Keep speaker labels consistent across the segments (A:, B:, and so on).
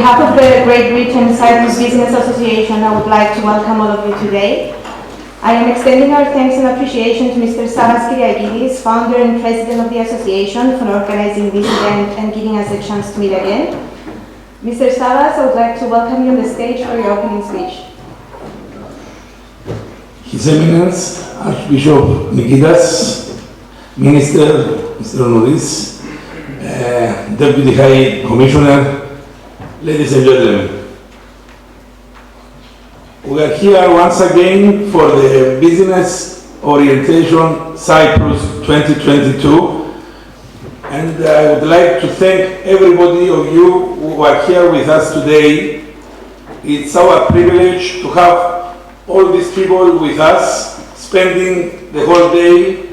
A: behalf of the Great Britain-Cyprus Business Association, I would like to welcome all of you today. I am extending our thanks and appreciation to Mr. Savvas Kyriakides, founder and president of the association, for organizing this event and giving us a chance to meet again. Mr. Savvas, I would like to welcome you on the stage for your opening speech.
B: His Eminence, Archbishop Nikitas, Minister, Mr. Honoris, Deputy High Commissioner, ladies and gentlemen. We are here once again for the Business Orientation Cyprus 2022, and I would like to thank everybody of you who are here with us today. It's our privilege to have all these people with us, spending the whole day,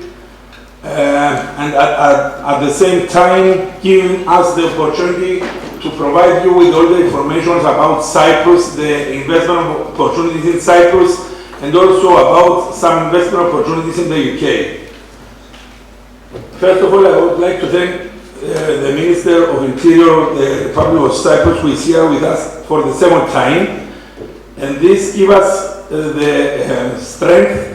B: and at the same time giving us the opportunity to provide you with all the information about Cyprus, the investment opportunities in Cyprus, and also about some investment opportunities in the UK. First of all, I would like to thank the Minister of Interior of the Republic of Cyprus, who is here with us for the second time, and this gives us the strength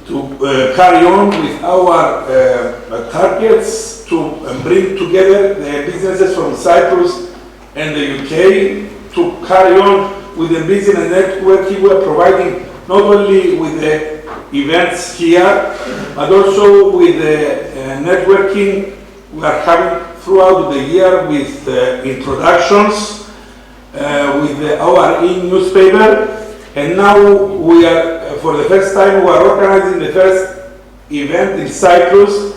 B: to carry on with our targets to bring together the businesses from Cyprus and the UK to carry on with the business networking we are providing, not only with the events here, but also with the networking we are having throughout the year with introductions, with our e-newspaper. And now we are, for the first time, we are organizing the first event in Cyprus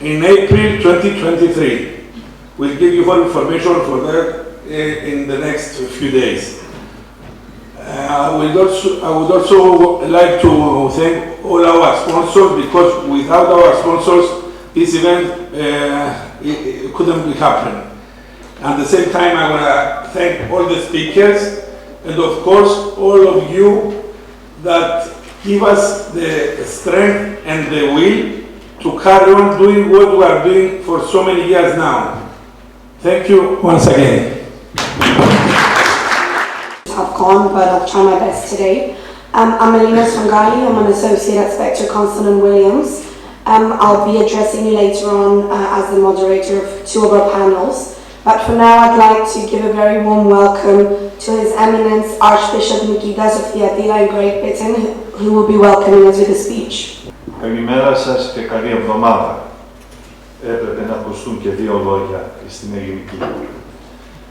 B: in April 2023. We'll give you more information for that in the next few days. I would also like to thank all our sponsors, because without our sponsors, this event it couldn't be happening. At the same time, I want to thank all the speakers, and of course, all of you that give us the strength and the will to carry on doing what we are doing for so many years now. Thank you once again.
C: I've gone, but I'll try my best today. I'm Melina Swangali. I'm an associate at Spectre Constant & Williams. I'll be addressing you later on as the moderator of two of our panels. But for now, I'd like to give a very warm welcome to His Eminence Archbishop Nikitas of Thyatira in Great Britain, who will be welcoming us with a speech.
D: Καλημέρα σας και καλή εβδομάδα. Έπρεπε να ακουστούν και δύο λόγια στην ελληνική.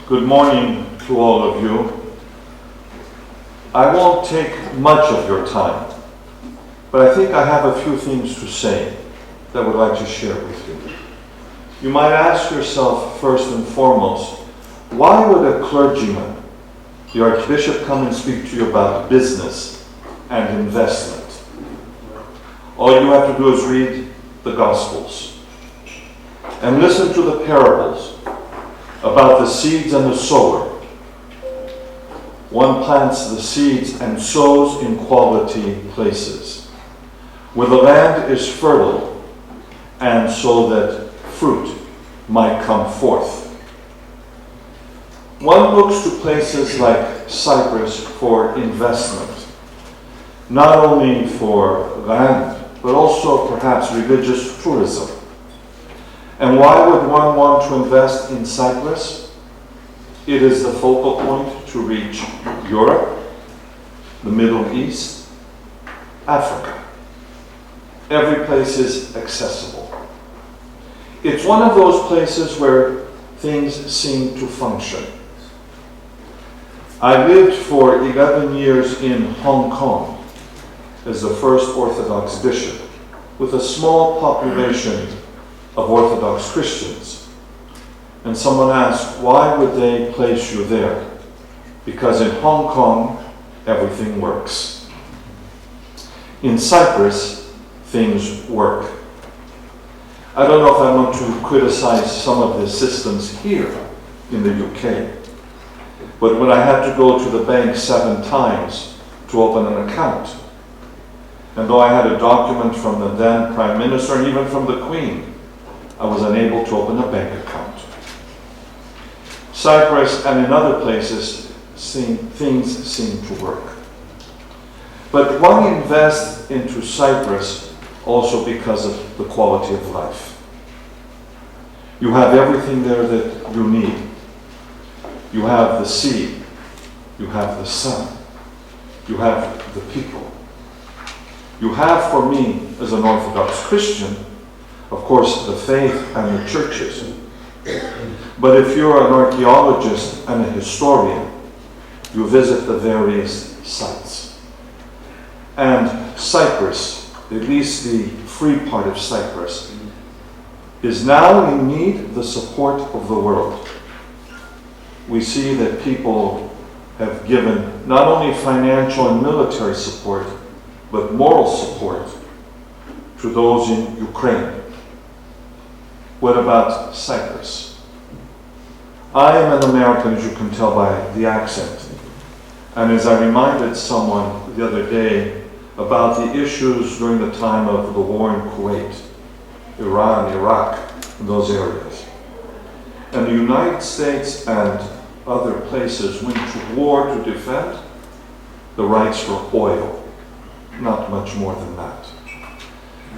D: Good morning to all of you. I won't take much of your time, but I think I have a few things to say that I would like to share with you. You might ask yourself, first and foremost, why would a clergyman, the Archbishop, come and speak to you about business and investment? All you have to do is read the Gospels and listen to the parables about the seeds and the sower. One plants the seeds and sows in quality places, where the land is fertile, and so that fruit might come forth. One looks to places like Cyprus for investment, not only for land, but also perhaps religious tourism. And why would one want to invest in Cyprus? It is the focal point to reach Europe, the Middle East, Africa. Every place is accessible. It's one of those places where things seem to function. I lived for 11 years in Hong Kong as the first Orthodox bishop, with a small population of Orthodox Christians. And someone asked, why would they place you there? Because in Hong Kong, everything works. In Cyprus, things work. I don't know if I want to criticize some of the systems here in the UK, but when I had to go to the bank 7 times to open an account, and though I had a document from the then Prime Minister and even from the Queen, I was unable to open a bank account. Cyprus and in other places, things seem to work. But one invests into Cyprus also because of the quality of life. You have everything there that you need. You have the sea, you have the sun, you have the people. You have, for me, as an Orthodox Christian, of course, the faith and the churches. But if you're an archaeologist and a historian, you visit the various sites. And Cyprus, at least the free part of Cyprus, is now in need of the support of the world. We see that people have given not only financial and military support, but moral support to those in Ukraine. What about Cyprus? I am an American, as you can tell by the accent. And as I reminded someone the other day about the issues during the time of the war in Kuwait, Iran, Iraq, and those areas. And the United States and other places went to war to defend the rights for oil. Not much more than that.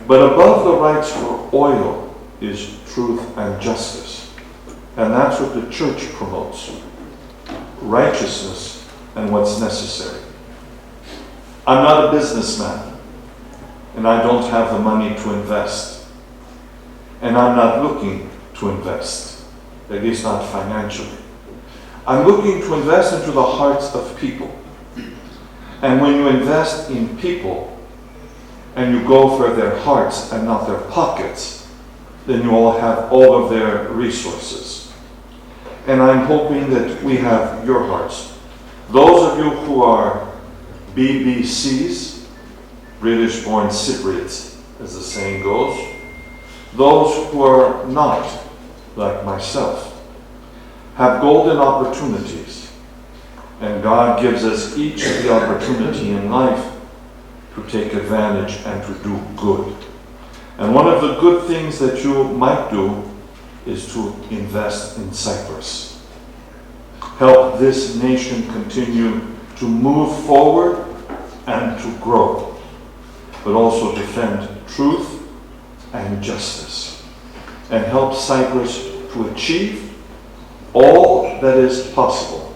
D: But above the rights for oil is truth and justice. And that's what the church promotes. Righteousness and what's necessary. I'm not a businessman, and I don't have the money to invest. And I'm not looking to invest, at least not financially. I'm looking to invest into the hearts of people. And when you invest in people, and you go for their hearts and not their pockets, then you all have all of their resources. And I'm hoping that we have your hearts. Those of you who are BBCs, British-born Cypriots, as the saying goes, those who are not, like myself, have golden opportunities. And God gives us each the opportunity in life to take advantage and to do good. And one of the good things that you might do is to invest in Cyprus. Help this nation continue to move forward and to grow, but also defend truth and justice, and help Cyprus to achieve all that is possible.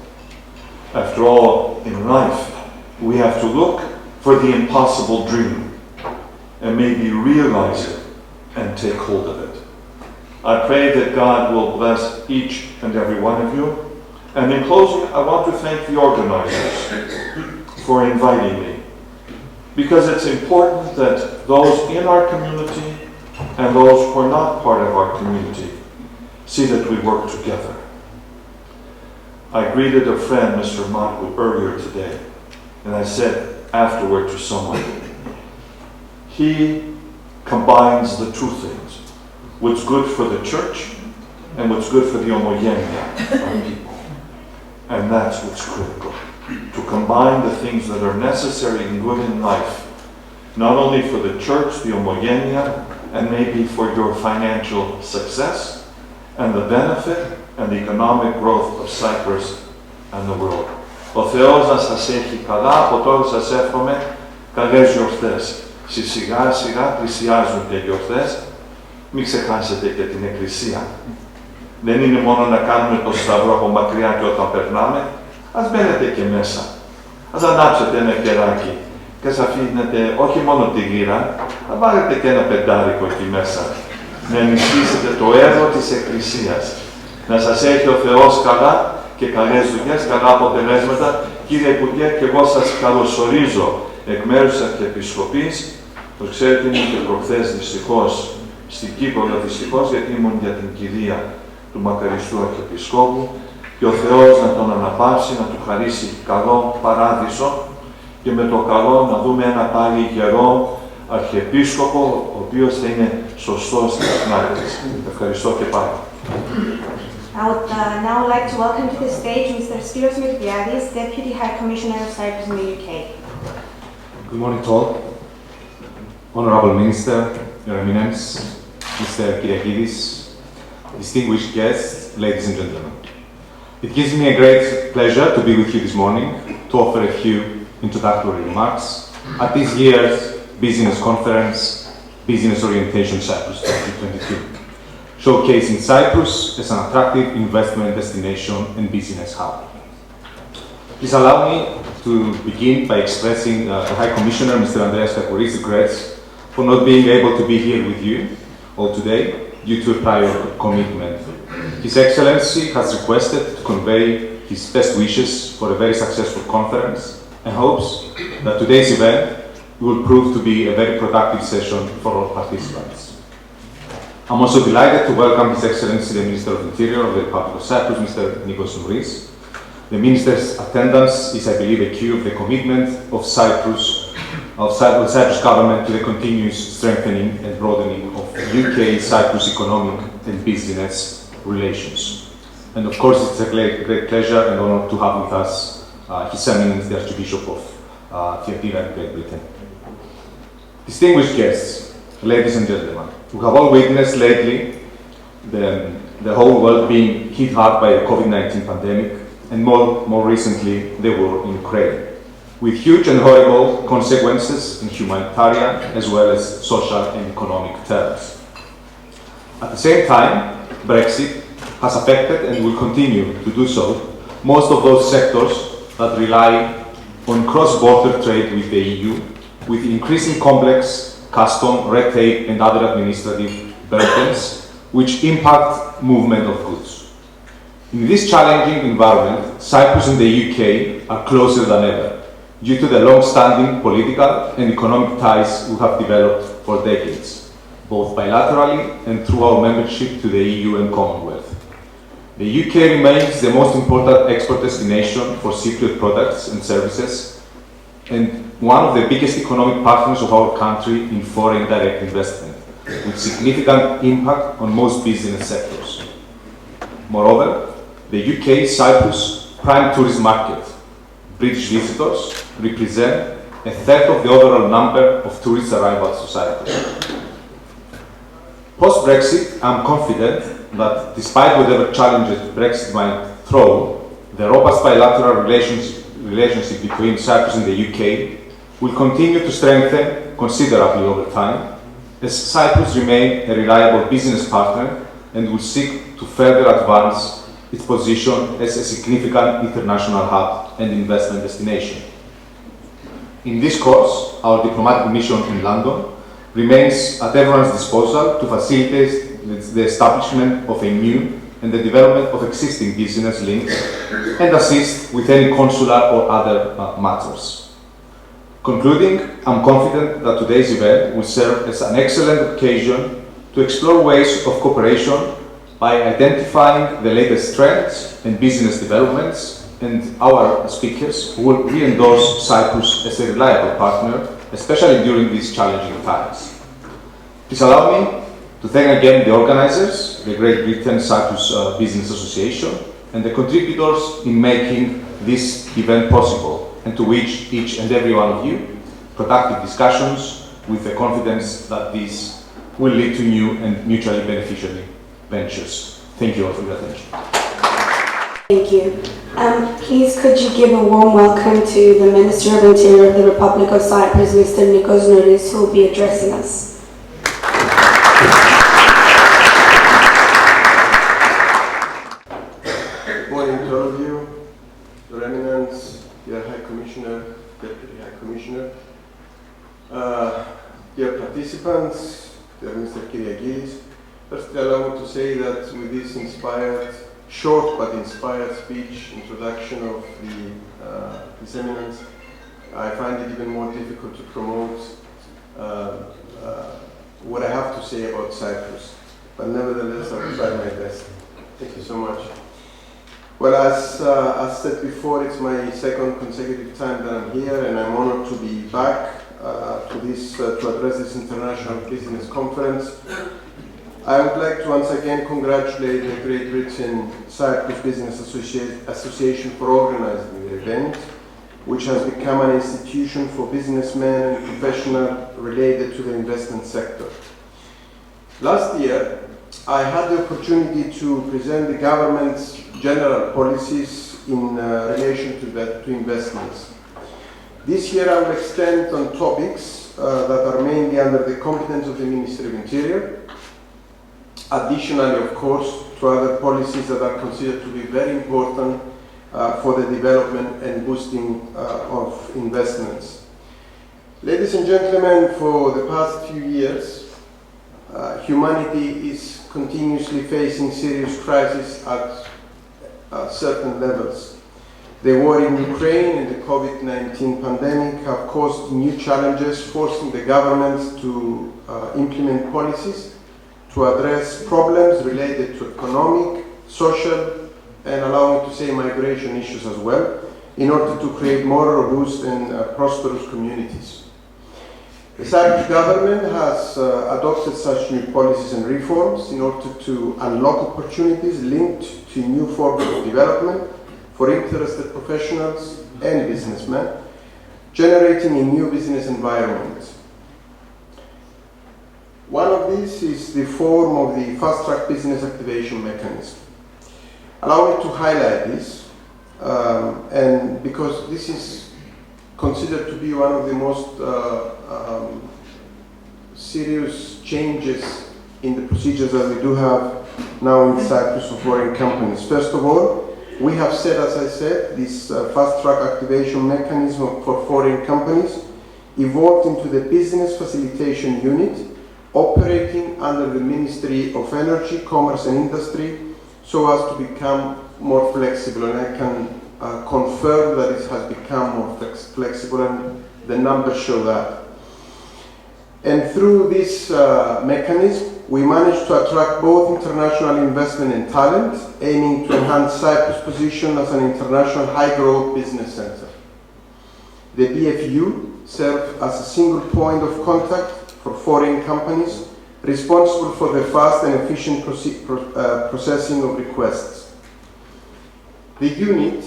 D: After all, in life, we have to look for the impossible dream and maybe realize it and take hold of it. I pray that God will bless each and every one of you. And in closing, I want to thank the organizers for inviting me, because it's important that those in our community and those who are not part of our community see that we work together. I greeted a friend, Mr. Matlu, earlier today, and I said afterward to someone, he combines the two things, what's good for the church and what's good for the homogenia of people. And that's what's critical, to combine the things that are necessary and good in life, not only for the church, the homogenia, and maybe for your financial success, and the benefit and the economic growth of Cyprus and the world. Ο Θεός να σας έχει καλά, από τώρα σας εύχομαι καλές γιορτές. Σιγά σιγά πλησιάζουν και γιορτές, μην ξεχάσετε και την Εκκλησία. Δεν είναι μόνο να κάνουμε το σταυρό από μακριά και όταν περνάμε, ας μπαίνετε και μέσα. Ας ανάψετε ένα κεράκι και ας αφήνετε όχι μόνο τη γύρα, να βάλετε και ένα πεντάρικο εκεί μέσα. Να ενισχύσετε το έργο της Εκκλησίας. Να σας έχει ο Θεός καλά και καλές δουλειές, καλά αποτελέσματα. Κύριε Υπουργέ, και εγώ σας καλωσορίζω εκ μέρους της Αρχιεπισκοπής. Όπως ξέρετε, ήμουν και προχθές δυστυχώς στην Κύπρο, δυστυχώς, γιατί ήμουν για την κηδεία του μακαριστού Αρχιεπισκόπου, και ο Θεός να τον αναπαύσει, να του χαρίσει καλό παράδεισο και με το καλό να δούμε ένα πάλι γερό Αρχιεπίσκοπο, ο οποίος θα είναι σωστός στην χνάρτης. Ευχαριστώ και πάλι.
A: I would now like to welcome to the stage Mr. Savvas Kyriakides, Deputy High Commissioner of Cyprus in the UK.
E: Good morning to all. Honorable Minister, Your Eminence, Mr. Kyriakides, distinguished guests, ladies and gentlemen. It gives me a great pleasure to be with you this morning to offer a few introductory remarks at this year's business conference, Business Orientation Cyprus 2022, showcasing Cyprus as an attractive investment destination and business hub. Please allow me to begin by expressing the High Commissioner, Mr. Andreas Kakouris' regrets for not being able to be here with you all today due to a prior commitment. His Excellency has requested to convey his best wishes for a very successful conference and hopes that today's event will prove to be a very productive session for all participants. I'm also delighted to welcome His Excellency the Minister of Interior of the Republic of Cyprus, Mr. Nikos Nouris. The Minister's attendance is, I believe, a cue of the commitment of the Cyprus government to the continuous strengthening and broadening of UK-Cyprus economic and business relations. And of course, it's a great pleasure and honor to have with us His Eminence the Archbishop of Thyatira in Great Britain. Distinguished guests, ladies and gentlemen, we have all witnessed lately the whole world being hit hard by the COVID-19 pandemic, and more recently, the war in Ukraine, with huge and horrible consequences in humanitarian as well as social and economic terms. At the same time, Brexit has affected and will continue to do so most of those sectors that rely on cross-border trade with the EU, with increasing complex custom, red tape and other administrative burdens which impact movement of goods. In this challenging environment, Cyprus and the UK are closer than ever due to the long-standing political and economic ties we have developed for decades, both bilaterally and through our membership to the EU and Commonwealth. The UK remains the most important export destination for Cypriot products and services, and one of the biggest economic partners of our country in foreign direct investment, with significant impact on most business sectors. Moreover, the UK-Cyprus prime tourist market, British visitors, represent a third of the overall number of tourist arrivals to Cyprus. Post-Brexit, I'm confident that despite whatever challenges Brexit might throw, the robust bilateral relationship between Cyprus and the UK will continue to strengthen considerably over time, as Cyprus remains a reliable business partner and will seek to further advance its position as a significant international hub and investment destination. In this course, our diplomatic mission in London remains at everyone's disposal to facilitate the establishment of a new and the development of existing business links and assist with any consular or other matters. Concluding, I'm confident that today's event will serve as an excellent occasion to explore ways of cooperation by identifying the latest trends and business developments, and our speakers will re-endorse Cyprus as a reliable partner, especially during these challenging times. Please allow me to thank again the organizers, the Great Britain-Cyprus Business Association, and the contributors in making this event possible, and to wish each and every one of you productive discussions with the confidence that this will lead to new and mutually beneficial ventures. Thank you all for your attention.
C: Thank you. Please could you give a warm welcome to the Minister of Interior of the Republic of Cyprus, Mr. Nikos Nouris, who will be addressing us.
F: Good morning to all of you, Your Eminence, dear High Commissioner, Deputy High Commissioner, dear participants, dear Mr. Kyriakides. First, allow me to say that with this short but inspired speech, introduction of His Eminence, I find it even more difficult to promote what I have to say about Cyprus. But nevertheless, I will try my best. Thank you so much. Well, as said before, it's my second consecutive time that I'm here, and I'm honored to be back to address this international business conference. I would like to once again congratulate the Great Britain-Cyprus Business Association for organizing the event, which has become an institution for businessmen and professionals related to the investment sector. Last year, I had the opportunity to present the government's general policies in relation to investments. This year I will extend on topics that are mainly under the competence of the Ministry of Interior, additionally, of course, to other policies that are considered to be very important for the development and boosting of investments. Ladies and gentlemen, for the past few years, humanity is continuously facing serious crises at certain levels. The war in Ukraine and the COVID-19 pandemic have caused new challenges, forcing the governments to implement policies to address problems related to economic, social, and allow me to say migration issues as well, in order to create more robust and prosperous communities. The Cyprus government has adopted such new policies and reforms in order to unlock opportunities linked to new forms of development for interested professionals and businessmen, generating a new business environment. One of these is the form of the fast-track business activation mechanism. Allow me to highlight this, and because this is considered to be one of the most serious changes in the procedures that we do have now in Cyprus for foreign companies. First of all, we have set, as I said, this fast-track activation mechanism for foreign companies evolved into the Business Facilitation Unit, operating under the Ministry of Energy, Commerce and Industry, so as to become more flexible. And I can confirm that it has become more flexible, and the numbers show that. And through this mechanism, we managed to attract both international investment and talent, aiming to enhance Cyprus' position as an international high-growth business center. The BFU serves as a single point of contact for foreign companies, responsible for the fast and efficient processing of requests. The unit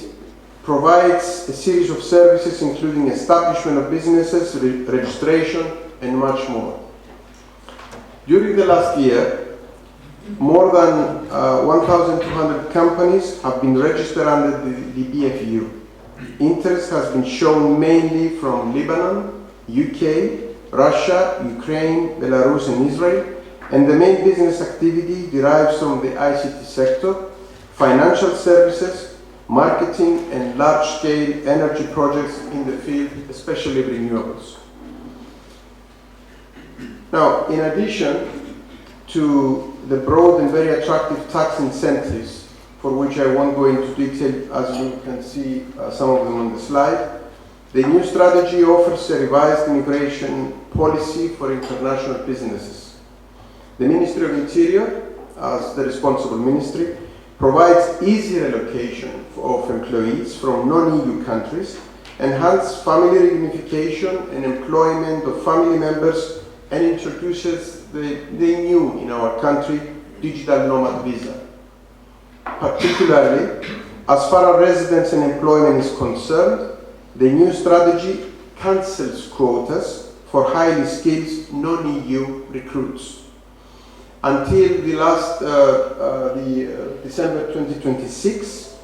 F: provides a series of services including establishment of businesses, registration, and much more. During the last year, more than 1,200 companies have been registered under the BFU. Interest has been shown mainly from Lebanon, UK, Russia, Ukraine, Belarus, and Israel, and the main business activity derives from the ICT sector, financial services, marketing, and large-scale energy projects in the field, especially renewables. Now, in addition to the broad and very attractive tax incentives, for which I won't go into detail, as you can see some of them on the slide, the new strategy offers a revised immigration policy for international businesses. The Ministry of Interior, as the responsible ministry, provides easy relocation of employees from non-EU countries, enhances family reunification and employment of family members, and introduces the new in our country digital nomad visa. Particularly, as far as residence and employment is concerned, the new strategy cancels quotas for highly skilled non-EU recruits. Until December 2026,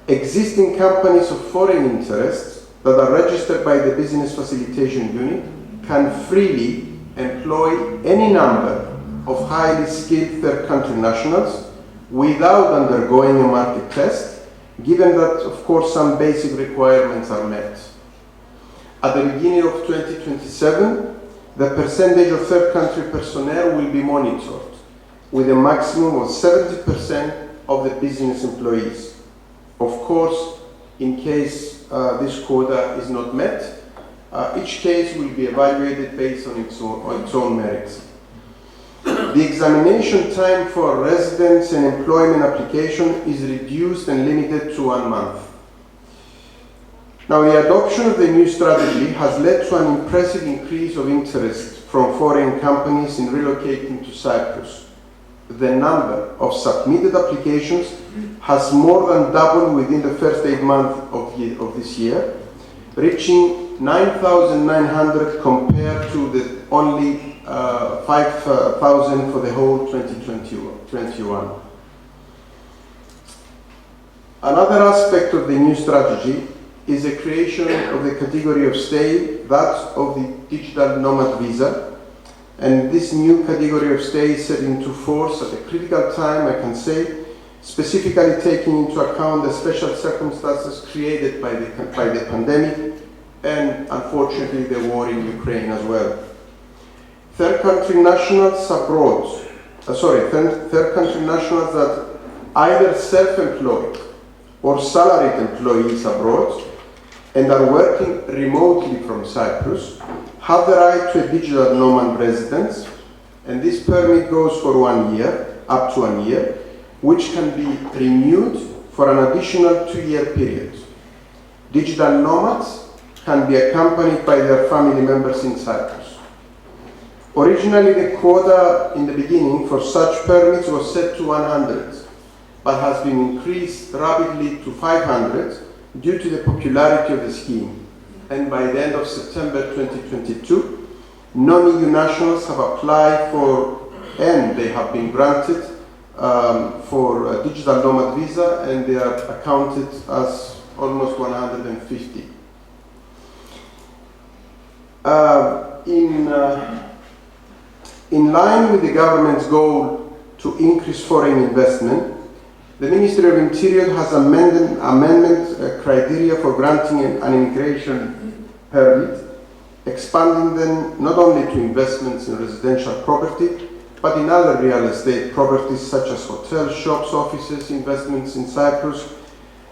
F: existing companies of foreign interests that are registered by the Business Facilitation Unit can freely employ any number of highly skilled third country nationals without undergoing a market test, given that, of course, some basic requirements are met. At the beginning of 2027, the percentage of third country personnel will be monitored, with a maximum of 70% of the business employees. Of course, in case this quota is not met, each case will be evaluated based on its own merits. The examination time for residence and employment application is reduced and limited to 1 month. Now, the adoption of the new strategy has led to an impressive increase of interest from foreign companies in relocating to Cyprus. The number of submitted applications has more than doubled within the first 8 months of this year, reaching 9,900 compared to the only 5,000 for the whole 2021. Another aspect of the new strategy is the creation of the category of stay, that of the digital nomad visa. And this new category of stay is set into force at a critical time, I can say, specifically taking into account the special circumstances created by the pandemic and, unfortunately, the war in Ukraine as well. Third country nationals that either self-employed or salaried employees abroad and are working remotely from Cyprus have the right to a digital nomad residence, and this permit goes for 1 year, up to 1 year, which can be renewed for an additional 2-year period. Digital nomads can be accompanied by their family members in Cyprus. Originally, the quota in the beginning for such permits was set to 100, but has been increased rapidly to 500 due to the popularity of the scheme. And by the end of September 2022, non-EU nationals have applied for, and they have been granted for a digital nomad visa, and they are accounted as almost 150. In line with the government's goal to increase foreign investment, the Ministry of Interior has amendment criteria for granting an immigration permit, expanding them not only to investments in residential property, but in other real estate properties such as hotels, shops, offices, investments in Cyprus,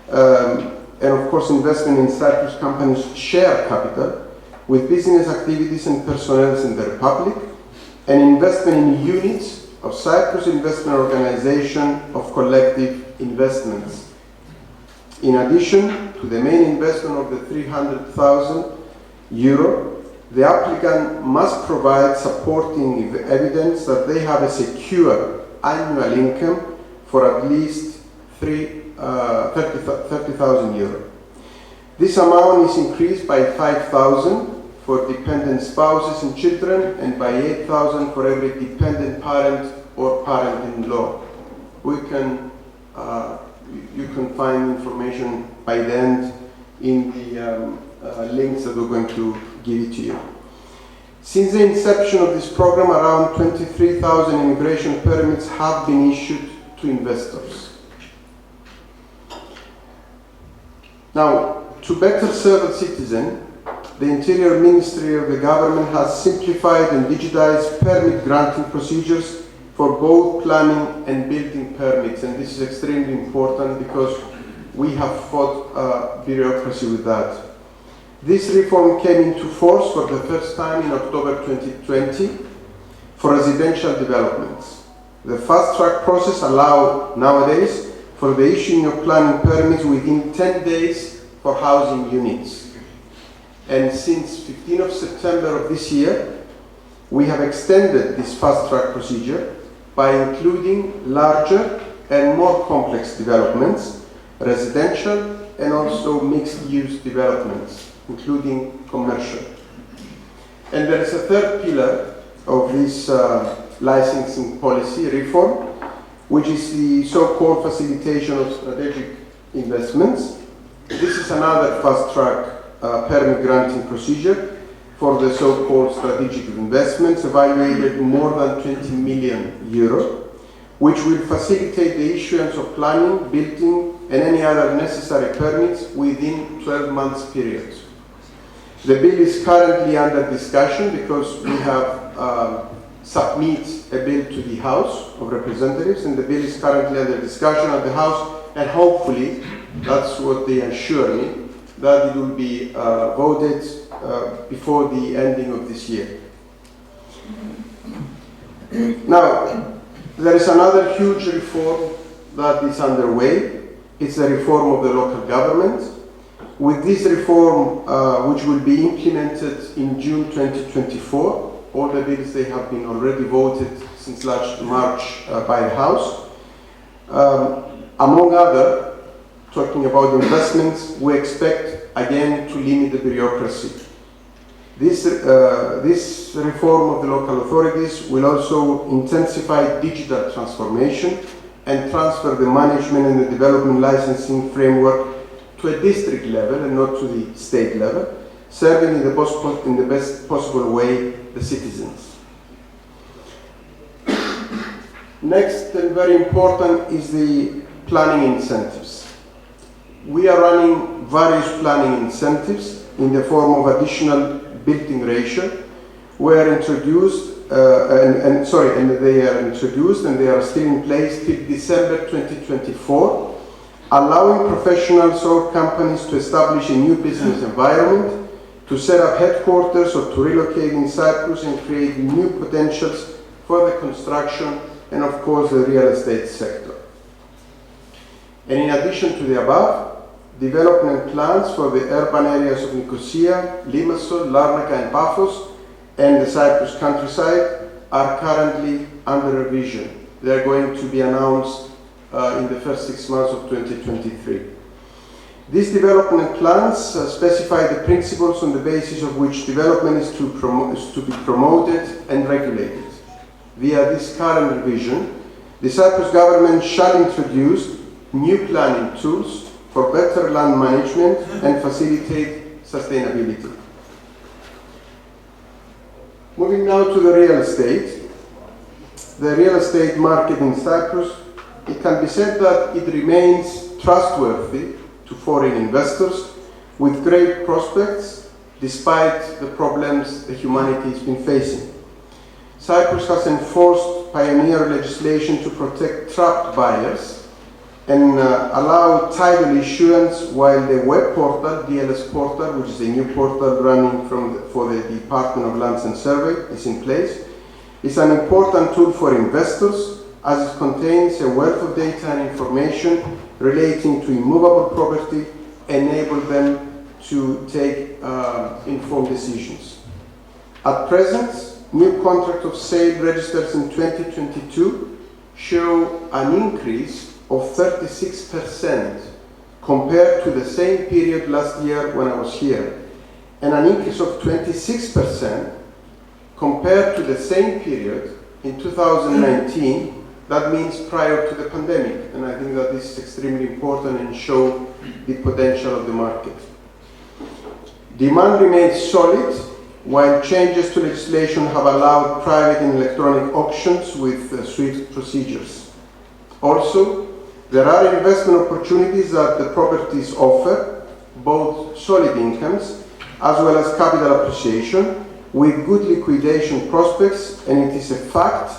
F: and of course investment in Cyprus companies' share capital with business activities and personnel in the Republic, and investment in units of Cyprus Investment Organization of collective investments. In addition to the main investment of the €300,000, the applicant must provide supporting evidence that they have a secure annual income for at least €30,000. This amount is increased by 5,000 for dependent spouses and children, and by 8,000 for every dependent parent or parent-in-law. You can find information by the end in the links that we're going to give it to you. Since the inception of this program, around 23,000 immigration permits have been issued to investors. Now, to better serve the citizen, the Interior Ministry of the government has simplified and digitized permit granting procedures for both planning and building permits, and this is extremely important because we have fought bureaucracy with that. This reform came into force for the first time in October 2020 for residential developments. The fast-track process allows nowadays for the issuing of planning permits within 10 days for housing units. And since 15th of September of this year, we have extended this fast-track procedure by including larger and more complex developments, residential and also mixed-use developments, including commercial. And there is a third pillar of this licensing policy reform, which is the so-called facilitation of strategic investments. This is another fast-track permit granting procedure for the so-called strategic investments, evaluated more than €20 million, which will facilitate the issuance of planning, building, and any other necessary permits within 12 months period. The bill is currently under discussion because we have submitted a bill to the House of Representatives, and the bill is currently under discussion at the House, and hopefully, that's what they assure me, that it will be voted before the ending of this year. Now, there is another huge reform that is underway. It's the reform of the local government. With this reform, which will be implemented in June 2024, all the bills they have been already voted since last March by the House. Among other, talking about investments, we expect again to limit the bureaucracy. This reform of the local authorities will also intensify digital transformation and transfer the management and the development licensing framework to a district level and not to the state level, serving in the best possible way the citizens. Next, and very important, is the planning incentives. We are running various planning incentives in the form of additional built-in ratio, were introduced and they are introduced and they are still in place till December 2024, allowing professionals or companies to establish a new business environment, to set up headquarters or to relocate in Cyprus and create new potentials for the construction and of course the real estate sector. And in addition to the above, development plans for the urban areas of Nicosia, Limassol, Larnaca and Paphos and the Cyprus countryside are currently under revision. They are going to be announced in the first 6 months of 2023. These development plans specify the principles on the basis of which development is to be promoted and regulated. Via this current revision, the Cyprus government shall introduce new planning tools for better land management and facilitate sustainability. Moving now to the real estate. The real estate market in Cyprus, it can be said that it remains trustworthy to foreign investors with great prospects despite the problems that humanity has been facing. Cyprus has enforced pioneer legislation to protect trapped buyers and allow title issuance, while the web portal, DLS portal, which is a new portal running for the Department of Lands and Survey, is in place. It's an important tool for investors as it contains a wealth of data and information relating to immovable property, enable them to take informed decisions. At present, new contract of sale registers in 2022 show an increase of 36% compared to the same period last year when I was here, and an increase of 26% compared to the same period in 2019, that means prior to the pandemic, and I think that this is extremely important and show the potential of the market. Demand remains solid, while changes to legislation have allowed private and electronic auctions with swift procedures. Also, there are investment opportunities that the properties offer, both solid incomes as well as capital appreciation, with good liquidation prospects, and it is a fact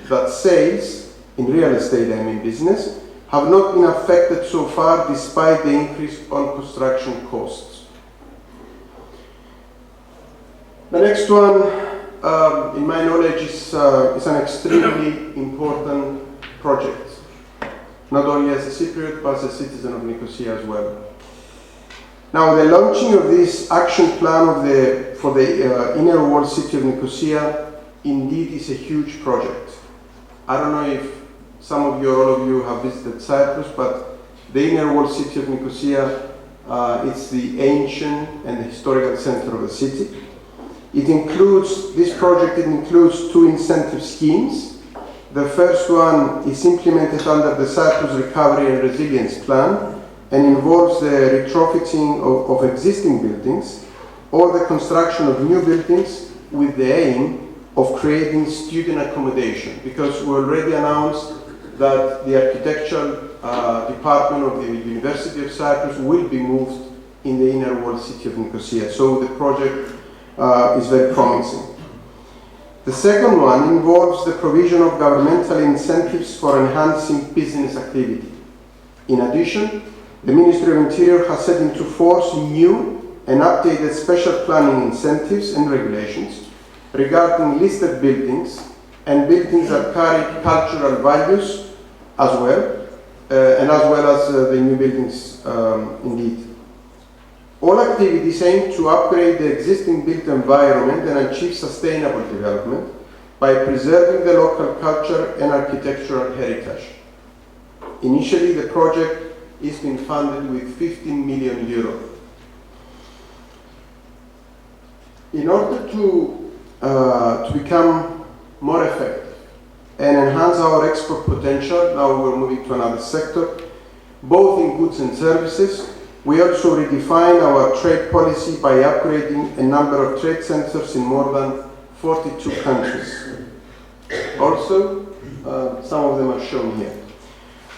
F: that sales, in real estate I mean business, have not been affected so far despite the increase on construction costs. The next one, in my knowledge, is an extremely important project, not only as a Cypriot, but as a citizen of Nicosia as well. Now, the launching of this action plan for the inner wall city of Nicosia indeed is a huge project. I don't know if some of you or all of you have visited Cyprus, but the inner wall city of Nicosia, it's the ancient and the historical center of the city. This project includes two incentive schemes. The first one is implemented under the Cyprus Recovery and Resilience Plan and involves the retrofitting of existing buildings or the construction of new buildings with the aim of creating student accommodation, because we already announced that the architectural department of the University of Cyprus will be moved in the inner wall city of Nicosia. So the project is very promising. The second one involves the provision of governmental incentives for enhancing business activity. In addition, the Ministry of Interior has set into force new and updated special planning incentives and regulations regarding listed buildings and buildings that carry cultural values as well, as the new buildings indeed. All activities aim to upgrade the existing built environment and achieve sustainable development by preserving the local culture and architectural heritage. Initially, the project is being funded with 15 million euro. In order to become more effective and enhance our export potential. Now we're moving to another sector, both in goods and services. We also redefine our trade policy by upgrading a number of trade centers in more than 42 countries. Also, some of them are shown here.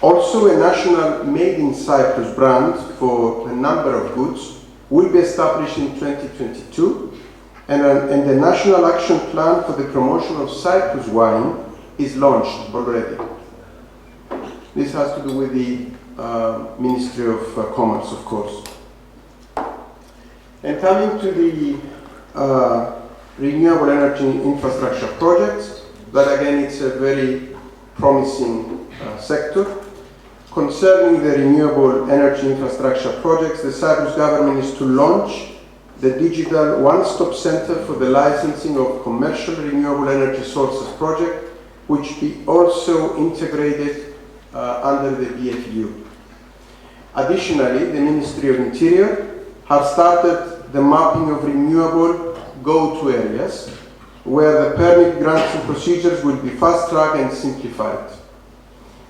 F: Also, a national Made in Cyprus brand for a number of goods will be established in 2022, and the National Action Plan for the promotion of Cyprus wine is launched already. This has to do with the Ministry of Commerce, of course. And coming to the renewable energy infrastructure projects, that again it's a very promising sector. Concerning the renewable energy infrastructure projects, the Cyprus government is to launch the digital one-stop center for the licensing of commercial renewable energy sources project, which be also integrated under the BFU. Additionally, the Ministry of Interior has started the mapping of renewable go-to areas, where the permit granting procedures will be fast-tracked and simplified.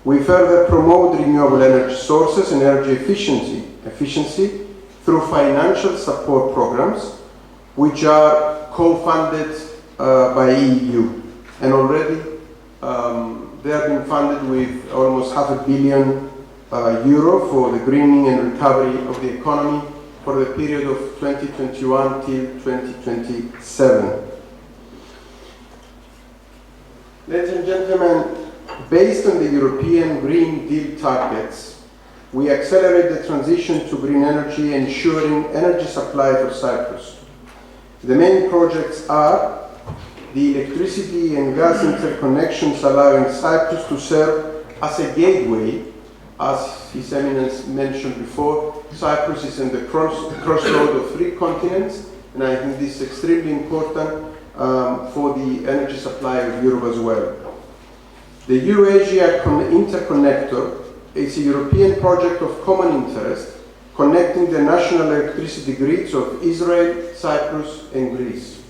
F: We further promote renewable energy sources and energy efficiency through financial support programs, which are co-funded by EU, and already they have been funded with almost €500 million for the greening and recovery of the economy for the period of 2021 till 2027. Ladies and gentlemen, based on the European Green Deal targets, we accelerate the transition to green energy, ensuring energy supply for Cyprus. The main projects are the electricity and gas interconnections, allowing Cyprus to serve as a gateway. As His Eminence mentioned before, Cyprus is in the crossroad of 3 continents, and I think this is extremely important for the energy supply of Europe as well. The Eurasia Interconnector is a European project of common interest, connecting the national electricity grids of Israel, Cyprus, and Greece.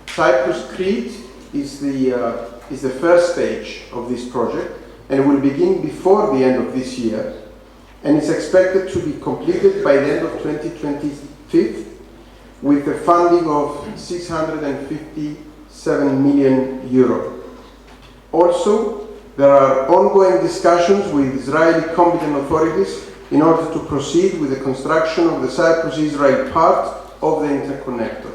F: Cyprus-Crete is the first stage of this project, and will begin before the end of this year, and is expected to be completed by the end of 2025 with a funding of €657 million. Also, there are ongoing discussions with Israeli competent authorities in order to proceed with the construction of the Cyprus-Israel part of the interconnector.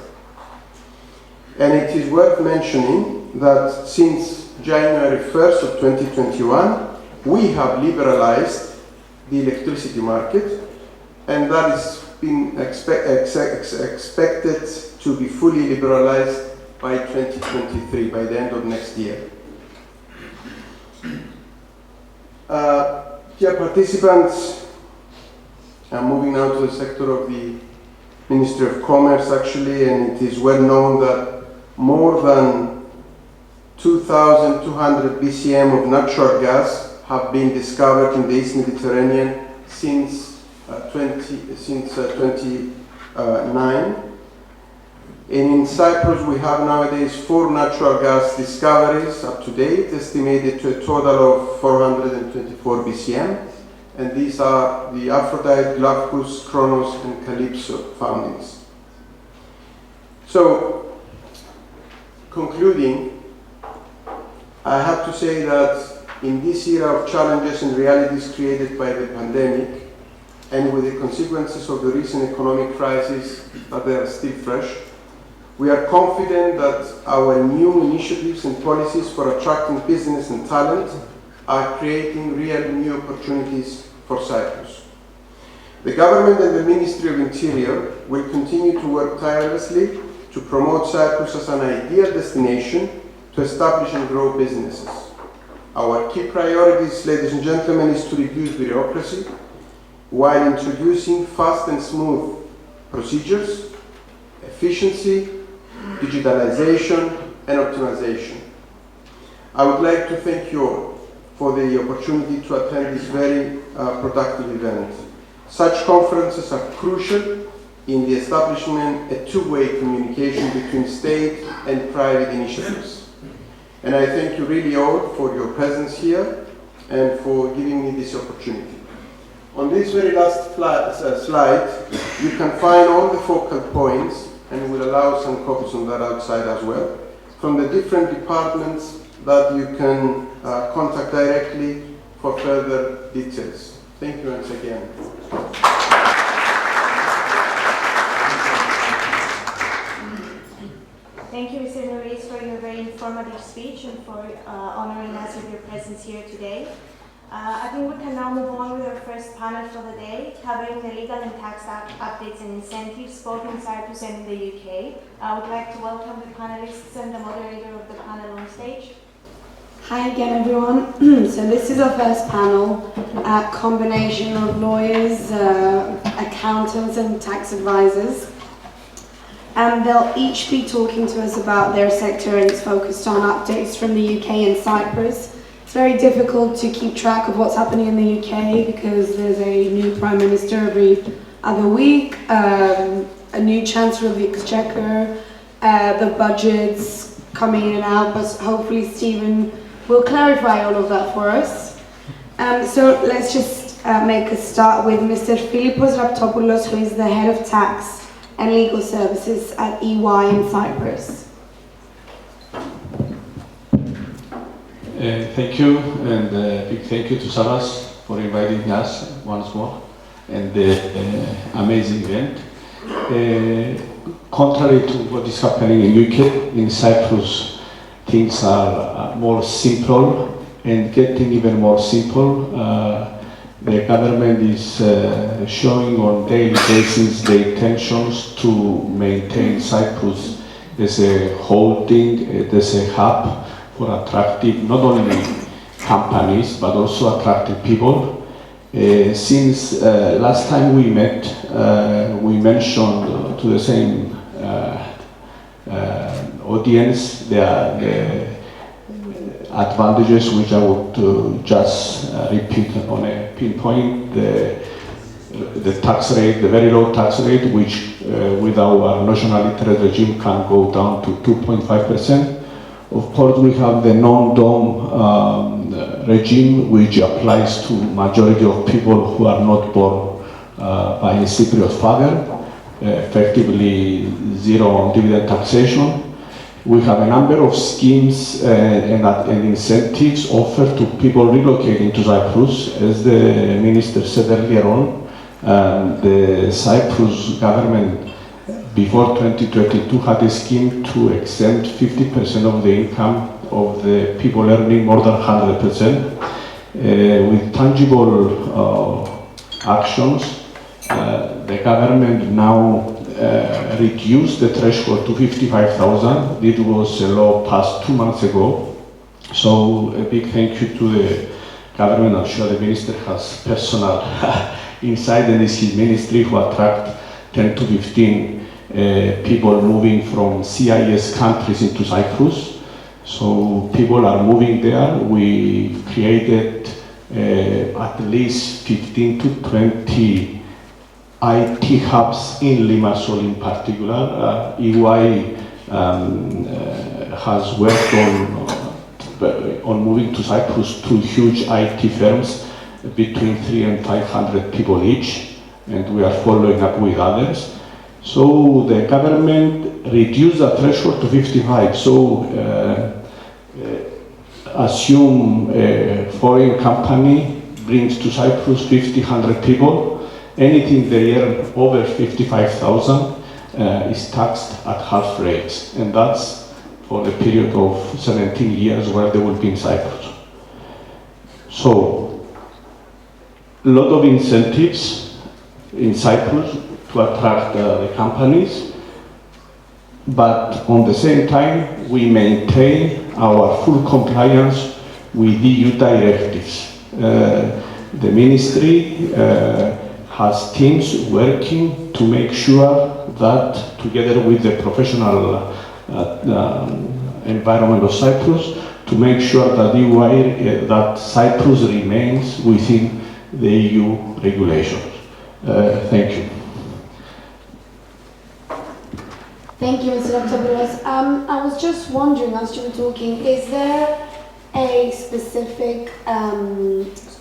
F: And it is worth mentioning that since January 1st of 2021, we have liberalized the electricity market, and that is being expected to be fully liberalized by 2023, by the end of next year. Dear participants, I'm moving now to the sector of the Ministry of Commerce, actually, and it is well known that more than 2,200 BCM of natural gas have been discovered in the East Mediterranean since 2009. And in Cyprus, we have nowadays 4 natural gas discoveries up to date, estimated to a total of 424 BCM. And these are the Aphrodite, Glaucus, Kronos, and Calypso foundings. So, concluding, I have to say that in this era of challenges and realities created by the pandemic, and with the consequences of the recent economic crisis that they are still fresh, we are confident that our new initiatives and policies for attracting business and talent are creating real new opportunities for Cyprus. The government and the Ministry of Interior will continue to work tirelessly to promote Cyprus as an ideal destination to establish and grow businesses. Our key priorities, ladies and gentlemen, is to reduce bureaucracy while introducing fast and smooth procedures, efficiency, digitalization, and optimization. I would like to thank you all for the opportunity to attend this very productive event. Such conferences are crucial in the establishment of a two-way communication between state and private initiatives. And I thank you really all for your presence here and for giving me this opportunity. On this very last slide, you can find all the focal points, and we'll allow some copies on that outside as well, from the different departments that you can contact directly for further details. Thank you once again.
A: Thank you, Mr. Norris, for your very informative speech and for honoring us with your presence here today. I think we can now move on with our first panel for the day, covering the legal and tax updates and incentives both in Cyprus and in the UK. I would like to welcome the panelists and the moderator of the panel on stage.
C: Hi again, everyone. So this is our first panel, a combination of lawyers, accountants and tax advisors. And they'll each be talking to us about their sector, and it's focused on updates from the UK and Cyprus. It's very difficult to keep track of what's happening in the UK because there's a new Prime Minister every other week, a new Chancellor of the Exchequer, the budgets coming in and out, but hopefully Stephen will clarify all of that for us. So let's just make a start with Mr. Philippos Raptopoulos, who is the Head of Tax and Legal Services at EY in Cyprus.
G: Thank you, and big thank you to Savvas for inviting us once more, and the amazing event. Contrary to what is happening in UK, in Cyprus, things are more simple and getting even more simple. The government is showing on daily basis the intentions to maintain Cyprus as a holding, as a hub for attracting not only companies but also attracting people. Since last time we met, we mentioned to the same audience the advantages, which I would just repeat on a pinpoint. The tax rate, the very low tax rate, which with our national interest regime can go down to 2.5%. Of course, we have the non-dom regime, which applies to majority of people who are not born by a Cypriot father, effectively zero on dividend taxation. We have a number of schemes and incentives offered to people relocating to Cyprus. As the Minister said earlier on, the Cyprus government before 2022 had a scheme to exempt 50% of the income of the people earning more than 100%. With tangible actions, the government now reduced the threshold to 55,000. It was a law passed 2 months ago. So a big thank you to the government. I'm sure the minister has personal insight, and it's his ministry who attract 10 to 15 people moving from CIS countries into Cyprus. So people are moving there. We created at least 15 to 20 IT hubs in Limassol in particular. EY has worked on moving to Cyprus 2 huge IT firms, between 300 and 500 people each, and we are following up with others. So the government reduced the threshold to 55. So assume a foreign company brings to Cyprus 100 people. Anything they earn over 55,000 is taxed at half rates, and that's for the period of 17 years where they will be in Cyprus. So, a lot of incentives in Cyprus to attract the companies, but on the same time, we maintain our full compliance with EU directives. The ministry has teams working to make sure that, together with the professional environment of Cyprus, to make sure that that Cyprus remains within the EU regulations. Thank you.
C: Thank you, Mr. Octoberos. I was just wondering, as you were talking, is there a specific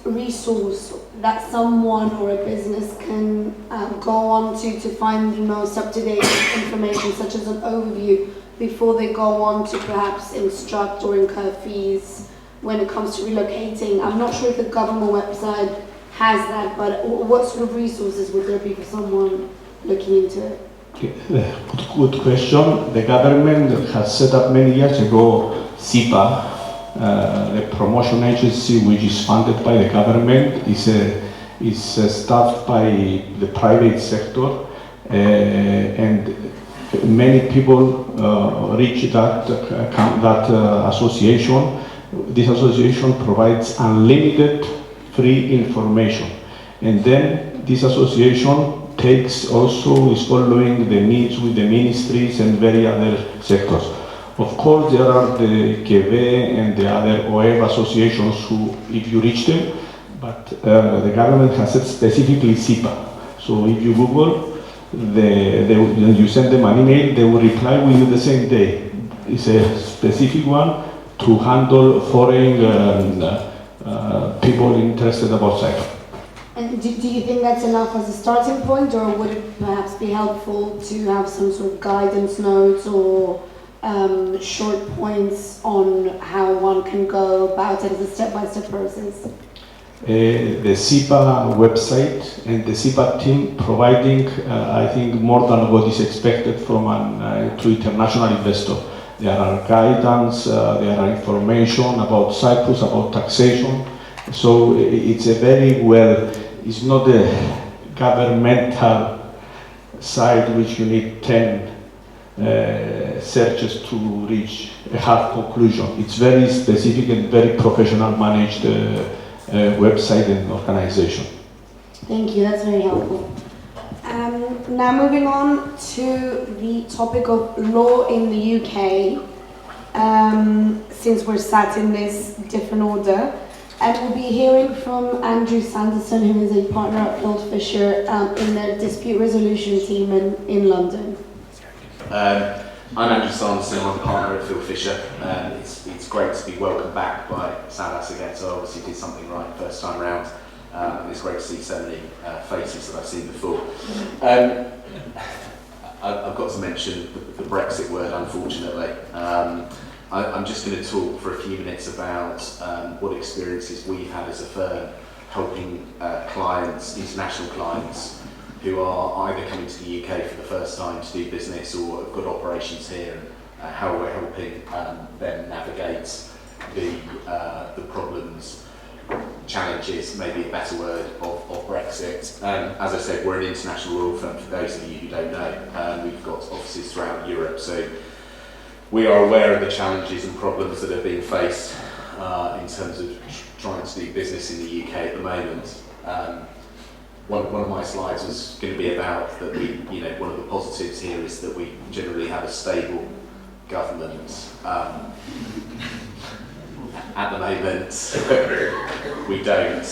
C: resource that someone or a business can go on to find the most up-to-date information, such as an overview, before they go on to perhaps instruct or incur fees when it comes to relocating? I'm not sure if the government website has that, but what sort of resources would there be for someone looking into it?
G: Good question. The government has set up many years ago SIPA, the promotion agency, which is funded by the government, is staffed by the private sector, and many people reach that association. This association provides unlimited free information, and then this association is following the needs with the ministries and very other sectors. Of course, there are the KV and the other OEV associations who, if you reach them, but the government has said specifically SIPA. So if you Google, and you send them an email, they will reply with you the same day. It's a specific one to handle foreign people interested about Cyprus.
C: And do you think that's enough as a starting point, or would it perhaps be helpful to have some sort of guidance notes or short points on how one can go about it as a step-by-step process?
G: The SIPA website and the SIPA team providing, I think, more than what is expected from to international investor. There are guidance, there are information about Cyprus, about taxation. So it's a very well, it's not a governmental site which you need 10 searches to reach a hard conclusion. It's very specific and very professional managed website and organization.
C: Thank you, that's very helpful. Now moving on to the topic of law in the UK, since we're sat in this different order, and we'll be hearing from Andrew Sanderson, who is a partner at Phil Fisher in their dispute resolution team in London.
H: I'm Andrew Sanderson, I'm a partner at Phil Fisher. It's great to be welcomed back by Savvas again, so obviously did something right first time round. It's great to see so many faces that I've seen before. I've got to mention the Brexit word, unfortunately. I'm just going to talk for a few minutes about what experiences we've had as a firm helping clients, international clients, who are either coming to the UK for the first time to do business or have got operations here, and how we're helping them navigate the problems, challenges, maybe a better word, of Brexit. As I said, we're an international law firm, for those of you who don't know. We've got offices throughout Europe, so we are aware of the challenges and problems that are being faced in terms of trying to do business in the UK at the moment. One of my slides was going to be about that one of the positives here is that we generally have a stable government. At the moment, we don't,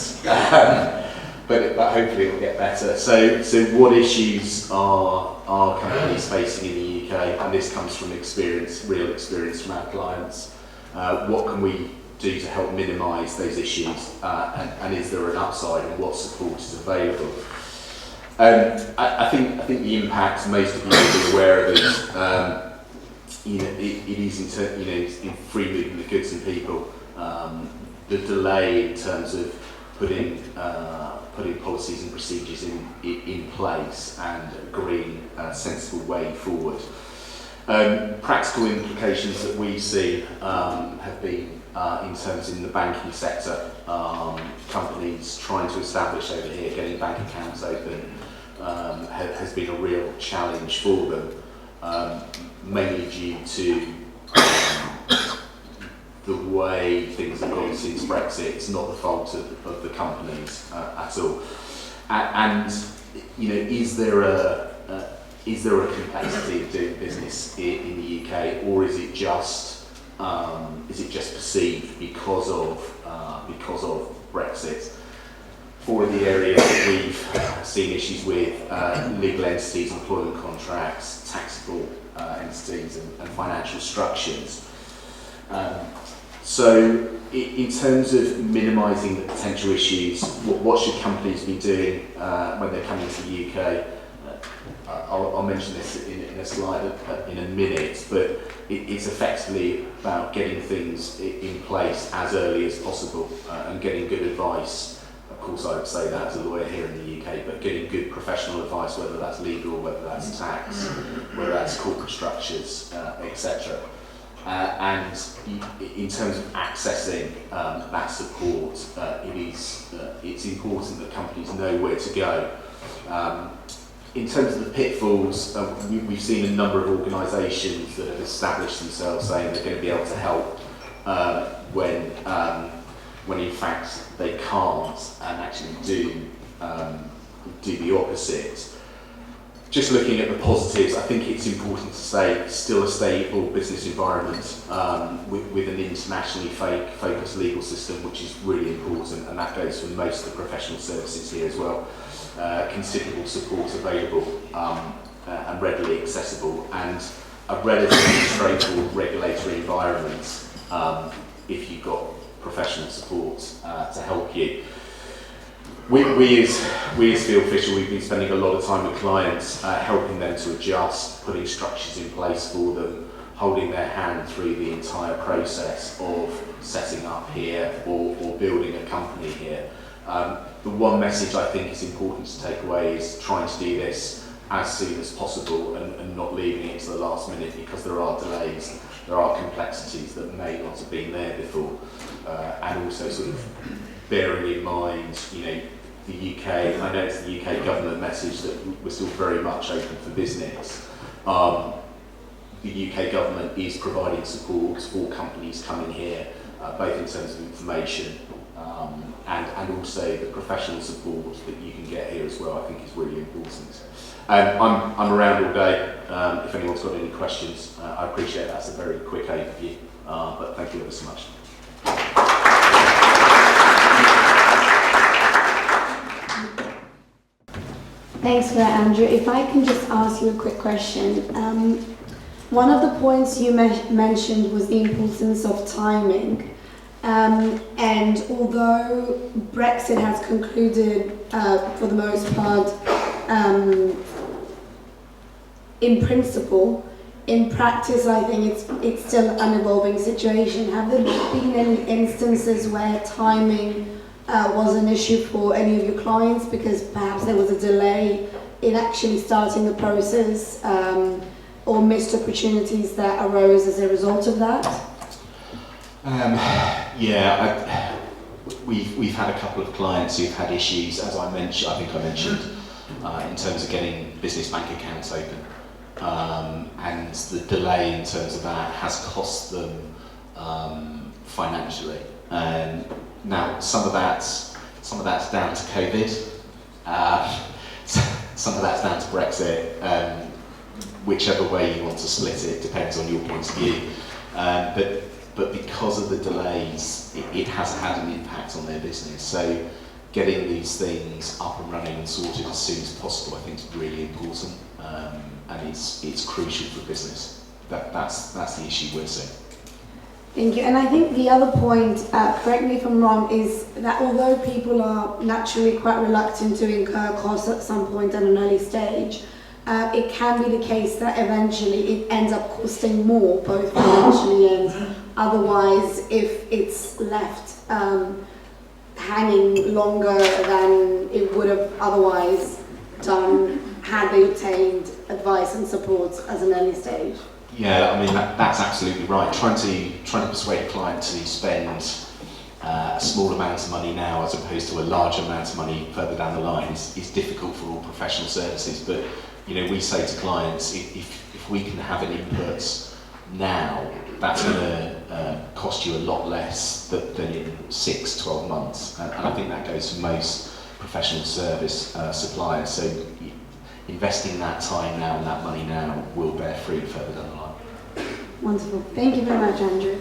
H: but hopefully it will get better. So what issues are companies facing in the UK? And this comes from real experience from our clients. What can we do to help minimise those issues? And is there an upside, and what support is available? I think the impact, most of you will be aware of it. It is in free movement of goods and people. The delay in terms of putting policies and procedures in place and agreeing a sensible way forward. Practical implications that we see have been in terms in the banking sector, companies trying to establish over here, getting bank accounts open, has been a real challenge for them, mainly due to the way things have gone since Brexit. It's not the fault of the companies at all. And is there a complexity of doing business in the UK, or is it just perceived because of Brexit? Four of the areas that we've seen issues with: legal entities, employment contracts, taxable entities and financial structures. So in terms of minimising the potential issues, what should companies be doing when they're coming to the UK? I'll mention this in a slide in a minute, but it's effectively about getting things in place as early as possible and getting good advice. Of course, I would say that as a lawyer here in the UK, but getting good professional advice, whether that's legal, whether that's tax, whether that's corporate structures, etc. And in terms of accessing that support, it's important that companies know where to go. In terms of the pitfalls, we've seen a number of organisations that have established themselves saying they're going to be able to help when in fact they can't, and actually do the opposite. Just looking at the positives, I think it's important to say still a stable business environment with an internationally focused legal system, which is really important, and that goes for most of the professional services here as well. Considerable support available and readily accessible, and a relatively straightforward regulatory environment if you've got professional support to help you. We as Field Official, we've been spending a lot of time with clients helping them to adjust, putting structures in place for them, holding their hand through the entire process of setting up here or building a company here. The one message I think is important to take away is trying to do this as soon as possible and not leaving it to the last minute, because there are delays, there are complexities that may not have been there before, and also sort of bearing in mind, the UK, I know it's the UK government message that we're still very much open for business. The UK government is providing support for companies coming here, both in terms of information and also the professional support that you can get here as well, I think is really important. I'm around all day. If anyone's got any questions, I appreciate that's a very quick overview, but thank you ever so much.
C: Thanks for that, Andrew. If I can just ask you a quick question. One of the points you mentioned was the importance of timing. And although Brexit has concluded for the most part in principle, in practice I think it's still an evolving situation. Have there been any instances where timing was an issue for any of your clients because perhaps there was a delay in actually starting the process or missed opportunities that arose as a result of that?
H: We've had a couple of clients who've had issues, as I think I mentioned, in terms of getting business bank accounts open, and the delay in terms of that has cost them financially. Now, some of that's down to COVID, some of that's down to Brexit. Whichever way you want to split it depends on your point of view. But because of the delays, it has had an impact on their business. So getting these things up and running and sorted as soon as possible, I think, is really important, and it's crucial for business. That's the issue we're seeing.
C: Thank you. And I think the other point, correct me if I'm wrong, is that although people are naturally quite reluctant to incur costs at some point at an early stage, it can be the case that eventually it ends up costing more, both financially and otherwise, if it's left hanging longer than it would have otherwise done had they obtained advice and support at an early stage.
H: Yeah, I mean that's absolutely right. Trying to persuade a client to spend a small amount of money now as opposed to a large amount of money further down the line is difficult for all professional services. But we say to clients, if we can have an input now, that's going to cost you a lot less than in 6-12 months. And I think that goes for most professional service suppliers. So investing that time now and that money now will bear fruit further down the line.
C: Wonderful. Thank you very much, Andrew.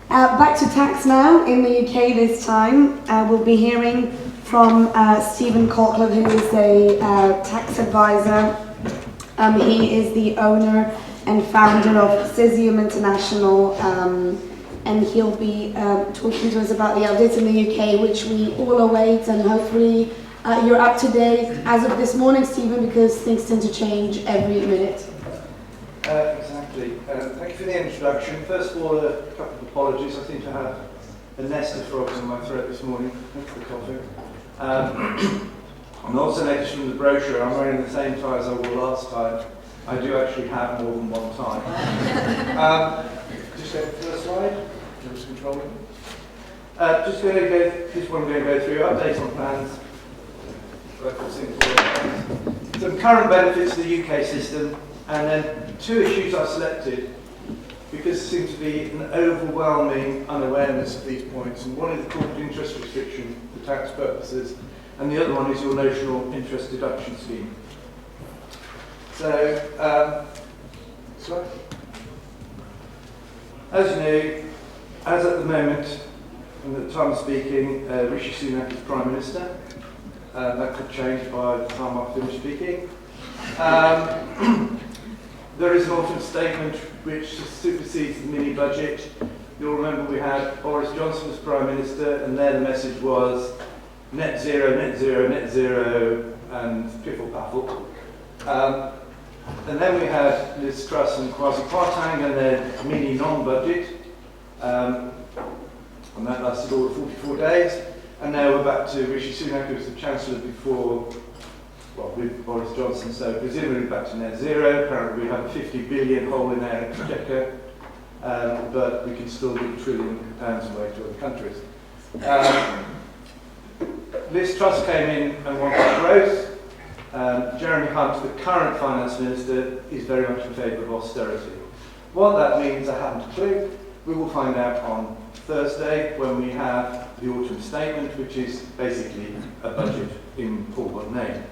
C: Back to tax now. In the UK this time, we'll be hearing from Stephen Cochran, who is a tax advisor. He is the owner and founder of Cesium International, and he'll be talking to us about the updates in the UK, which we all await, and hopefully you're up to date as of this morning, Stephen, because things tend to change every minute.
I: Exactly. Thank you for the introduction. First of all, a couple of apologies. I seem to have a nest of frogs in my throat this morning. Thanks for the coffee. And also noticed from the brochure, I'm wearing the same tie as I wore last time. I do actually have more than one tie. Just go to the first slide. Who's controlling? Just going to go. This one I'm going to go through updates on plans. Some current benefits of the UK system, and then two issues I selected because there seems to be an overwhelming unawareness of these points. And one is the corporate interest restriction for tax purposes, and the other one is your notional interest deduction scheme. So, sorry. As you know, as at the moment, and at the time of speaking, Rishi Sunak is Prime Minister. That could change by the time I finish speaking. There is an autumn statement which supersedes the mini budget. You'll remember we had Boris Johnson as Prime Minister, and there the message was net zero, net zero, net zero, and piffle paffle. And then we had Liz Truss and Kwasi Kwarteng and their mini non-budget, and that lasted all 44 days. And now we're back to Rishi Sunak, who was the Chancellor before, well, with Boris Johnson, so presumably back to net zero. Apparently we have a 50 billion hole in our exchequer, but we can still give £1 trillion away to other countries. Liz Truss came in and wanted growth. Jeremy Hunt, the current Finance Minister, is very much in favour of austerity. What that means, I haven't a clue. We will find out on Thursday when we have the autumn statement, which is basically a budget in full one name.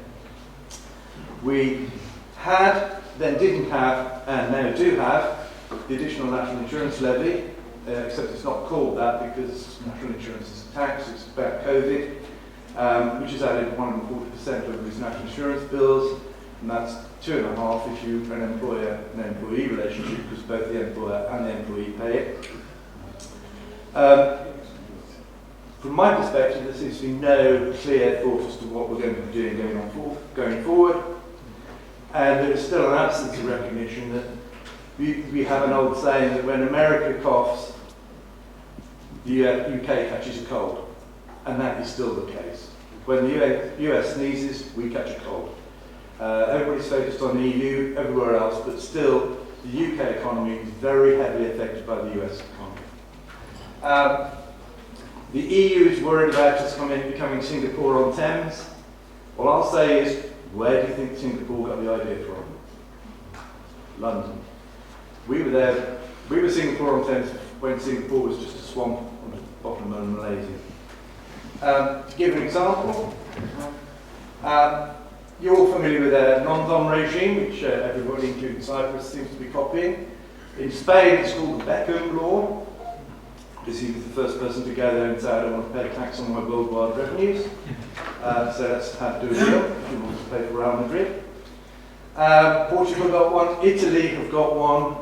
I: We had, then didn't have, and now do have the additional national insurance levy, except it's not called that because national insurance is a tax, it's about COVID, which has added 140% over these national insurance bills, and that's 2.5 if you an employer and employee relationship, because both the employer and the employee pay it. From my perspective, there seems to be no clear thought as to what we're going to be doing going forward, and there is still an absence of recognition that we have an old saying that when America coughs, the UK catches a cold, and that is still the case. When the US sneezes, we catch a cold. Everybody's focused on the EU, everywhere else, but still the UK economy is very heavily affected by the US economy. The EU is worried about us becoming Singapore on Thames. All I'll say is, where do you think Singapore got the idea from? London. We were there, we were Singapore on Thames when Singapore was just a swamp on the bottom of Malaysia. To give an example, you're all familiar with their non-dom regime, which everybody, including Cyprus, seems to be copying. In Spain, it's called the Beckham law, because he was the first person to go there and say, I don't want to pay tax on my worldwide revenues. So that's how to do a deal, if you want to pay for Real Madrid. Portugal got one, Italy have got one.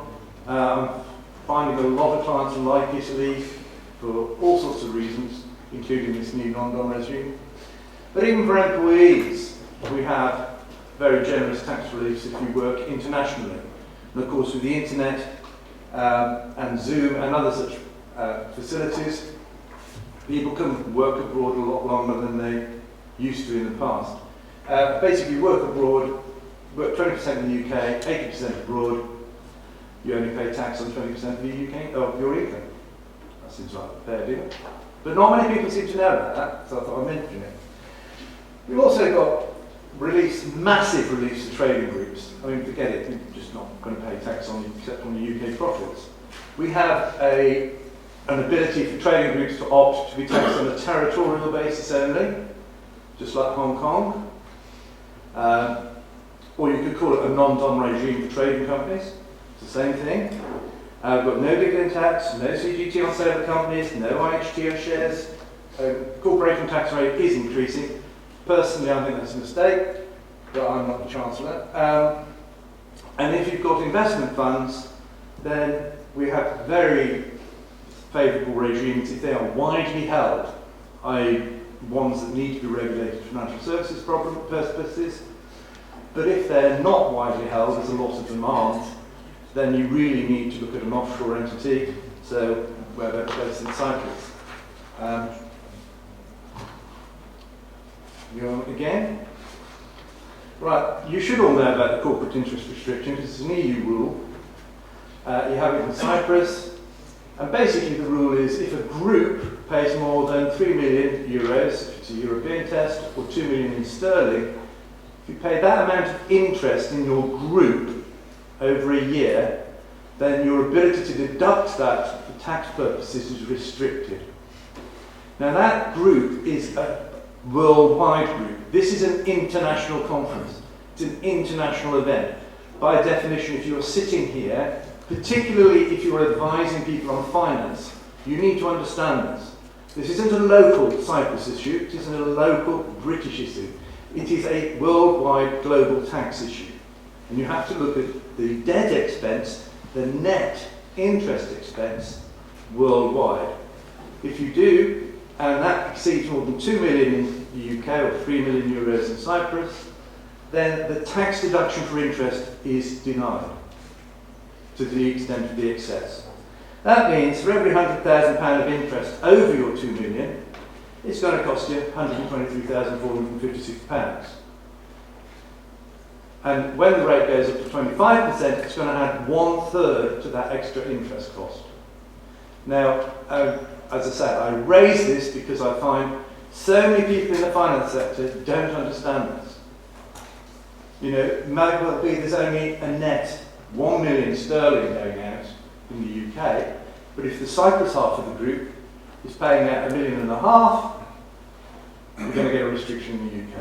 I: Finding a lot of clients like Italy for all sorts of reasons, including this new non-dom regime. But even for employees, we have very generous tax reliefs if you work internationally. And of course, with the internet and Zoom and other such facilities, people can work abroad a lot longer than they used to in the past. Basically, work abroad, work 20% in the UK, 80% abroad. You only pay tax on 20% of the UK of your income. That seems like a fair deal. But not many people seem to know about that, so I thought I'd mention it. We've also got massive reliefs to trading groups. I mean, forget it, you're just not going to pay tax on except on the UK profits. We have an ability for trading groups to opt to be taxed on a territorial basis only, just like Hong Kong. Or you could call it a non-dom regime for trading companies. It's the same thing. We've got no dividend tax, no CGT on sale of companies, no IHT on shares. Corporation tax rate is increasing. Personally, I think that's a mistake, but I'm not the Chancellor. And if you've got investment funds, then we have very favourable regimes if they are widely held, i.e. ones that need to be regulated for financial services purposes. But if they're not widely held, there's a lot of demand, then you really need to look at an offshore entity, so where they're based in Cyprus. Go on again. Right, you should all know about the corporate interest restriction, because it's an EU rule. You have it in Cyprus, and basically the rule is if a group pays more than 3 million euros, if it's a European test, or 2 million in sterling, if you pay that amount of interest in your group over a year, then your ability to deduct that for tax purposes is restricted. Now that group is a worldwide group. This is an international conference. It's an international event. By definition, if you're sitting here, particularly if you're advising people on finance, you need to understand this. This isn't a local Cyprus issue, it isn't a local British issue. It is a worldwide global tax issue. And you have to look at the debt expense, the net interest expense worldwide. If you do, and that exceeds more than 2 million in the UK or 3 million euros in Cyprus, then the tax deduction for interest is denied to the extent of the excess. That means for every £100,000 of interest over your 2 million, it's going to cost you £123,456. And when the rate goes up to 25%, it's going to add 1/3 to that extra interest cost. Now, as I said, I raise this because I find so many people in the finance sector don't understand this. You know, it might well be there's only a net 1 million sterling going out in the UK, but if the Cyprus half of the group is paying out £1.5 million, we're going to get a restriction in the UK.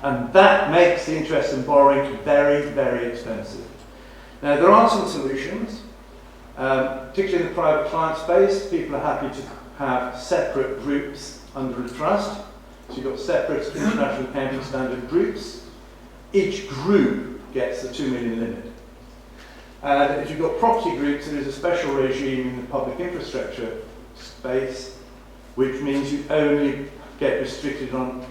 I: And that makes the interest and borrowing very, very expensive. Now, there are some solutions, particularly in the private client space. People are happy to have separate groups under a trust. So you've got separate international accounting standard groups. Each group gets the 2 million limit. And if you've got property groups, there is a special regime in the public infrastructure space, which means you only get restricted on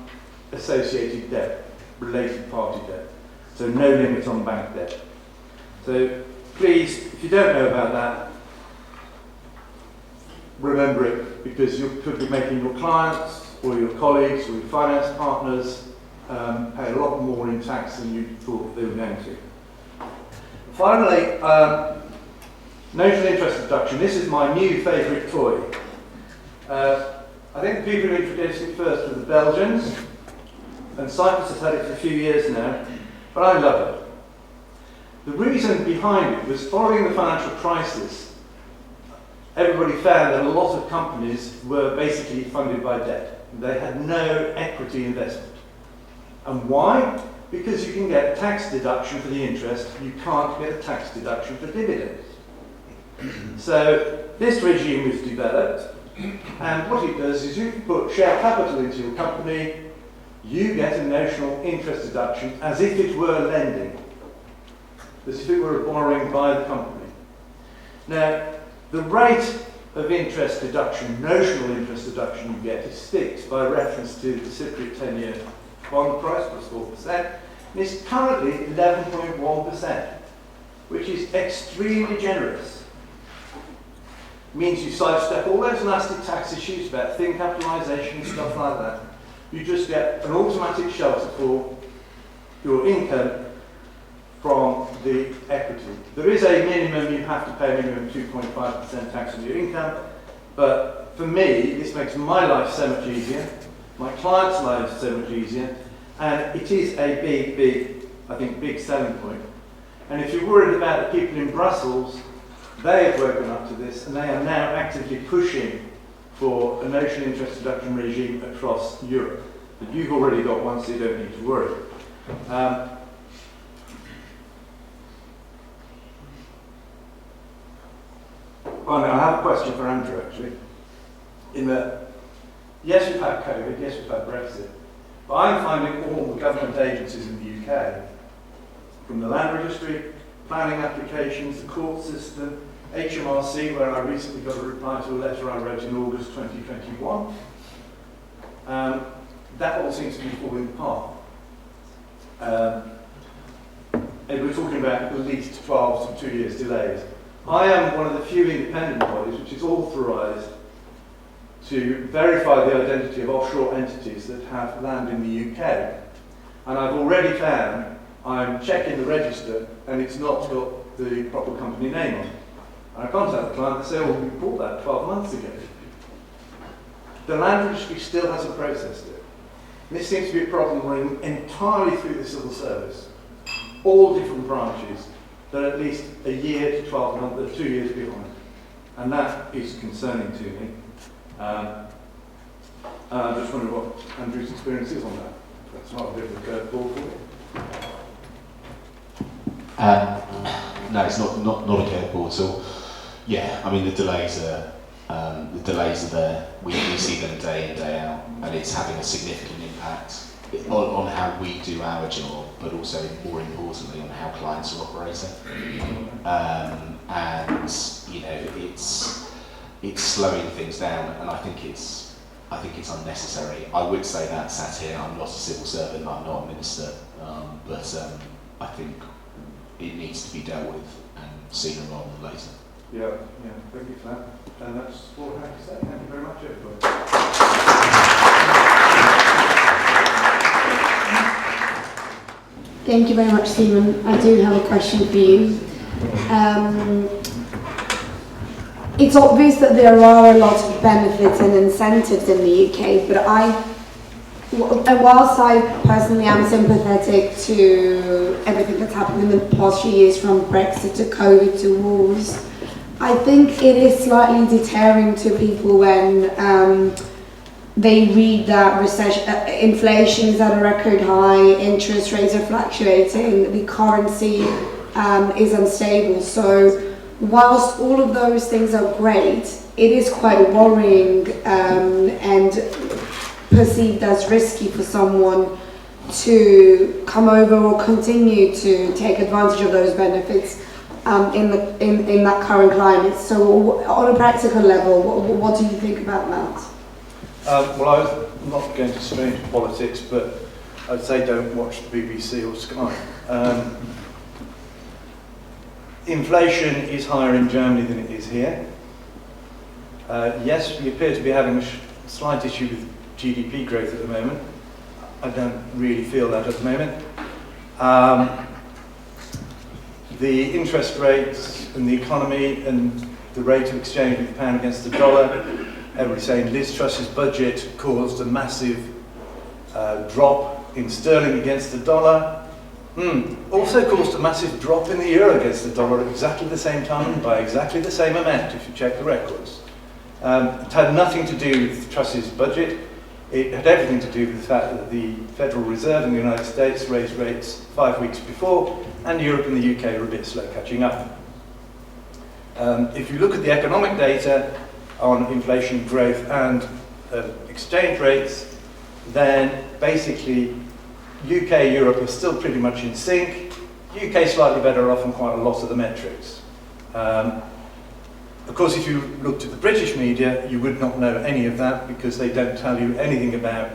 I: associated debt, related party debt. So no limit on bank debt. So please, if you don't know about that, remember it, because you could be making your clients or your colleagues or your finance partners pay a lot more in tax than you thought they were going to. Finally, notional interest deduction. This is my new favourite toy. I think the people who introduced it first were the Belgians, and Cyprus has had it for a few years now, but I love it. The reason behind it was following the financial crisis, everybody found that a lot of companies were basically funded by debt. They had no equity investment. And why? Because you can get a tax deduction for the interest, you can't get a tax deduction for dividends. So this regime was developed, and what it does is you put share capital into your company, you get a notional interest deduction as if it were lending, as if it were a borrowing by the company. Now, the rate of interest deduction, notional interest deduction you get, is fixed by reference to the Cypriot 10-year bond price plus 4%, and it's currently 11.1%, which is extremely generous. It means you sidestep all those nasty tax issues about thin capitalisation and stuff like that. You just get an automatic shelter for your income from the equity. There is a minimum, you have to pay a minimum 2.5% tax on your income, but for me, this makes my life so much easier, my clients' lives so much easier, and it is a big selling point. And if you're worried about the people in Brussels, they have woken up to this, and they are now actively pushing for a notional interest deduction regime across Europe. But you've already got one, so you don't need to worry. Well, now I have a question for Andrew, actually. In that, yes, we've had COVID, yes, we've had Brexit, but I'm finding all the government agencies in the UK, from the Land Registry planning applications, the court system, HMRC, where I recently got a reply to a letter I wrote in August 2021. That all seems to be falling apart. And we're talking about at least 12 to 2 years delays. I am one of the few independent bodies which is authorised to verify the identity of offshore entities that have land in the UK. And I've already found, I'm checking the register and it's not got the proper company name on it. And I contact the client and say, oh, we bought that 12 months ago. The land registry still hasn't processed it. This seems to be a problem running entirely through the civil service. All different branches, that are at least a year to 12 months, 2 years behind. And that is concerning to me. I just wonder what Andrew's experience is on that. That's not a bit of a curveball for you.
E: No, it's not a curveball at all. Yeah, I mean the delays are there. We see them day in, day out, and it's having a significant impact on how we do our job, but also more importantly on how clients are operating. And you know, it's slowing things down, and I think it's unnecessary. I would say that sat here, I'm not a civil servant, I'm not a minister, but I think it needs to be dealt with, and sooner rather than later.
I: Yeah, thank you for that. And that's all I have to say. Thank you very much, everybody.
C: Thank you very much, Stephen. I do have a question for you. It's obvious that there are a lot of benefits and incentives in the UK, but whilst I personally am sympathetic to everything that's happened in the past few years, from Brexit to COVID to wars, I think it is slightly deterring to people when they read that inflation is at a record high, interest rates are fluctuating, the currency is unstable. So whilst all of those things are great, it is quite worrying and perceived as risky for someone to come over or continue to take advantage of those benefits in that current climate. So on a practical level, what do you think about that?
I: Well, I was not going to stray into politics, but I'd say don't watch the BBC or Sky. Inflation is higher in Germany than it is here. Yes, we appear to be having a slight issue with GDP growth at the moment. I don't really feel that at the moment. The interest rates and the economy and the rate of exchange with the pound against the dollar, everybody's saying Liz Truss's budget caused a massive drop in sterling against the dollar. Also caused a massive drop in the euro against the dollar at exactly the same time and by exactly the same amount, if you check the records. It had nothing to do with Truss's budget. It had everything to do with the fact that the Federal Reserve in the United States raised rates 5 weeks before, and Europe and the UK were a bit slow catching up. If you look at the economic data on inflation, growth and exchange rates, then basically UK, Europe are still pretty much in sync. UK slightly better off on quite a lot of the metrics. Of course, if you looked at the British media, you would not know any of that because they don't tell you anything about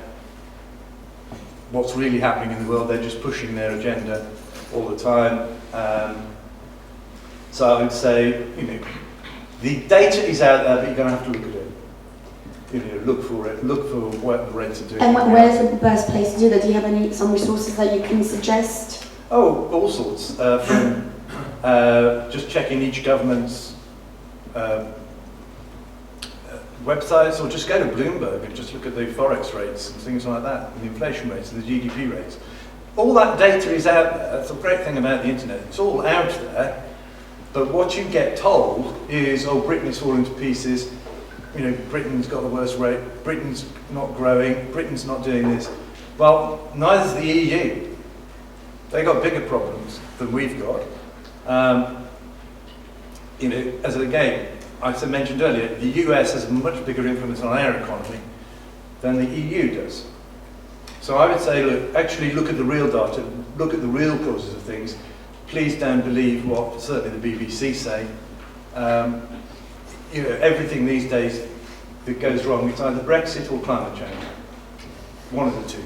I: what's really happening in the world. They're just pushing their agenda all the time. So I would say, the data is out there, but you're going to have to look at it. Look for it. Look for what the rates are doing.
C: And where's the best place to do that? Do you have some resources that you can suggest?
I: Oh, all sorts. From just checking each government's websites, or just go to Bloomberg and just look at the forex rates and things like that, and the inflation rates and the GDP rates. All that data is out there. That's the great thing about the internet. It's all out there. But what you get told is, oh, Britain is falling to pieces. Britain's got the worst rate. Britain's not growing. Britain's not doing this. Well, neither's the EU. They got bigger problems than we've got. As again, I mentioned earlier, the US has a much bigger influence on our economy than the EU does. So I would say, look at the real data, look at the real causes of things. please don't believe what certainly the BBC say. Everything these days that goes wrong, it's either Brexit or climate change. One of the two.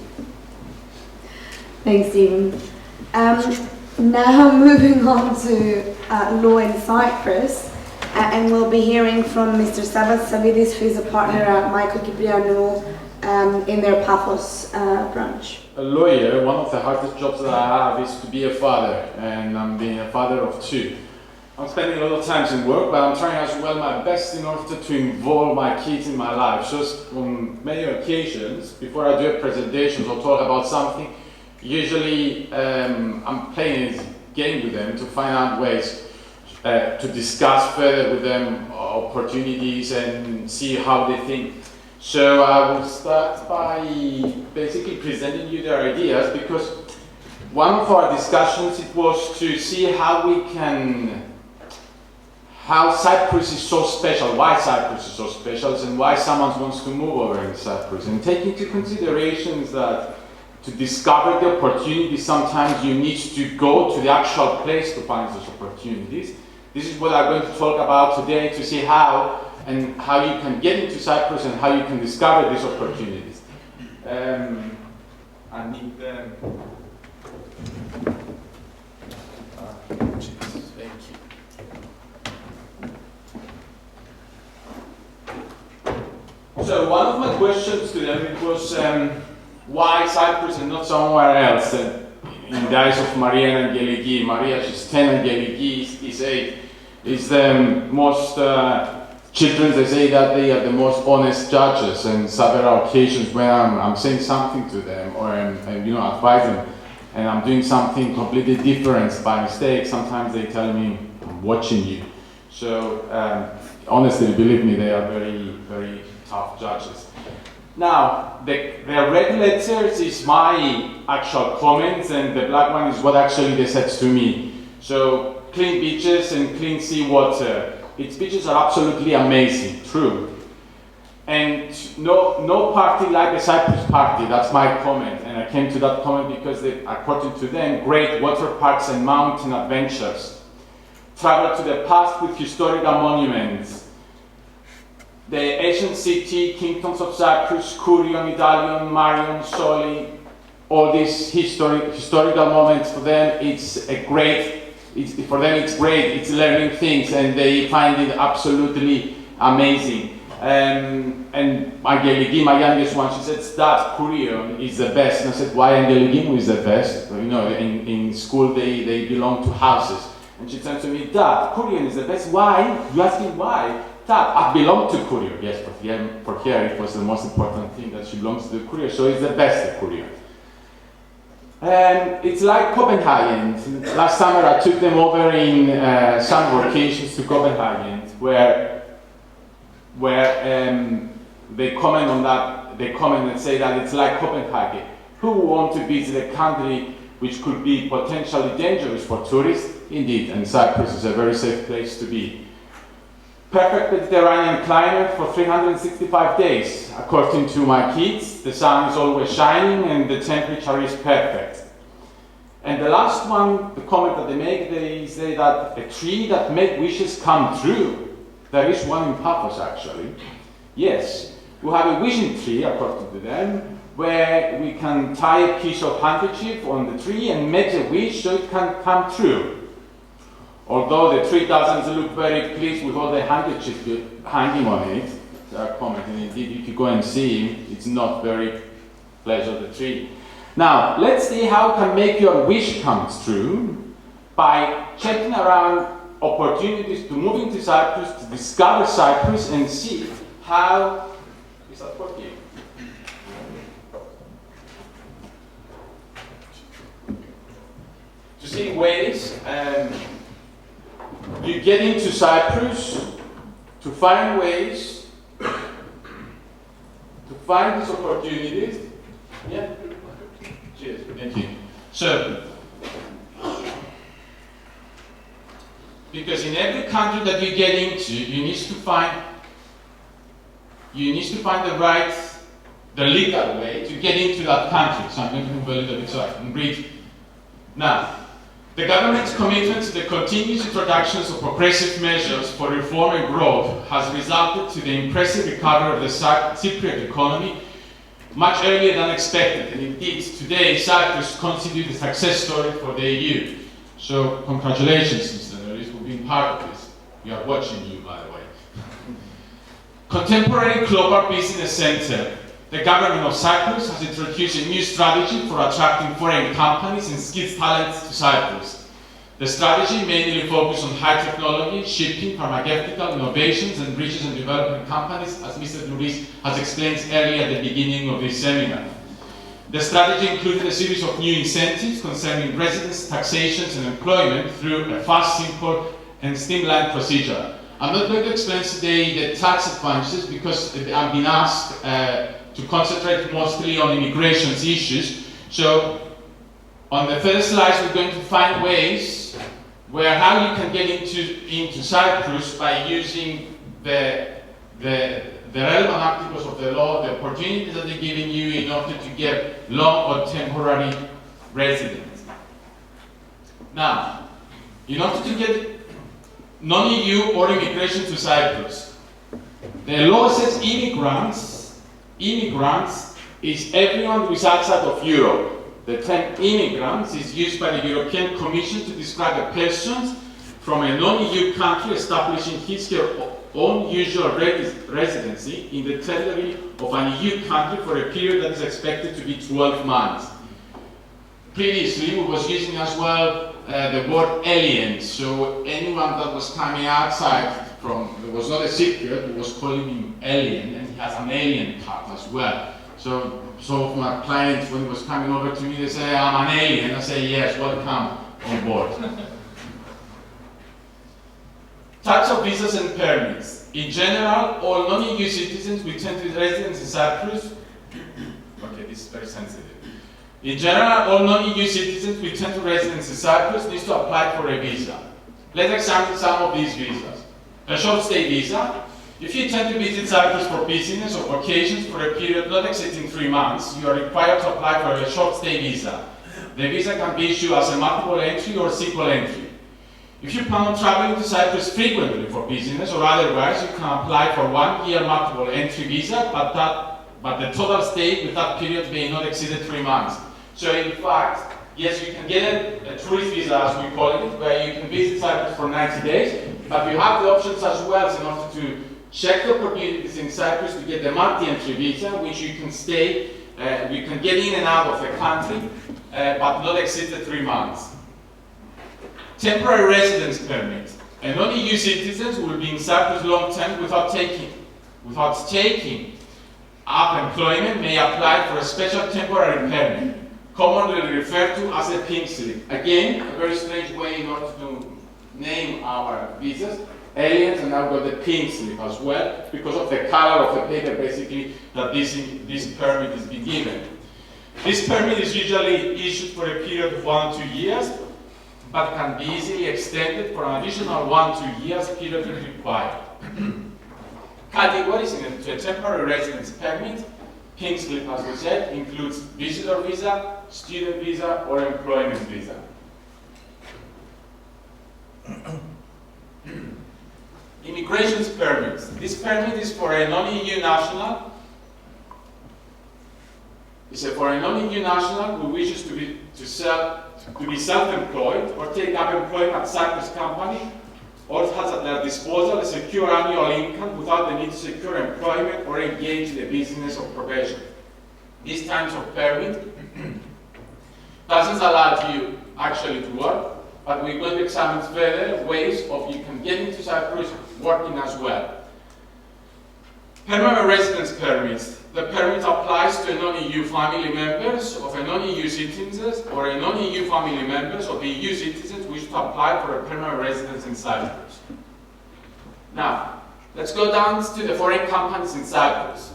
C: Thanks, Stephen. Now moving on to law in Cyprus, and we'll be hearing from Mr. Savvas Kyriakides, who is a partner at Michael Kyprianou in their Paphos branch.
J: A lawyer, one of the hardest jobs that I have is to be a father, and I'm being a father of two. I'm spending a lot of time in work, but I'm trying as well my best in order to involve my kids in my life. Just on many occasions, before I do a presentation or talk about something, usually I'm playing a game with them to find out ways to discuss further with them opportunities and see how they think. So I will start by basically presenting you their ideas, because one of our discussions it was to see how Cyprus is so special, why Cyprus is so special, and why someone wants to move over in Cyprus. And take into considerations that to discover the opportunities, sometimes you need to go to the actual place to find those opportunities. This is what I'm going to talk about today, to see how you can get into Cyprus and how you can discover these opportunities. I need thank you. So one of my questions to them it was why Cyprus and not somewhere else? In the eyes of Maria and Angeliki, Maria she's 10, Angeliki is 8. Is the most children, they say that they are the most honest judges, and several occasions when I'm saying something to them or advise them, and I'm doing something completely different by mistake, sometimes they tell me, I'm watching you. So honestly, believe me, they are very, very tough judges. Now, the red letters is my actual comments, and the black one is what actually they said to me. So, clean beaches and clean sea water. Its beaches are absolutely amazing, true. And no party like the Cyprus party, that's my comment. And I came to that comment because according to them, great water parks and mountain adventures. Travel to the past with historical monuments. The ancient city, kingdoms of Cyprus, Kyrion, Idalion, Marion, Soli, all these historical moments, for them it's great, it's learning things and they find it absolutely amazing. And Angeliki, my youngest one, she said, Dad, Kyrion is the best. And I said, why Angeliki is the best? In school they belong to houses. And she said to me, Dad, Kyrion is the best. Why? You asking why? Dad, I belong to Kyrion. Yes, for her it was the most important thing that she belongs to the Kyrion, so it's the best at Kyrion. It's like Copenhagen. Last summer I took them over in summer vacations to Copenhagen, where they comment on that. They comment and say that it's like Copenhagen. Who want to visit a country which could be potentially dangerous for tourists? Indeed, and Cyprus is a very safe place to be. Perfect Mediterranean climate for 365 days. According to my kids, the sun is always shining and the temperature is perfect. And the last one, the comment that they make, they say that a tree that makes wishes come true. There is one in Paphos actually. Yes, we have a wishing tree, according to them, where we can tie a piece of handkerchief on the tree and make a wish so it can come true. Although the tree doesn't look very pleased with all the handkerchiefs hanging on it, they are commenting. Indeed, if you go and see him, it's not very pleasant, the tree. Now, let's see how you can make your wish come true by checking around opportunities to move into Cyprus, to discover Cyprus, and see how is that working. To see ways you get into Cyprus to find ways to find these opportunities. Yeah. Cheers. Thank you. So, because in every country that you get into, you need to find the legal way to get into that country. So I'm going to move a little bit so I can read. Now, The government's commitment to the continuous introductions of progressive measures for reform and growth has resulted to the impressive recovery of the Cypriot economy much earlier than expected, and indeed today Cyprus constitutes a success story for the EU. So congratulations, Mr. Norris, for being part of this. We are watching you, by the way. Contemporary global business center. The government of Cyprus has introduced a new strategy for attracting foreign companies and skilled talent to Cyprus. The strategy mainly focuses on high technology, shipping, pharmaceutical, innovations, and research and development companies, as Mr. Luis has explained earlier at the beginning of this seminar. The strategy included a series of new incentives concerning residence, taxations, and employment through a fast, simple, and streamlined procedure. I'm not going to explain today the tax advantages because I've been asked to concentrate mostly on immigration issues. So on the first slide, we're going to find ways where how you can get into Cyprus by using the relevant articles of the law, the opportunities that they're giving you in order to get long or temporary residence. Now, in order to get non-EU or immigration to Cyprus, the law says immigrants is everyone who is outside of Europe. The term immigrants is used by the European Commission to describe a person from a non-EU country establishing his or her own usual residency in the territory of an EU country for a period that is expected to be 12 months. Previously, we was using as well the word alien, so anyone that was coming outside from, it was not a Cypriot, we was calling him alien, and he has an alien card as well. So of my clients, when he was coming over to me, they say, I'm an alien. I say, yes, welcome on board. Types of visas and permits. In general, all non-EU citizens with temporary residence in Cyprus, okay, this is very sensitive. In general, all non-EU citizens with temporary residence in Cyprus need to apply for a visa. Let's examine some of these visas. A short stay visa. If you intend to visit Cyprus for business or vacations for a period not exceeding 3 months, you are required to apply for a short stay visa. The visa can be issued as a multiple entry or single entry. If you plan on traveling to Cyprus frequently for business or otherwise, you can apply for 1 year multiple entry visa, but the total stay with that period may not exceed 3 months. So in fact, yes, you can get a tourist visa, as we call it, where you can visit Cyprus for 90 days, but you have the options as well in order to check the opportunities in Cyprus to get the multi-entry visa, which you can stay, you can get in and out of the country, but not exceed 3 months. Temporary residence permit. And non-EU citizens will be in Cyprus long term without taking up employment may apply for a special temporary permit, commonly referred to as a pink slip. Again, a very strange way in order to name our visas. Aliens, and now got the pink slip as well, because of the color of the paper, basically, that this permit is being given. This permit is usually issued for a period of 1 to 2 years, but can be easily extended for an additional 1 to 2 years period if required. Categories in a temporary residence permit, pink slip, as we said, includes visitor visa, student visa, or employment visa. Immigration permits. This permit is for a non-EU national. It's for a non-EU national who wishes to be self-employed or take up employment at Cyprus company, or has at their disposal a secure annual income without the need to secure employment or engage in a business or profession. These types of permit doesn't allow you actually to work, but we're going to examine further ways of you can get into Cyprus working as well. Permanent residence permits. The permit applies to a non-EU family members of a non-EU citizens or a non-EU family members of EU citizens who wish to apply for a permanent residence in Cyprus. Now, let's go down to the foreign companies in Cyprus,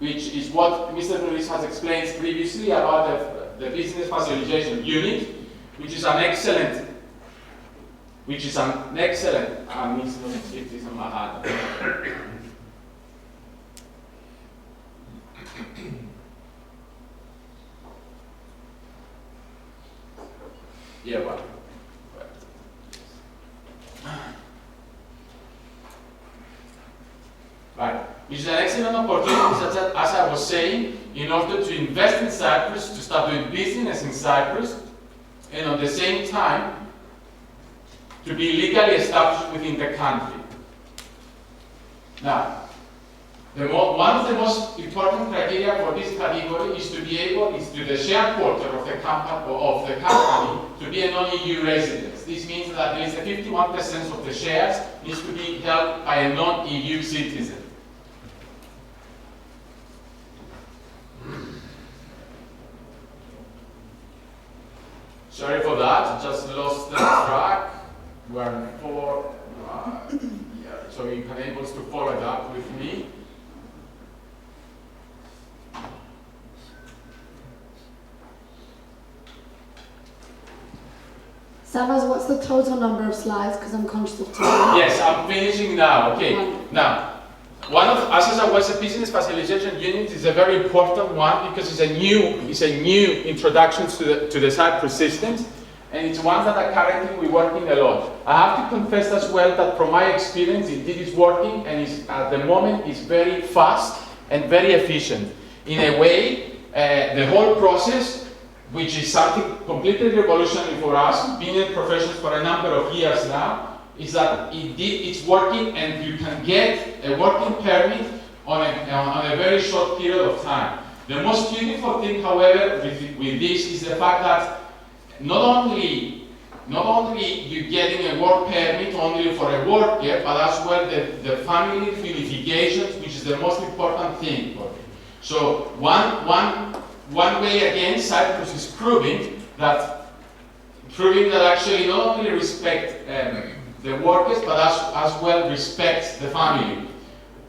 J: which is what Mr. Luis has explained previously about the business facilitation unit, which is an excellent, yeah, well. which is an excellent opportunity, as I was saying, in order to invest in Cyprus, to start doing business in Cyprus, and at the same time, to be legally established within the country. Now, one of the most important criteria for this category is to be able, to the shareholder of the company to be a non-EU resident. This means that at least 51% of the shares needs to be held by a non-EU citizen. Sorry for that, just lost the track. We're 4, so you can able to follow it up with me.
C: Savvas, what's the total number of slides? Because I'm conscious of time.
J: Yes, I'm finishing now. Okay. Now, one of as I was a business facilitation unit is a very important one because it's a new introduction to the Cyprus systems, and it's one that currently we're working a lot. I have to confess as well that from my experience, indeed it's working, and at the moment it's very fast and very efficient. In a way, the whole process, which is something completely revolutionary for us, being in professions for a number of years now, is that it's working and you can get a working permit on a very short period of time. The most beautiful thing, however, with this is the fact that not only you're getting a work permit only for a worker, but as well the family reunifications, which is the most important thing for it. So one way again, Cyprus is proving that actually not only respect the workers, but as well respect the family.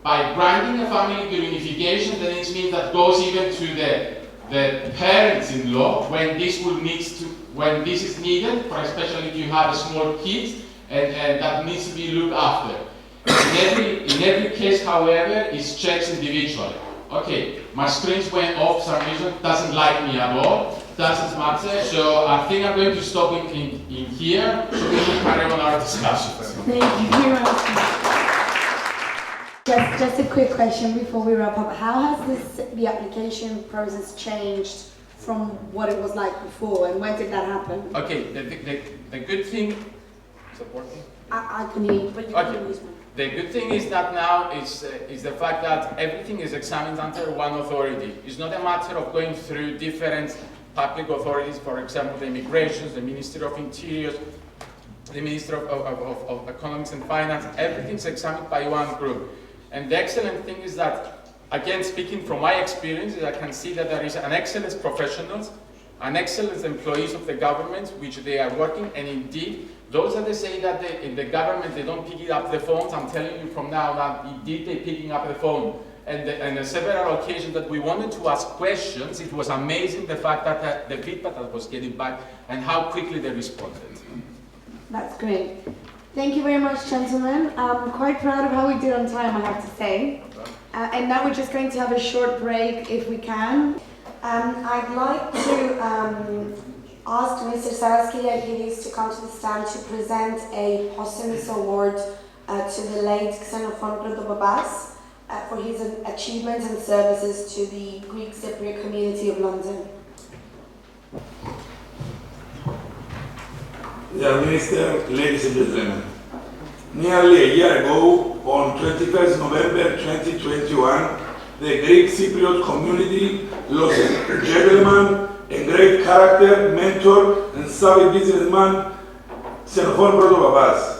J: By granting a family reunification, then it means that goes even to the parents-in-law when this is needed, for especially if you have a small kid and that needs to be looked after. In every case, however, it's checked individually. Okay, my screens went off for some reason, doesn't like me at all, doesn't matter, so I think I'm going to stop in here so we can carry on our discussion.
C: Thank you very much. Just a quick question before we wrap up. How has the application process changed from what it was like before, and when did that happen?
J: Okay, the good thing, is it working?
C: I can hear you, but you can use me.
J: The good thing is that now is the fact that everything is examined under one authority. It's not a matter of going through different public authorities, for example, the Immigration, the Ministry of Interior, the Ministry of Economics and Finance. Everything's examined by one group. And the excellent thing is that, again, speaking from my experience, I can see that there is an excellent professionals, an excellent employees of the government, which they are working, and indeed, those that they say that in the government they don't pick up the phones, I'm telling you from now that indeed they're picking up the phone. And on several occasions that we wanted to ask questions, it was amazing the fact that the feedback that was getting back and how quickly they responded.
C: That's great. Thank you very much, gentlemen. I'm quite proud of how we did on time, I have to say. And now we're just going to have a short break if we can. I'd like to ask Mr. Savvas Kyriakides to come to the stand to present a posthumous award to the late Xenophon Prodopopoulos for his achievements and services to the Greek Cypriot community of London.
B: Dear Minister, ladies and gentlemen, nearly a year ago, on 21st November 2021, the Greek Cypriot community lost a gentleman, a great character, mentor, and savvy businessman, Xenophon Prodopopoulos.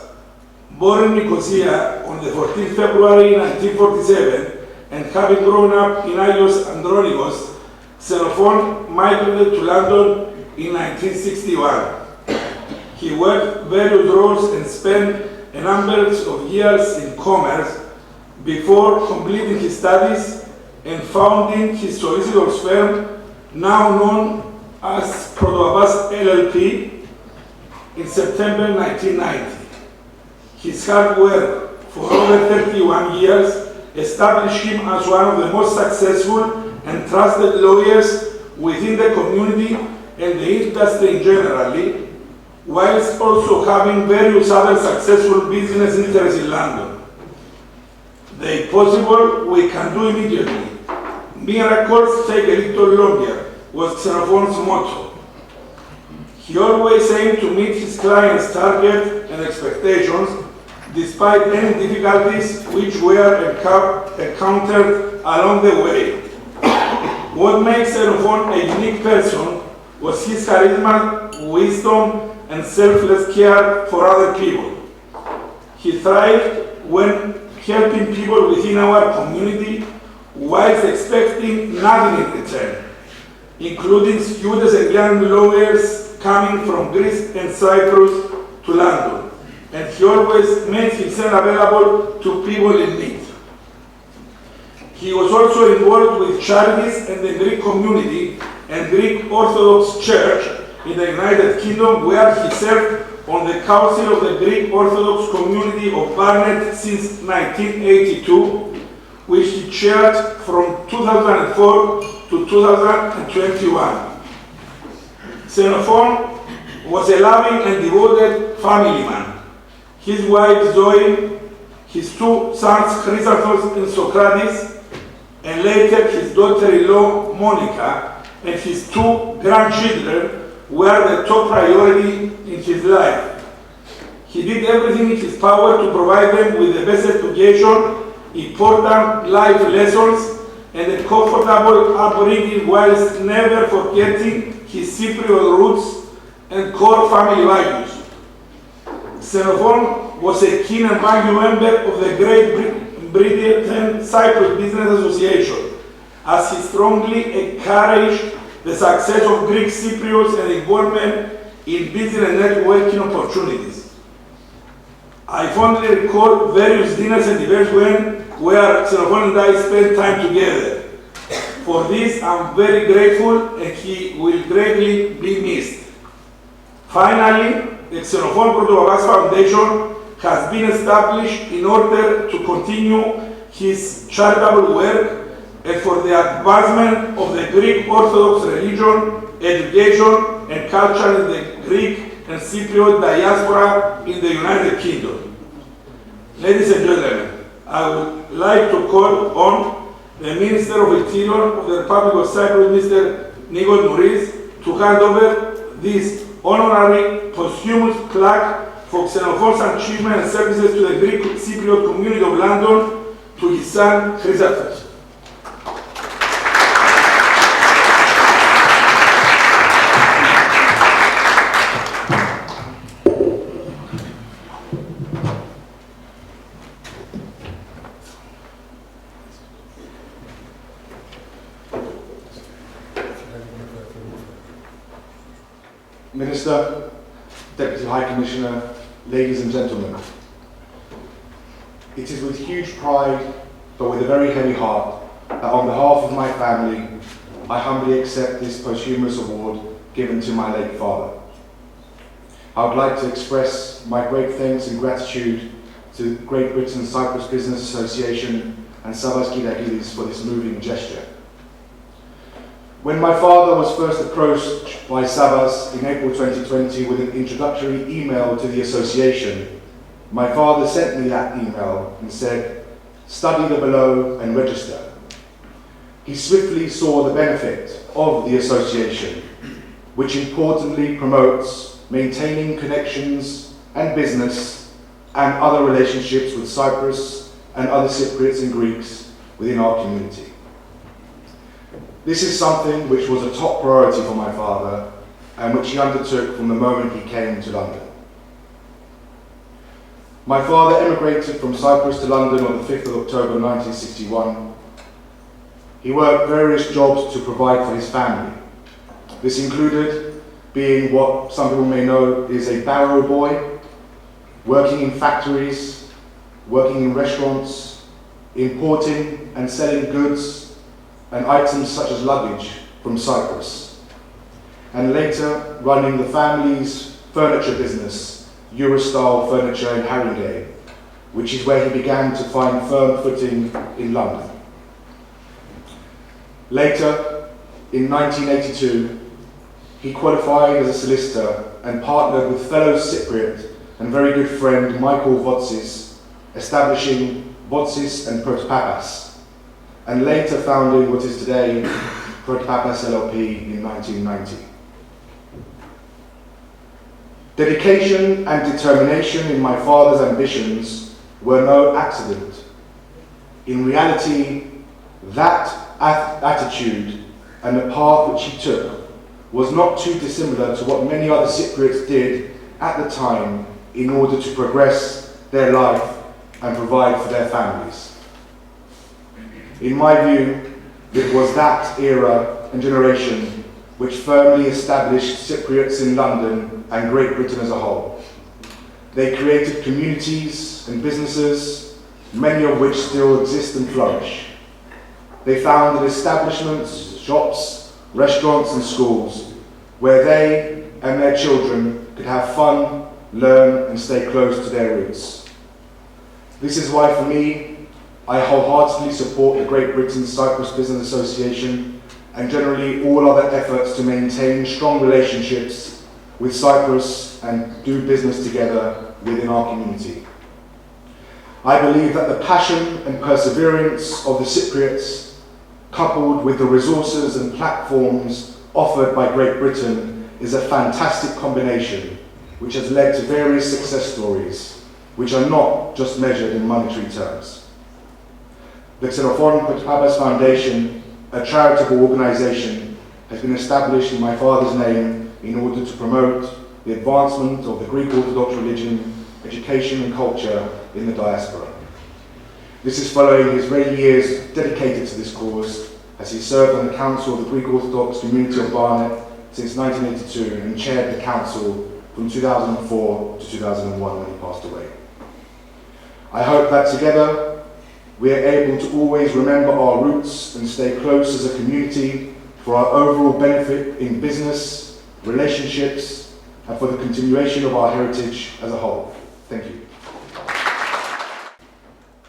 B: Born in Nicosia on the 14th February 1947, and having grown up in Agios Andronikos, Xenophon migrated to London in 1961. He worked various roles and spent a number of years in commerce before completing his studies and founding his solicitor's firm, now known as Prodopopoulos LLP, in September 1990. His hard work for over 31 years established him as one of the most successful and trusted lawyers within the community and the industry generally, whilst also having various other successful business interests in London. The impossible we can do immediately. Miracles take a little longer, was Xenophon's motto. He always aimed to meet his clients' target and expectations, despite any difficulties which were encountered along the way. What makes Xenophon a unique person was his charisma, wisdom, and selfless care for other people. He thrived when helping people within our community whilst expecting nothing in return, including students and young lawyers coming from Greece and Cyprus to London. And he always made himself available to people in need. He was also involved with charities and the Greek community and Greek Orthodox Church in the United Kingdom, where he served on the Council of the Greek Orthodox Community of Barnet since 1982, which he chaired from 2004 to 2021. Xenophon was a loving and devoted family man. His wife Zoe, his two sons Chrysanthos and Socrates, and later his daughter-in-law Monica, and his two grandchildren were the top priority in his life. He did everything in his power to provide them with the best education, important life lessons, and a comfortable upbringing whilst never forgetting his Cypriot roots and core family values. Xenophon was a keen and valued member of the Great Britain-Cyprus Business Association, as he strongly encouraged the success of Greek Cypriots and involvement in business and networking opportunities. I fondly recall various dinners and events where Xenophon and I spent time together. For this, I'm very grateful, and he will greatly be missed. Finally, the Xenophon Protopapas Foundation has been established in order to continue his charitable work and for the advancement of the Greek Orthodox religion, education, and culture in the Greek and Cypriot diaspora in the United Kingdom. Ladies and gentlemen, I would like to call on the Minister of Interior of the Republic of Cyprus, Mr. Nikos Nouris, to hand over this honorary posthumous plaque for Xenophon's achievement and services to the Greek Cypriot community of London to his son Chrysanthos.
K: Minister, Deputy High Commissioner, ladies and gentlemen, it is with huge pride, but with a very heavy heart, that on behalf of my family, I humbly accept this posthumous award given to my late father. I would like to express my great thanks and gratitude to Great Britain-Cyprus Business Association and Savvas Kyriakides for this moving gesture. When my father was first approached by Savvas in April 2020 with an introductory email to the association, my father sent me that email and said, "Study the below and register." He swiftly saw the benefit of the association, which importantly promotes maintaining connections and business and other relationships with Cyprus and other Cypriots and Greeks within our community. This is something which was a top priority for my father and which he undertook from the moment he came to London. My father emigrated from Cyprus to London on the 5th of October 1961. He worked various jobs to provide for his family. This included being what some people may know is a barrow boy, working in factories, working in restaurants, importing and selling goods and items such as luggage from Cyprus, and later running the family's furniture business, Eurostyle Furniture in Haringey, which is where he began to find firm footing in London. Later, in 1982, he qualified as a solicitor and partnered with fellow Cypriot and very good friend Michael Votsis, establishing Botsis and Protopapas, and later founding what is today Protopapas LLP in 1990. Dedication and determination in my father's ambitions were no accident. In reality, that attitude and the path which he took was not too dissimilar to what many other Cypriots did at the time in order to progress their life and provide for their families. In my view, it was that era and generation which firmly established Cypriots in London and Great Britain as a whole. They created communities and businesses, many of which still exist and flourish. They founded establishments, shops, restaurants and schools where they and their children could have fun, learn and stay close to their roots. This is why, for me, I wholeheartedly support the Great Britain-Cyprus Business Association and generally all other efforts to maintain strong relationships with Cyprus and do business together within our community. I believe that the passion and perseverance of the Cypriots, coupled with the resources and platforms offered by Great Britain, is a fantastic combination which has led to various success stories which are not just measured in monetary terms. The Xenophon Protopapas Foundation, a charitable organisation, has been established in my father's name in order to promote the advancement of the Greek Orthodox religion, education and culture in the diaspora. This is following his many years dedicated to this cause, as he served on the Council of the Greek Orthodox Community of Barnet since 1982 and chaired the Council from 2004 to 2001 when he passed away. I hope that together we are able to always remember our roots and stay close as a community for our overall benefit in business, relationships, and for the continuation of our heritage as a whole. Thank you.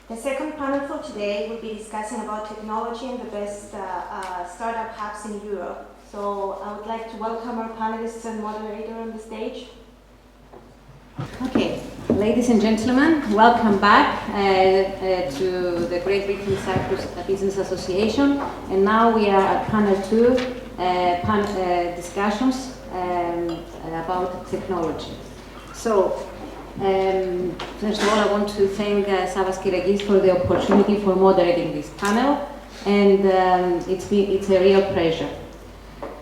A: The second panel for today will be discussing about technology and the best startup hubs in Europe. So I would like to welcome our panelists and moderator on the stage.
L: Okay, ladies and gentlemen, welcome back to the Great Britain-Cyprus Business Association. And now we are at panel 2, discussions about technology. So, first of all, I want to thank Savvas Kyriakides for the opportunity for moderating this panel, and it's a real pleasure.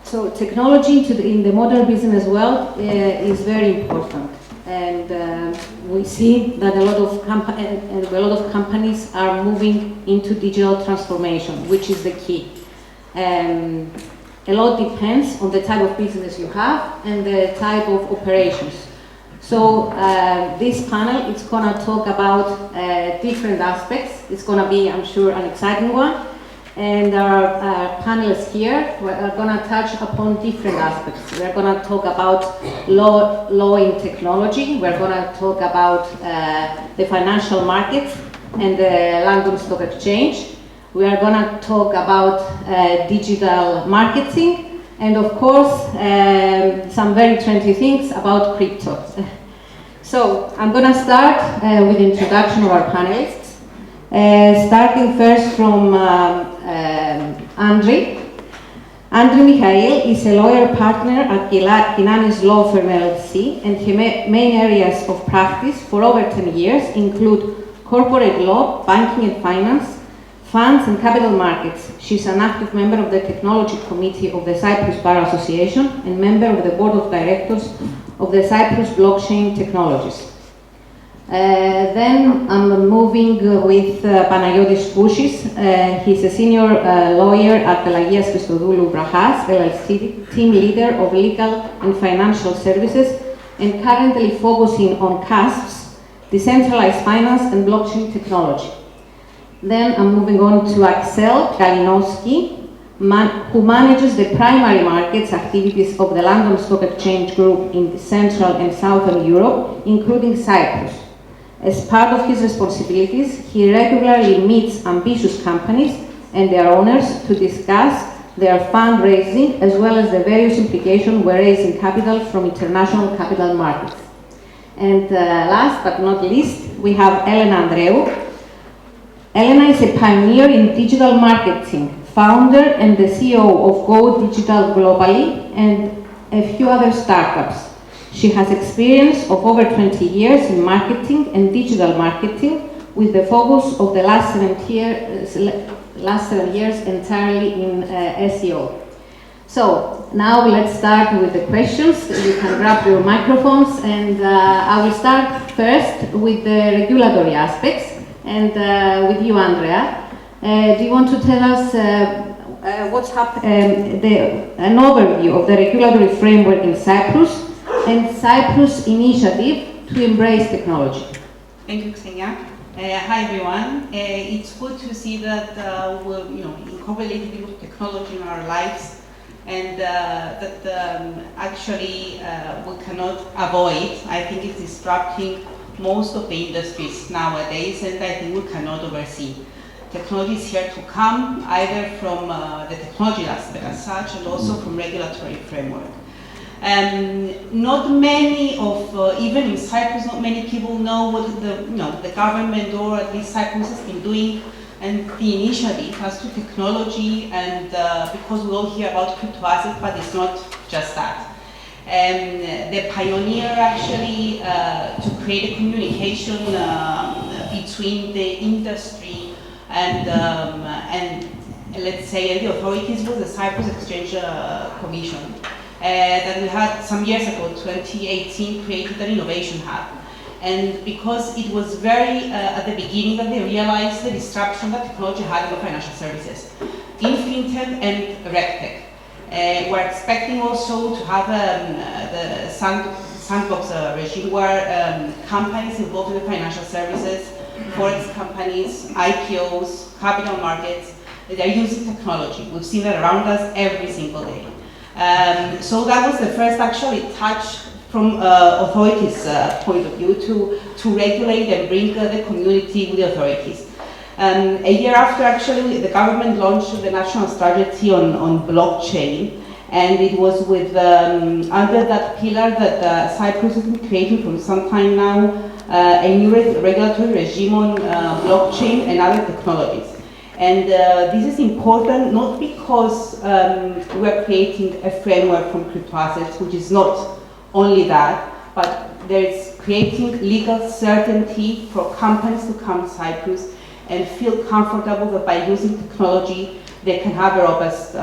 L: So, technology in the modern business world is very important. And we see that a lot of companies are moving into digital transformation, which is the key. A lot depends on the type of business you have and the type of operations. So this panel is going to talk about different aspects. It's going to be, I'm sure, an exciting one. And our panelists here are going to touch upon different aspects. We're going to talk about law in technology. We're going to talk about the financial markets and the London Stock Exchange. We are going to talk about digital marketing and, of course, some very trendy things about crypto. So I'm going to start with the introduction of our panelists. Starting first from Andriy. Andriy Mikhail is a lawyer partner at Kinanis Law Firm LLC, and her main areas of practice for over 10 years include corporate law, banking and finance, funds and capital markets. She's an active member of the Technology Committee of the Cyprus Bar Association and member of the Board of Directors of the Cyprus Blockchain Technologies. Then I'm moving with Panagiotis Kouchis. He's a senior lawyer at Pelagias Christodoulou Brachas, LLC, team leader of legal and financial services, and currently focusing on CASPs, decentralized finance and blockchain technology. Then I'm moving on to Axel Kalinowski, who manages the primary markets activities of the London Stock Exchange Group in Central and Southern Europe, including Cyprus. As part of his responsibilities, he regularly meets ambitious companies and their owners to discuss their fundraising as well as the various implications when raising capital from international capital markets. And last but not least, we have Elena Andreou, Elena is a pioneer in digital marketing, founder and the CEO of Go Digital globally and a few other startups. She has experience of over 20 years in marketing and digital marketing, with the focus of the last 7 years entirely in SEO. So now let's start with the questions. You can grab your microphones, and I will start first with the regulatory aspects, and with you, Andrea. Do you want to tell us what's happening, an overview of the regulatory framework in Cyprus and Cyprus' initiative to embrace technology?
M: Thank you, Xenia. Hi everyone. It's good to see that we're incorporating technology in our lives, and that actually we cannot avoid. I think it's disrupting most of the industries nowadays, and I think we cannot oversee. Technology is here to come, either from the technology aspect as such, and also from regulatory framework. Not many of, even in Cyprus, not many people know what the government, or at least Cyprus, has been doing, and the initiative as to technology, and because we all hear about crypto assets, but it's not just that. The pioneer actually to create a communication between the industry and let's say the authorities was the Cyprus Exchange Commission. That we had some years ago, 2018, created an innovation hub. And because it was very at the beginning that they realized the disruption that technology had in the financial services, in fintech and regtech. We're expecting also to have the sandbox regime where companies involved in the financial services, forex companies, IPOs, capital markets, they're using technology. We've seen that around us every single day. So that was the first actually touch from authorities' point of view to regulate and bring the community with the authorities. A year after, actually, the government launched the national strategy on blockchain, and it was with under that pillar that Cyprus has been creating for some time now a new regulatory regime on blockchain and other technologies. And this is important not because we're creating a framework from crypto assets, which is not only that, but there's creating legal certainty for companies to come to Cyprus and feel comfortable that by using technology, they can have a robust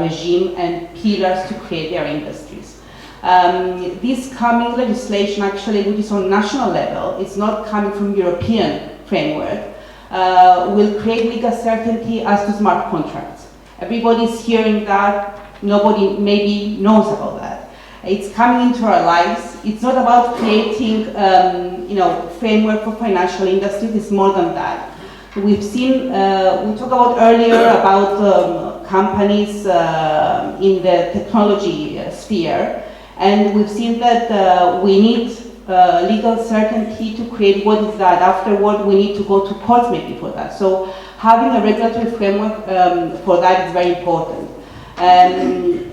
M: regime and pillars to create their industries. This coming legislation, actually, which is on national level, it's not coming from European framework, will create legal certainty as to smart contracts. Everybody's hearing that, nobody maybe knows about that. It's coming into our lives. It's not about creating, framework for financial industries. It's more than that. We've seen, we talked about earlier about companies in the technology sphere, and we've seen that we need legal certainty to create what is that. Afterward, we need to go to court maybe for that. So having a regulatory framework for that is very important.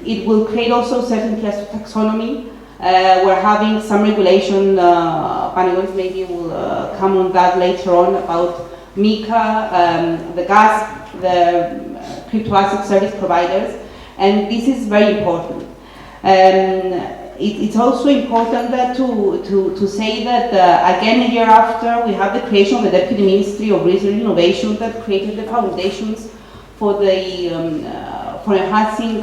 M: It will create also certainty as to taxonomy. We're having some regulation, panelists maybe will come on that later on, about MiCA, the gas, the crypto asset service providers, and this is very important. It's also important that to say that again a year after we have the creation of the Deputy Ministry of Research and Innovation that created the foundations for the for enhancing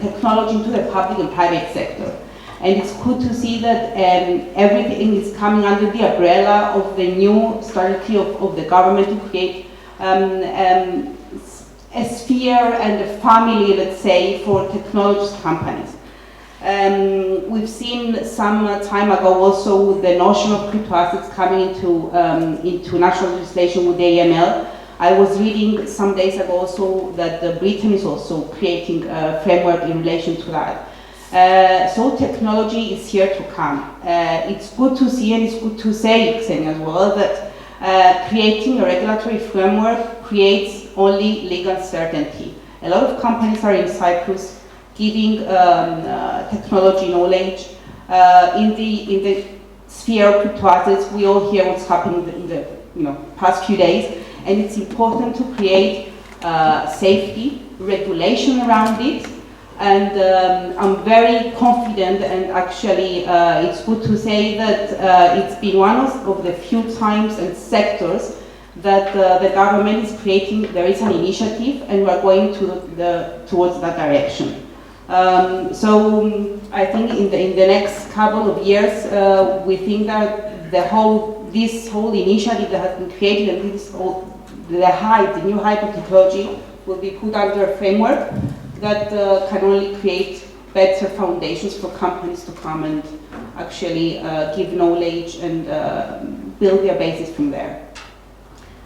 M: technology into the public and private sector. And it's good to see that everything is coming under the umbrella of the new strategy of the government to create a sphere and a family, let's say, for technology companies. We've seen some time ago also the notion of crypto assets coming into national legislation with the AML. I was reading some days ago also that Britain is also creating a framework in relation to that. So technology is here to come. It's good to see and it's good to say, Xenia, as well, that creating a regulatory framework creates only legal certainty. A lot of companies are in Cyprus giving technology knowledge in the sphere of crypto assets. We all hear what's happening in the past few days, and it's important to create safety, regulation around it. And I'm very confident, and actually it's good to say that it's been one of the few times and sectors that the government is creating, there is an initiative, and we're going towards that direction. So I think in the next couple of years, we think that this whole initiative that has been created, and the new hype of technology will be put under a framework that can only create better foundations for companies to come and actually give knowledge and build their basis from there.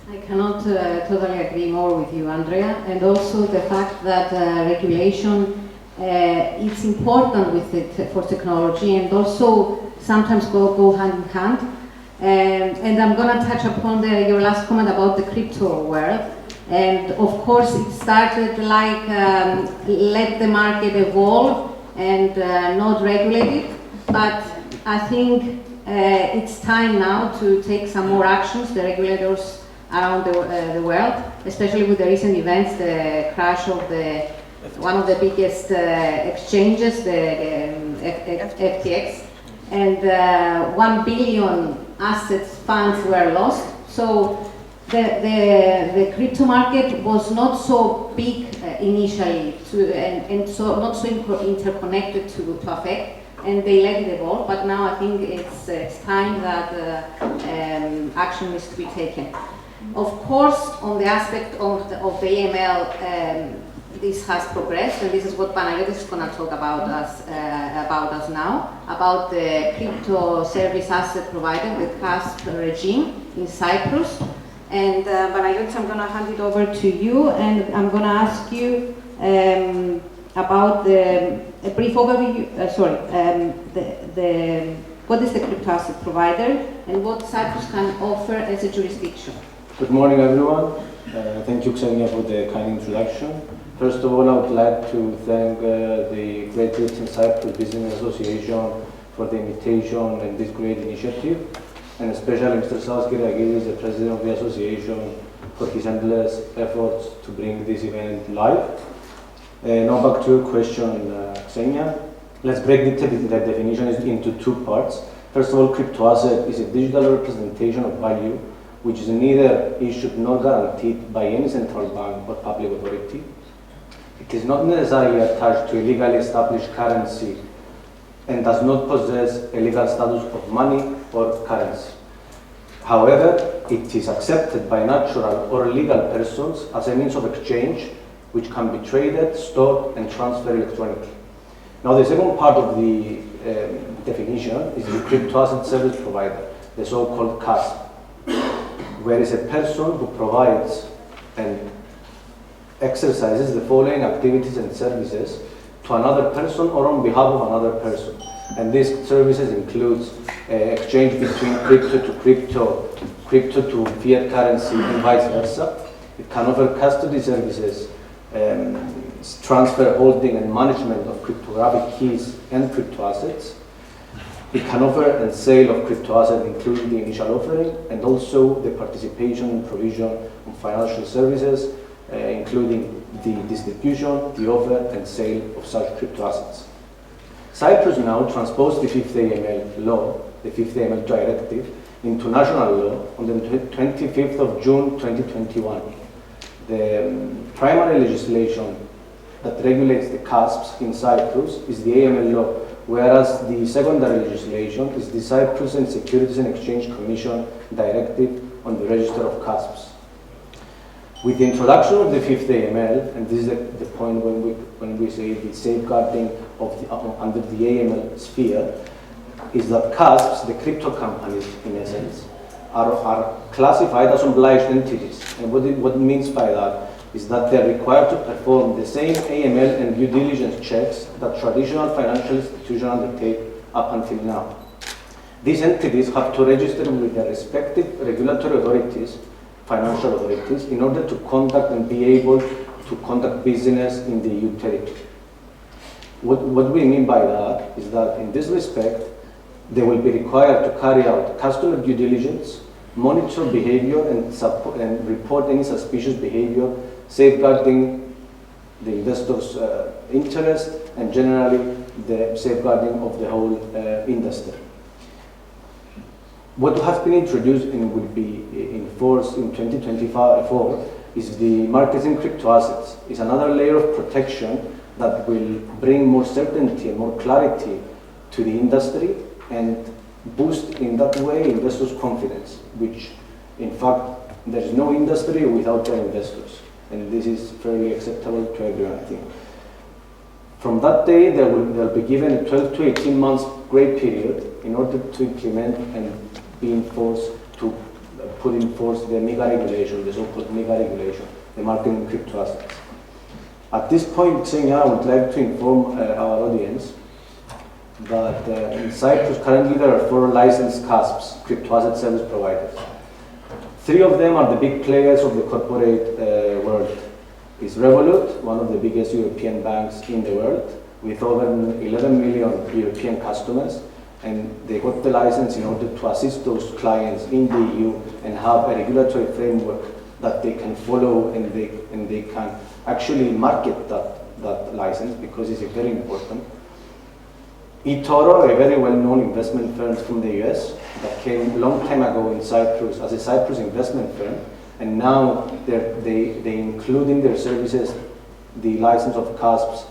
L: I cannot totally agree more with you, Andrea, and also the fact that regulation is important with it for technology, and also sometimes go hand in hand. And I'm going to touch upon your last comment about the crypto world. And of course, it started like let the market evolve and not regulate it. But I think it's time now to take some more actions, the regulators around the world, especially with the recent events, the crash of one of the biggest exchanges, the FTX, and 1 billion assets funds were lost. So the crypto market was not so big initially, and so not so interconnected to affect, and they let it evolve. But now I think it's time that action needs to be taken. Of course, on the aspect of the AML, this has progressed, and this is what Panagiotis is going to talk about us now, about the crypto service asset provider, the CASP regime in Cyprus. And Panagiotis, I'm going to hand it over to you, and I'm going to ask you about a brief overview. What is the crypto asset provider, and what Cyprus can offer as a jurisdiction?
N: Good morning, everyone. Thank you, Xenia, for the kind introduction. First of all, I would like to thank the Great Britain-Cyprus Business Association for the invitation and this great initiative, and especially Mr. Savvas Kyriakides, the president of the association, for his endless efforts to bring this event live. Now back to your question, Xenia. Let's break the definition into two parts. First of all, crypto asset is a digital representation of value which is neither issued nor guaranteed by any central bank or public authority. It is not necessarily attached to a legally established currency and does not possess a legal status of money or currency. However, it is accepted by natural or legal persons as a means of exchange which can be traded, stored, and transferred electronically. Now, the second part of the definition is the crypto asset service provider, the so-called CASP, where is a person who provides and exercises the following activities and services to another person or on behalf of another person. And these services includes exchange between crypto to crypto, crypto to fiat currency, and vice versa. It can offer custody services, transfer, holding, and management of cryptographic keys and crypto assets. It can offer and sale of crypto assets, including the initial offering, and also the participation and provision of financial services, including the distribution, the offer, and sale of such crypto assets. Cyprus now transposed the 5th AML law, the 5th AML directive, into national law on the 25th of June 2021. The primary legislation that regulates the CASPs in Cyprus is the AML law, whereas the secondary legislation is the Cyprus and Securities and Exchange Commission directive on the register of CASPs. With the introduction of the 5th AML, and this is the point when we say the safeguarding of under the AML sphere, is that CASPs, the crypto companies in essence, are classified as obliged entities. And what it means by that is that they are required to perform the same AML and due diligence checks that traditional financial institutions undertake up until now. These entities have to register with their respective regulatory authorities, financial authorities, in order to conduct and be able to conduct business in the EU territory. What we mean by that is that in this respect, they will be required to carry out customer due diligence, monitor behavior and report any suspicious behavior, safeguarding the investors' interest and generally the safeguarding of the whole industry. What has been introduced and will be enforced in 2024 is the markets in crypto assets. It's another layer of protection that will bring more certainty and more clarity to the industry and boost in that way investors' confidence, which in fact there is no industry without their investors, and this is fairly acceptable to everyone, I think. From that day, they'll be given a 12 to 18 months grace period in order to implement and be enforced, to put in force the MiCA regulation, the so-called MiCA regulation, the market in crypto assets. At this point, Xenia, I would like to inform our audience that in Cyprus currently there are 4 licensed CASPs, crypto asset service providers. 3 of them are the big players of the corporate world. It's Revolut, one of the biggest European banks in the world, with over 11 million European customers, and they got the license in order to assist those clients in the EU and have a regulatory framework that they can follow, and they can actually market that license, because it's very important. eToro, a very well-known investment firm from the US that came a long time ago in Cyprus as a Cyprus investment firm, and now they include in their services the license of CASPs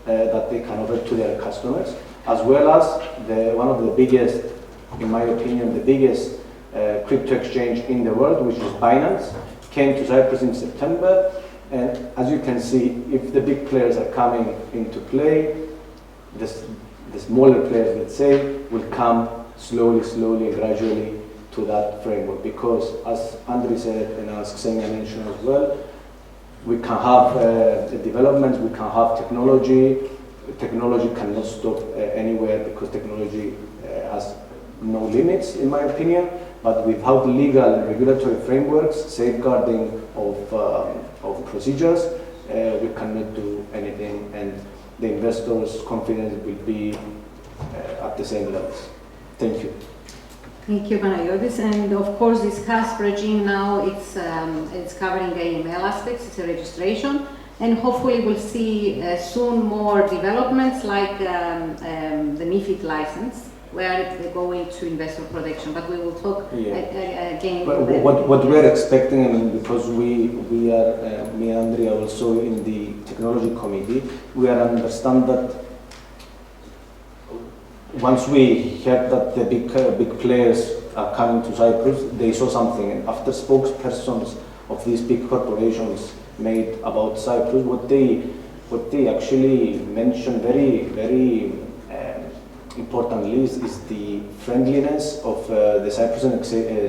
N: that they can offer to their customers, as well as one of the biggest, in my opinion, the biggest crypto exchange in the world, which is Binance, came to Cyprus in September. And as you can see, if the big players are coming into play, the smaller players, let's say, will come slowly and gradually to that framework. Because, as Andrew said, and as Xenia mentioned as well, we can have developments, we can have technology. Technology cannot stop anywhere, because technology has no limits, in my opinion. But without legal and regulatory frameworks, safeguarding of procedures, we cannot do anything, and the investors' confidence will be at the same levels. Thank you.
L: Thank you, Panagiotis. And of course, this CASP regime now, it's covering AML aspects, it's a registration, and hopefully we'll see soon more developments like the MiFID license, where they go into investor protection. But we will talk again.
N: But what we're expecting, I mean, because we are, me and Andrea also in the technology committee, we are understand that once we heard that the big players are coming to Cyprus, they saw something, and after spokespersons of these big corporations made about Cyprus, what they actually mentioned very importantly is the friendliness of the Cyprus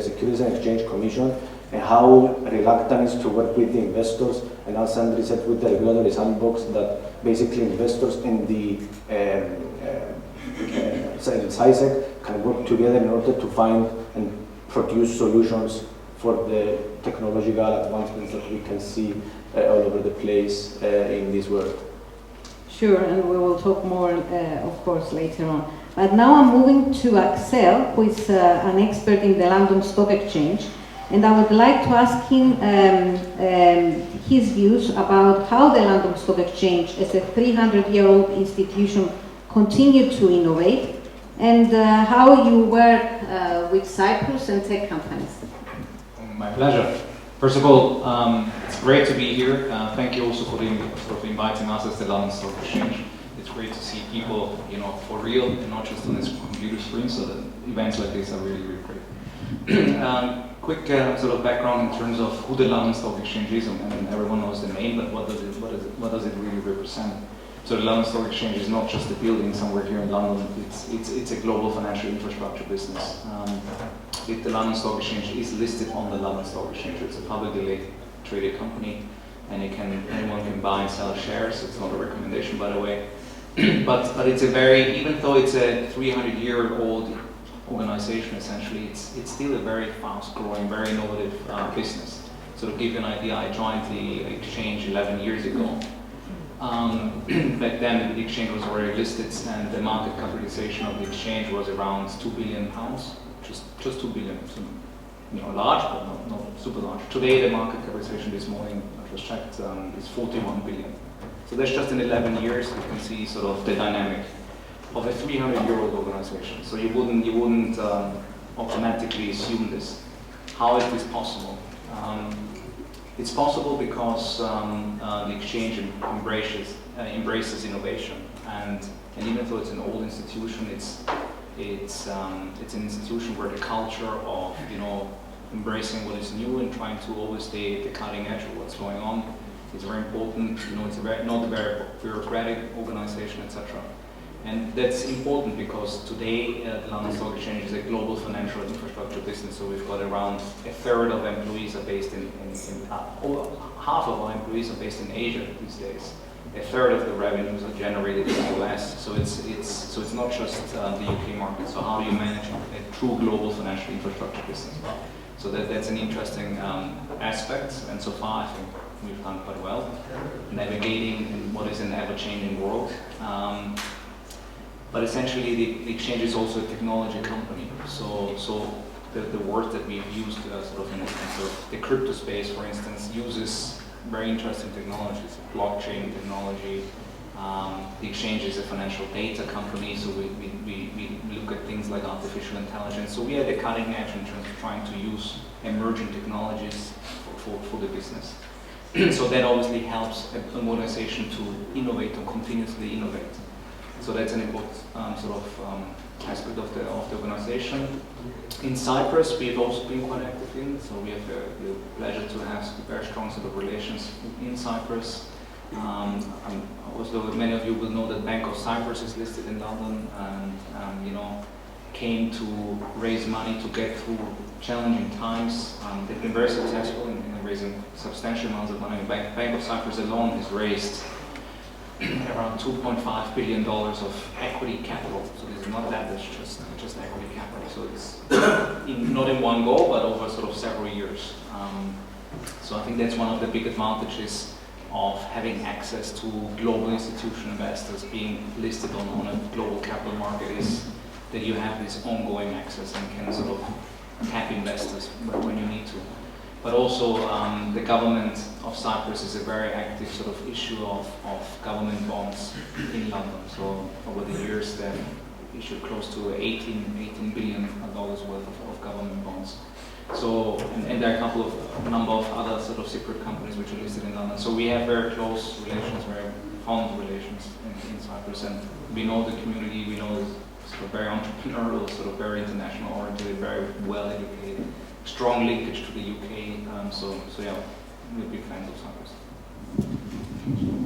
N: Securities and Exchange Commission, and how reluctant is to work with the investors, and as Andrew said, with the regulatory sandbox, that basically investors and the CISEC can work together in order to find and produce solutions for the technological advancements that we can see all over the place in this world.
L: Sure, and we will talk more, of course, later on. But now I'm moving to Axel, who is an expert in the London Stock Exchange, and I would like to ask him his views about how the London Stock Exchange, as a 300-year-old institution, continued to innovate, and how you work with Cyprus and tech companies.
O: My pleasure. First of all, it's great to be here. Thank you also for inviting us as the London Stock Exchange. It's great to see people, for real, and not just on this computer screen. So that events like this are really, really great. Quick sort of background in terms of who the London Stock Exchange is. I mean, everyone knows the name, but what does it really represent? So the London Stock Exchange is not just a building somewhere here in London. It's a global financial infrastructure business. The London Stock Exchange is listed on the London Stock Exchange. It's a publicly traded company, and anyone can buy and sell shares. It's not a recommendation, by the way. but it's even though it's a 300-year-old organization, essentially, it's still a very fast-growing, very innovative business. So to give you an idea, I joined the exchange 11 years ago. Back then the exchange was already listed, and the market capitalization of the exchange was around £2 billion, just 2 billion. So large, but not super large. Today, the market capitalization this morning, I just checked, is 41 billion. So that's just in 11 years. You can see sort of the dynamic of a 300-year-old organization. So you wouldn't automatically assume this. How is this possible? It's possible because the exchange embraces innovation, and even though it's an old institution, it's an institution where the culture of embracing what is new and trying to always stay at the cutting edge of what's going on is very important. It's not a very bureaucratic organization, etc. And that's important because today the London Stock Exchange is a global financial infrastructure business. So we've got around a third of employees are based half of our employees are based in Asia these days. A third of the revenues are generated in the US. So it's not just the UK market. So how do you manage a true global financial infrastructure business? So that's an interesting aspect. And so far, I think we've done quite well navigating in what is an ever-changing world. But essentially, the exchange is also a technology company. So the word that we've used sort of in the crypto space, for instance, uses very interesting technologies, blockchain technology. The exchange is a financial data company, so we look at things like artificial intelligence. So we are the cutting edge in terms of trying to use emerging technologies for the business. So that obviously helps an organization to innovate or continuously innovate. So that's an important aspect of the organization. In Cyprus, we have also been quite active in, so we have the pleasure to have a very strong set of relations in Cyprus. Also, many of you will know that Bank of Cyprus is listed in London and came to raise money to get through challenging times. They've been very successful in raising substantial amounts of money. Bank of Cyprus alone has raised around $2.5 billion of equity capital. So this is not that, it's just equity capital. So it's not in one go, but over sort of several years. So I think that's one of the big advantages of having access to global institutional investors being listed on a global capital market is that you have this ongoing access and can sort of tap investors when you need to. But also the government of Cyprus is a very active sort of issue of government bonds in London. So over the years they've issued close to $18 billion worth of government bonds. So, and there are a number of other sort of Cypriot companies which are listed in London. So we have very close relations, very fond relations in Cyprus, and we know the community, we know it's sort of very entrepreneurial, sort of very international oriented, very well educated, strong linkage to the UK. So yeah, we're big fans of Cyprus.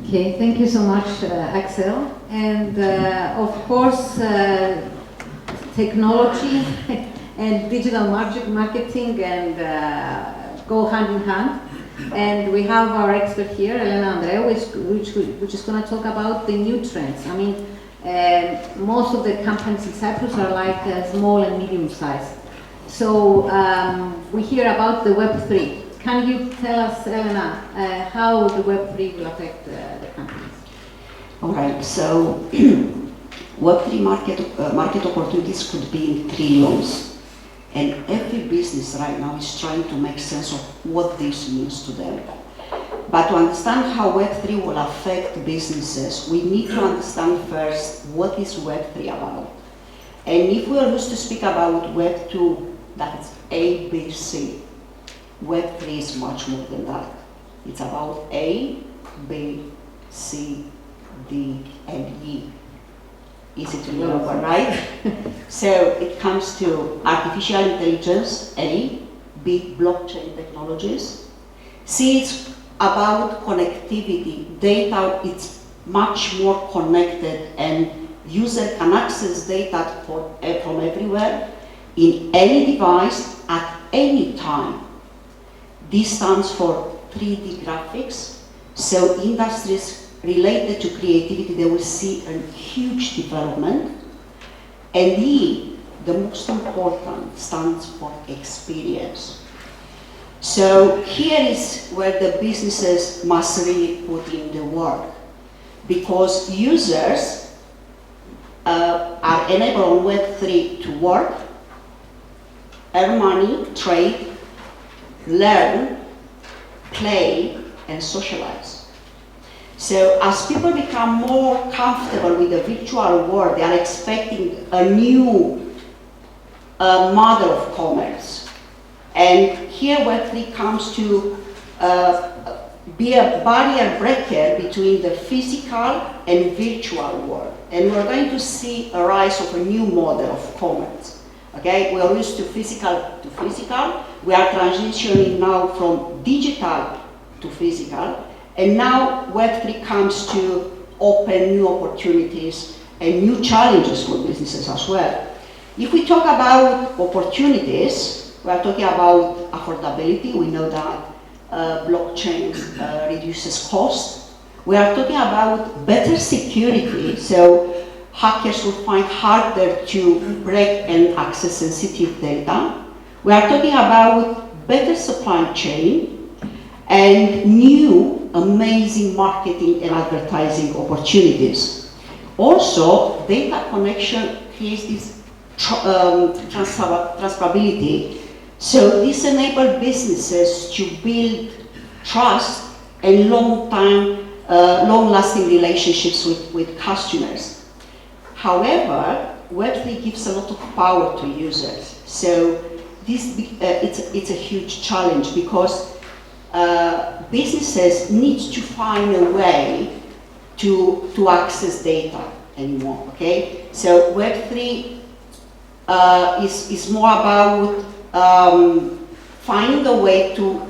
L: Okay, thank you so much, Axel. And of course, technology and digital marketing and go hand in hand. And we have our expert here, Elena Andreou, which is going to talk about the new trends. I mean, most of the companies in Cyprus are like small and medium sized. So we hear about the Web3. Can you tell us, Elena, how the Web3 will affect the companies?
P: All right, so Web3 market opportunities could be in trillions. And every business right now is trying to make sense of what this means to them. But to understand how Web3 will affect businesses, we need to understand first what is Web3 about. And if we are used to speak about Web2, that's A, B, C. Web3 is much more than that. It's about A, B, C, D, and E. Easy to remember, right? So it comes to artificial intelligence, A, B, blockchain technologies. C, it's about connectivity. Data, it's much more connected and user can access data from everywhere, in any device, at any time. This stands for 3D graphics. So industries related to creativity, they will see a huge development. And E, the most important, stands for experience. So here is where the businesses must really put in the work, because users are enabled on Web3 to work, earn money, trade, learn, play, and socialize. So as people become more comfortable with the virtual world, they are expecting a new model of commerce. And here Web3 comes to be a barrier breaker between the physical and virtual world. And we're going to see a rise of a new model of commerce. Okay, we are used to physical. We are transitioning now from digital to physical. And now Web3 comes to open new opportunities and new challenges for businesses as well. If we talk about opportunities, we are talking about affordability. We know that blockchain reduces cost. We are talking about better security, so hackers will find harder to break and access sensitive data. We are talking about better supply chain and new amazing marketing and advertising opportunities. Also, data connection creates this transferability. So this enables businesses to build trust and long-lasting relationships with customers. However, Web3 gives a lot of power to users. So this it's a huge challenge because businesses need to find a way to access data anymore. Okay, so Web3 is more about finding a way to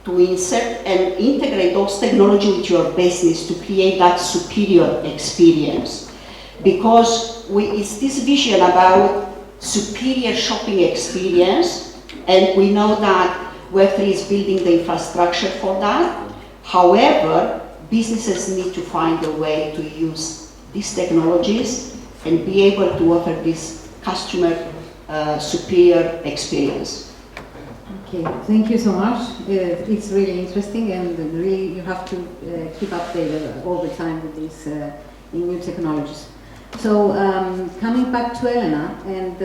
P: insert and integrate those technology with your business to create that superior experience. Because it's this vision about superior shopping experience, and we know that Web3 is building the infrastructure for that. However, businesses need to find a way to use these technologies and be able to offer this customer superior experience.
L: Okay, thank you so much. It's really interesting, and really you have to keep updated all the time with these new technologies. So coming back to Elena, and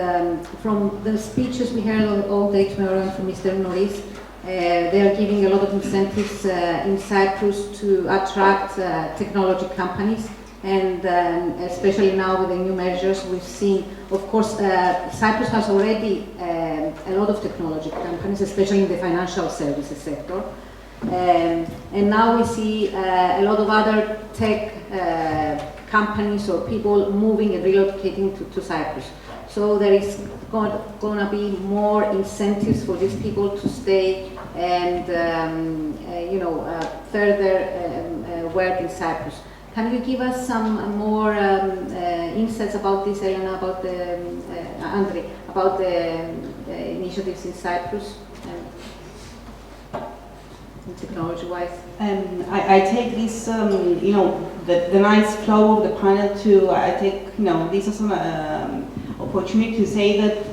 L: from the speeches we heard all day tomorrow from Mr. Norris, they are giving a lot of incentives in Cyprus to attract technology companies. And especially now with the new measures we've seen, of course, Cyprus has already a lot of technology companies, especially in the financial services sector. And now we see a lot of other tech companies or people moving and relocating to Cyprus. So there is going to be more incentives for these people to stay and further work in Cyprus. Can you give us some more insights about this, Elena, about the Andre, about the initiatives in Cyprus, technology-wise?
M: I take this, the nice flow of the panel to. I take, this as an opportunity to say that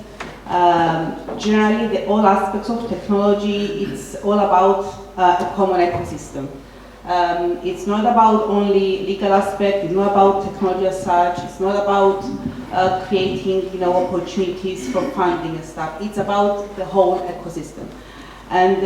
M: generally all aspects of technology, it's all about a common ecosystem. It's not about only legal aspect, it's not about technology as such, it's not about creating opportunities for funding and stuff. It's about the whole ecosystem. And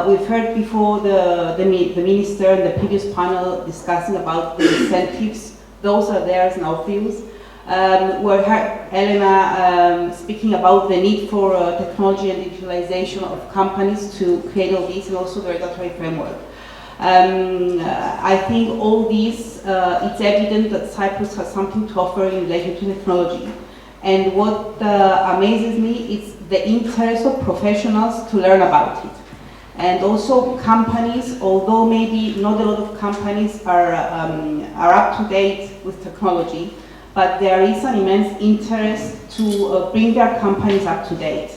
M: we've heard before the minister and the previous panel discussing about the incentives. Those are there as an obvious. We heard Elena speaking about the need for technology and digitalization of companies to create all this, and also the regulatory framework. I think all these, it's evident that Cyprus has something to offer in relation to technology. And what amazes me is the interest of professionals to learn about it. And also companies, although maybe not a lot of companies are up to date with technology, but there is an immense interest to bring their companies up to date.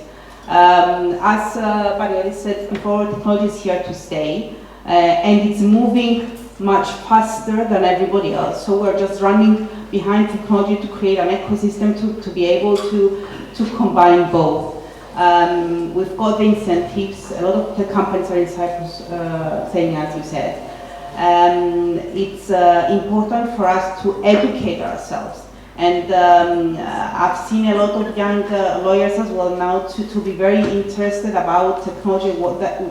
M: As Barry said before, technology is here to stay. And it's moving much faster than everybody else. So we're just running behind technology to create an ecosystem to be able to combine both. We've got the incentives. A lot of the companies are in Cyprus saying, as you said. It's important for us to educate ourselves And I've seen a lot of young lawyers as well now to be very interested about technology, what that,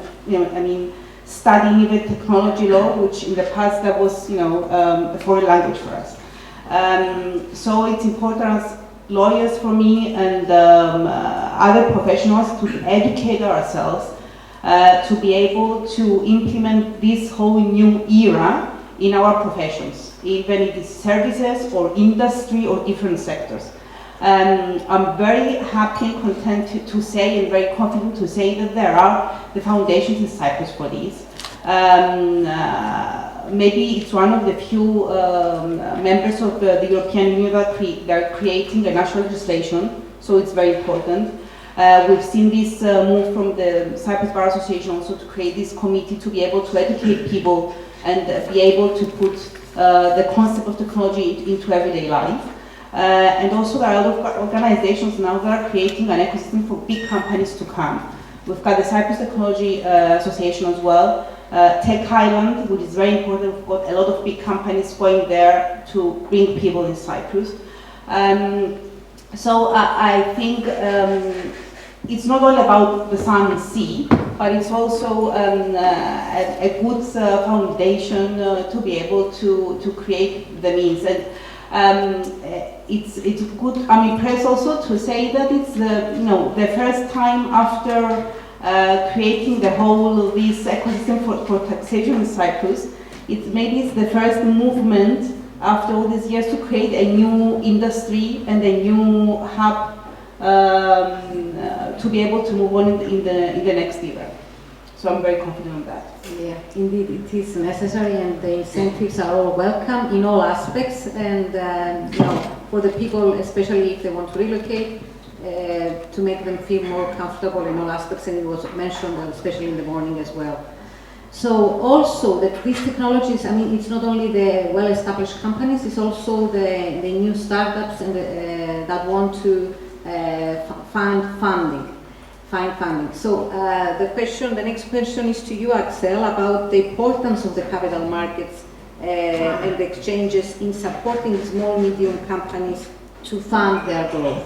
M: studying even technology law, which in the past that was, a foreign language for us. So it's important as lawyers for me and other professionals to educate ourselves to be able to implement this whole new era in our professions, even if it's services or industry or different sectors. I'm very happy and content to say and very confident to say that there are the foundations in Cyprus for this. Maybe it's one of the few members of the European Union that are creating a national legislation, so it's very important. We've seen this move from the Cyprus Bar Association also to create this committee to be able to educate people and be able to put the concept of technology into everyday life. And also there are a lot of organizations now that are creating an ecosystem for big companies to come. We've got the Cyprus Technology Association as well, Tech Island, which is very important. We've got a lot of big companies going there to bring people in Cyprus. So I think it's not all about the sun and sea, but it's also a good foundation to be able to create the means. And it's good. I'm impressed also to say that it's the first time after creating the whole this ecosystem for taxation in Cyprus. Maybe it's the first movement after all these years to create a new industry and a new hub to be able to move on in the next era. So I'm very confident on that.
L: Yeah, indeed, it is necessary, and the incentives are all welcome in all aspects. And for the people, especially if they want to relocate, to make them feel more comfortable in all aspects. And it was mentioned, especially in the morning as well. So also that these technologies, it's not only the well-established companies, it's also the new startups and that want to find funding. So the next question is to you, Axel, about the importance of the capital markets and the exchanges in supporting small, medium companies to fund their growth.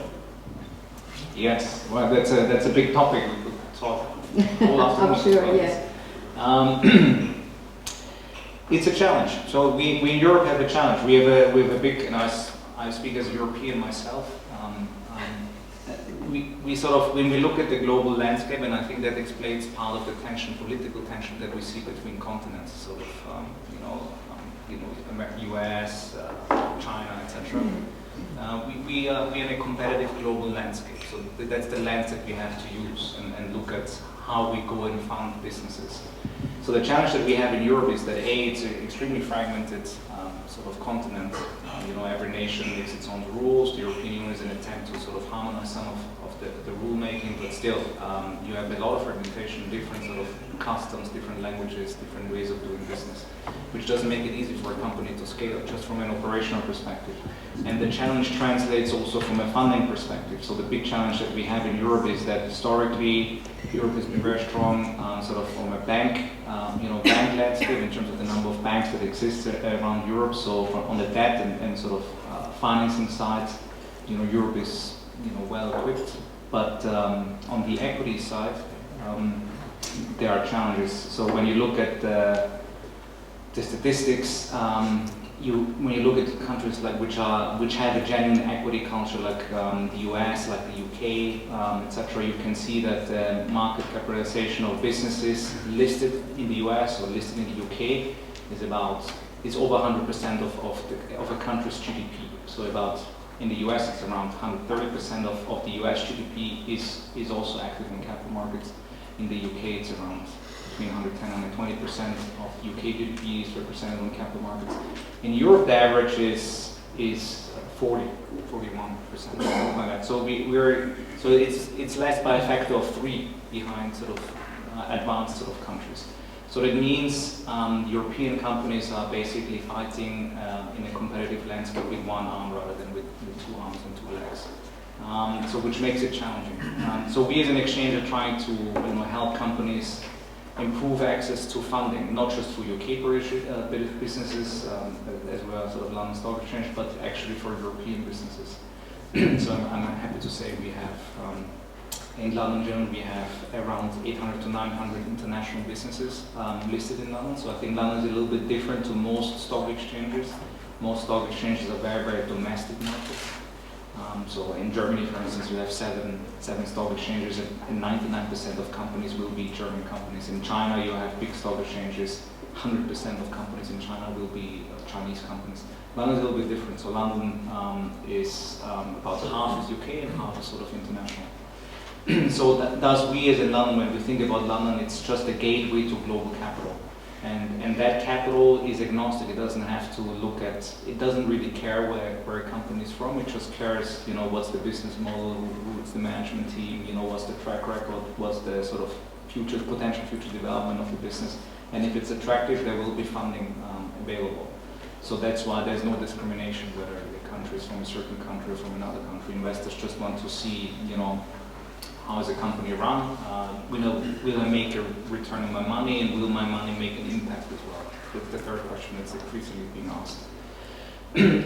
O: Yes, well, that's a big topic. We could talk all afternoon.
L: I'm sure, yes.
O: It's a challenge. So we in Europe have a challenge. We have a big, and I speak as a European myself. We sort of, when we look at the global landscape, and I think that explains part of the tension, political tension that we see between continents, sort of, US, China, etc. We are in a competitive global landscape, so that's the lens that we have to use and look at how we go and fund businesses. So the challenge that we have in Europe is that it's an extremely fragmented sort of continent. Every nation makes its own rules. The European Union is an attempt to sort of harmonize some of the rule making, but still, you have a lot of fragmentation, different sort of customs, different languages, different ways of doing business, which doesn't make it easy for a company to scale, just from an operational perspective. And the challenge translates also from a funding perspective. So the big challenge that we have in Europe is that historically, Europe has been very strong, sort of from a bank landscape in terms of the number of banks that exist around Europe. So on the debt and sort of financing side, Europe is well equipped. But on the equity side, there are challenges. So when you look at the statistics, when you look at countries like which have a genuine equity culture, like the US, like the UK, etc., you can see that the market capitalization of businesses listed in the US or listed in the UK is over 100% of a country's GDP. So in the US, it's around 130% of the US GDP is also active in capital markets. In the UK, it's around between 110 and 20% of UK GDP is represented on capital markets. In Europe, the average is 41%, something like that. So it's less by a factor of 3 behind sort of advanced sort of countries. So that means European companies are basically fighting in a competitive landscape with one arm rather than with 2 arms and 2 legs. So which makes it challenging. So we as an exchange are trying to help companies improve access to funding, not just for UK businesses, as well as sort of London Stock Exchange, but actually for European businesses. So I'm happy to say we have, in London generally, we have around 800 to 900 international businesses listed in London. So I think London is a little bit different to most stock exchanges. Most stock exchanges are very, very domestic markets. So in Germany, for instance, you have seven stock exchanges, and 99% of companies will be German companies. In China, you have big stock exchanges. 100% of companies in China will be Chinese companies. London is a little bit different. So London is about half is UK and half is sort of international. So thus we as in London, when we think about London, it's just a gateway to global capital. And that capital is agnostic. It doesn't have to look at, it doesn't really care where a company is from. It just cares, you know, what's the business model, who's the management team, you know, what's the track record, what's the sort of potential future development of the business. And if it's attractive, there will be funding available. So that's why there's no discrimination whether the country is from a certain country or from another country. Investors just want to see, you know, how is a company run? Will I make a return on my money, and will my money make an impact as well? That's the third question that's increasingly being asked.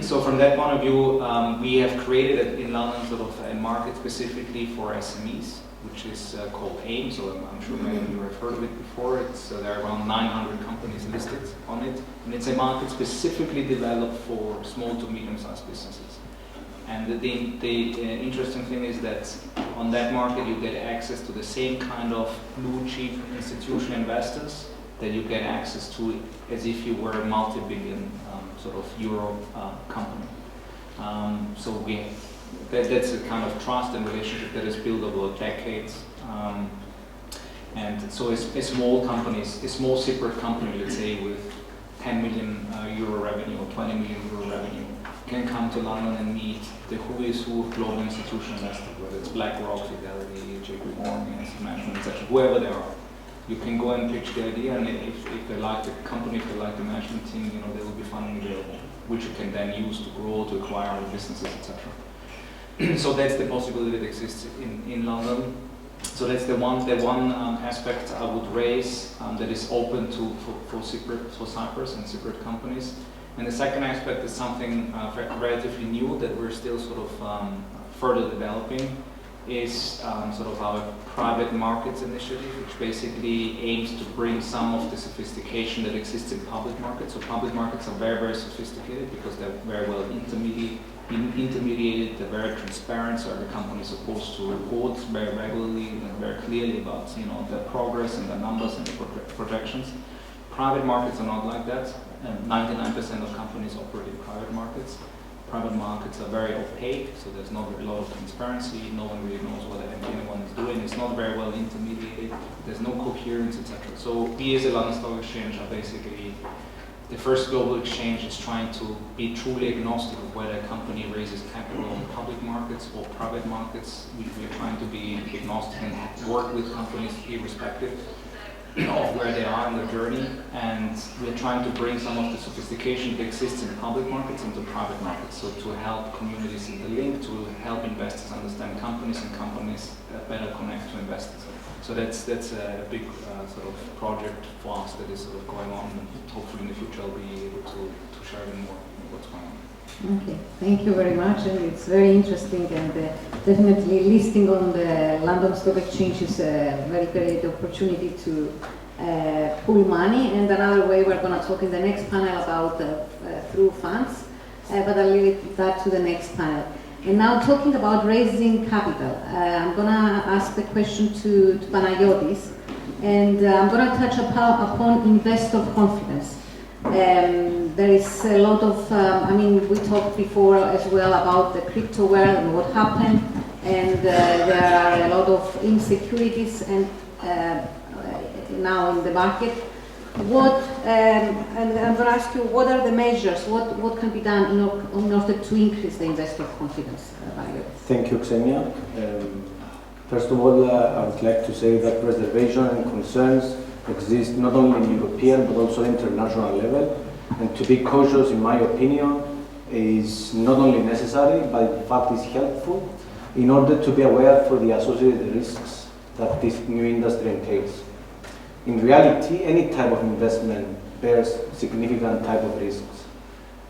O: So from that point of view, we have created in London sort of a market specifically for SMEs, which is called AIM. So I'm sure many of you have heard of it before. There are around 900 companies listed on it, and it's a market specifically developed for small to medium-sized businesses. And the interesting thing is that on that market you get access to the same kind of blue chip institutional investors that you get access to as if you were a multi-billion sort of euro company. So that's a kind of trust and relationship that is built over decades. And so a small separate company, let's say with 10 million euro revenue or 20 million euro revenue, can come to London and meet the who is who of global institutional investors, whether it's BlackRock, Fidelity, JP Morgan, Asset Management, etc., whoever they are. You can go and pitch the idea, and if they like the company, if they like the management team, you know, there will be funding available, which you can then use to grow, to acquire other businesses, etc. So that's the possibility that exists in London. So that's the one aspect I would raise that is open for Cyprus and Cypriot companies. And the second aspect is something relatively new that we're still sort of further developing, is sort of our private markets initiative, which basically aims to bring some of the sophistication that exists in public markets. So public markets are very, very sophisticated because they're very well intermediated, they're very transparent, so every company is supposed to report very regularly and very clearly about, you know, their progress and their numbers and the projections. Private markets are not like that. 99% of companies operate in private markets. Private markets are very opaque, so there's not a lot of transparency. No one really knows what anyone is doing. It's not very well intermediated. There's no coherence, etc. So we as a London Stock Exchange are basically the first global exchange is trying to be truly agnostic of whether a company raises capital in public markets or private markets. We're trying to be agnostic and work with companies irrespective of where they are in their journey, and we're trying to bring some of the sophistication that exists in public markets into private markets, so to help communities in the link, to help investors understand companies and companies better connect to investors. So that's a big sort of project for us that is sort of going on, and hopefully in the future I'll be able to share more what's going on.
L: Okay, thank you very much, and it's very interesting, and definitely listing on the London Stock Exchange is a very great opportunity to pool money. And another way we're going to talk in the next panel about through funds, but I'll leave that to the next panel. And now talking about raising capital, I'm going to ask the question to Panagiotis, and I'm going to touch upon investor confidence. There is a lot of, we talked before as well about the crypto world and what happened, and there are a lot of insecurities and now in the market. And I'm going to ask you, what are the measures, what can be done in order to increase the investor confidence?
N: Thank you, Xenia. First of all, I would like to say that reservation and concerns exist not only in European but also international level, and to be cautious, in my opinion, is not only necessary but in fact is helpful in order to be aware for the associated risks that this new industry entails. In reality, any type of investment bears significant type of risks.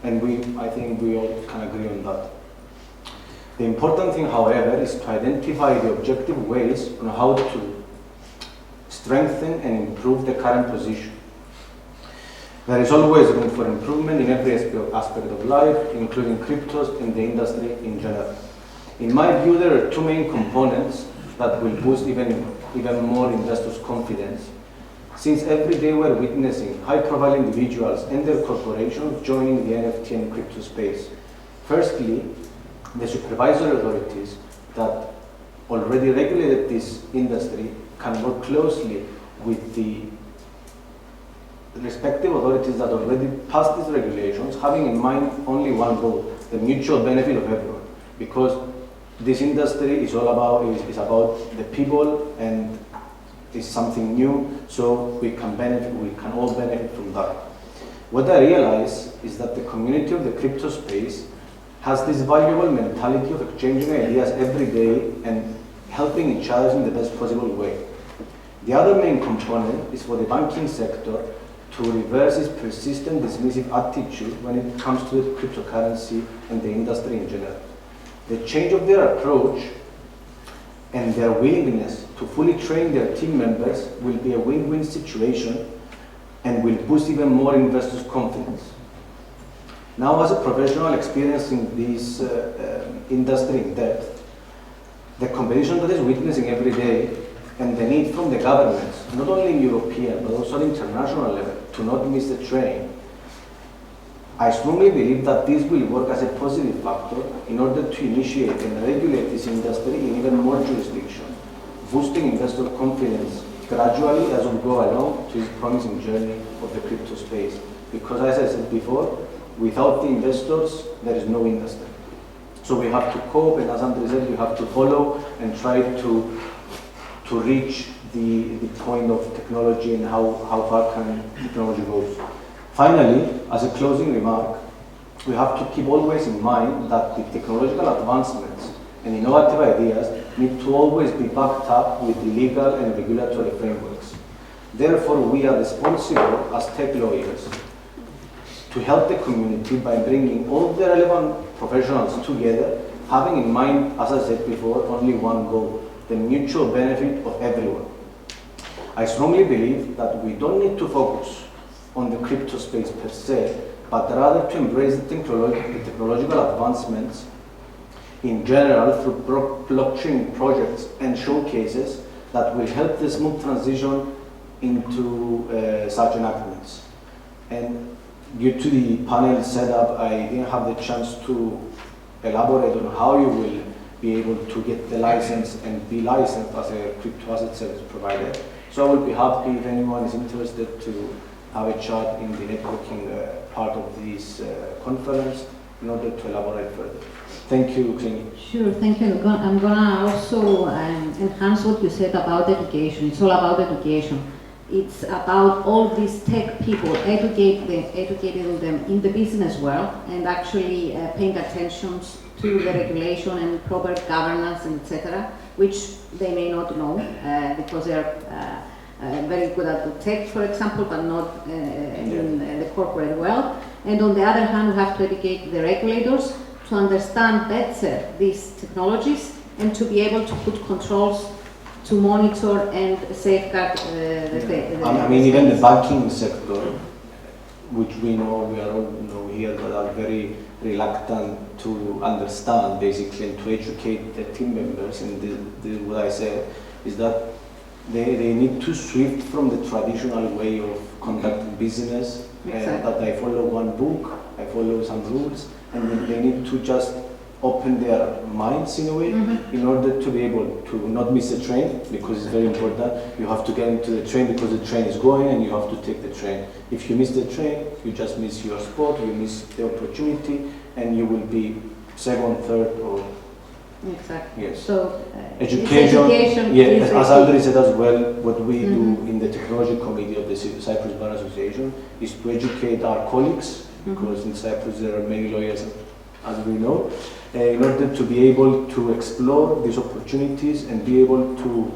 N: And I think we all can agree on that. The important thing, however, is to identify the objective ways on how to strengthen and improve the current position. There is always room for improvement in every aspect of life, including cryptos and the industry in general. In my view, there are two main components that will boost even more investors' confidence, since every day we're witnessing high-profile individuals and their corporations joining the NFT and crypto space. Firstly, the supervisory authorities that already regulated this industry can work closely with the respective authorities that already passed these regulations, having in mind only one goal, the mutual benefit of everyone. Because this industry is about the people, and is something new, so we can all benefit from that. What I realize is that the community of the crypto space has this valuable mentality of exchanging ideas every day and helping each other in the best possible way. The other main component is for the banking sector to reverse its persistent dismissive attitude when it comes to the cryptocurrency and the industry in general. The change of their approach and their willingness to fully train their team members will be a win-win situation and will boost even more investors' confidence. Now, as a professional experiencing this industry in depth, the competition that is witnessing every day and the need from the governments, not only in European but also at international level, to not miss the train, I strongly believe that this will work as a positive factor in order to initiate and regulate this industry in even more jurisdictions, boosting investor confidence gradually as we go along to this promising journey of the crypto space. Because as I said before, without the investors, there is no industry. So we have to cope, and as Andrei said, we have to follow and try to reach the point of technology and how far can technology goes. Finally, as a closing remark, we have to keep always in mind that the technological advancements and innovative ideas need to always be backed up with the legal and regulatory frameworks. Therefore, we are responsible as tech lawyers to help the community by bringing all the relevant professionals together, having in mind, as I said before, only one goal, the mutual benefit of everyone. I strongly believe that we don't need to focus on the crypto space per se, but rather to embrace the technological advancements in general through blockchain projects and showcases that will help the smooth transition into such enactments. And due to the panel setup, I didn't have the chance to elaborate on how you will be able to get the license and be licensed as a crypto asset service provider. So I will be happy if anyone is interested to have a chat in the networking part of this conference in order to elaborate further. Thank you, Clini.
L: Sure, thank you. I'm gonna also enhance what you said about education. It's all about education. It's about all these tech people, educating them in the business world and actually paying attention to the regulation and proper governance, etc., which they may not know because they're very good at the tech, for example, but not in the corporate world. And on the other hand, we have to educate the regulators to understand better these technologies and to be able to put controls to monitor and safeguard
N: I mean, even the banking sector, which we all know here, that are very reluctant to understand, basically, and to educate the team members. And what I said is that they need to shift from the traditional way of conducting business, that I follow one book, I follow some rules, and then they need to just open their minds in a way in order to be able to not miss the train, because it's very important. You have to get into the train because the train is going and you have to take the train. If you miss the train, you just miss your spot, you miss the opportunity, and you will be second, third, or...
L: Exactly.
N: Yes.
L: So
N: education yeah, as Andrei said as well, what we do in the technology committee of the Cyprus Bar Association is to educate our colleagues, because in Cyprus there are many lawyers, as we know, in order to be able to explore these opportunities and be able to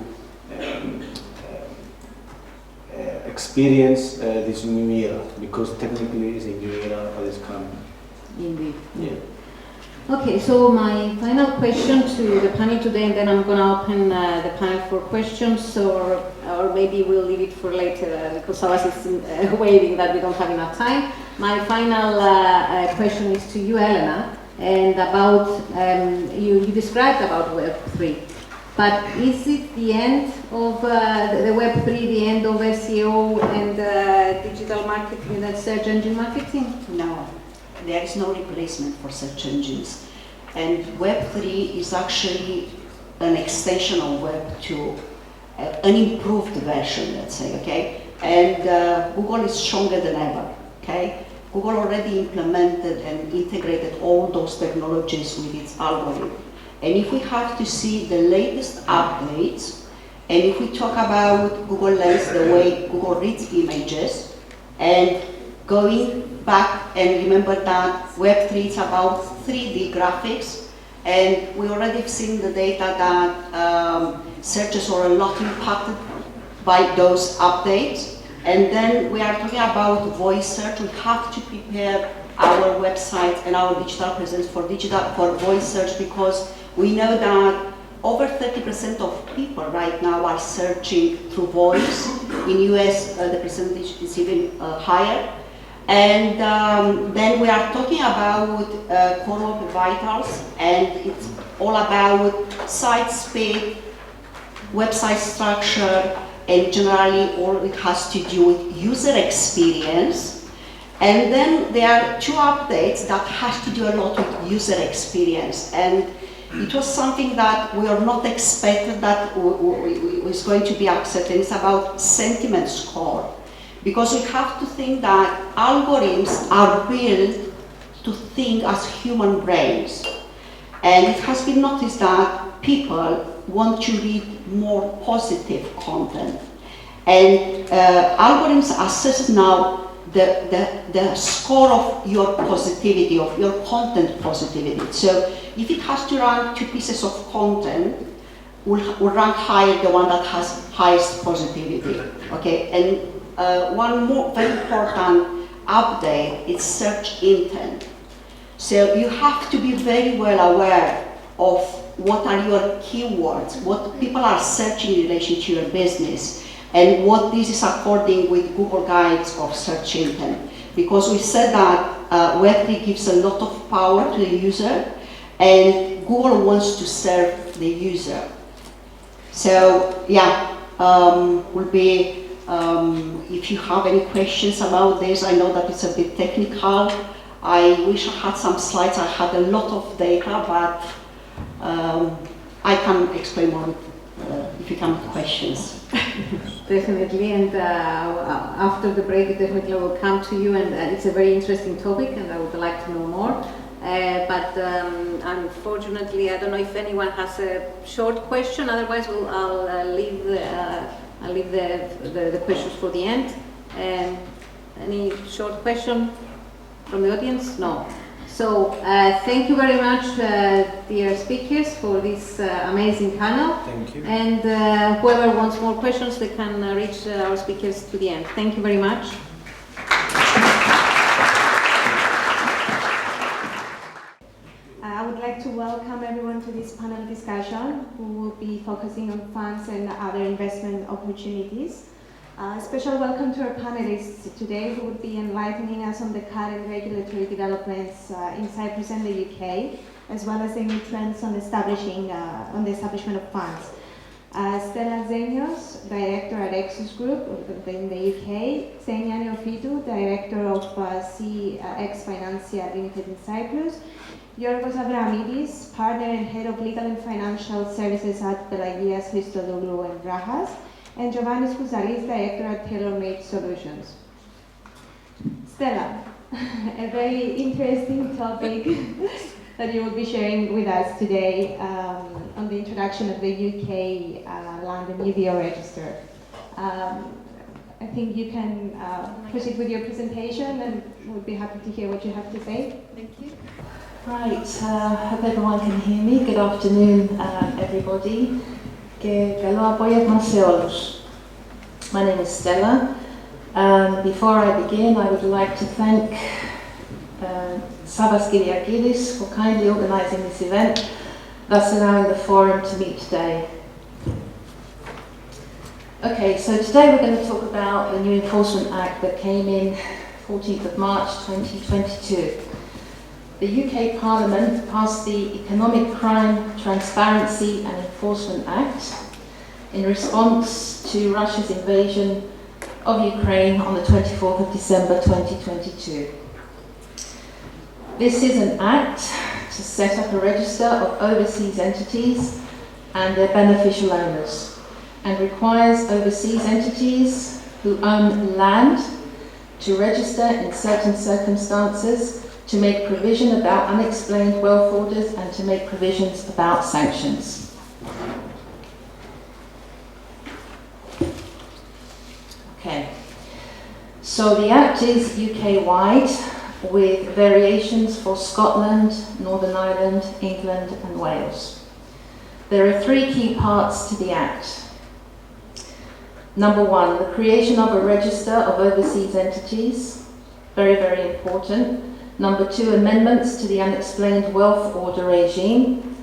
N: experience this new era, because technically it's a new era that is coming.
L: Indeed.
N: Yeah.
L: Okay, so my final question to the panel today, and then I'm going to open the panel for questions, or maybe we'll leave it for later because Savvas is waving that we don't have enough time. My final question is to you, Elena, and about, you described about Web3, but is it the end of the Web3, the end of SEO and digital marketing and search engine marketing?
P: No. There is no replacement for search engines. And Web3 is actually an extension of Web2, an improved version, let's say, okay? And Google is stronger than ever, okay? Google already implemented and integrated all those technologies with its algorithm. And if we have to see the latest updates, and if we talk about Google Lens, the way Google reads images, and going back and remember that Web3 is about 3D graphics, and we already have seen the data that searches are a lot impacted by those updates. And then we are talking about voice search. We have to prepare our website and our digital presence for voice search, because we know that over 30% of people right now are searching through voice. In US, the percentage is even higher. And then we are talking about core web vitals, and it's all about site speed, website structure, and generally all it has to do with user experience. And then there are two updates that has to do a lot with user experience. And it was something that we are not expected that was going to be accepted. It's about sentiment score. Because we have to think that algorithms are built to think as human brains. And it has been noticed that people want to read more positive content. And algorithms assess now the score of your positivity, of your content positivity. So if it has to rank 2 pieces of content, will rank higher the one that has highest positivity. Okay, and one more very important update is search intent. So you have to be very well aware of what are your keywords, what people are searching in relation to your business, and what this is according with Google Guides of search intent. Because we said that Web3 gives a lot of power to the user, and Google wants to serve the user. So yeah, will be, if you have any questions about this, I know that it's a bit technical. I wish I had some slides. I had a lot of data, but I can explain more if you can have questions.
L: Definitely, and after the break, definitely will come to you, and it's a very interesting topic, and I would like to know more. But unfortunately, I don't know if anyone has a short question. Otherwise, I'll leave the questions for the end. Any short question from the audience? No. So thank you very much, dear speakers, for this amazing panel.
N: Thank you.
L: And whoever wants more questions, they can reach our speakers to the end. Thank you very much.
A: I would like to welcome everyone to this panel discussion, who will be focusing on funds and other investment opportunities. Special welcome to our panelists today, who will be enlightening us on the current regulatory developments in Cyprus and the UK, as well as the new trends on the establishment of funds. Stella Zenios, Director at Exus Group in the UK, Xenia Neophytou, Director of CX Financial Limited in Cyprus, Yorgos Avramidis, Partner and Head of Legal and Financial Services at Pelagias Christodoulou and Rahas, and Giovanni Skouzalis, Director at Tailor Made Solutions. Stella, a very interesting topic that you will be sharing with us today on the introduction of the UK Land and UBO Register. I think you can proceed with your presentation, and we'll be happy to hear what you have to say.
Q: Thank you. Right, hope everyone can hear me. Good afternoon, everybody. Και καλό απόγευμα σε όλους. My name is Stella. Before I begin, I would like to thank Savvas Kyriakides for kindly organising this event, thus allowing the forum to meet today. Okay, so today we're going to talk about the new Enforcement Act that came in 14th of March 2022. The UK Parliament passed the Economic Crime, Transparency and Enforcement Act in response to Russia's invasion of Ukraine on the 24th of December 2022. This is an act to set up a register of overseas entities and their beneficial owners, and requires overseas entities who own land to register in certain circumstances, to make provision about unexplained wealth orders, and to make provisions about sanctions. Okay, so the Act is UK-wide, with variations for Scotland, Northern Ireland, England and Wales. There are three key parts to the Act. Number one, the creation of a register of overseas entities, very, very important. Number two, amendments to the unexplained wealth order regime.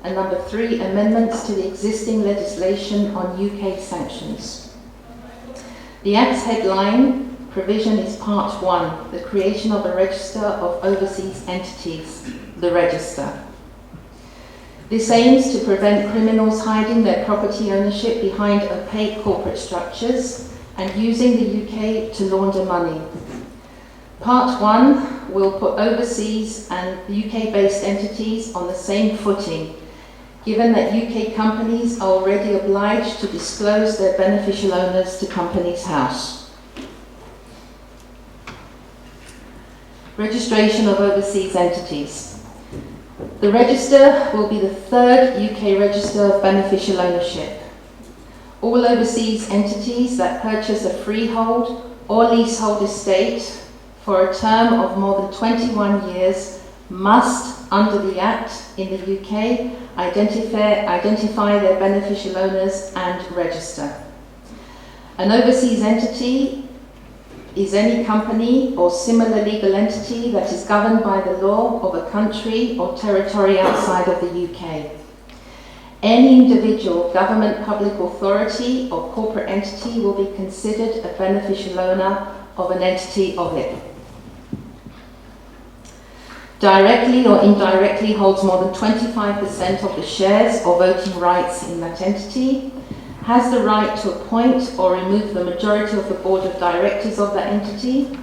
Q: And number three, amendments to the existing legislation on UK sanctions. The Act's headline provision is Part 1, the creation of a register of overseas entities, the register. This aims to prevent criminals hiding their property ownership behind opaque corporate structures and using the UK to launder money. Part 1 will put overseas and UK-based entities on the same footing, given that UK companies are already obliged to disclose their beneficial owners to Companies House. Registration of overseas entities. The register will be the third UK register of beneficial ownership. All overseas entities that purchase a freehold or leasehold estate for a term of more than 21 years must, under the Act in the UK, identify their beneficial owners and register. An overseas entity is any company or similar legal entity that is governed by the law of a country or territory outside of the UK. Any individual, government, public authority or corporate entity will be considered a beneficial owner of an entity of it. Directly or indirectly holds more than 25% of the shares or voting rights in that entity, has the right to appoint or remove the majority of the board of directors of that entity,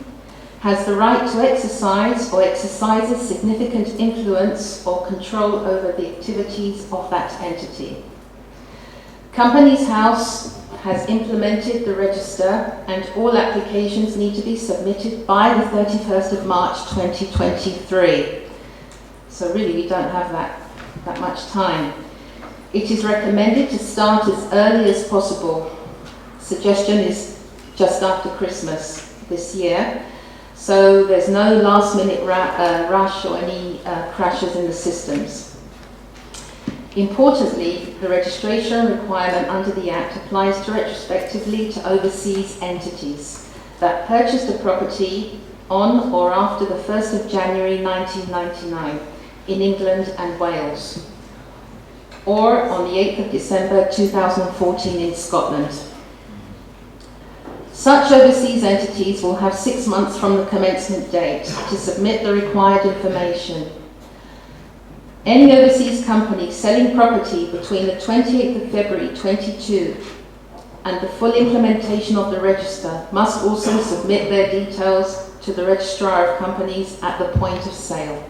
Q: has the right to exercise or exercises significant influence or control over the activities of that entity. Companies House has implemented the register, and all applications need to be submitted by the 31st of March 2023. So really we don't have that much time. It is recommended to start as early as possible. Suggestion is just after Christmas this year, so there's no last minute rush or any crashes in the systems. Importantly, the registration requirement under the Act applies retrospectively to overseas entities that purchased a property on or after the 1st of January 1999 in England and Wales, or on the 8th of December 2014 in Scotland. Such overseas entities will have 6 months from the commencement date to submit the required information. Any overseas company selling property between the 28th of February 22 and the full implementation of the register must also submit their details to the Registrar of Companies at the point of sale.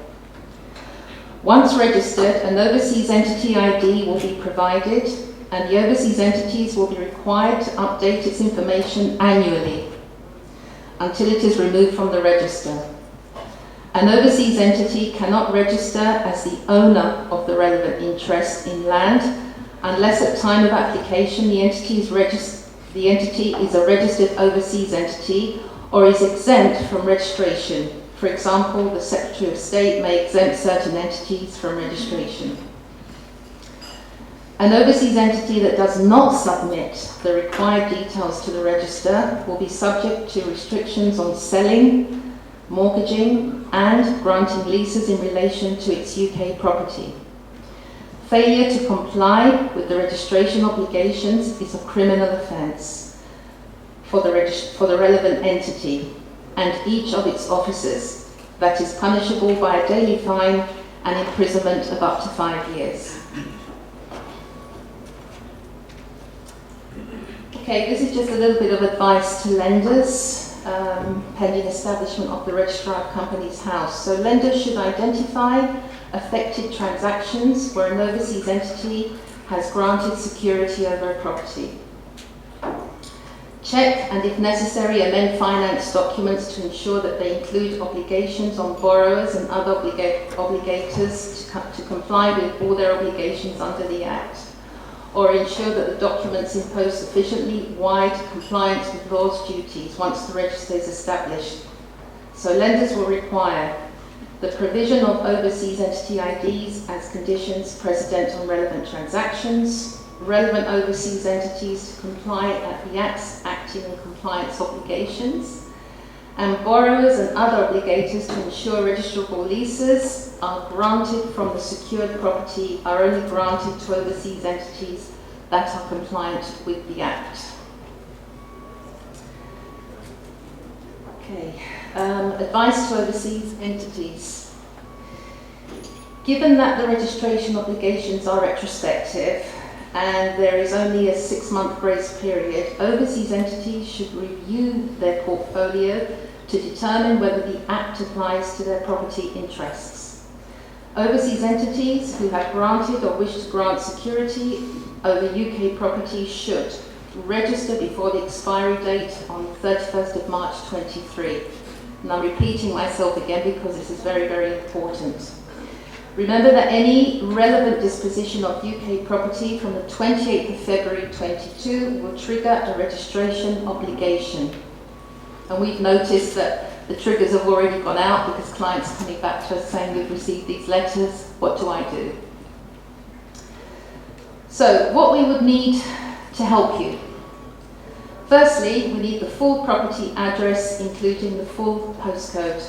Q: Once registered, an overseas entity ID will be provided, and the overseas entities will be required to update its information annually until it is removed from the register. An overseas entity cannot register as the owner of the relevant interest in land unless at time of application the entity is a registered overseas entity or is exempt from registration. For example, the Secretary of State may exempt certain entities from registration. An overseas entity that does not submit the required details to the register will be subject to restrictions on selling, mortgaging, and granting leases in relation to its UK property. Failure to comply with the registration obligations is a criminal offence for the relevant entity and each of its officers, that is punishable by a daily fine and imprisonment of up to 5 years. Okay, this is just a little bit of advice to lenders pending establishment of the Registrar of Companies House. So lenders should identify affected transactions where an overseas entity has granted security over a property. Check and, if necessary, amend finance documents to ensure that they include obligations on borrowers and other obligators to comply with all their obligations under the Act, or ensure that the documents impose sufficiently wide compliance with law's duties once the register is established. So lenders will require the provision of overseas entity IDs as conditions precedent on relevant transactions, relevant overseas entities to comply at the Act's acting and compliance obligations, and borrowers and other obligators to ensure registrable leases are granted from the secured property are only granted to overseas entities that are compliant with the Act. Okay, advice to overseas entities. Given that the registration obligations are retrospective and there is only a 6-month grace period, overseas entities should review their portfolio to determine whether the Act applies to their property interests. Overseas entities who have granted or wish to grant security over UK property should register before the expiry date on 31st of March 23. And I'm repeating myself again because this is very, very important. Remember that any relevant disposition of UK property from the 28th of February 22 will trigger a registration obligation. And we've noticed that the triggers have already gone out because clients are coming back to us saying we've received these letters, what do I do? So what we would need to help you. Firstly, we need the full property address, including the full postcode.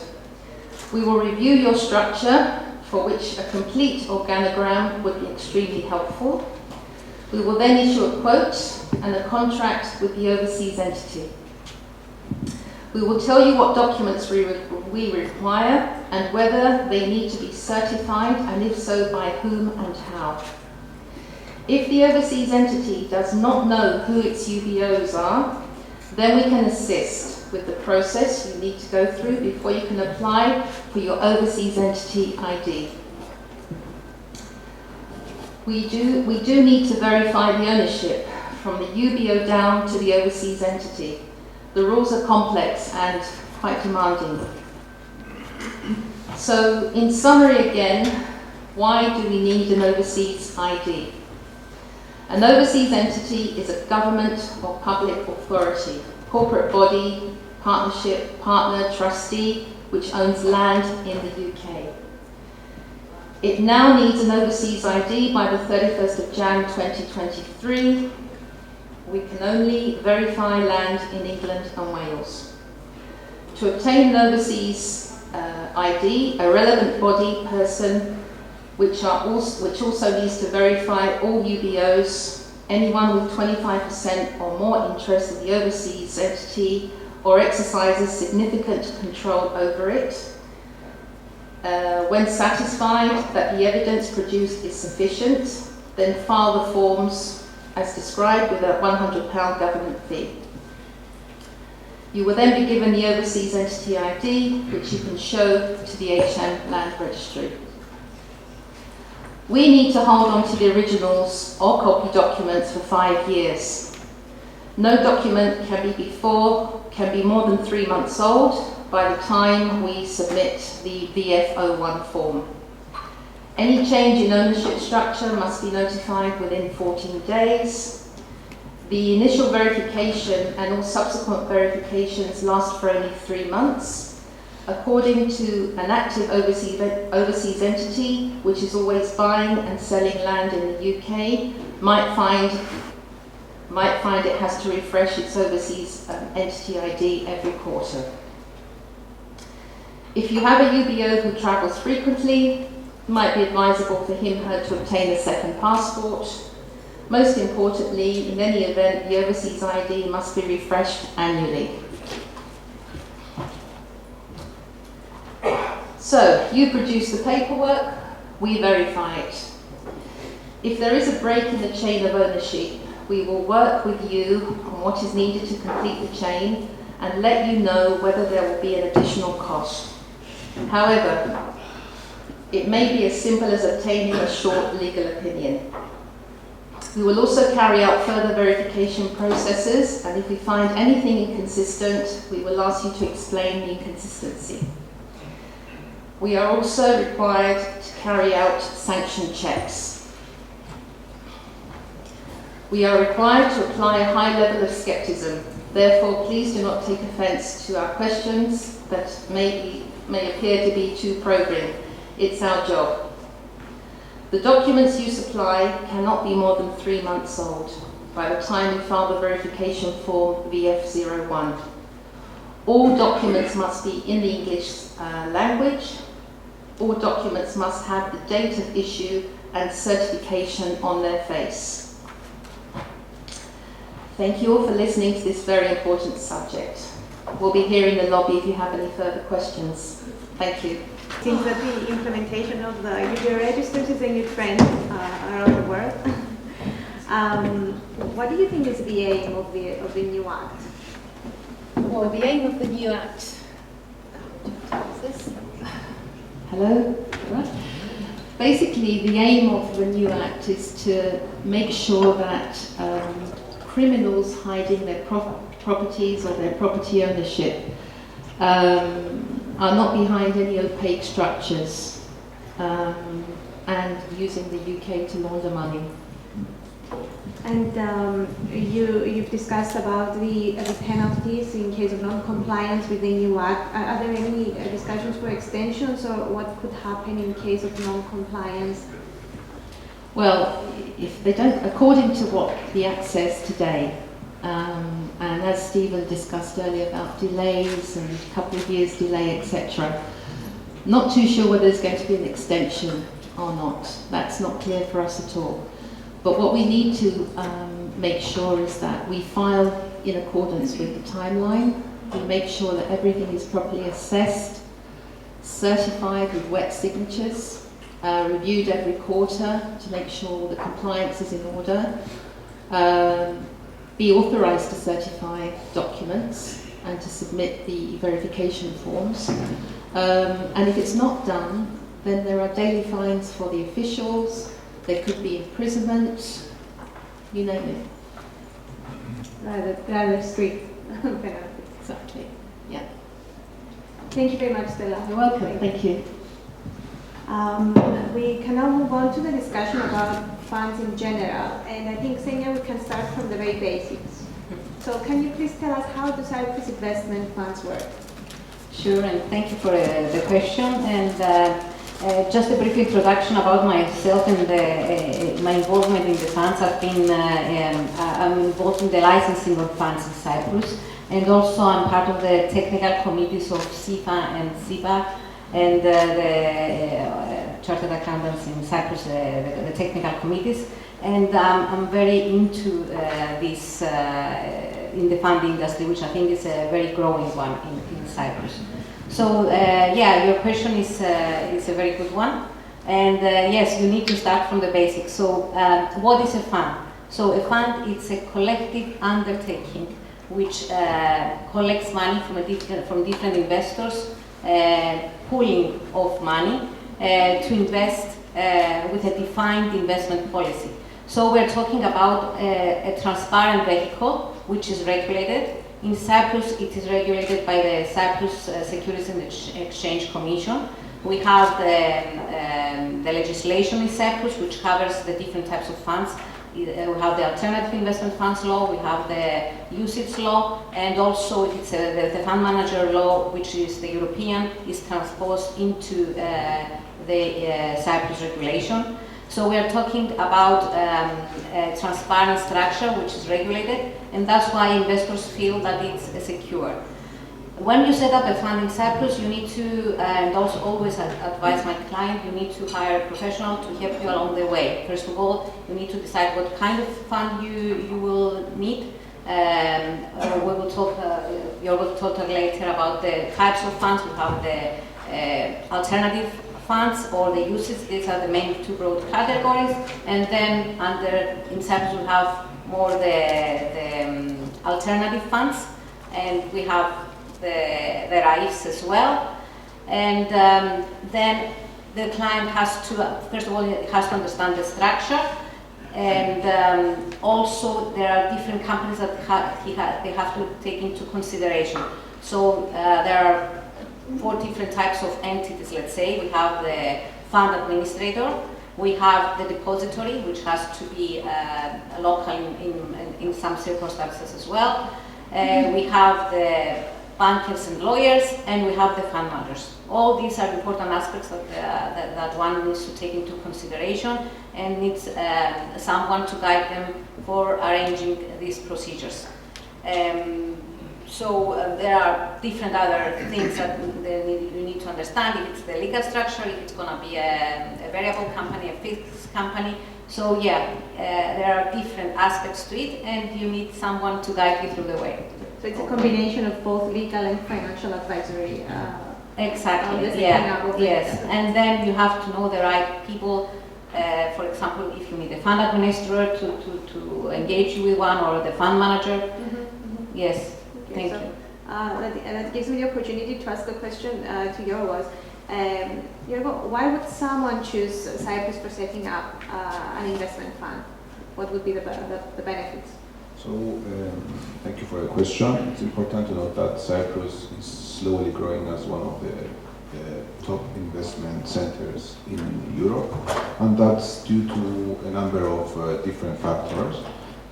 Q: We will review your structure, for which a complete organogram would be extremely helpful. We will then issue a quote and a contract with the overseas entity. We will tell you what documents we require and whether they need to be certified, and if so, by whom and how. If the overseas entity does not know who its UBOs are, then we can assist with the process you need to go through before you can apply for your overseas entity ID. We do need to verify the ownership from the UBO down to the overseas entity. The rules are complex and quite demanding. So, in summary again, why do we need an overseas ID? An overseas entity is a government or public authority, corporate body, partnership, partner, trustee, which owns land in the UK. It now needs an overseas ID by the 31st of Jan 2023. We can only verify land in England and Wales. To obtain an overseas ID, a relevant body person which also needs to verify all UBOs, anyone with 25% or more interest in the overseas entity or exercises significant control over it. When satisfied that the evidence produced is sufficient, then file the forms as described with a £100 government fee. You will then be given the overseas entity ID, which you can show to the HM Land Registry. We need to hold on to the originals or copy documents for 5 years. No document can be more than 3 months old by the time we submit the VF01 form. Any change in ownership structure must be notified within 14 days. The initial verification and all subsequent verifications last for only 3 months. According to an active overseas entity, which is always buying and selling land in the UK, might find it has to refresh its overseas entity ID every quarter. If you have a UBO who travels frequently, it might be advisable for him/her to obtain a second passport. Most importantly, in any event, the overseas ID must be refreshed annually. So, you produce the paperwork, we verify it. If there is a break in the chain of ownership, we will work with you on what is needed to complete the chain and let you know whether there will be an additional cost. However, it may be as simple as obtaining a short legal opinion. We will also carry out further verification processes, and if we find anything inconsistent, we will ask you to explain the inconsistency. We are also required to carry out sanction checks. We are required to apply a high level of skepticism. Therefore, please do not take offence to our questions that may appear to be too probing. It's our job. The documents you supply cannot be more than 3 months old by the time we file the verification form VF01. All documents must be in the English language. All documents must have the date of issue and certification on their face. Thank you all for listening to this very important subject. We'll be here in the lobby if you have any further questions. Thank you.
A: Seems that the implementation of the UBO registers is a new trend around the world. What do you think is the aim of the new act?
Q: Well, the aim of the new act. Hello? Right. Basically, the aim of the new act is to make sure that criminals hiding their properties or their property ownership are not behind any opaque structures and using the UK to launder money.
A: And you've discussed about the penalties in case of non-compliance with the new act. Are there any discussions for extensions, or what could happen in case of non-compliance?
Q: Well, if they don't, according to what the Act says today, and as Stephen discussed earlier about delays and a couple of years delay, etc., not too sure whether there's going to be an extension or not. That's not clear for us at all. But what we need to make sure is that we file in accordance with the timeline. We make sure that everything is properly assessed, certified with wet signatures, reviewed every quarter to make sure the compliance is in order, be authorised to certify documents and to submit the verification forms. And if it's not done, then there are daily fines for the officials. There could be imprisonment, you name it.
A: Rather strict penalty.
Q: Exactly, yeah.
A: Thank you very much, Stella.
Q: You're welcome, thank you.
A: We can now move on to the discussion about funds in general, and I think, Xenia, we can start from the very basics. So can you please tell us how do Cyprus investment funds work?
L: Sure, and thank you for the question. And just a brief introduction about myself and my involvement in the funds. I'm involved in the licensing of funds in Cyprus, and also I'm part of the technical committees of SIFA and SIBA, and the Chartered Accountants in Cyprus, the technical committees. And I'm very into this, in the fund industry, which I think is a very growing one in Cyprus. So yeah, your question is a very good one. And yes, you need to start from the basics. So what is a fund? So a fund is a collective undertaking which collects money from different investors, pooling of money to invest with a defined investment policy. So we're talking about a transparent vehicle which is regulated. In Cyprus, it is regulated by the Cyprus Securities and Exchange Commission. We have the legislation in Cyprus which covers the different types of funds. We have the alternative investment funds law, we have the usage law, and also it's the fund manager law, which is the European, is transposed into the Cyprus regulation. So we are talking about a transparent structure which is regulated, and that's why investors feel that it's secure. When you set up a fund in Cyprus, you need to, and also always advise my client, you need to hire a professional to help you along the way. First of all, you need to decide what kind of fund you will need. We will talk, you will talk later about the types of funds. We have the alternative funds or the uses. These are the main two broad categories. And then in Cyprus we have more the alternative funds, and we have the RAIFs as well. And then the client has to, first of all, he has to understand the structure. And also there are different companies that they have to take into consideration. So there are 4 different types of entities, let's say. We have the fund administrator, we have the depository, which has to be local in some circumstances as well. We have the bankers and lawyers, and we have the fund managers. All these are important aspects that one needs to take into consideration and needs someone to guide them for arranging these procedures. So there are different other things that you need to understand. If it's the legal structure, if it's going to be a variable company, a fixed company. So yeah, there are different aspects to it, and you need someone to guide you through the way.
A: So it's a combination of both legal and financial advisory.
L: Exactly, yeah, yes. And then you have to know the right people. For example, if you need a fund administrator to engage you with one, or the fund manager. Yes. Thank you.
A: That gives me the opportunity to ask a question to Yorgos. Yorgos, why would someone choose Cyprus for setting up an investment fund? What would be the benefits?
G: So, thank you for the question. It's important to note that Cyprus is slowly growing as one of the top investment centers in Europe, and that's due to a number of different factors.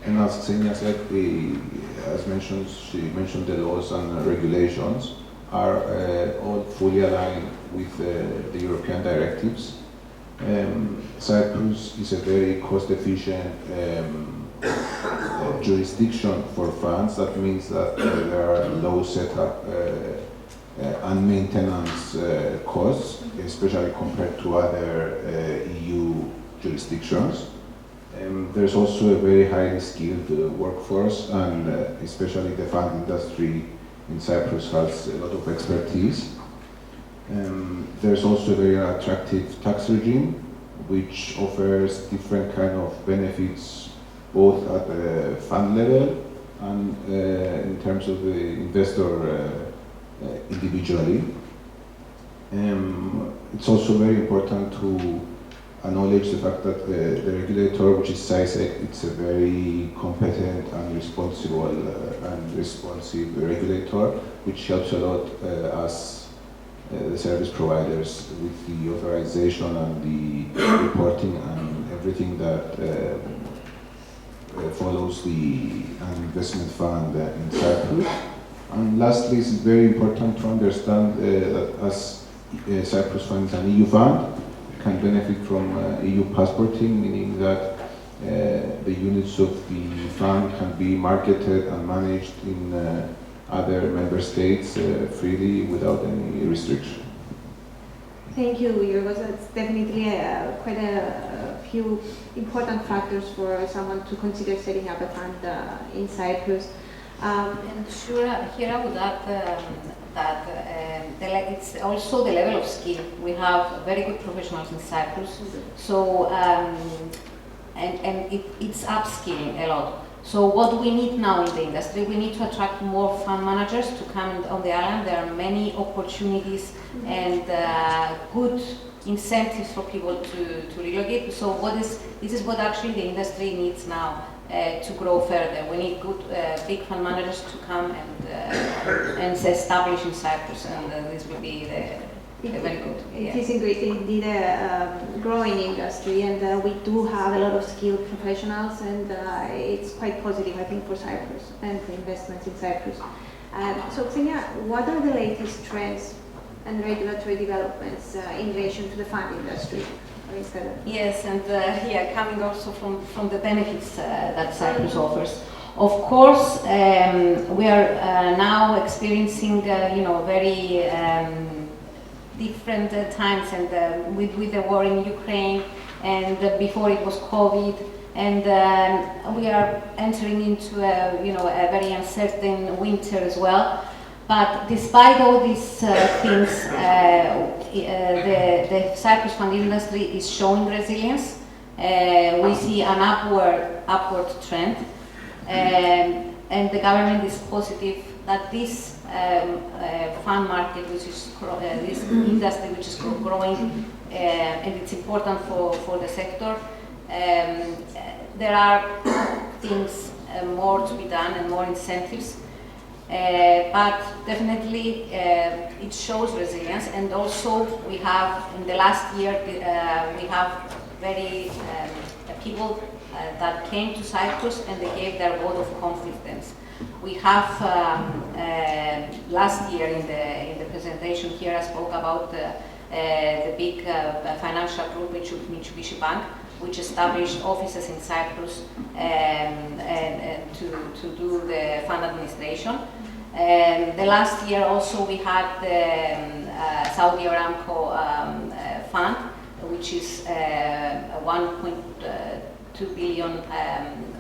G: And as Xenia said, she mentioned the laws and regulations are all fully aligned with the European directives. Cyprus is a very cost-efficient jurisdiction for funds. That means that there are low setup and maintenance costs, especially compared to other EU jurisdictions. There's also a very highly skilled workforce, and especially the fund industry in Cyprus has a lot of expertise. There's also a very attractive tax regime, which offers different kind of benefits both at the fund level and in terms of the investor individually. It's also very important to acknowledge the fact that the regulator, which is CISEC, it's a very competent and responsible and responsive regulator, which helps a lot us, the service providers, with the authorization and the reporting and everything that follows the investment fund in Cyprus. And lastly, it's very important to understand that as Cyprus Fund is an EU fund, can benefit from EU passporting, meaning that the units of the fund can be marketed and managed in other member states freely without any restriction.
A: Thank you, Yorgos. That's definitely quite a few important factors for someone to consider setting up a fund in Cyprus.
L: And sure, here I would add that it's also the level of skill. We have very good professionals in Cyprus, so it's upskilling a lot. So what we need now in the industry, we need to attract more fund managers to come on the island. There are many opportunities and good incentives for people to relocate. So this is what actually the industry needs now to grow further. We need good big fund managers to come and establish in Cyprus, and this will be very good.
A: It is indeed a growing industry, and we do have a lot of skilled professionals, and it's quite positive, I think, for Cyprus and the investments in Cyprus. So, Xenia, what are the latest trends
R: and regulatory developments in relation to the fund industry.
L: Yes, and coming also from the benefits that Cyprus offers. Of course, we are now experiencing, very different times, and with the war in Ukraine, and before it was COVID, and we are entering into a very uncertain winter as well. But despite all these things, the Cyprus fund industry is showing resilience. We see an upward trend, and the government is positive that this fund market, which is this industry which is growing, and it's important for the sector. There are things more to be done and more incentives. But definitely it shows resilience, and also we have in the last year we have very people that came to Cyprus and they gave their vote of confidence. We have last year in the presentation here I spoke about the big financial group Mitsubishi Bank, which established offices in Cyprus to do the fund administration. The last year also we had the Saudi Aramco fund, which is a 1.2 billion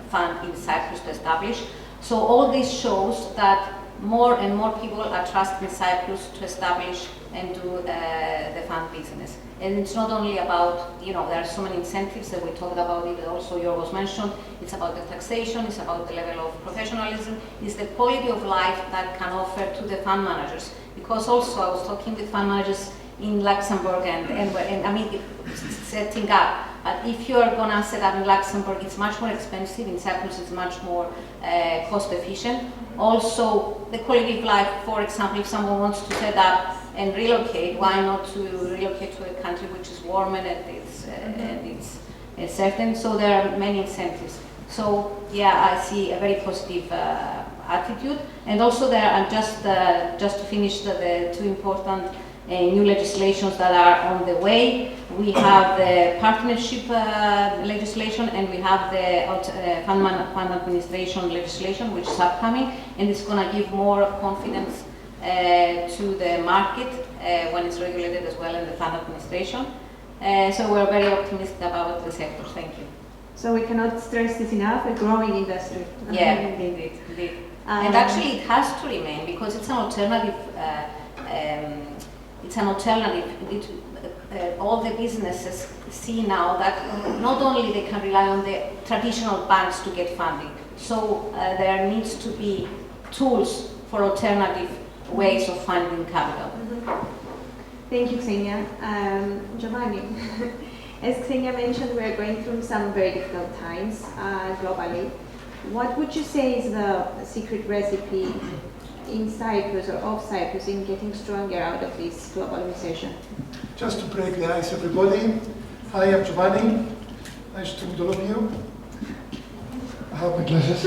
L: fund in Cyprus to establish. So all this shows that more and more people are trusting Cyprus to establish and do the fund business. And it's not only about, there are so many incentives that we talked about it, also Yorgos mentioned, it's about the taxation, it's about the level of professionalism, it's the quality of life that can offer to the fund managers. Because also I was talking with fund managers in Luxembourg and I mean, setting up. But if you are going to set up in Luxembourg, it's much more expensive. In Cyprus, it's much more cost efficient. Also, the quality of life, for example, if someone wants to set up and relocate, why not to relocate to a country which is warmer and it's certain? So there are many incentives. So yeah, I see a very positive attitude. And also there are just to finish the two important new legislations that are on the way. We have the partnership legislation and we have the fund administration legislation, which is upcoming, and it's going to give more confidence to the market when it's regulated as well in the fund administration. So we're very optimistic about the sector. Thank you.
R: So we cannot stress this enough, a growing industry.
L: Yeah, indeed. And actually it has to remain because it's an alternative. All the businesses see now that not only they can rely on the traditional banks to get funding, so there needs to be tools for alternative ways of funding capital.
R: Thank you, Xenia. Giovanni, as Xenia mentioned, we're going through some very difficult times globally. What would you say is the secret recipe in Cyprus or of Cyprus in getting stronger out of this global recession?
S: Just to break the ice, everybody. Hi, I'm Giovanni. Nice to meet all of you. I have my glasses.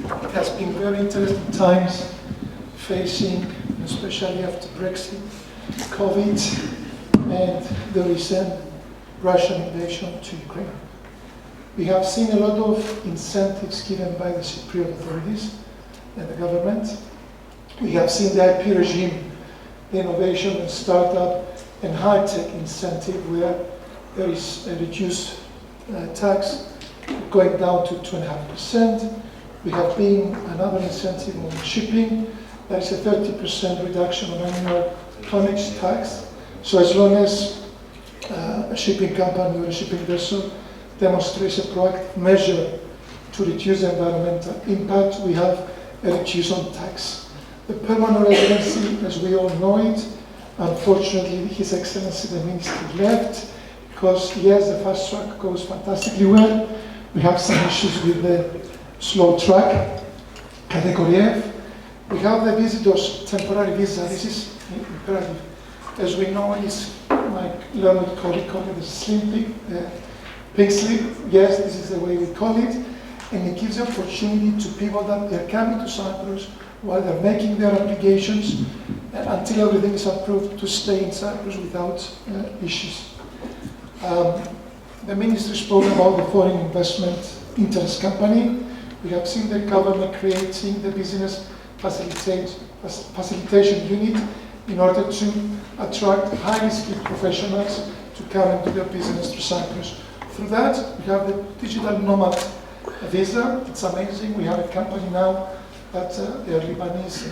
S: It has been very interesting times facing, especially after Brexit, COVID, and the recent Russian invasion to Ukraine. We have seen a lot of incentives given by the Cypriot authorities and the government. We have seen the IP regime, the innovation and startup and high-tech incentive where there is a reduced tax going down to 2.5%. We have been another incentive on shipping. There is a 30% reduction on annual tonnage tax. So as long as a shipping company or a shipping vessel demonstrates a proactive measure to reduce the environmental impact, we have a reduction on tax. The permanent residency, as we all know it, unfortunately His Excellency the Minister left because yes, the fast track goes fantastically well. We have some issues with the slow track, category F. We have the visitors temporary visa. This is imperative. As we know, it's my learned colleague called it the pink slip. Yes, this is the way we call it. and it gives the opportunity to people that they're coming to Cyprus while they're making their applications until everything is approved to stay in Cyprus without issues. The Ministry spoke about the Foreign Investment Interest Company. We have seen the government creating the business facilitation unit in order to attract highly skilled professionals to come and do their business to Cyprus. Through that, we have the digital nomad visa. It's amazing. We have a company now that they are Lebanese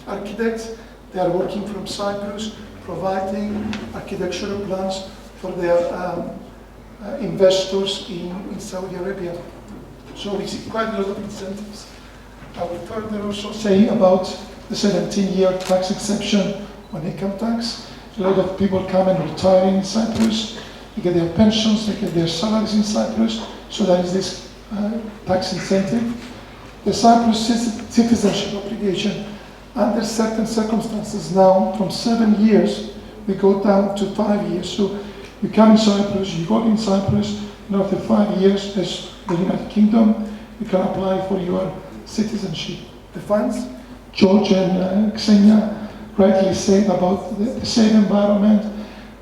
S: architects. They are working from Cyprus, providing architectural plans for their investors in Saudi Arabia. So we see quite a lot of incentives. I will further also say about the 17-year tax exemption on income tax. A lot of people come and retire in Cyprus. They get their pensions, they get their salaries in Cyprus. So there is this tax incentive. The Cyprus citizenship obligation, under certain circumstances now, from 7 years, we go down to 5 years. So you come in Cyprus, you work in Cyprus, and after 5 years, as the United Kingdom, you can apply for your citizenship. The funds, George and Xenia rightly said about the safe environment,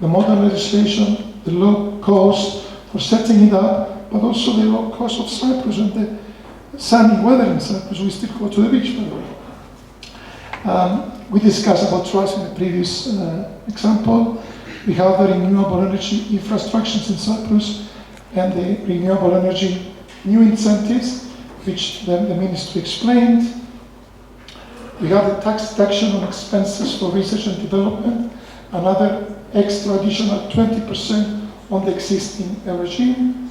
S: the modern legislation, the low cost for setting it up, but also the low cost of Cyprus and the sunny weather in Cyprus. We still go to the beach, by the way. We discussed about trust in the previous example. We have the renewable energy infrastructures in Cyprus and the renewable energy new incentives, which the Ministry explained. We have the tax deduction on expenses for research and development, another extra additional 20% on the existing regime.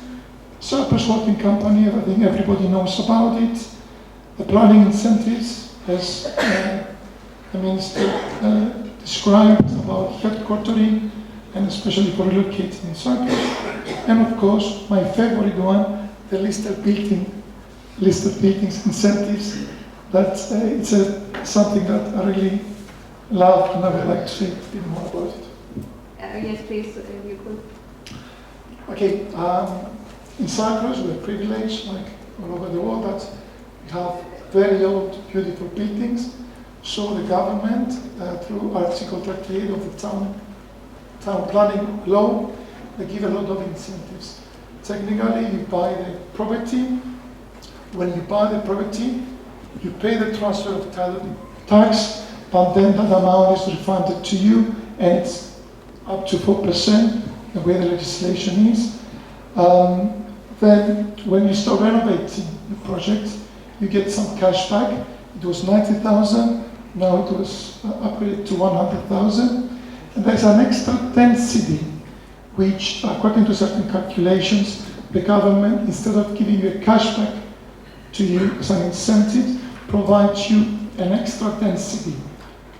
S: Cyprus Working Company, I think everybody knows about it. The planning incentives, as the Minister described about headquartering, and especially for relocating in Cyprus. And of course, my favorite one, the listed buildings incentives. That it's something that I really love, and I would like to say a bit more about it.
R: Yes, please, you could.
S: Okay, in Cyprus we're privileged, like all over the world, that we have very old, beautiful buildings. So the government, through Article 38 of the town planning law, they give a lot of incentives. Technically, you buy the property. When you buy the property, you pay the transfer of title tax, but then that amount is refunded to you, and it's up to 4%, the way the legislation is. Then, when you start renovating the project, you get some cash back. It was 90,000, now it was upgraded to 100,000. And there's an extra density, which, according to certain calculations, the government, instead of giving you a cash back to you as an incentive, provides you an extra density.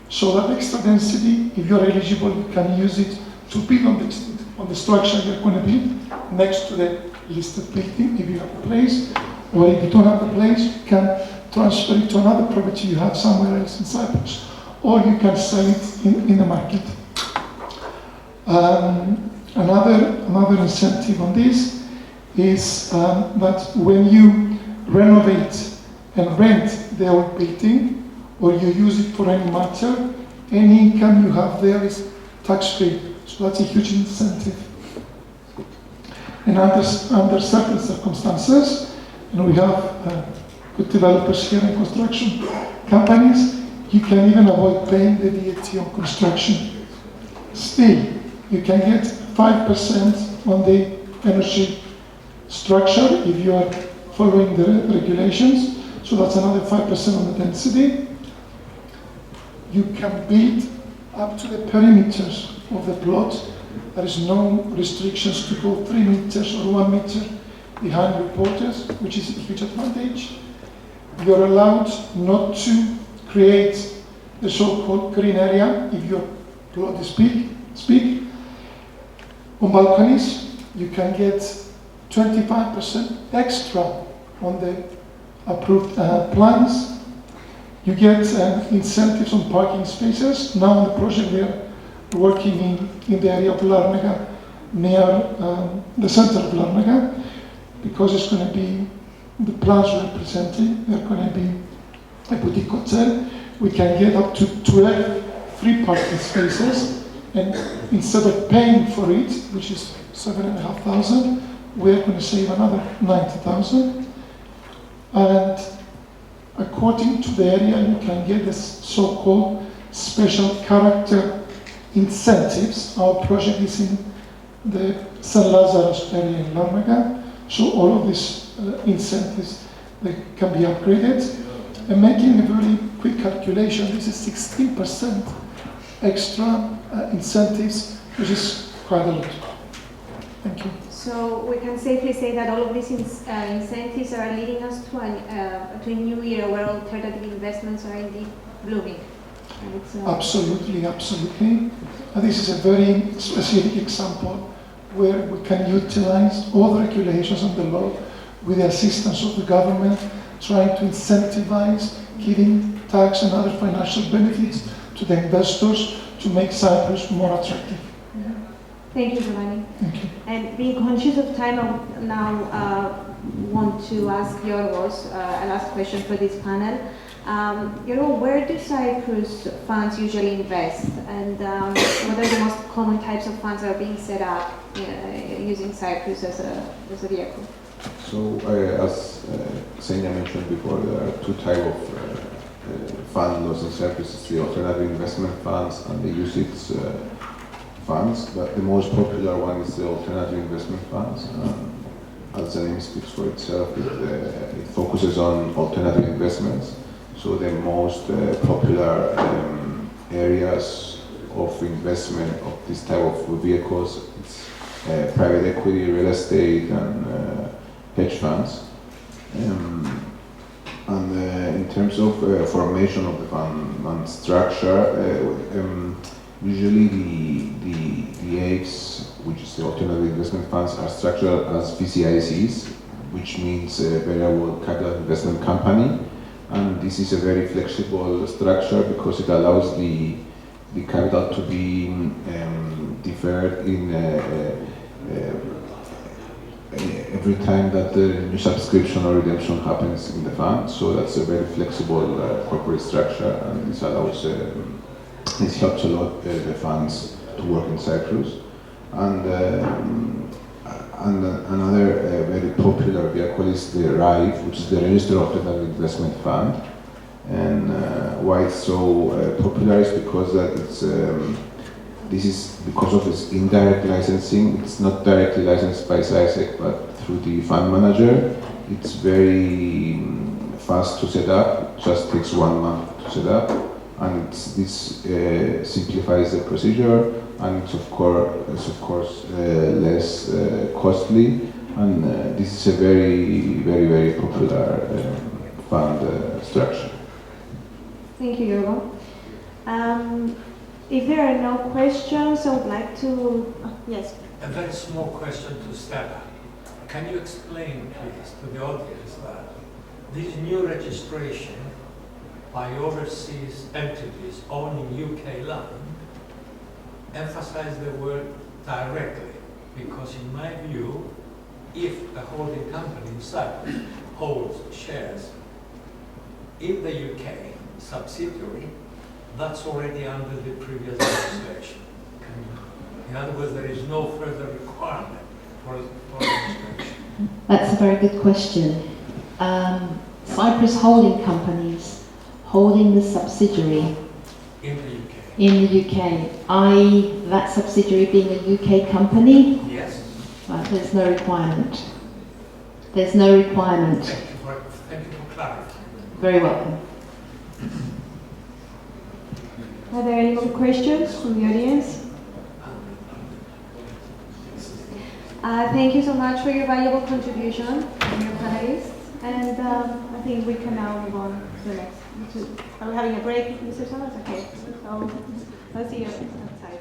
S: So that extra density, if you're eligible, you can use it to build on the structure you're going to build next to the listed building, if you have a place, or if you don't have a place, you can transfer it to another property you have somewhere else in Cyprus, or you can sell it in the market. Another incentive on this is that when you renovate and rent the old building, or you use it for any matter, any income you have there is tax-free. So that's a huge incentive. And under certain circumstances, we have good developers here in construction companies, you can even avoid paying the VAT on construction. Still, you can get 5% on the energy structure if you are following the regulations. So that's another 5% on the density. You can build up to the perimeters of the plot. There is no restrictions to go 3 meters or 1 meter behind your borders, which is a huge advantage. You're allowed not to create the so-called green area if your plot is big. On balconies, you can get 25% extra on the approved plans. You get incentives on parking spaces. Now on the project we are working in the area of Larnaca, near the center of Larnaca, because it's going to be the plans we're presenting. They're going to be a boutique hotel. We can get up to 12 free parking spaces, and instead of paying for it, which is 7,500, we're going to save another 90,000. And according to the area, you can get this so-called special character incentives. Our project is in the St. Lazarus area in Larnaca, so all of these incentives, they can be upgraded. And making a very quick calculation, this is 16% extra incentives, which is quite a lot. Thank you.
R: So we can safely say that all of these incentives are leading us to a new era where alternative investments are indeed blooming.
S: Absolutely, absolutely. And this is a very specific example where we can utilize all the regulations and the law with the assistance of the government, trying to incentivize giving tax and other financial benefits to the investors to make Cyprus more attractive.
R: Thank you, Giovanni.
S: Thank you.
R: And being conscious of time, I now want to ask Yorgos a last question for this panel. Where do Cyprus funds usually invest, and what are the most common types of funds that are being set up using Cyprus as a vehicle?
F: So, as Xenia mentioned before, there are two types of funds in Cyprus. It's the alternative investment funds and the UCITS funds, but the most popular one is the alternative investment funds. As the name speaks for itself, it focuses on alternative investments. So the most popular areas of investment of this type of vehicles, it's private equity, real estate, and hedge funds. In terms of formation of the fund structure, usually the AIFs, which is the alternative investment funds, are structured as VCICs, which means variable capital investment company. And this is a very flexible structure because it allows the capital to be deferred in every time that the new subscription or redemption happens in the fund. So that's a very flexible corporate structure, and this allows, this helps a lot the funds to work in Cyprus. And another very popular vehicle is the RIFE, which is the Registered Alternative Investment Fund. And why it's so popular is because that this is because of its indirect licensing. It's not directly licensed by SISEC, but through the fund manager. It's very fast to set up. It just takes 1 month to set up, and this simplifies the procedure. And it's of course less costly, and this is a very popular fund structure.
R: Thank you, Yorgo. If there are no questions, I would like to yes.
T: A very small question to Stella. Can you explain, please, to the audience that this new registration by overseas entities owning UK land emphasize the word directly, because in my view, if a holding company in Cyprus holds shares in the UK subsidiary, that's already under the previous legislation. In other words, there is no further requirement for registration.
Q: That's a very good question. Cyprus holding companies holding the subsidiary
T: in the UK.
Q: In the UK, i.e. that subsidiary being a UK company?
T: Yes.
Q: There's no requirement. There's no requirement.
T: Thank you for clarifying.
Q: Very welcome.
R: Are there any more questions from the audience? Thank you so much for your valuable contribution, your panelists. And I think we can now move on to the next. Are we having a break, Mr. Savvas? Okay. So I'll see you outside.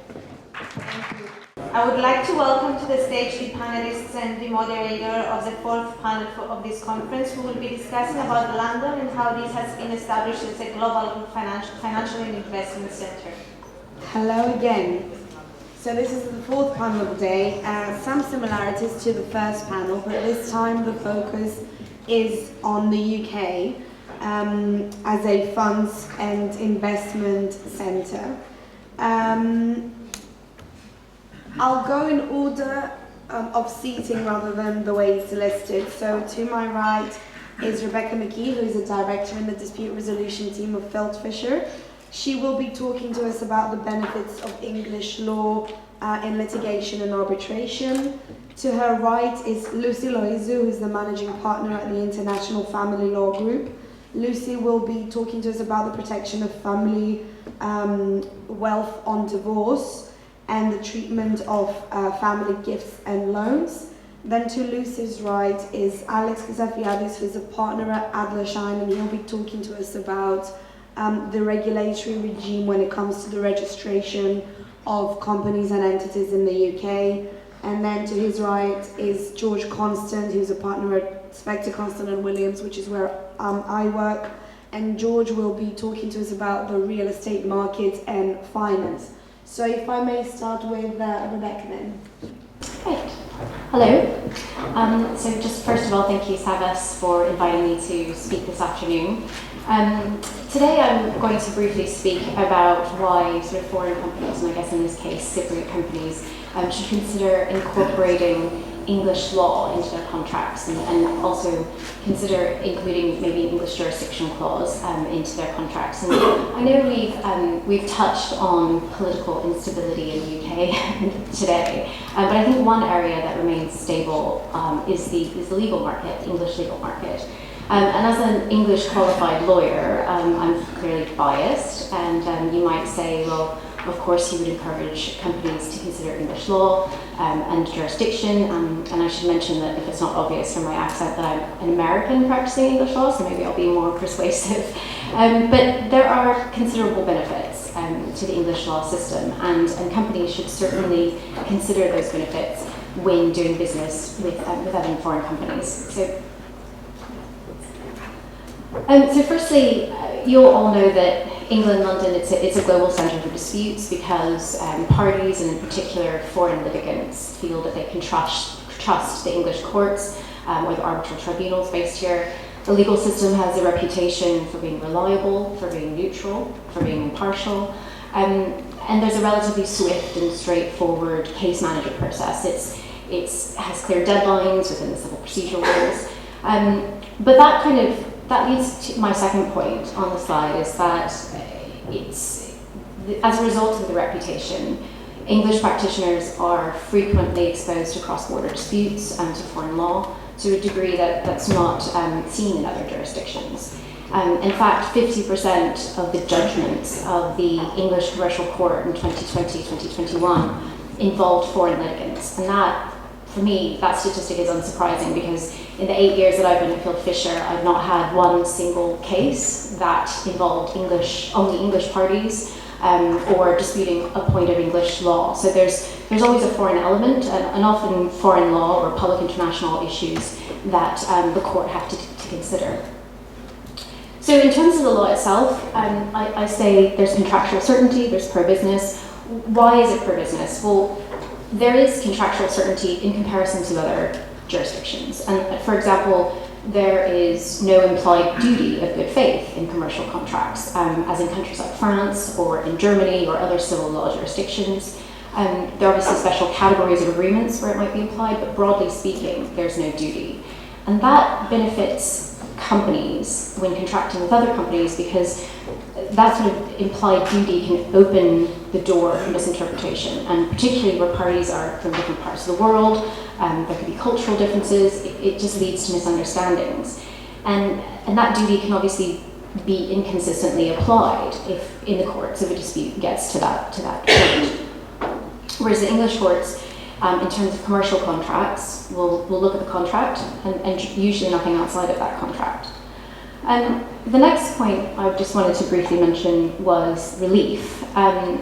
R: Thank you.
A: I would like to welcome to the stage the panelists and the moderator of the fourth panel of this conference, who will be discussing about London and how this has been established as a global financial and investment center.
U: Hello again. So this is the fourth panel of the day. Some similarities to the first panel, but this time the focus
C: is on the UK as a funds and investment centre. I'll go in order of seating rather than the way it's listed. So to my right is Rebecca McKee, who is a director in the dispute resolution team of Feldfisher. She will be talking to us about the benefits of English law in litigation and arbitration. To her right is Lucy Loizu, who is the managing partner at the International Family Law Group. Lucy will be talking to us about the protection of family wealth on divorce and the treatment of family gifts and loans. Then to Lucy's right is Alex Kyriakides, who is a partner at Adler Shine, and he'll be talking to us about the regulatory regime when it comes to the registration of companies and entities in the UK. And then to his right is George Constant, who's a partner at Spector, Constant and Williams, which is where I work. And George will be talking to us about the real estate market and finance. So if I may start with Rebecca then.
D: Great. Hello. So just first of all, thank you, Savvas, for inviting me to speak this afternoon. Today I'm going to briefly speak about why sort of foreign companies, and I guess in this case Cypriot companies, should consider incorporating English law into their contracts and also consider including maybe English jurisdiction clause into their contracts. And I know we've touched on political instability in the UK today, but I think one area that remains stable is the legal market, the English legal market. And as an English qualified lawyer, I'm clearly biased, and you might say, well, of course, you would encourage companies to consider English law and jurisdiction. And I should mention that if it's not obvious from my accent that I'm an American practicing English law, so maybe I'll be more persuasive. But there are considerable benefits to the English law system, and companies should certainly consider those benefits when doing business with other foreign companies. So firstly, you'll all know that England, London, it's a global centre for disputes because parties, and in particular foreign litigants, feel that they can trust the English courts or the arbitral tribunals based here. The legal system has a reputation for being reliable, for being neutral, for being impartial, and there's a relatively swift and straightforward case management process. It has clear deadlines within the civil procedural rules, but that leads to my second point on the slide, is that it's, as a result of the reputation, English practitioners are frequently exposed to cross-border disputes and to foreign law to a degree that's not seen in other jurisdictions. In fact, 50% of the judgments of the English Commercial Court in 2020-2021 involved foreign litigants, and that, for me, that statistic is unsurprising because in the 8 years that I've been at Feldfisher, I've not had one single case that involved only English parties or disputing a point of English law. So there's always a foreign element and often foreign law or public international issues that the court have to consider. So in terms of the law itself, I say there's contractual certainty, there's pro-business. Why is it pro-business? Well, there is contractual certainty in comparison to other jurisdictions. And for example, there is no implied duty of good faith in commercial contracts, as in countries like France or in Germany or other civil law jurisdictions. There are obviously special categories of agreements where it might be implied, but broadly speaking, there's no duty. And that benefits companies when contracting with other companies because that sort of implied duty can open the door for misinterpretation, and particularly where parties are from different parts of the world, there could be cultural differences, it just leads to misunderstandings. And that duty can obviously be inconsistently applied if in the courts if a dispute gets to that point. Whereas the English courts, in terms of commercial contracts, we'll look at the contract and usually nothing outside of that contract. The next point I just wanted to briefly mention was relief. And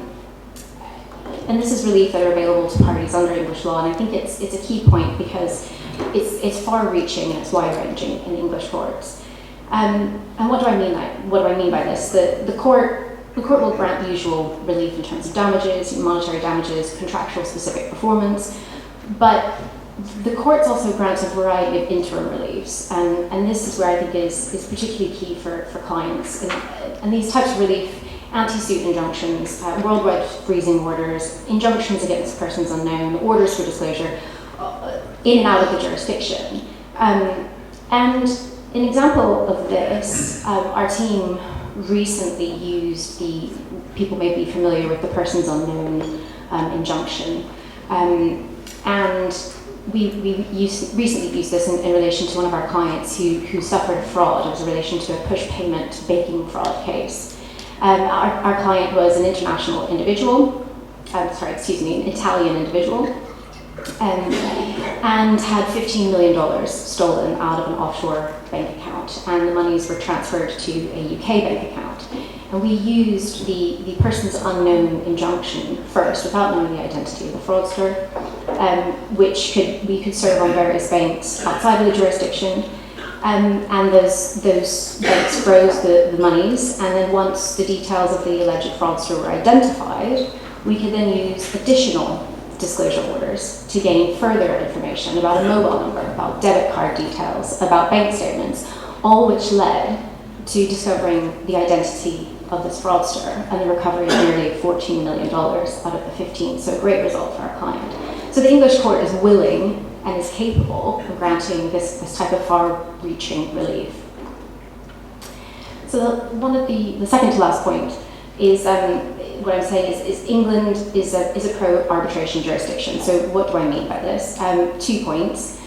D: this is relief that are available to parties under English law, and I think it's a key point because it's far-reaching and it's wide-ranging in English courts. And what do I mean by this? The court will grant the usual relief in terms of damages, monetary damages, contractual specific performance, but The courts also grant a variety of interim reliefs, and this is where I think is particularly key for clients. And these types of relief, anti-suit injunctions, worldwide freezing orders, injunctions against persons unknown, orders for disclosure, in and out of the jurisdiction. And an example of this, our team recently used people may be familiar with the persons unknown injunction. And we recently used this in relation to one of our clients who suffered fraud. It was in relation to a push payment baking fraud case. Our client was an international individual, an Italian individual, and had $15 million stolen out of an offshore bank account, and the monies were transferred to a UK bank account. And we used the person's unknown injunction first, without knowing the identity of the fraudster, which we could serve on various banks outside of the jurisdiction. And those banks froze the monies, and then once the details of the alleged fraudster were identified, we could then use additional disclosure orders to gain further information about a mobile number, about debit card details, about bank statements, all which led to discovering the identity of this fraudster and the recovery of nearly $14 million out of the 15. So a great result for our client. So the English court is willing and is capable of granting this type of far-reaching relief. So the second to last point is what I'm saying is England is a pro-arbitration jurisdiction. So what do I mean by this? 2 points.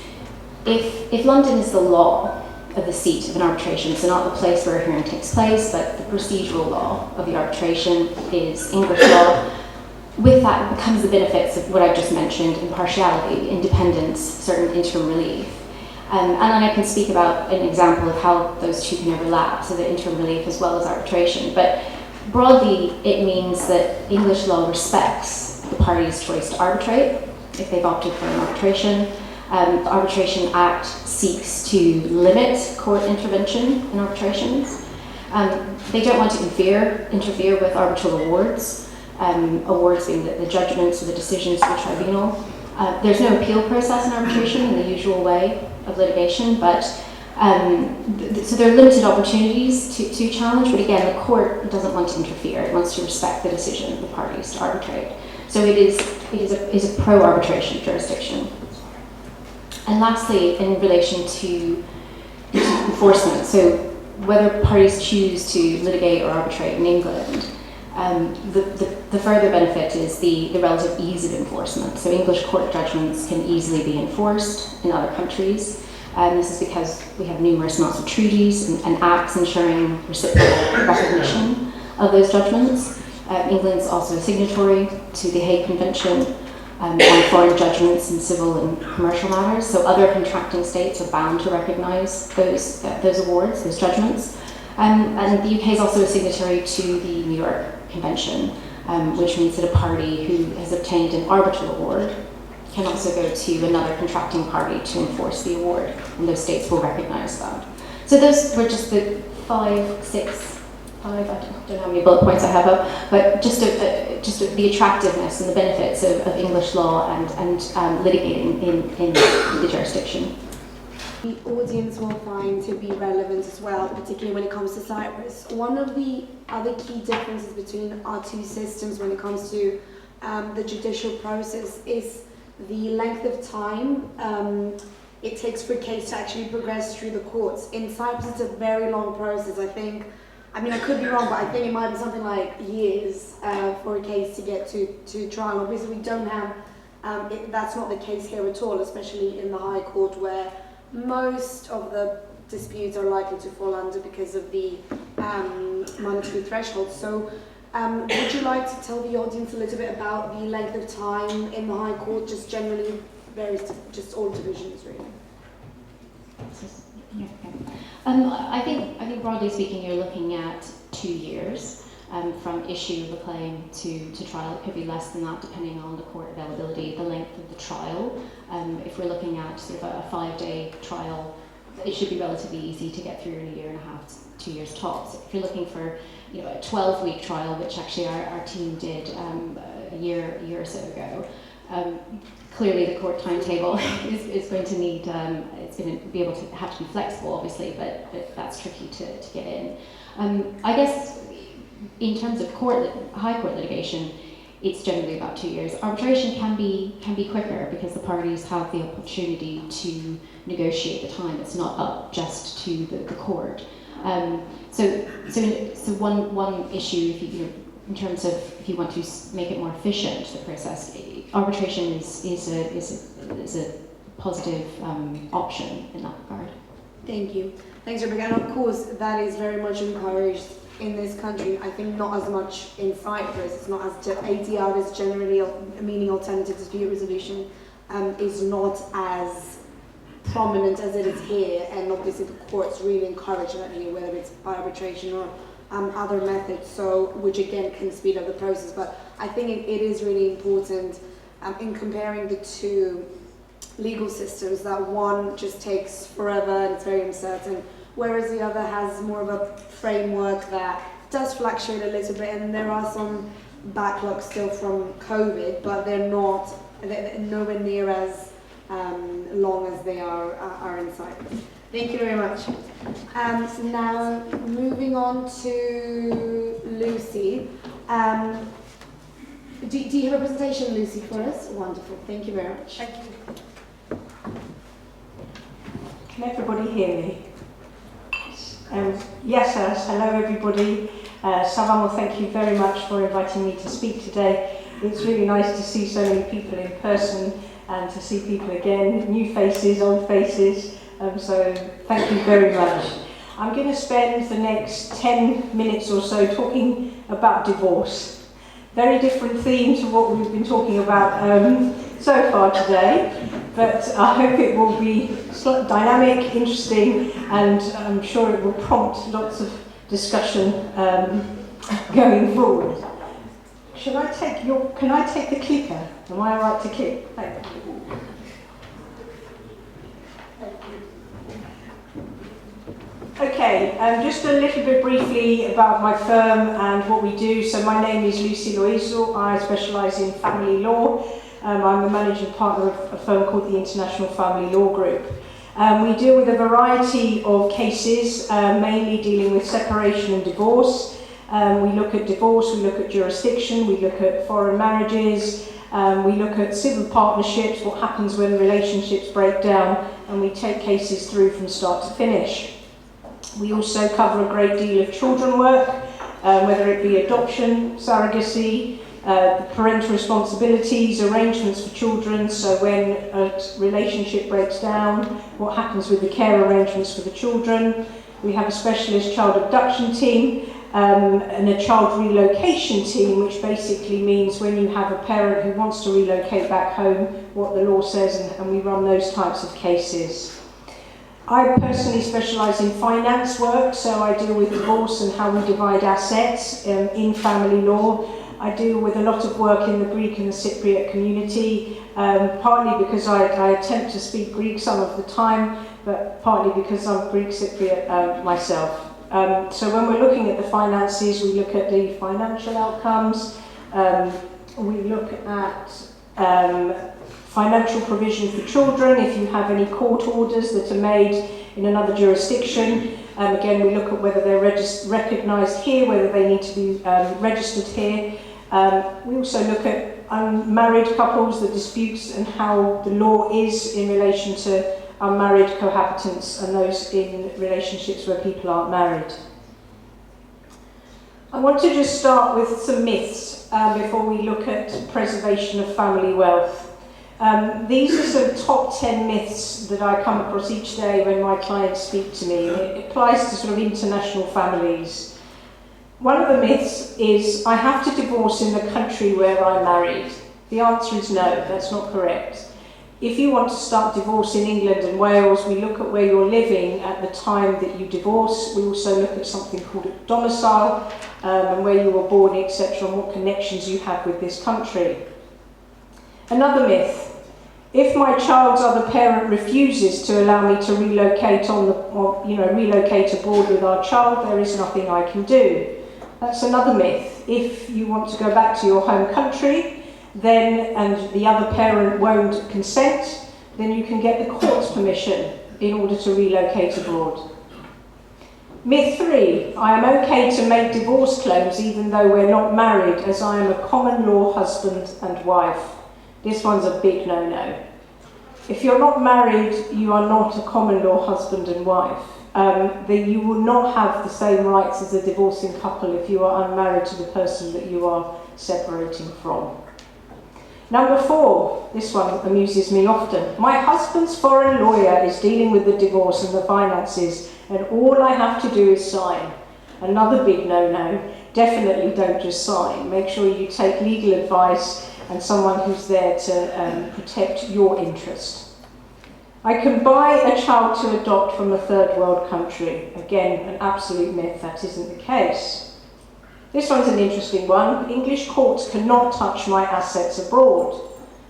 D: If London is the law of the seat of an arbitration, so not the place where a hearing takes place, but the procedural law of the arbitration is English law, with that comes the benefits of what I've just mentioned: impartiality, independence, certain interim relief. And then I can speak about an example of how those two can overlap, so the interim relief as well as arbitration. But broadly, it means that English law respects the party's choice to arbitrate if they've opted for an arbitration. The Arbitration Act seeks to limit court intervention in arbitrations. They don't want to interfere with arbitral awards, awards being the judgments or the decisions of the tribunal. There's no appeal process in arbitration in the usual way of litigation, but so there are limited opportunities to challenge, but again, the court doesn't want to interfere. It wants to respect the decision of the parties to arbitrate. So it is a pro-arbitration jurisdiction. And lastly, in relation to enforcement, so whether parties choose to litigate or arbitrate in England, the further benefit is the relative ease of enforcement. So English court judgments can easily be enforced in other countries. This is because we have numerous amounts of treaties and acts ensuring reciprocal recognition of those judgments. England's also a signatory to the Hague Convention on foreign judgments in civil and commercial matters. So other contracting states are bound to recognise those awards, those judgments. And the UK is also a signatory to the New York Convention, which means that a party who has obtained an arbitral award can also go to another contracting party to enforce the award, and those states will recognise that. So those were just the I don't know how many bullet points I have up, but just the attractiveness and the benefits of English law and litigating in the jurisdiction.
C: The audience will find to be relevant as well, particularly when it comes to Cyprus. One of the other key differences between our two systems when it comes to the judicial process is the length of time it takes for a case to actually progress through the courts. In Cyprus, it's a very long process. I could be wrong, but I think it might be something like years for a case to get to trial. Obviously, we don't have, that's not the case here at all, especially in the High Court, where most of the disputes are likely to fall under because of the monetary threshold. So would you like to tell the audience a little bit about the length of time in the High Court, just generally, just all divisions really?
D: I think broadly speaking, you're looking at 2 years from issue of a claim to trial. It could be less than that depending on the court availability, the length of the trial. If we're looking at sort of a 5-day trial, it should be relatively easy to get through in a year and a half, 2 years tops. If you're looking for a 12-week trial, which actually our team did a year or so ago, Clearly, the court timetable is going to need, it's going to be able to have to be flexible, obviously, but that's tricky to get in. I guess in terms of high court litigation, it's generally about 2 years. Arbitration can be quicker because the parties have the opportunity to negotiate the time. It's not up just to the court. So one issue, if you in terms of if you want to make it more efficient, the process, arbitration is a positive option in that regard.
C: Thank you. Thanks, Rebecca. And of course, that is very much encouraged in this country. I think not as much in Cyprus. It's not as 80 hours generally, meaning alternative dispute resolution, is not as prominent as it is here. And obviously, the courts really encourage that here, whether it's by arbitration or other methods, which again can speed up the process. But I think it is really important in comparing the two legal systems that one just takes forever and it's very uncertain, whereas the other has more of a framework that does fluctuate a little bit, and there are some backlogs still from COVID, but they're nowhere near as long as they are in Cyprus. Thank you very much. Now, moving on to Lucy. Do you have a presentation, Lucy, for us? Wonderful. Thank you very much.
H: Thank you. Can everybody hear me? Yes, hello everybody. Savvas, thank you very much for inviting me to speak today. It's really nice to see so many people in person and to see people again, new faces, old faces. So thank you very much. I'm going to spend the next 10 minutes or so talking about divorce. Very different theme to what we've been talking about so far today, but I hope it will be dynamic, interesting, and I'm sure it will prompt lots of discussion going forward. Can I take the clicker? Am I all right to click? Thank you. Okay, just a little bit briefly about my firm and what we do. So my name is Lucy Loizo. I specialise in family law. I'm the managing partner of a firm called the International Family Law Group. We deal with a variety of cases, mainly dealing with separation and divorce. We look at divorce, we look at jurisdiction, we look at foreign marriages, we look at civil partnerships, what happens when relationships break down, and we take cases through from start to finish. We also cover a great deal of children work, whether it be adoption, surrogacy, parental responsibilities, arrangements for children, so when a relationship breaks down, what happens with the care arrangements for the children. We have a specialist child abduction team and a child relocation team, which basically means when you have a parent who wants to relocate back home, what the law says, and we run those types of cases. I personally specialise in finance work, so I deal with divorce and how we divide assets in family law. I deal with a lot of work in the Greek and the Cypriot community, partly because I attempt to speak Greek some of the time, but partly because I'm Greek Cypriot myself. So when we're looking at the finances, we look at the financial outcomes, we look at financial provision for children, if you have any court orders that are made in another jurisdiction. Again, we look at whether they're recognised here, whether they need to be registered here. We also look at unmarried couples, the disputes and how the law is in relation to unmarried cohabitants and those in relationships where people aren't married. I want to just start with some myths before we look at preservation of family wealth. These are sort of top 10 myths that I come across each day when my clients speak to me. It applies to sort of international families. One of the myths is, I have to divorce in the country where I'm married. The answer is no, that's not correct. If you want to start divorce in England and Wales, we look at where you're living at the time that you divorce. We also look at something called a domicile, and where you were born, etc., and what connections you have with this country. Another myth. If my child's other parent refuses to allow me to relocate relocate abroad with our child, there is nothing I can do. That's another myth. If you want to go back to your home country then, and the other parent won't consent, then you can get the court's permission in order to relocate abroad. Myth 3, I am okay to make divorce claims even though we're not married, as I am a common law husband and wife. This one's a big no-no. If you're not married, you are not a common law husband and wife. You will not have the same rights as a divorcing couple if you are unmarried to the person that you are separating from. Number 4, this one amuses me often. My husband's foreign lawyer is dealing with the divorce and the finances, and all I have to do is sign. Another big no-no. Definitely don't just sign. Make sure you take legal advice and someone who's there to protect your interest. I can buy a child to adopt from a third world country. Again, an absolute myth, that isn't the case. This one's an interesting one. English courts cannot touch my assets abroad.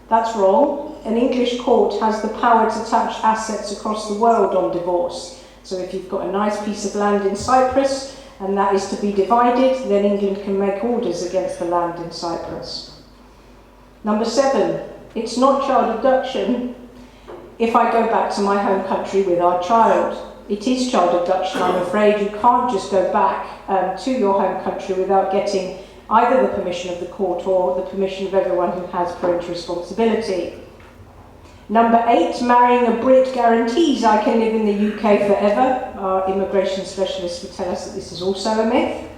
H: That's wrong. An English court has the power to touch assets across the world on divorce. So if you've got a nice piece of land in Cyprus and that is to be divided, then England can make orders against the land in Cyprus. Number 7, it's not child abduction if I go back to my home country with our child. It is child abduction, I'm afraid. You can't just go back to your home country without getting either the permission of the court or the permission of everyone who has parental responsibility. Number 8, marrying a Brit guarantees I can live in the UK forever. Our immigration specialists would tell us that this is also a myth.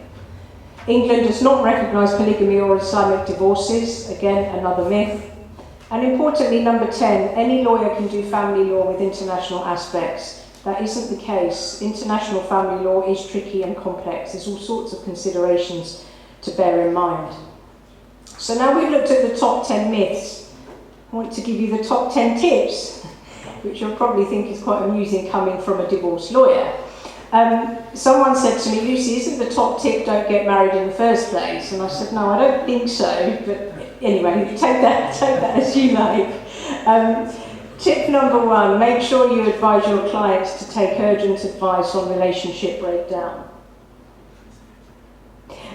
H: England does not recognise polygamy or Islamic divorces. Again, another myth. And importantly, number 10, any lawyer can do family law with international aspects. That isn't the case. International family law is tricky and complex. There's all sorts of considerations to bear in mind. So now we've looked at the top 10 myths. I want to give you the top 10 tips, which you'll probably think is quite amusing coming from a divorce lawyer. Someone said to me, Lucy, isn't the top tip don't get married in the first place? And I said, no, I don't think so. But anyway, take that as you like. Tip number 1, make sure you advise your clients to take urgent advice on relationship breakdown.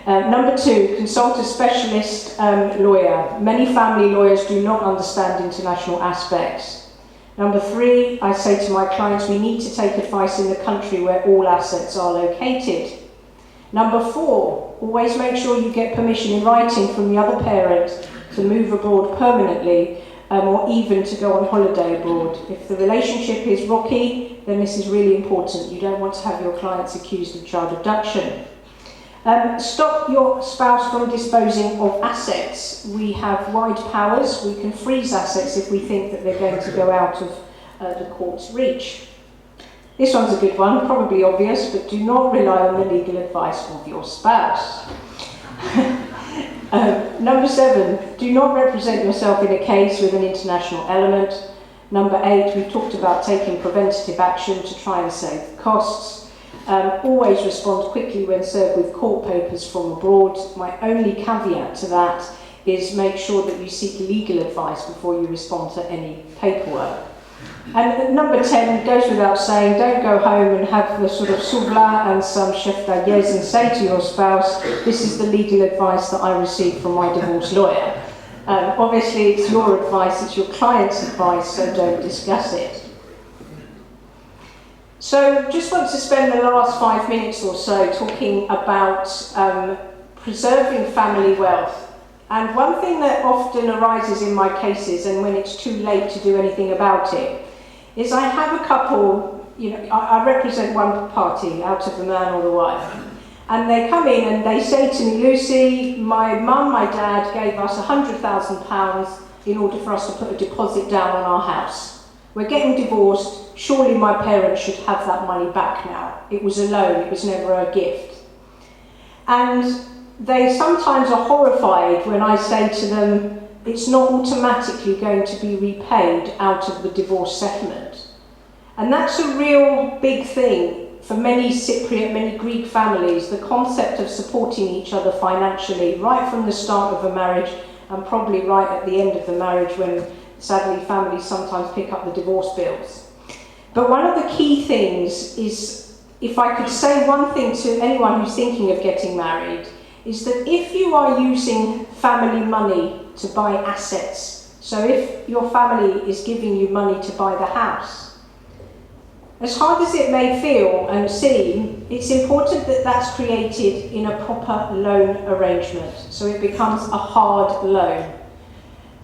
H: Number 2, consult a specialist lawyer. Many family lawyers do not understand international aspects. Number 3, I say to my clients, we need to take advice in the country where all assets are located. Number 4, always make sure you get permission in writing from the other parent to move abroad permanently, or even to go on holiday abroad. If the relationship is rocky, then this is really important. You don't want to have your clients accused of child abduction. Stop your spouse from disposing of assets. We have wide powers. We can freeze assets if we think that they're going to go out of the court's reach. This one's a good one, probably obvious, but do not rely on the legal advice of your spouse. Number 7, do not represent yourself in a case with an international element. Number 8, we've talked about taking preventative action to try and save costs. Always respond quickly when served with court papers from abroad. My only caveat to that is make sure that you seek legal advice before you respond to any paperwork. And number 10, goes without saying, don't go home and have the sort of souvla and some chef d'ayez and say to your spouse, this is the legal advice that I received from my divorce lawyer. Obviously, it's your advice, it's your client's advice, so don't discuss it. So, just want to spend the last 5 minutes or so talking about preserving family wealth. And one thing that often arises in my cases, and when it's too late to do anything about it, is I have a couple, I represent one party out of the man or the wife, and they come in and they say to me, Lucy, my mum, my dad gave us £100,000 in order for us to put a deposit down on our house. We're getting divorced, surely my parents should have that money back now. It was a loan, it was never a gift. And they sometimes are horrified when I say to them, it's not automatically going to be repaid out of the divorce settlement. And that's a real big thing for many Cypriot, many Greek families, the concept of supporting each other financially right from the start of a marriage and probably right at the end of the marriage when sadly families sometimes pick up the divorce bills. But one of the key things is, if I could say one thing to anyone who's thinking of getting married, is that if you are using family money to buy assets. So if your family is giving you money to buy the house, as hard as it may feel and seem, it's important that that's created in a proper loan arrangement, so it becomes a hard loan.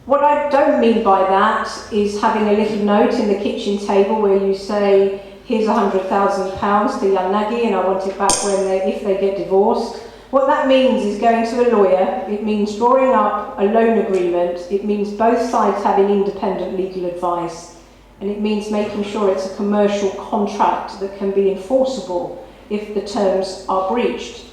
H: What I don't mean by that is having a little note in the kitchen table where you say, here's £100,000 to young Nagy and I want it back if they get divorced. What that means is going to a lawyer, it means drawing up a loan agreement, it means both sides having independent legal advice, and it means making sure it's a commercial contract that can be enforceable if the terms are breached.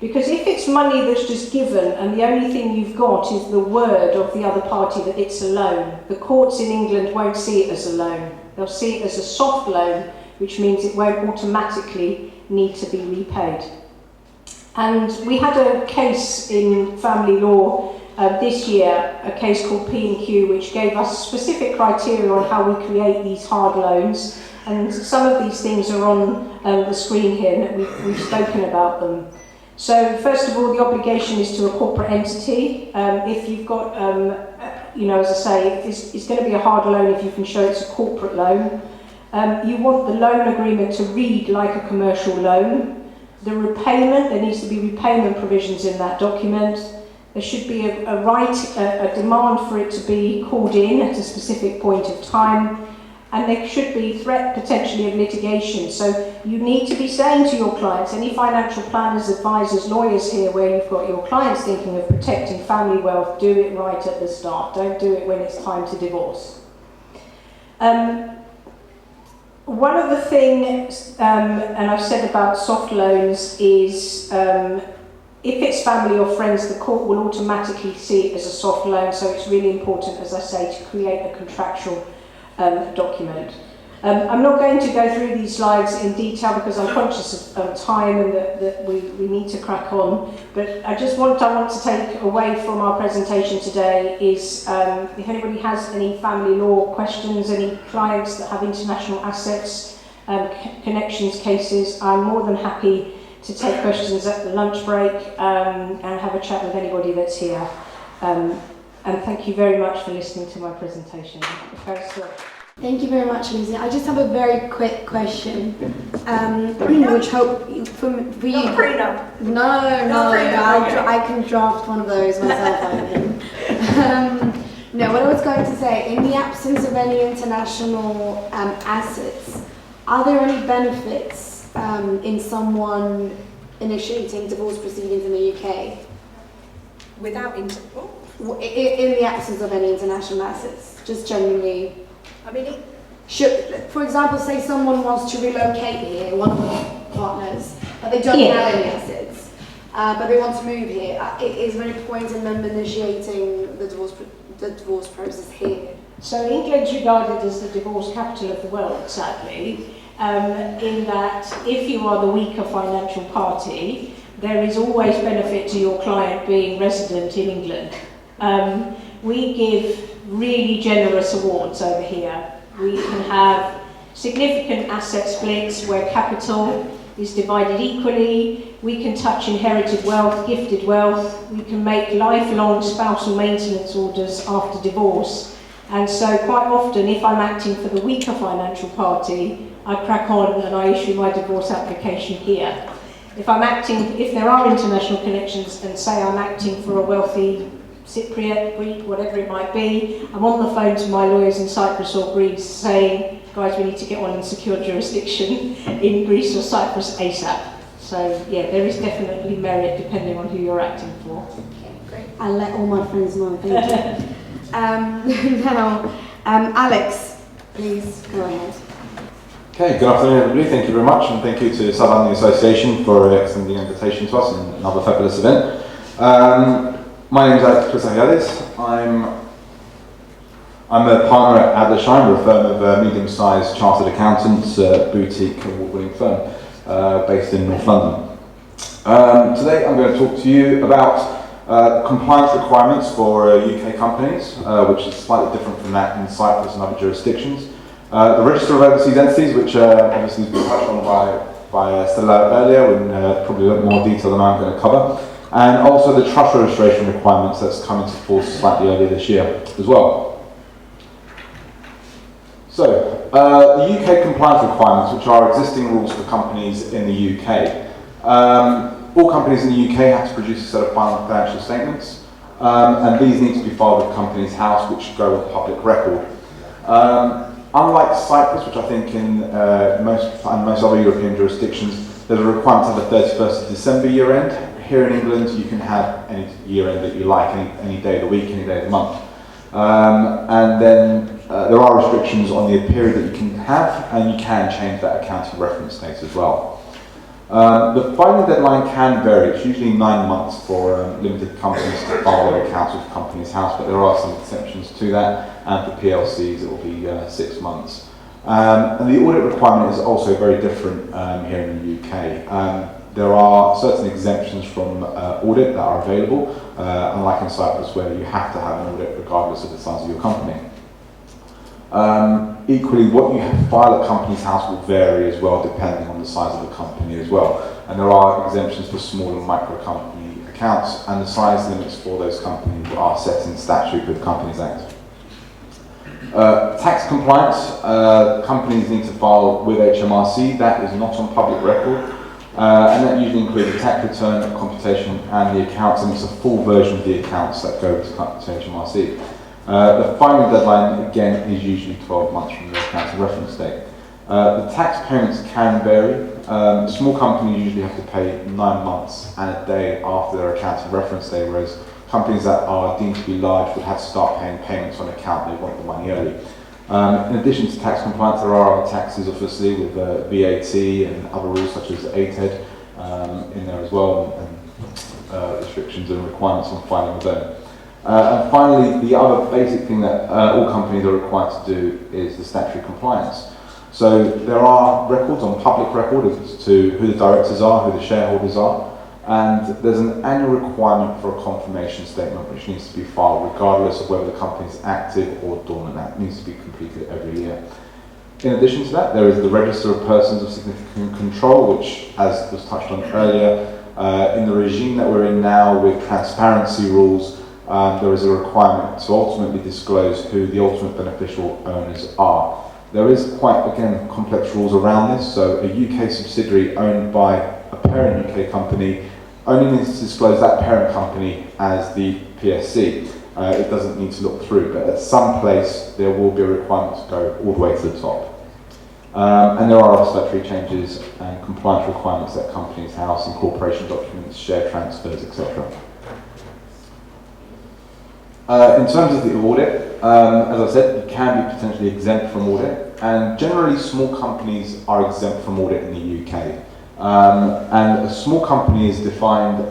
H: Because if it's money that's just given and the only thing you've got is the word of the other party that it's a loan, the courts in England won't see it as a loan. They'll see it as a soft loan, which means it won't automatically need to be repaid. And we had a case in family law this year, a case called P&Q, which gave us specific criteria on how we create these hard loans. And some of these things are on the screen here, and we've spoken about them. So first of all, the obligation is to a corporate entity. If you've got, as I say, it's going to be a hard loan if you can show it's a corporate loan. You want the loan agreement to read like a commercial loan. The repayment, there needs to be repayment provisions in that document. There should be a demand for it to be called in at a specific point of time. And there should be threat potentially of litigation. So you need to be saying to your clients, any financial planners, advisors, lawyers here, where you've got your clients thinking of protecting family wealth, do it right at the start. Don't do it when it's time to divorce. One of the things, and I've said about soft loans, is if it's family or friends, the court will automatically see it as a soft loan. So it's really important, as I say, to create a contractual document. I'm not going to go through these slides in detail because I'm conscious of time and that we need to crack on. But I want to take away from our presentation today is if anybody has any family law questions, any clients that have international assets, connections, cases, I'm more than happy to take questions at the lunch break and have a chat with anybody that's here. And thank you very much for listening to my presentation.
C: Thank you very much, Lucy. I just have a very quick question, which hope for you.
H: Not prenup.
C: No, I can draft one of those myself, I think. No, what I was going to say, in the absence of any international assets, are there any benefits in someone initiating divorce proceedings in the UK?
H: Without
C: in the absence of any international assets, just generally.
H: I mean,
C: for example, say someone wants to relocate here, one of the partners, but they don't have any assets, but they want to move here. Is there any point in them initiating the divorce process here?
H: So England's regarded as the divorce capital of the world, sadly, in that if you are the weaker financial party, there is always benefit to your client being resident in England. We give really generous awards over here. We can have significant asset splits where capital is divided equally. We can touch inherited wealth, gifted wealth. We can make lifelong spousal maintenance orders after divorce. And so quite often, if I'm acting for the weaker financial party, I crack on and I issue my divorce application here. If there are international connections and say I'm acting for a wealthy Cypriot, Greek, whatever it might be, I'm on the phone to my lawyers in Cyprus or Greece saying, guys, we need to get on and secure jurisdiction in Greece or Cyprus ASAP. So yeah, there is definitely merit depending on who you're acting for.
C: Okay, great. I'll let all my friends know, thank you. Now, Alex, please go ahead.
E: Okay, good afternoon everybody, thank you very much, and thank you to Savvas Association for extending the invitation to us and another fabulous event. My name is Savvas Kyriakides. I'm a partner at Adlersheim, we're a firm of medium-sized chartered accountants, boutique award-winning firm based in North London. Today I'm going to talk to you about compliance requirements for UK companies, which is slightly different from that in Cyprus and other jurisdictions. The register of overseas entities, which obviously has been touched on by Stella earlier in probably a lot more detail than I'm going to cover. and also the trust registration requirements that's come into force slightly earlier this year as well. So, the UK compliance requirements, which are existing rules for companies in the UK. All companies in the UK have to produce a set of final financial statements, and these need to be filed with Companies House, which go with public record. Unlike Cyprus, which I think in most other European jurisdictions, there's a requirement to have a 31st of December year end. Here in England, you can have any year end that you like, any day of the week, any day of the month. And then there are restrictions on the period that you can have, and you can change that accounting reference date as well. The filing deadline can vary. It's usually 9 months for limited companies to file their accounts with Companies House, but there are some exceptions to that, and for PLCs it will be 6 months. And the audit requirement is also very different here in the UK. There are certain exemptions from audit that are available, unlike in Cyprus where you have to have an audit regardless of the size of your company. Equally, what you file at Companies House will vary as well depending on the size of the company as well. And there are exemptions for small and micro company accounts, and the size limits for those companies are set in statute with the Companies Act. Tax compliance, companies need to file with HMRC. That is not on public record, and that usually includes a tax return, a computation, and the accounts, and it's a full version of the accounts that go to HMRC. The filing deadline, again, is usually 12 months from the accounting reference date. The tax payments can vary. Small companies usually have to pay 9 months and a day after their accounting reference day, whereas companies that are deemed to be large would have to start paying payments on account. They want the money early. In addition to tax compliance, there are other taxes, obviously, with VAT and other rules such as ATED in there as well, and restrictions and requirements on filing with them. And finally, the other basic thing that all companies are required to do is the statutory compliance. So there are records on public record as to who the directors are, who the shareholders are, and there's an annual requirement for a confirmation statement which needs to be filed regardless of whether the company is active or dormant. That needs to be completed every year. In addition to that, there is the Register of Persons of Significant Control, which, as was touched on earlier, in the regime that we're in now with transparency rules, there is a requirement to ultimately disclose who the ultimate beneficial owners are. There is quite, again, complex rules around this. So a UK subsidiary owned by a parent UK company only needs to disclose that parent company as the PSC. It doesn't need to look through, but at some place there will be a requirement to go all the way to the top. And there are other statutory changes and compliance requirements that Companies House, incorporation documents, share transfers, etc. In terms of the audit, as I said, you can be potentially exempt from audit, and generally small companies are exempt from audit in the UK. And a small company is defined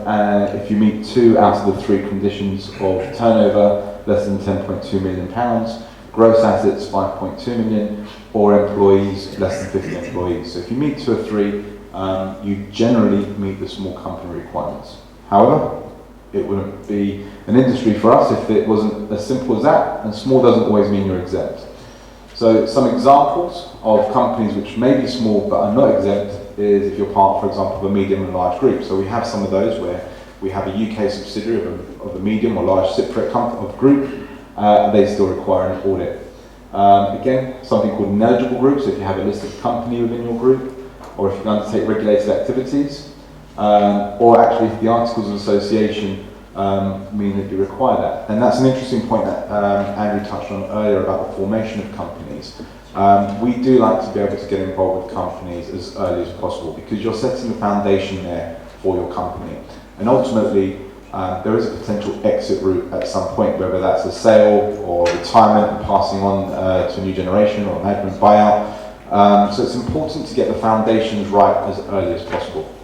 E: if you meet 2 out of the 3 conditions of turnover less than £10.2 million, gross assets 5.2 million, or employees less than 50 employees. So if you meet 2 or 3, you generally meet the small company requirements. However, it wouldn't be an industry for us if it wasn't as simple as that, and small doesn't always mean you're exempt. So some examples of companies which may be small but are not exempt is if you're part, for example, of a medium and large group. So we have some of those where we have a UK subsidiary of a medium or large Cypriot group, they still require an audit. Again, something called an eligible group, so if you have a listed company within your group, or if you can undertake regulated activities, or actually if the Articles of Association mean that you require that. And that's an interesting point that Andrew touched on earlier about the formation of companies. We do like to be able to get involved with companies as early as possible because you're setting the foundation there for your company. And ultimately, there is a potential exit route at some point, whether that's a sale or retirement and passing on to a new generation or a management buyout. So it's important to get the foundations right as early as possible.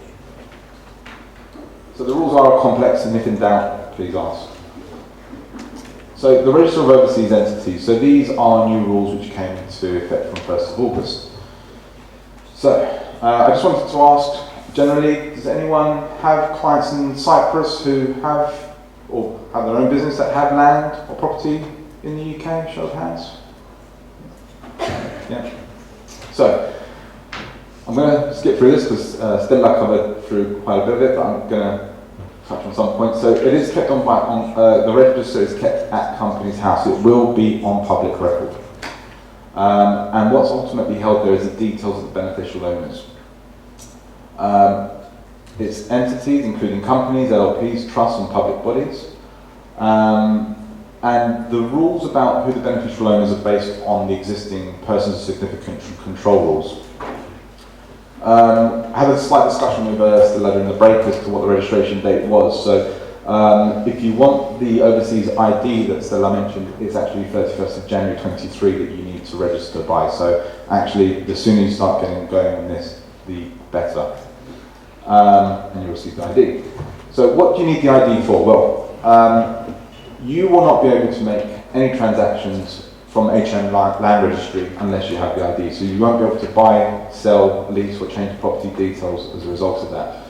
E: So the rules are complex, and if in doubt, please ask. So the Register of Overseas Entities. So these are new rules which came into effect from 1st of August. So I just wanted to ask, generally, does anyone have clients in Cyprus who have, or have their own business that have land or property in the UK? Show of hands. Yeah. So I'm going to skip through this because Stella covered through quite a bit of it, but I'm going to touch on some points. So it is kept the register is kept at Companies House. It will be on public record. And what's ultimately held there is the details of the beneficial owners. It's entities, including companies, LLPs, trusts, and public bodies. And the rules about who the beneficial owners are based on the existing persons of significant control rules. I had a slight discussion with Stella during the break as to what the registration date was. So if you want the overseas ID that Stella mentioned, it's actually 31st of January 23 that you need to register by. So actually, the sooner you start getting going on this, the better. And you'll receive the ID. So what do you need the ID for? Well, you will not be able to make any transactions from HM Land Registry unless you have the ID. So you won't be able to buy, sell, lease or change property details as a result of that.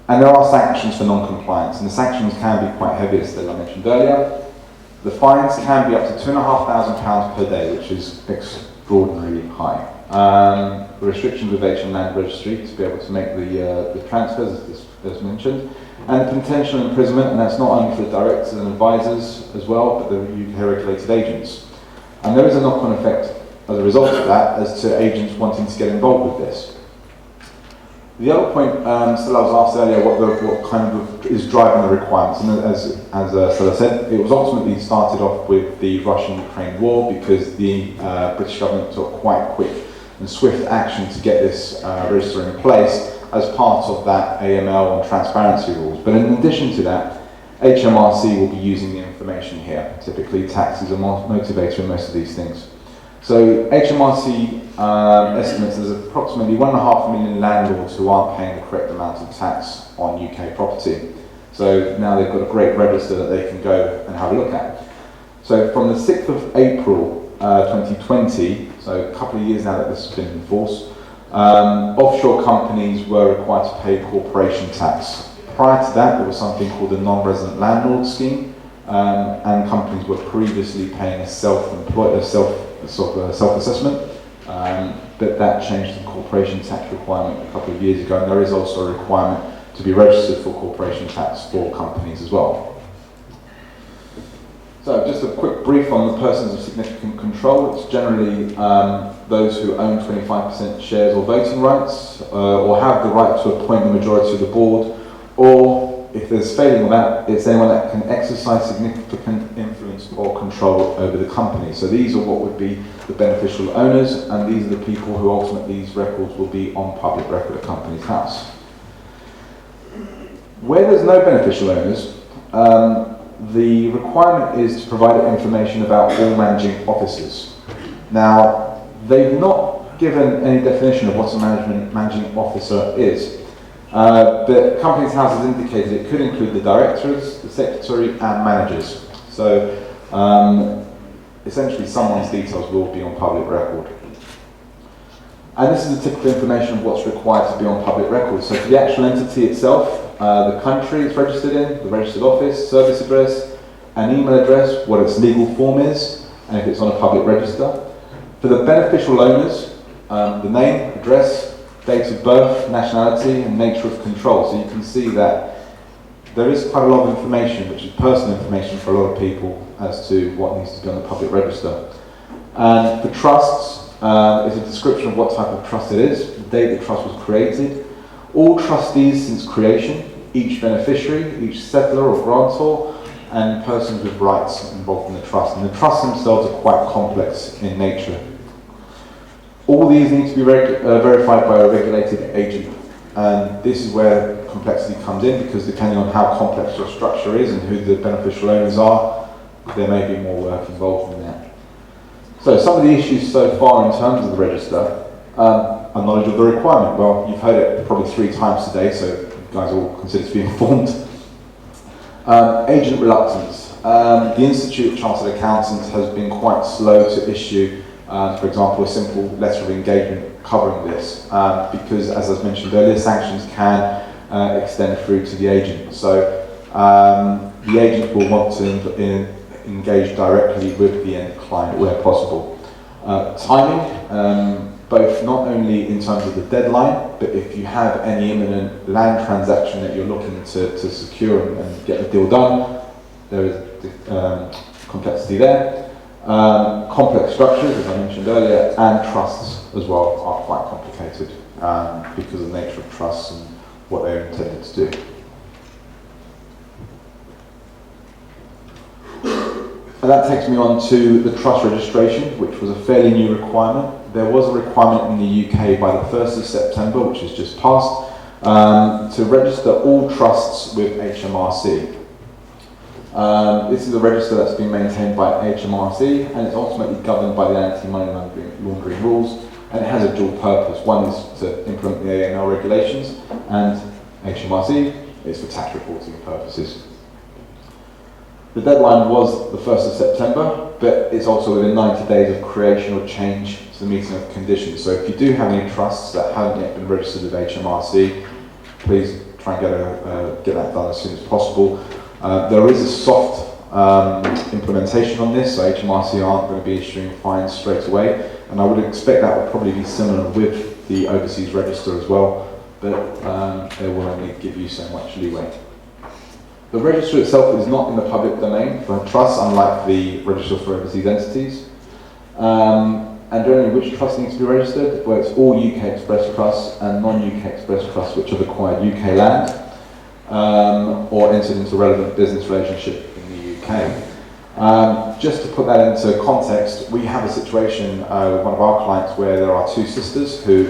E: And there are sanctions for non-compliance, and the sanctions can be quite heavy, as I mentioned earlier. The fines can be up to £2,500 per day, which is extraordinarily high. The restrictions with HM Land Registry to be able to make the transfers, as mentioned. And the potential imprisonment, and that's not only for the directors and advisors as well, but the UK regulated agents. And there is a knock-on effect as a result of that as to agents wanting to get involved with this. The other point, Stella was asked earlier what kind of is driving the requirements, and as Stella said, it was ultimately started off with the Russian-Ukraine war because the British government took quite quick and swift action to get this register in place as part of that AML and transparency rules. But in addition to that, HMRC will be using the information here. Typically, tax is a motivator in most of these things. So HMRC estimates there's approximately 1.5 million landlords who aren't paying the correct amount of tax on UK property. So now they've got a great register that they can go and have a look at. So from the 6th of April 2020, so a couple of years now that this has been in force, offshore companies were required to pay corporation tax. Prior to that, there was something called the non-resident landlord scheme, and companies were previously paying a self-assessment, but that changed to the corporation tax requirement a couple of years ago, and there is also a requirement to be registered for corporation tax for companies as well. So just a quick brief on the persons of significant control. It's generally those who own 25% shares or voting rights, or have the right to appoint the majority of the board, or if there's failing of that, it's anyone that can exercise significant influence or control over the company. So these are what would be the beneficial owners, and these are the people who ultimately these records will be on public record at Companies House. Where there's no beneficial owners, the requirement is to provide information about all managing officers. Now, they've not given any definition of what a managing officer is, but Companies House has indicated it could include the directors, the secretary, and managers. So, essentially, someone's details will be on public record. And this is the typical information of what's required to be on public record. So for the actual entity itself, the country it's registered in, the registered office, service address, an email address, what its legal form is, and if it's on a public register. For the beneficial owners, the name, address, date of birth, nationality, and nature of control. So you can see that there is quite a lot of information, which is personal information for a lot of people, as to what needs to be on the public register. And for trusts, is a description of what type of trust it is, the date the trust was created, all trustees since creation, each beneficiary, each settlor or grantor, and persons with rights involved in the trust. And the trusts themselves are quite complex in nature. All these need to be verified by a regulated agent. And this is where complexity comes in, because depending on how complex your structure is and who the beneficial owners are, there may be more work involved in that. So some of the issues so far in terms of the register are knowledge of the requirement. Well, you've heard it probably 3 times today, so you guys are all considered to be informed. Agent reluctance. The Institute of Chartered Accountants has been quite slow to issue, for example, a simple letter of engagement covering this, because, as I mentioned earlier, sanctions can extend through to the agent. So the agent will want to engage directly with the end client where possible. Timing. both not only in terms of the deadline, but if you have any imminent land transaction that you're looking to secure and get the deal done, there is complexity there. Complex structures, as I mentioned earlier, and trusts as well are quite complicated because of the nature of trusts and what they're intended to do. And that takes me on to the trust registration, which was a fairly new requirement. There was a requirement in the UK by the 1st of September, which has just passed, to register all trusts with HMRC. This is a register that's been maintained by HMRC, and it's ultimately governed by the anti-money laundering rules, and it has a dual purpose. One is to implement the AML regulations, and HMRC is for tax reporting purposes. The deadline was the 1st of September, but it's also within 90 days of creation or change to the meeting of conditions. So if you do have any trusts that haven't yet been registered with HMRC, please try and get that done as soon as possible. There is a soft implementation on this, so HMRC aren't going to be issuing fines straight away, and I would expect that will probably be similar with the overseas register as well, but they will only give you so much leeway. The register itself is not in the public domain for trusts, unlike the register for overseas entities. And generally, which trust needs to be registered? Well, it's all UK Express trusts and non-UK Express trusts which have acquired UK land or entered into relevant business relationship in the UK. Just to put that into context, we have a situation with one of our clients where there are two sisters who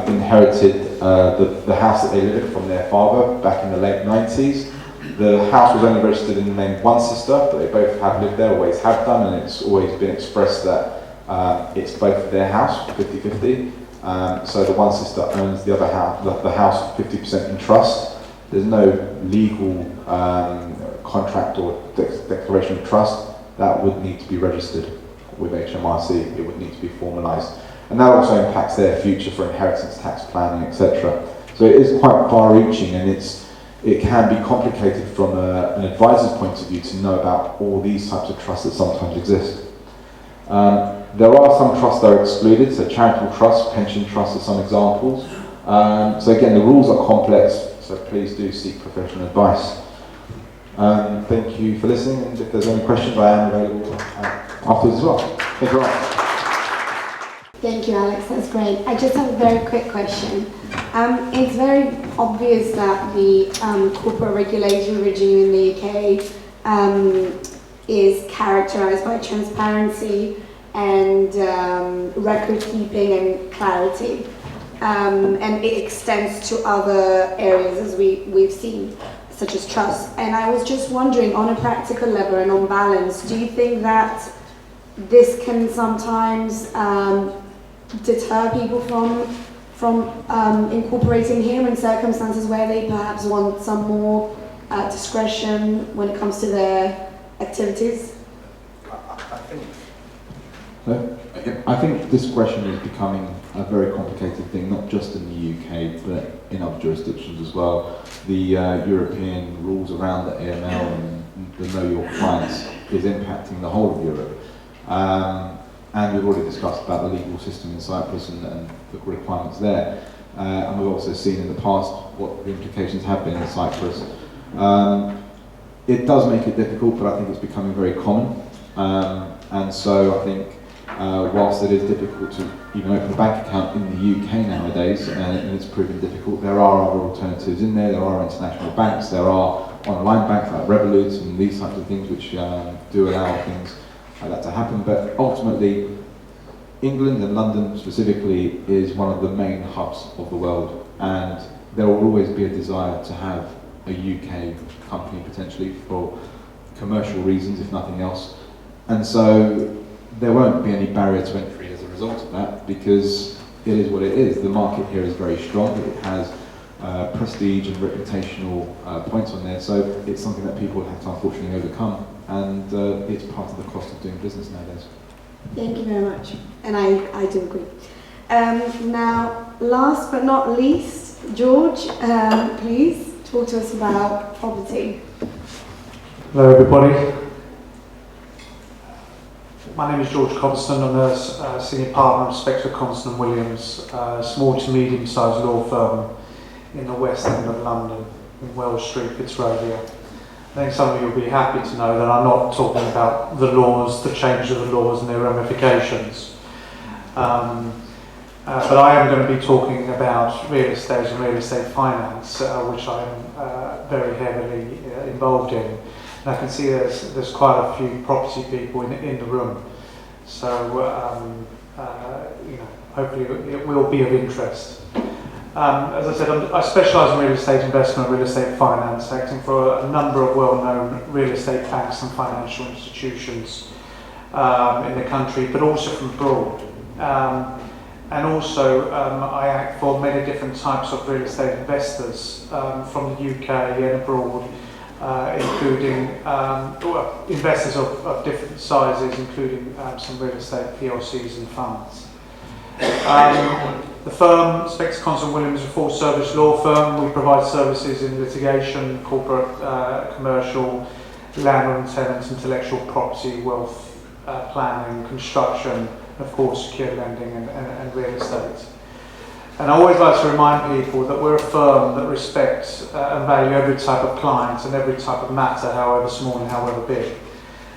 E: inherited the house that they lived in from their father back in the late 90s. The house was only registered in the name of one sister, but they both have lived there, always have done, and it's always been expressed that it's both their house, 50-50. So the one sister owns the other house, the house 50% in trust. There's no legal contract or declaration of trust. That would need to be registered with HMRC. It would need to be formalised. And that also impacts their future for inheritance tax planning, etc. So it is quite far-reaching, and it can be complicated from an advisor's point of view to know about all these types of trusts that sometimes exist. There are some trusts that are excluded, so charitable trusts, pension trusts are some examples. So again, the rules are complex, so please do seek professional advice. Thank you for listening, and if there's any questions, I am available afterwards as well. Thank you very much.
C: Thank you, Alex. That's great. I just have a very quick question. It's very obvious that the corporate regulatory regime in the UK is characterised by transparency and record keeping and clarity. And it extends to other areas, as we've seen, such as trust. And I was just wondering, on a practical level and on balance, do you think that this can sometimes deter people from incorporating here in circumstances where they perhaps want some more discretion when it comes to their activities?
E: I think discretion is becoming a very complicated thing, not just in the UK, but in other jurisdictions as well. The European rules around the AML and the Know Your Clients is impacting the whole of Europe. And we've already discussed about the legal system in Cyprus and the requirements there. And we've also seen in the past what the implications have been in Cyprus. It does make it difficult, but I think it's becoming very common. And so I think whilst it is difficult to even open a bank account in the UK nowadays, and it's proven difficult, there are other alternatives in there. There are international banks, there are online banks like Revolut and these types of things which do allow things like that to happen. But ultimately, England and London specifically is one of the main hubs of the world, and there will always be a desire to have a UK company potentially for commercial reasons, if nothing else. And so there won't be any barrier to entry as a result of that, because it is what it is. The market here is very strong. It has prestige and reputational points on there, so it's something that people have to unfortunately overcome, and it's part of the cost of doing business nowadays.
C: Thank you very much, and I do agree. Now, last but not least, George, please talk to us about property.
I: Hello everybody. My name is George Constant. I'm a senior partner of Spector Constant Williams, a small to medium-sized law firm in the West End of London, in Wells Street, Fitzrovia. I think some of you will be happy to know that I'm not talking about the laws, the change of the laws and their ramifications. But I am going to be talking about real estate and real estate finance, which I'm very heavily involved in. And I can see there's quite a few property people in the room, so hopefully it will be of interest. As I said, I specialise in real estate investment, real estate finance, acting for a number of well-known real estate banks and financial institutions in the country, but also from abroad. And also I act for many different types of real estate investors from the UK and abroad, including investors of different sizes, including some real estate PLCs and funds. The firm, Spector Constant Williams, is a full-service law firm. We provide services in litigation, corporate, commercial, landlord and tenants, intellectual property, wealth planning, construction, of course, secured lending and real estate. And I always like to remind people that we're a firm that respects and value every type of client and every type of matter, however small and however big.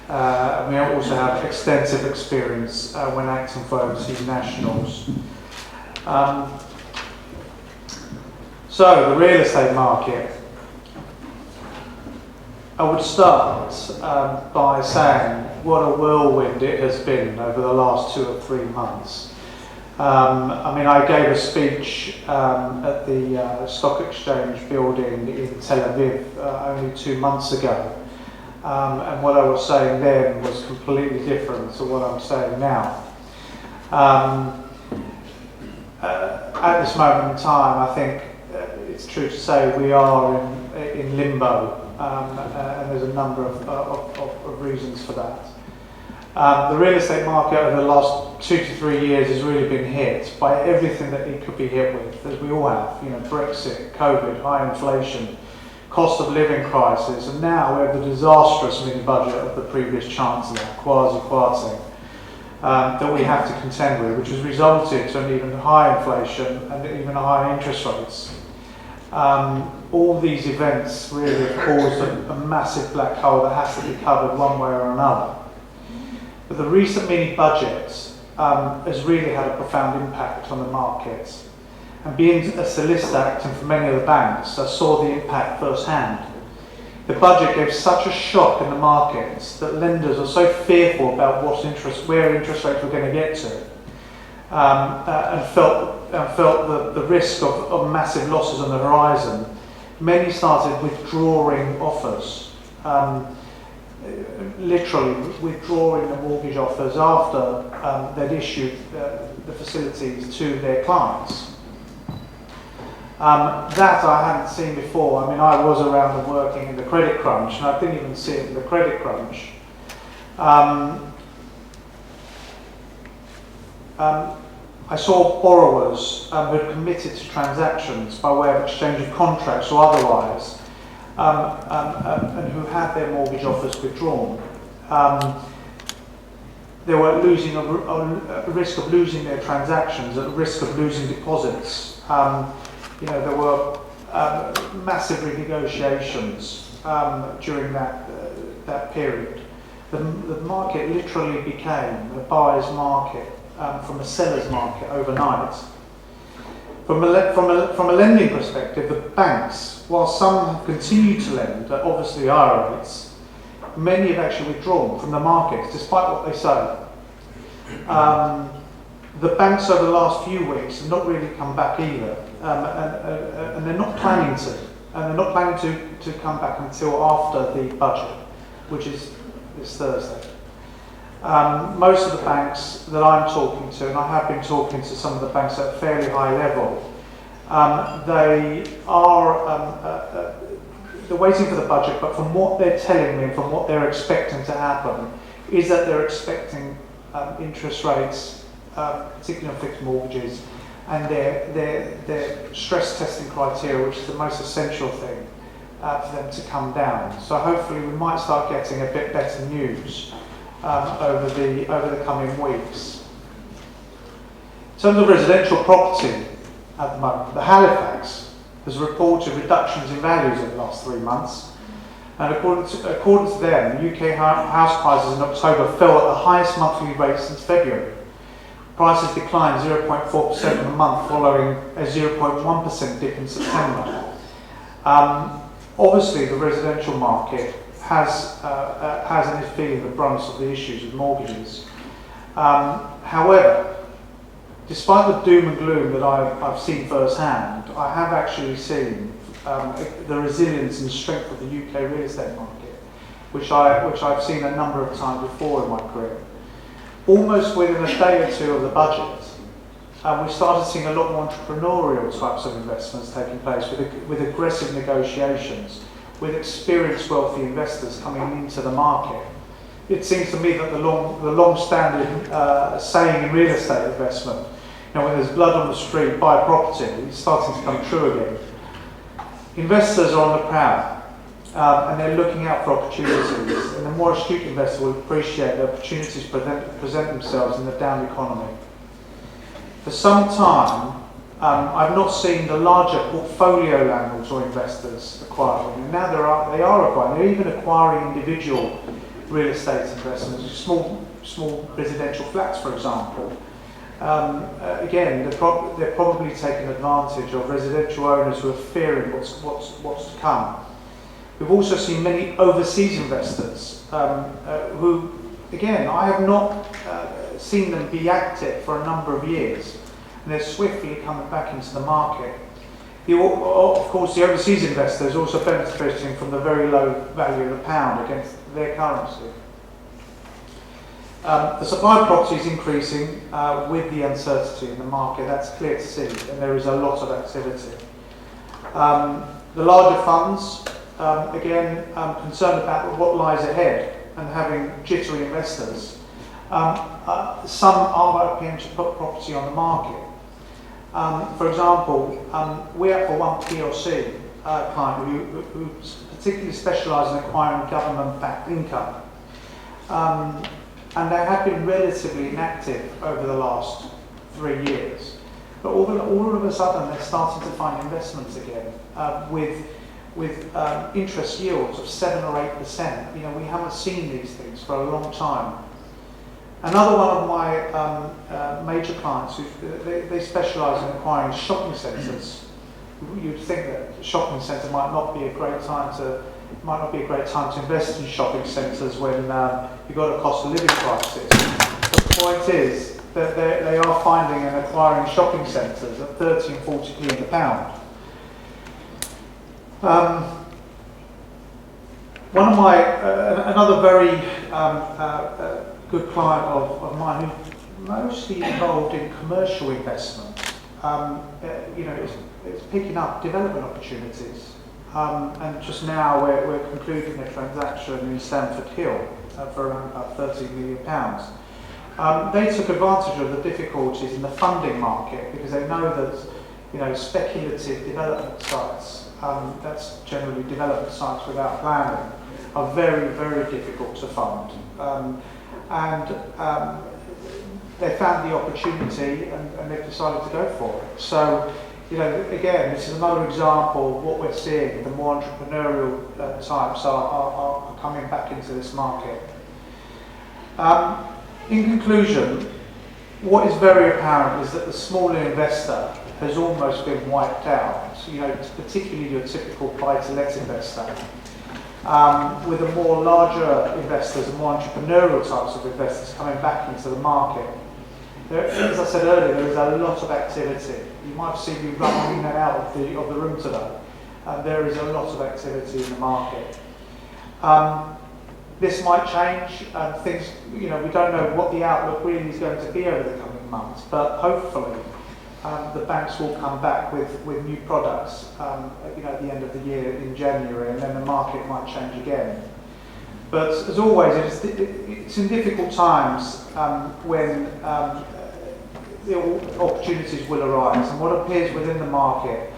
I: We also have extensive experience when acting for overseas nationals. So, the real estate market. I would start by saying what a whirlwind it has been over the last 2 or 3 months. I gave a speech at the Stock Exchange building in Tel Aviv only 2 months ago. And what I was saying then was completely different to what I'm saying now. At this moment in time, I think it's true to say we are in limbo, and there's a number of reasons for that. The real estate market over the last 2 to 3 years has really been hit by everything that it could be hit with, as we all have. Brexit, COVID, high inflation, cost of living crisis, and now we have the disastrous mini-budget of the previous Chancellor, Kwasi Kwarteng, that we have to contend with, which has resulted in even higher inflation and even higher interest rates. All these events really have caused a massive black hole that has to be covered one way or another. But the recent mini-budget has really had a profound impact on the markets. And being a solicitor acting for many of the banks, I saw the impact firsthand. The budget gave such a shock in the markets that lenders are so fearful about where interest rates were going to get to, and felt the risk of massive losses on the horizon. Many started withdrawing offers, literally withdrawing the mortgage offers after they'd issued the facilities to their clients. That I hadn't seen before. I was around working in the credit crunch, and I didn't even see it in the credit crunch. I saw borrowers who had committed to transactions by way of exchange of contracts or otherwise, and who had their mortgage offers withdrawn. They were losing at risk of losing their transactions, at risk of losing deposits. There were massive renegotiations during that period. The market literally became a buyer's market from a seller's market overnight. From a lending perspective, the banks, while some have continued to lend at obviously higher rates, many have actually withdrawn from the market, despite what they say. The banks over the last few weeks have not really come back either, and they're not planning to. And they're not planning to come back until after the budget, which is this Thursday. Most of the banks that I'm talking to, and I have been talking to some of the banks at a fairly high level, they are they're waiting for the budget, but from what they're telling me and from what they're expecting to happen, is that they're expecting interest rates, particularly on fixed mortgages, and their stress testing criteria, which is the most essential thing, for them to come down. So hopefully we might start getting a bit better news over the coming weeks. In terms of residential property at the moment, the Halifax has reported reductions in values in the last 3 months, and according to them, UK house prices in October fell at the highest monthly rate since February. Prices declined 0.4% in a month, following a 0.1% dip in September. Obviously, the residential market has and is feeling the brunt of the issues with mortgages. However, despite the doom and gloom that I've seen firsthand, I have actually seen the resilience and strength of the UK real estate market, which I've seen a number of times before in my career. Almost within a day or two of the budget, we started seeing a lot more entrepreneurial types of investments taking place with aggressive negotiations, with experienced wealthy investors coming into the market. It seems to me that the long-standing saying in real estate investment, when there's blood on the street, buy property, it's starting to come true again. Investors are on the prowl, and they're looking out for opportunities, and the more astute investor will appreciate the opportunities present themselves in the down economy. For some time, I've not seen the larger portfolio landlords or investors acquiring, and now they are acquiring. They're even acquiring individual real estate investments, small residential flats, for example. Again, they're probably taking advantage of residential owners who are fearing what's to come. We've also seen many overseas investors who, again, I have not seen them be active for a number of years, and they're swiftly coming back into the market. Of course, the overseas investors also benefiting from the very low value of the pound against their currency. The supply of property is increasing with the uncertainty in the market. That's clear to see, and there is a lot of activity. The larger funds, again, concerned about what lies ahead and having jittery investors. Some are appearing to put property on the market. For example, we have for one PLC client who particularly specialise in acquiring government-backed income. And they have been relatively inactive over the last 3 years. But all of a sudden, they're starting to find investments again with interest yields of 7 or 8%. We haven't seen these things for a long time. Another one of my major clients, they specialise in acquiring shopping centres. You'd think that a shopping centre might not be a great time to invest in shopping centres when you've got a cost of living crisis. But the point is that they are finding and acquiring shopping centres at 30 and 40p in the pound. Another very good client of mine who's mostly involved in commercial investment, it's picking up development opportunities. And just now we're concluding a transaction in Stamford Hill for around about £30 million. They took advantage of the difficulties in the funding market because they know that speculative development sites, that's generally development sites without planning, are very, very difficult to fund. They found the opportunity and they've decided to go for it. So, again, this is another example of what we're seeing. The more entrepreneurial types are coming back into this market. In conclusion, what is very apparent is that the smaller investor has almost been wiped out. Particularly your typical buy-to-let investor. With the more larger investors and more entrepreneurial types of investors coming back into the market. As I said earlier, there is a lot of activity. You might have seen me running in and out of the room today. There is a lot of activity in the market. This might change. Things, we don't know what the outlook really is going to be over the coming months. But hopefully, the banks will come back with new products. At the end of the year in January, and then the market might change again. But as always, it's in difficult times when the opportunities will arise. And what appears within the market,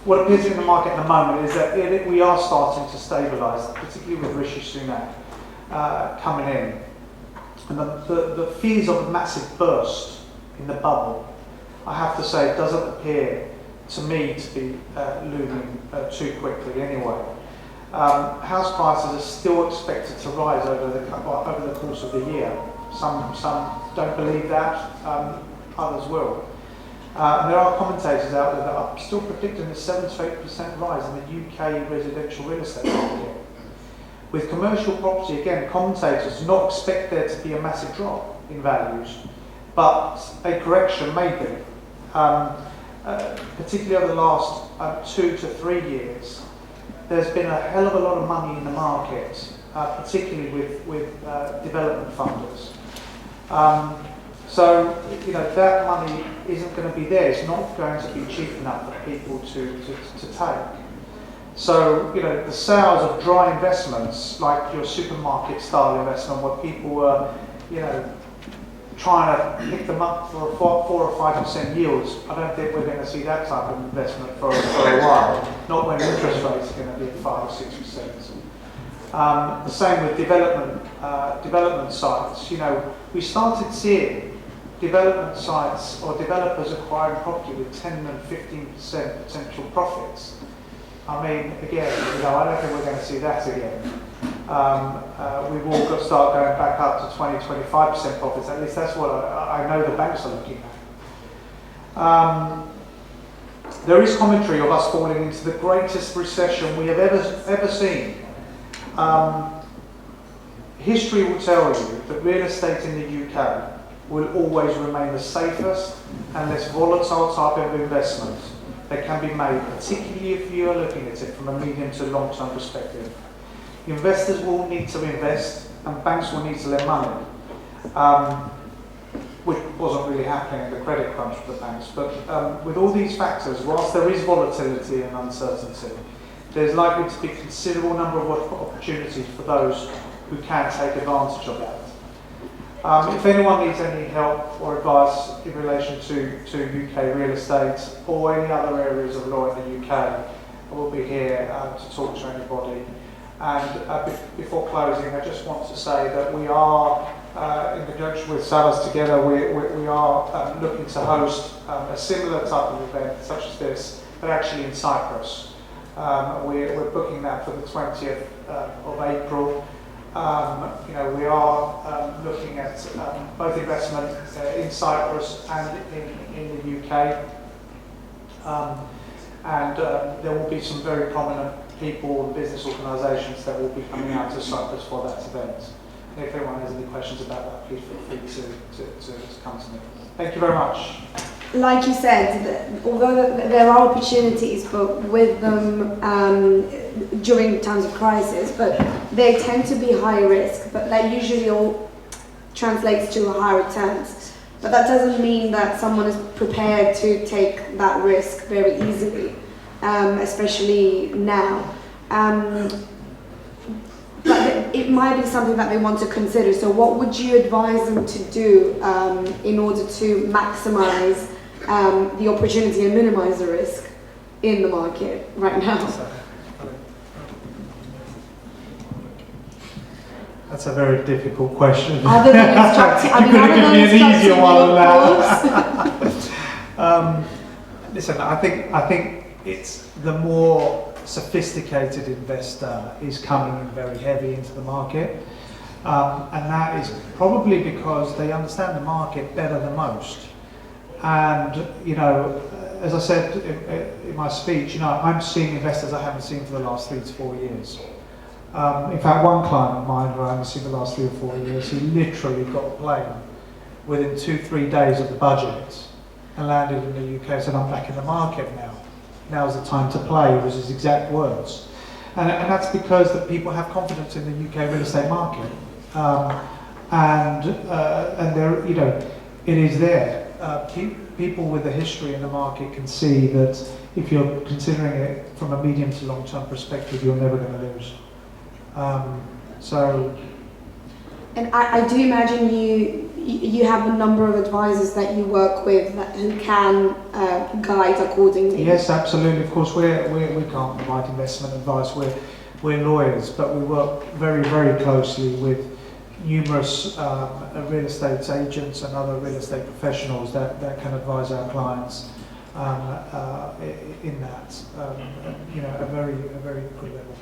I: what appears in the market at the moment is that we are starting to stabilise, particularly with Rishi Sunak. coming in. And the fears of a massive burst in the bubble, I have to say, doesn't appear to me to be looming too quickly anyway. House prices are still expected to rise over the course of the year. Some don't believe that, others will. And there are commentators out there that are still predicting a 7 to 8% rise in the UK residential real estate market. With commercial property, again, commentators do not expect there to be a massive drop in values, but a correction may be. Particularly over the last 2 to 3 years, there's been a hell of a lot of money in the market, particularly with development funders. So, you know, that money isn't going to be there. It's not going to be cheap enough for people to take. So, you know, the sales of dry investments, like your supermarket style investment, where people were, you know, trying to pick them up for a 4 or 5% yields, I don't think we're going to see that type of investment for a while. Not when interest rates are going to be at 5 or 6%. The same with development sites. You know, we started seeing development sites or developers acquiring property with 10 and 15% potential profits. I mean, again, you know, I don't think we're going to see that again. We've all got to start going back up to 20, 25% profits. At least that's what I know the banks are looking at. There is commentary of us falling into the greatest recession we have ever seen. History will tell you that real estate in the UK will always remain the safest and less volatile type of investment that can be made, particularly if you are looking at it from a medium to long-term perspective. Investors will need to invest and banks will need to lend money, which wasn't really happening in the credit crunch for the banks. But with all these factors, whilst there is volatility and uncertainty, there's likely to be a considerable number of opportunities for those who can take advantage of that. If anyone needs any help or advice in relation to UK real estate or any other areas of law in the UK, I will be here to talk to anybody. And before closing, I just want to say that we are, in conjunction with Savvas Together, we are looking to host a similar type of event such as this, but actually in Cyprus. We're booking that for the 20th of April. You know, we are looking at both investment in Cyprus and in the UK. There will be some very prominent people and business organisations that will be coming out to Cyprus for that event. And if anyone has any questions about that, please feel free to come to me. Thank you very much.
C: Like you said, although there are opportunities, but with them during times of crisis, but they tend to be high risk, but that usually all translates to high returns. But that doesn't mean that someone is prepared to take that risk very easily, especially now. But it might be something that they want to consider. So what would you advise them to do in order to maximize the opportunity and minimize the risk in the market right now?
I: That's a very difficult question.
C: Other than instructing,
I: you could have given me an easier one than that. Listen, I think it's the more sophisticated investor is coming in very heavy into the market, and that is probably because they understand the market better than most. And you know, as I said in my speech, you know, I'm seeing investors I haven't seen for the last 3 to 4 years. In fact, one client of mine who I haven't seen the last 3 or 4 years, he literally got a plane within 2-3 days of the budget and landed in the UK and said, I'm back in the market now. Now's the time to play, was his exact words. And that's because that people have confidence in the UK real estate market. And there, you know, it is there. People with a history in the market can see that if you're considering it from a medium to long-term perspective, you're never going to lose.
C: And I do imagine you have a number of advisors that you work with who can guide accordingly.
I: Yes, absolutely. Of course, we can't provide investment advice. we're lawyers, but we work very, very closely with numerous real estate agents and other real estate professionals that can advise our clients in that, at a very good level.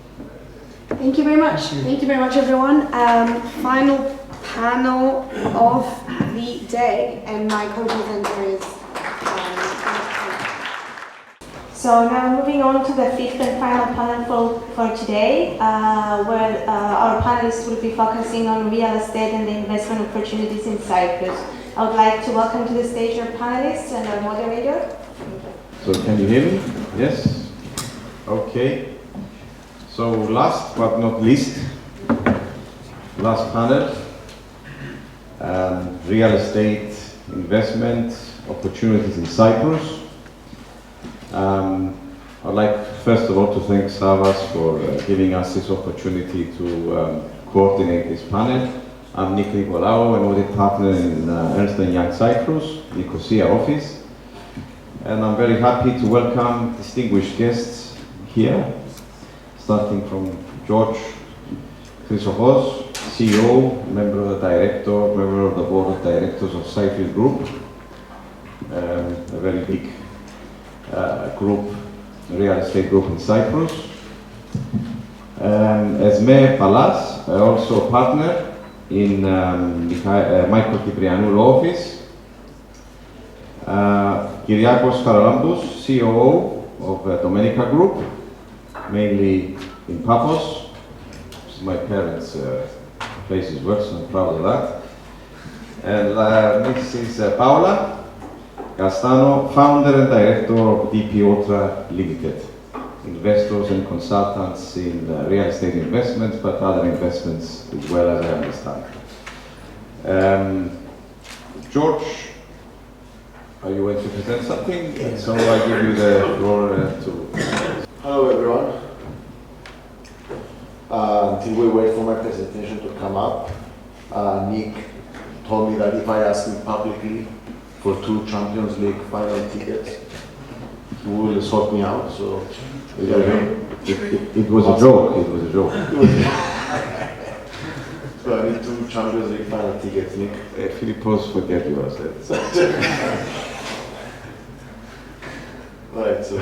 C: Thank you very much. Thank you very much, everyone. Final panel of the day, and my co-presenter is.
A: So now moving on to the fifth and final panel for today, where our panelists will be focusing on real estate and the investment opportunities in Cyprus. I would like to welcome to the stage our panelists and our moderator.
J: So can you hear me? Yes? Okay. So last but not least, last panel, real estate investment opportunities in Cyprus. I'd like first of all to thank Savvas for giving us this opportunity to coordinate this panel. I'm Nick Nicolaou, an audit partner in Ernst & Young Cyprus, Nicosia office. And I'm very happy to welcome distinguished guests here, starting from George Chrysochos, CEO, member of the board of directors of Cyprus Group, a very big group, real estate group in Cyprus. Esme Palas, also a partner in Michael Kyprianou law office. Kyriakos Charalambous, COO of Domenica Group, mainly in Paphos, which is my parents' place as well, so I'm proud of that. And Mrs. Paula Castano, founder and director of DP Ultra Limited, investors and consultants in real estate investments, but other investments as well, as I understand. George, are you going to present something? Yes. So I give you the floor to...
V: Hello everyone. Until we wait for my presentation to come up, Nick told me that if I ask him publicly for 2 Champions League final tickets, he will sort me out. So
J: it was a joke. It was a joke.
V: So I need 2 Champions League final tickets, Nick.
J: Philippos, forget yours.
V: Right. So.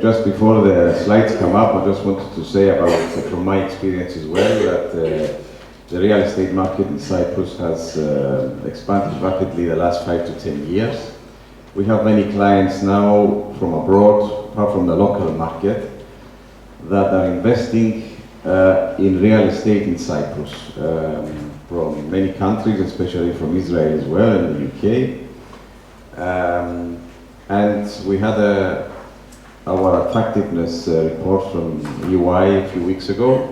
J: Just before the slides come up, I just wanted to say about, from my experience as well, that the real estate market in Cyprus has expanded rapidly the last 5 to 10 years. We have many clients now from abroad, apart from the local market, that are investing in real estate in Cyprus, from many countries, especially from Israel as well, and the UK. And we had our attractiveness report from UI a few weeks ago,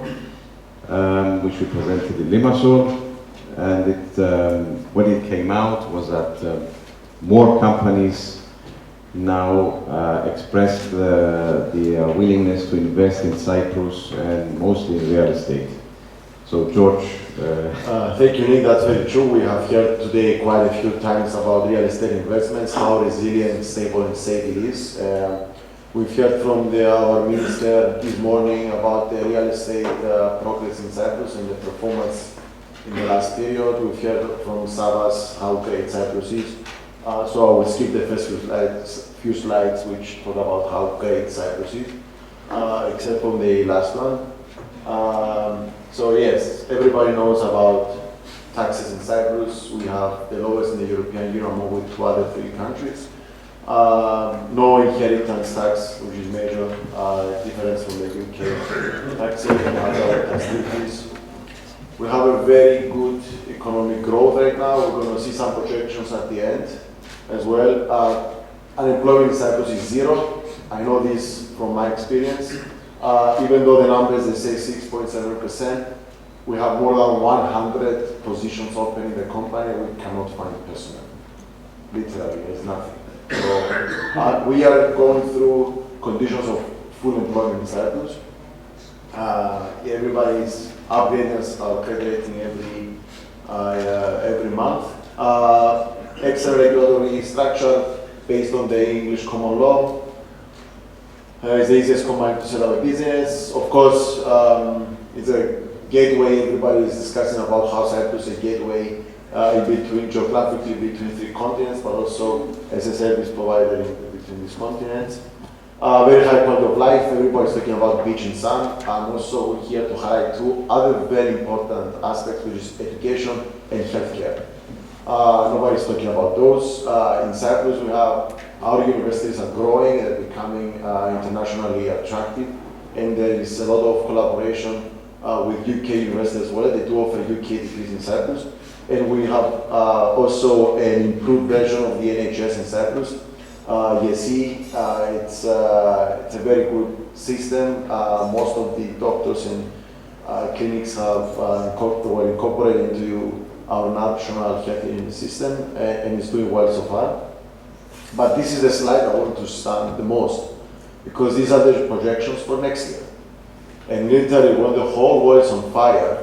J: which we presented in Limassol, and when it came out was that more companies now expressed the willingness to invest in Cyprus and mostly in real estate. So George.
V: Thank you, Nick. That's very true. We have heard today quite a few times about real estate investments, how resilient, stable and safe it is. We've heard from our minister this morning about the real estate progress in Cyprus and the performance in the last period. We've heard from Savvas how great Cyprus is. So I will skip the first few slides which talk about how great Cyprus is, except from the last one. So yes, everybody knows about taxes in Cyprus. We have the lowest in the European Union, among with 2 other 3 countries. No inheritance tax, which is major difference from the UK tax rate and other tax duties. We have a very good economic growth right now. We're going to see some projections at the end as well. Unemployment in Cyprus is 0. I know this from my experience. Even though the numbers, they say 6.7%, we have more than 100 positions open in the company. We cannot find personnel. Literally, there's nothing. So we are going through conditions of full employment in Cyprus. Everybody is updating us our credit rating every month. Excellent regulatory structure, based on the English common law. It's the easiest company to set up a business. Of course, it's a gateway. Everybody is discussing about how Cyprus is a gateway geographically between 3 continents, but also as a service provider between these continents. Very high quality of life. Everybody's talking about beach and sun. I'm also here to highlight 2 other very important aspects, which is education and healthcare. Nobody's talking about those. In Cyprus, we have our universities are growing and becoming internationally attractive, and there is a lot of collaboration with UK universities as well. They do offer UK degrees in Cyprus, and we have also an improved version of the NHS in Cyprus. YESI, it's a very good system. Most of the doctors and clinics were incorporated into our national health system, and it's doing well so far. But this is the slide I want to stand the most, because these are the projections for next year. And literally, when the whole world is on fire,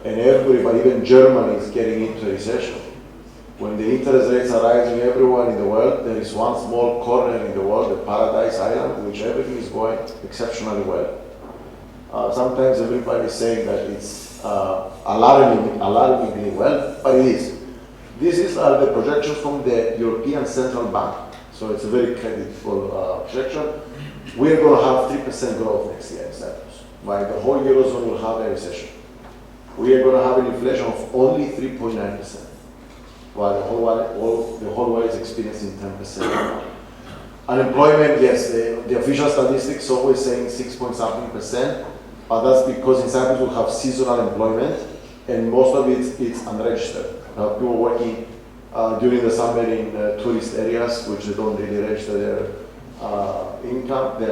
V: and everybody, even Germany, is getting into a recession, when the interest rates are rising everywhere in the world, there is one small corner in the world, the Paradise Island, which everything is going exceptionally well. Sometimes everybody is saying that it's alarmingly well, but it is. These are the projections from the European Central Bank. So it's a very credible projection. We're going to have 3% growth next year in Cyprus, while the whole Eurozone will have a recession. We are going to have an inflation of only 3.9%, while the whole world is experiencing 10%. Unemployment, yes, the official statistics always saying 6-point-something%, but that's because in Cyprus we have seasonal employment, and most of it's unregistered. People working during the summer in tourist areas, which they don't really register their income,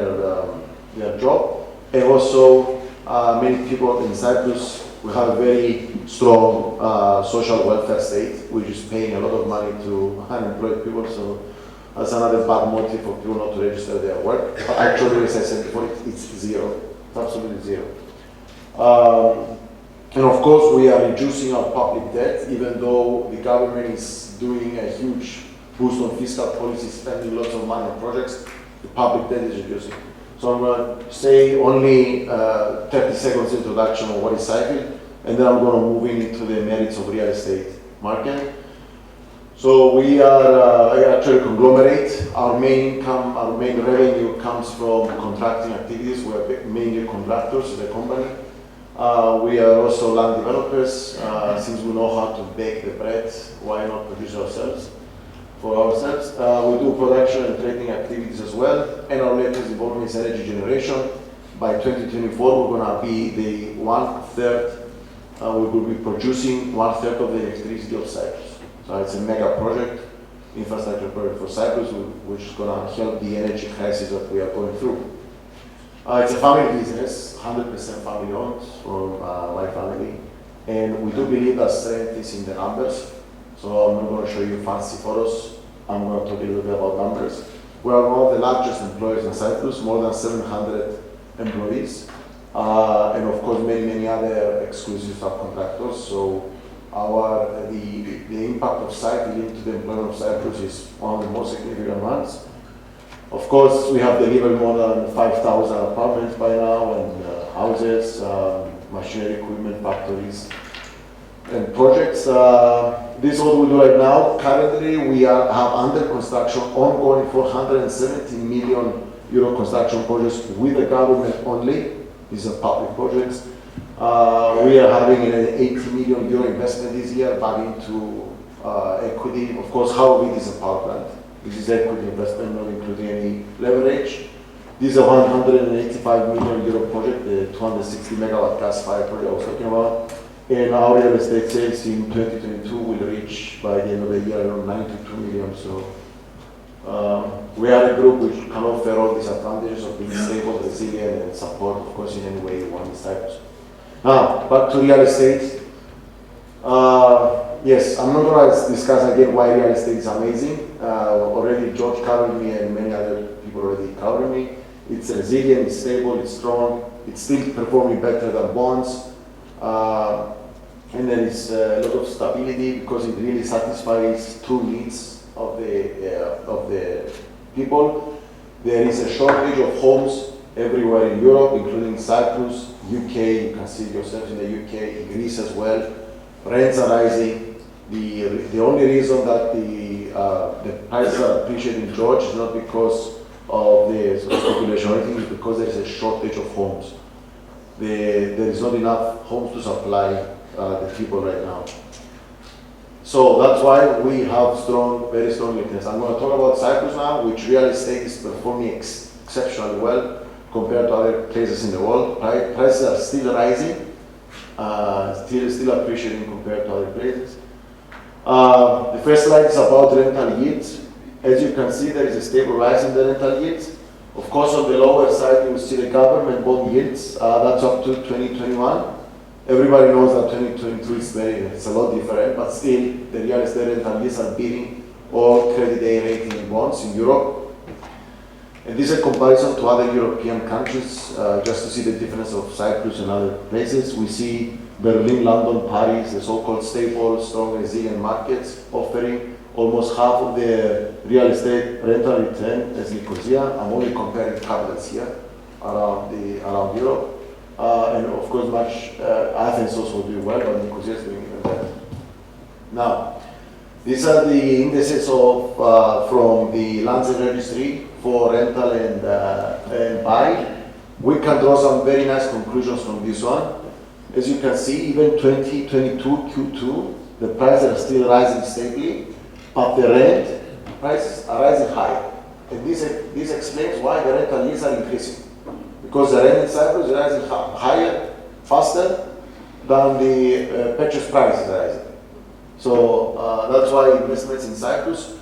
V: their job. And also, many people in Cyprus, we have a very strong social welfare state, which is paying a lot of money to unemployed people. So that's another bad motive for people not to register their work. But actually, as I said before, it's zero. It's absolutely zero. And of course, we are reducing our public debt, even though the government is doing a huge boost on fiscal policy, spending lots of money on projects. The public debt is reducing. So I'm going to say only 30 seconds introduction on what is cycle, and then I'm going to move into the merits of real estate market. So we are actually a conglomerate. Our main income, our main revenue comes from contracting activities. We're mainly contractors as a company. We are also land developers. Since we know how to bake the bread, why not produce ourselves? For ourselves. We do production and trading activities as well, and our latest involvement is energy generation. By 2024, we're going to be the 1/3, we will be producing 1/3 of the electricity of Cyprus. So it's a mega project, infrastructure project for Cyprus, which is going to help the energy crisis that we are going through. It's a family business, 100% family owned from my family, and we do believe that strength is in the numbers. So I'm not going to show you fancy photos. I'm going to talk a little bit about numbers. We are one of the largest employers in Cyprus, more than 700 employees, and of course many other exclusive subcontractors. So the impact of cycle into the employment of Cyprus is one of the most significant ones. Of course, we have delivered more than 5,000 apartments by now, and houses, machinery, equipment, factories, and projects. This is what we do right now. Currently, we have under construction ongoing 470 million euro construction projects with the government only. These are public projects. We are having an 80 million euro investment this year back into equity. Of course, how big is a power plant? This is equity investment, not including any leverage. This is a 185 million euro project, the 260 megawatt gas fire project I was talking about. And our real estate sales in 2022 will reach by the end of the year around 92 million. So we are a group which can offer all these advantages of being stable, resilient, and support, of course, in any way you want in Cyprus. Now, back to real estate. Yes, I'm not going to discuss again why real estate is amazing. Already George covered me and many other people already covered me. It's resilient, it's stable, it's strong, it's still performing better than bonds. And there is a lot of stability because it really satisfies two needs of the people. There is a shortage of homes everywhere in Europe, including Cyprus, UK. You can see yourself in the UK, Greece as well. Rents are rising. The only reason that the prices are appreciating in George is not because of the speculation or anything, it's because there is a shortage of homes. There is not enough homes to supply the people right now. So that's why we have very strong weakness. I'm going to talk about Cyprus now, which real estate is performing exceptionally well compared to other places in the world. Prices are still rising, still appreciating compared to other places. The first slide is about rental yields. As you can see, there is a stable rise in the rental yields. Of course, on the lower side, you will see the government bond yields. That's up to 2021. Everybody knows that 2022 it's a lot different, but still, the real estate rental yields are beating all credit A rating bonds in Europe. And this is a comparison to other European countries, just to see the difference of Cyprus and other places. We see Berlin, London, Paris, the so-called stable, strong, resilient markets offering almost half of the real estate rental return as Nicosia. I'm only comparing capitals here around Europe. And of course, Athens also doing well, but Nicosia is doing even better. Now, these are the indices from the Lands Registry for rental and buy. We can draw some very nice conclusions from this one. As you can see, even 2022 Q2, the prices are still rising stably, but the rent prices are rising high. And this explains why the rental yields are increasing. Because the rent in Cyprus is rising higher, faster than the purchase price is rising. So that's why investments in Cyprus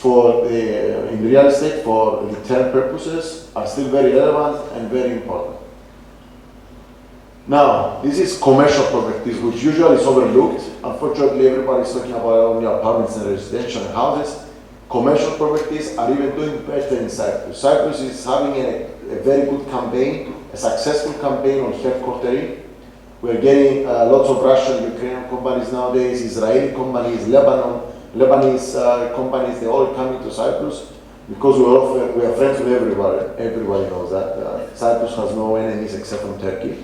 V: in real estate for return purposes are still very relevant and very important. Now, this is commercial properties, which usually is overlooked. Unfortunately, everybody is talking about only apartments and residential houses. Commercial properties are even doing better in Cyprus. Cyprus is having a very good campaign, a successful campaign on headquartering. We're getting lots of Russian, Ukrainian companies nowadays, Israeli companies, Lebanese companies, they all coming to Cyprus because we are friends with everybody. Everybody knows that. Cyprus has no enemies except from Turkey.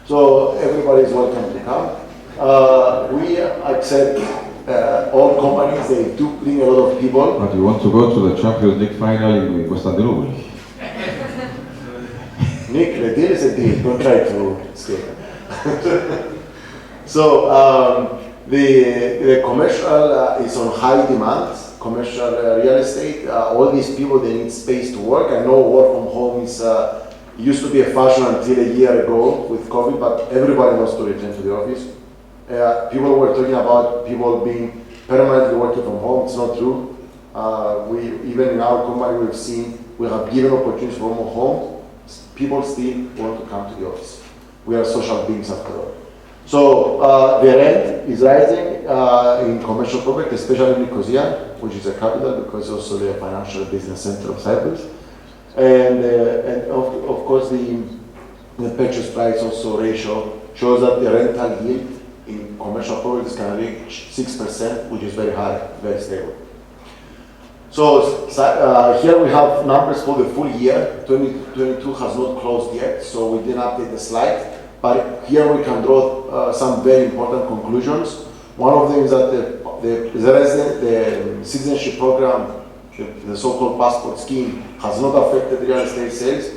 V: So everybody is welcome to come. We accept all companies, they do bring a lot of people.
J: But you want to go to the Champions League final in Constantinople?
V: Nick, the deal is a deal, don't try to escape. So the commercial is on high demand, commercial real estate. All these people, they need space to work. I know work from home is used to be a fashion until a year ago with COVID, but everybody wants to return to the office. People were talking about people being permanently working from home. It's not true. Even in our company, we have given opportunities from home. People still want to come to the office. We are social beings after all. So the rent is rising in commercial property, especially in Nicosia, which is a capital because also the financial business center of Cyprus. And of course the purchase price also ratio shows that the rental yield in commercial properties can reach 6%, which is very high, very stable. So here we have numbers for the full year. 2022 has not closed yet, so we didn't update the slide. But here we can draw some very important conclusions. One of them is that the citizenship program, the so-called passport scheme, has not affected real estate sales.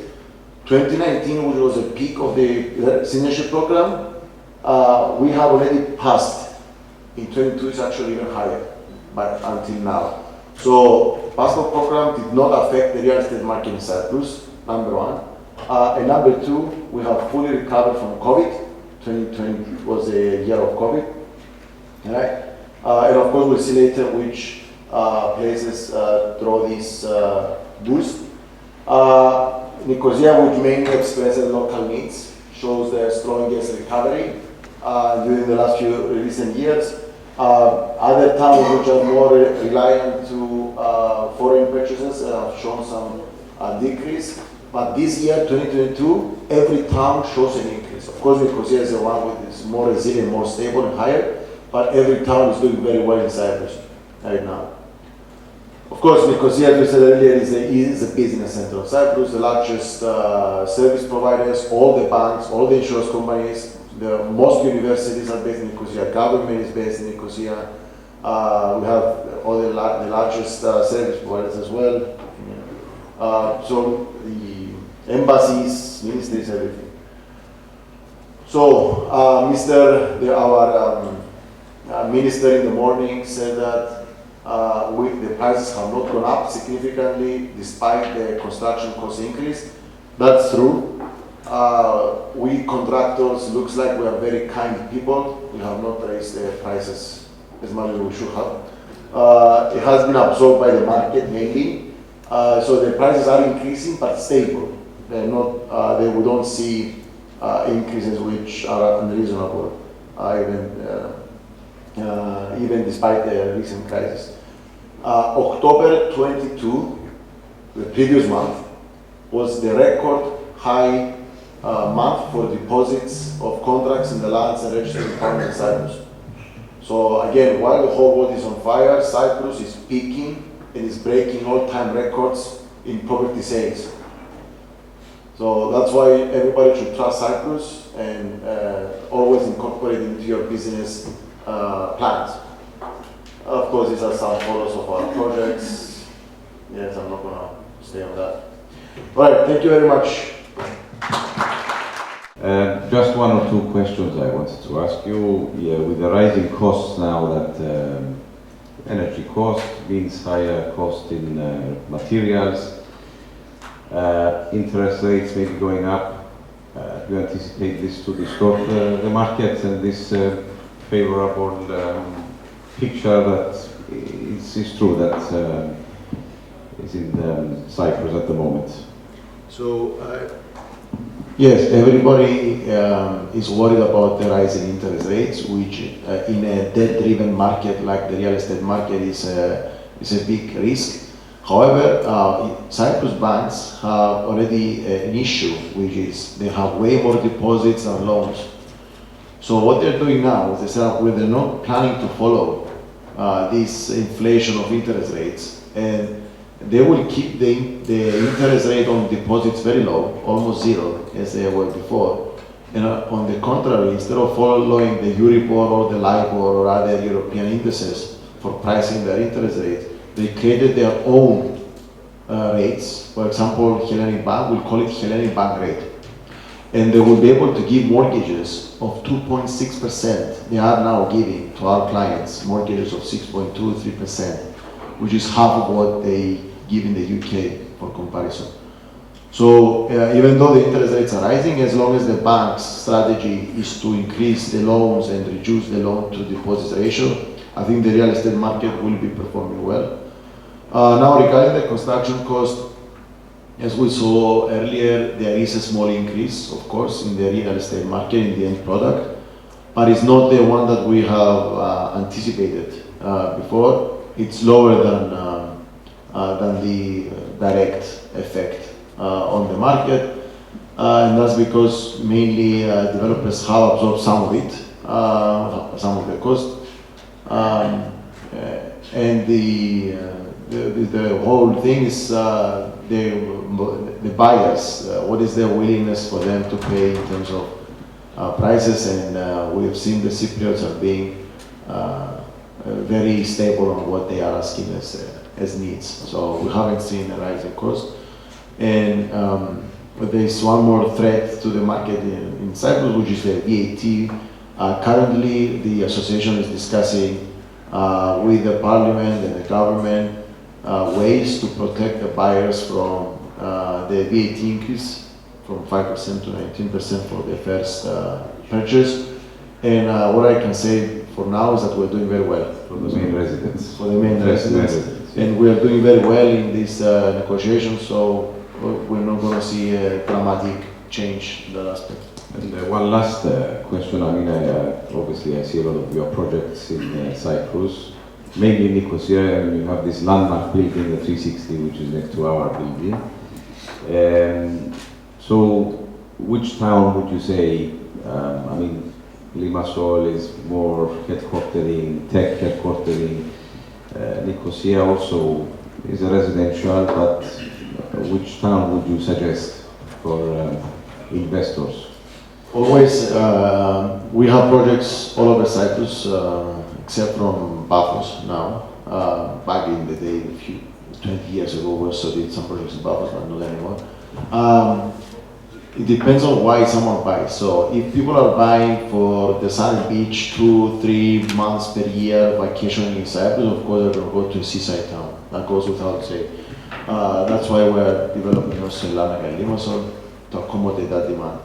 V: 2019, which was a peak of the citizenship program, we have already passed. In 22, it's actually even higher, but until now. So, passport program did not affect the real estate market in Cyprus, number one. And number two, we have fully recovered from COVID. 2020 was a year of COVID. Right? And of course, we'll see later which places draw this boost. Nicosia, which mainly expresses local needs, shows the strongest recovery during the last few recent years. Other towns which are more reliant to foreign purchases have shown some decrease. But this year, 2022, every town shows an increase. Of course, Nicosia is the one which is more resilient, more stable and higher, but every town is doing very well in Cyprus right now. Of course, Nicosia, as we said earlier, is the business center of Cyprus, the largest service providers, all the banks, all the insurance companies, most universities are based in Nicosia, government is based in Nicosia. We have all the largest service providers as well. So the embassies, ministries, everything. So our minister in the morning said that the prices have not gone up significantly despite the construction cost increase. That's true. We contractors, looks like we are very kind people. We have not raised the prices as much as we should have. It has been absorbed by the market mainly. So the prices are increasing but stable. They're not, we don't see increases which are unreasonable, even despite the recent crisis. October 22, the previous month, was the record high month for deposits of contracts in the lands and registered department in Cyprus. So again, while the whole world is on fire, Cyprus is peaking and is breaking all-time records in property sales. So that's why everybody should trust Cyprus and always incorporate it into your business plans. Of course, these are some photos of our projects. Yes, I'm not gonna stay on that. All right, thank you very much.
J: Just one or two questions I wanted to ask you. Yeah, with the rising costs now, that energy cost means higher cost in materials, interest rates may be going up. Do you anticipate this to distort the market and this favorable picture that is true that is in Cyprus at the moment?
V: So, yes, everybody is worried about the rising interest rates, which in a debt-driven market like the real estate market is a big risk. However, Cyprus banks have already an issue, which is they have way more deposits than loans. So what they're doing now is they're not planning to follow this inflation of interest rates, and they will keep the interest rate on deposits very low, almost zero, as they were before. And on the contrary, instead of following the Euribor or the LIBOR or other European indices for pricing their interest rates, they created their own rates. For example, Hellenic Bank will call it Hellenic Bank rate. And they will be able to give mortgages of 2.6%. They are now giving to our clients mortgages of 6.2, 3%, which is half of what they give in the UK for comparison. So even though the interest rates are rising, as long as the bank's strategy is to increase the loans and reduce the loan to deposit ratio, I think the real estate market will be performing well. Now regarding the construction cost, as we saw earlier, there is a small increase, of course, in the real estate market, in the end product, but it's not the one that we have anticipated before. It's lower than the direct effect on the market, and that's because mainly developers have absorbed some of it, some of the cost, and the whole thing is the buyers. What is their willingness for them to pay in terms of prices, and we have seen the Cypriots are being very stable on what they are asking as needs. So we haven't seen a rise in cost. And there's one more threat to the market in Cyprus, which is the VAT. Currently, the association is discussing with the parliament and the government ways to protect the buyers from the VAT increase from 5% to 19% for the first purchase. And what I can say for now is that we're doing very well.
J: For the main residents.
V: For the main residents. And we are doing very well in this negotiation, so we're not going to see a dramatic change in that aspect.
J: And one last question. I mean, obviously I see a lot of your projects in Cyprus, mainly in Nicosia, and you have this landmark building, the 360, which is next to our building. So which town would you say, I mean, Limassol is more headquartering, tech headquartering, Nicosia also is a residential, but which town would you suggest for investors?
V: Always, we have projects all over Cyprus, except from Paphos now. Back in the day, 20 years ago, we also did some projects in Paphos, but not anymore. It depends on why someone buys. So if people are buying for the sunny beach 2-3 months per year vacationing in Cyprus, of course they're going to go to a seaside town. That goes without saying. That's why we're developing also in Hellenic and Limassol to accommodate that demand.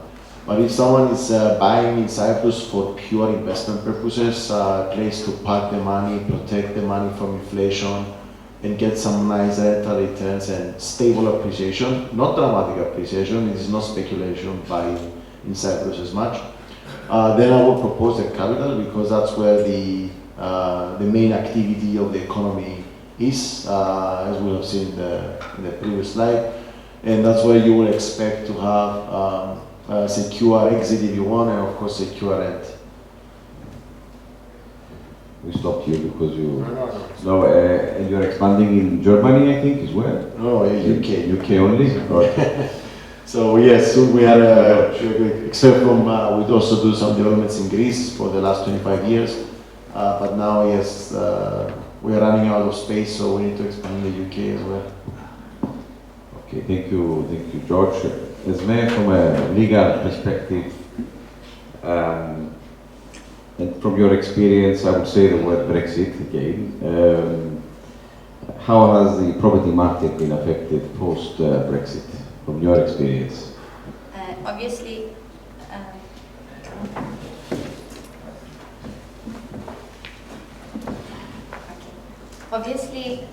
V: But if someone is buying in Cyprus for pure investment purposes, a place to park the money, protect the money from inflation, and get some nice rental returns and stable appreciation, not dramatic appreciation, it is not speculation buying in Cyprus as much, then I will propose the capital, because that's where the main activity of the economy is, as we have seen in the previous slide, and that's where you will expect to have a secure exit if you want, and of course secure rent.
J: We stopped you because you... No, and you're expanding in Germany, I think, as well?
V: No, UK.
J: UK only?
V: So yes, soon we are, except from, we also do some developments in Greece for the last 25 years. But now, yes, we are running out of space, so we need to expand in the UK as well.
J: Okay, thank you, George. Esme, from a legal perspective, and from your experience, I would say the word Brexit again. How has the property market been affected post-Brexit, from your experience?
B: Obviously, obviously,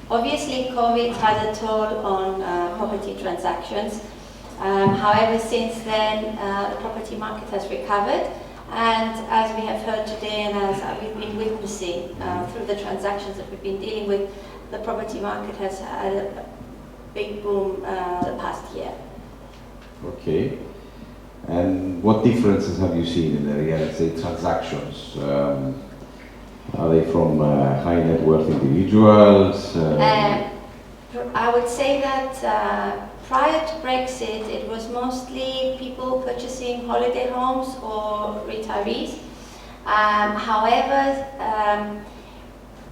B: obviously, COVID had a toll on property transactions. However, since then, the property market has recovered, and as we have heard today, and as we've been witnessing through the transactions that we've been dealing with, the property market has had a big boom the past year.
J: Okay. And what differences have you seen in the real estate transactions? Are they from high net worth individuals?
B: I would say that prior to Brexit, it was mostly people purchasing holiday homes or retirees. However,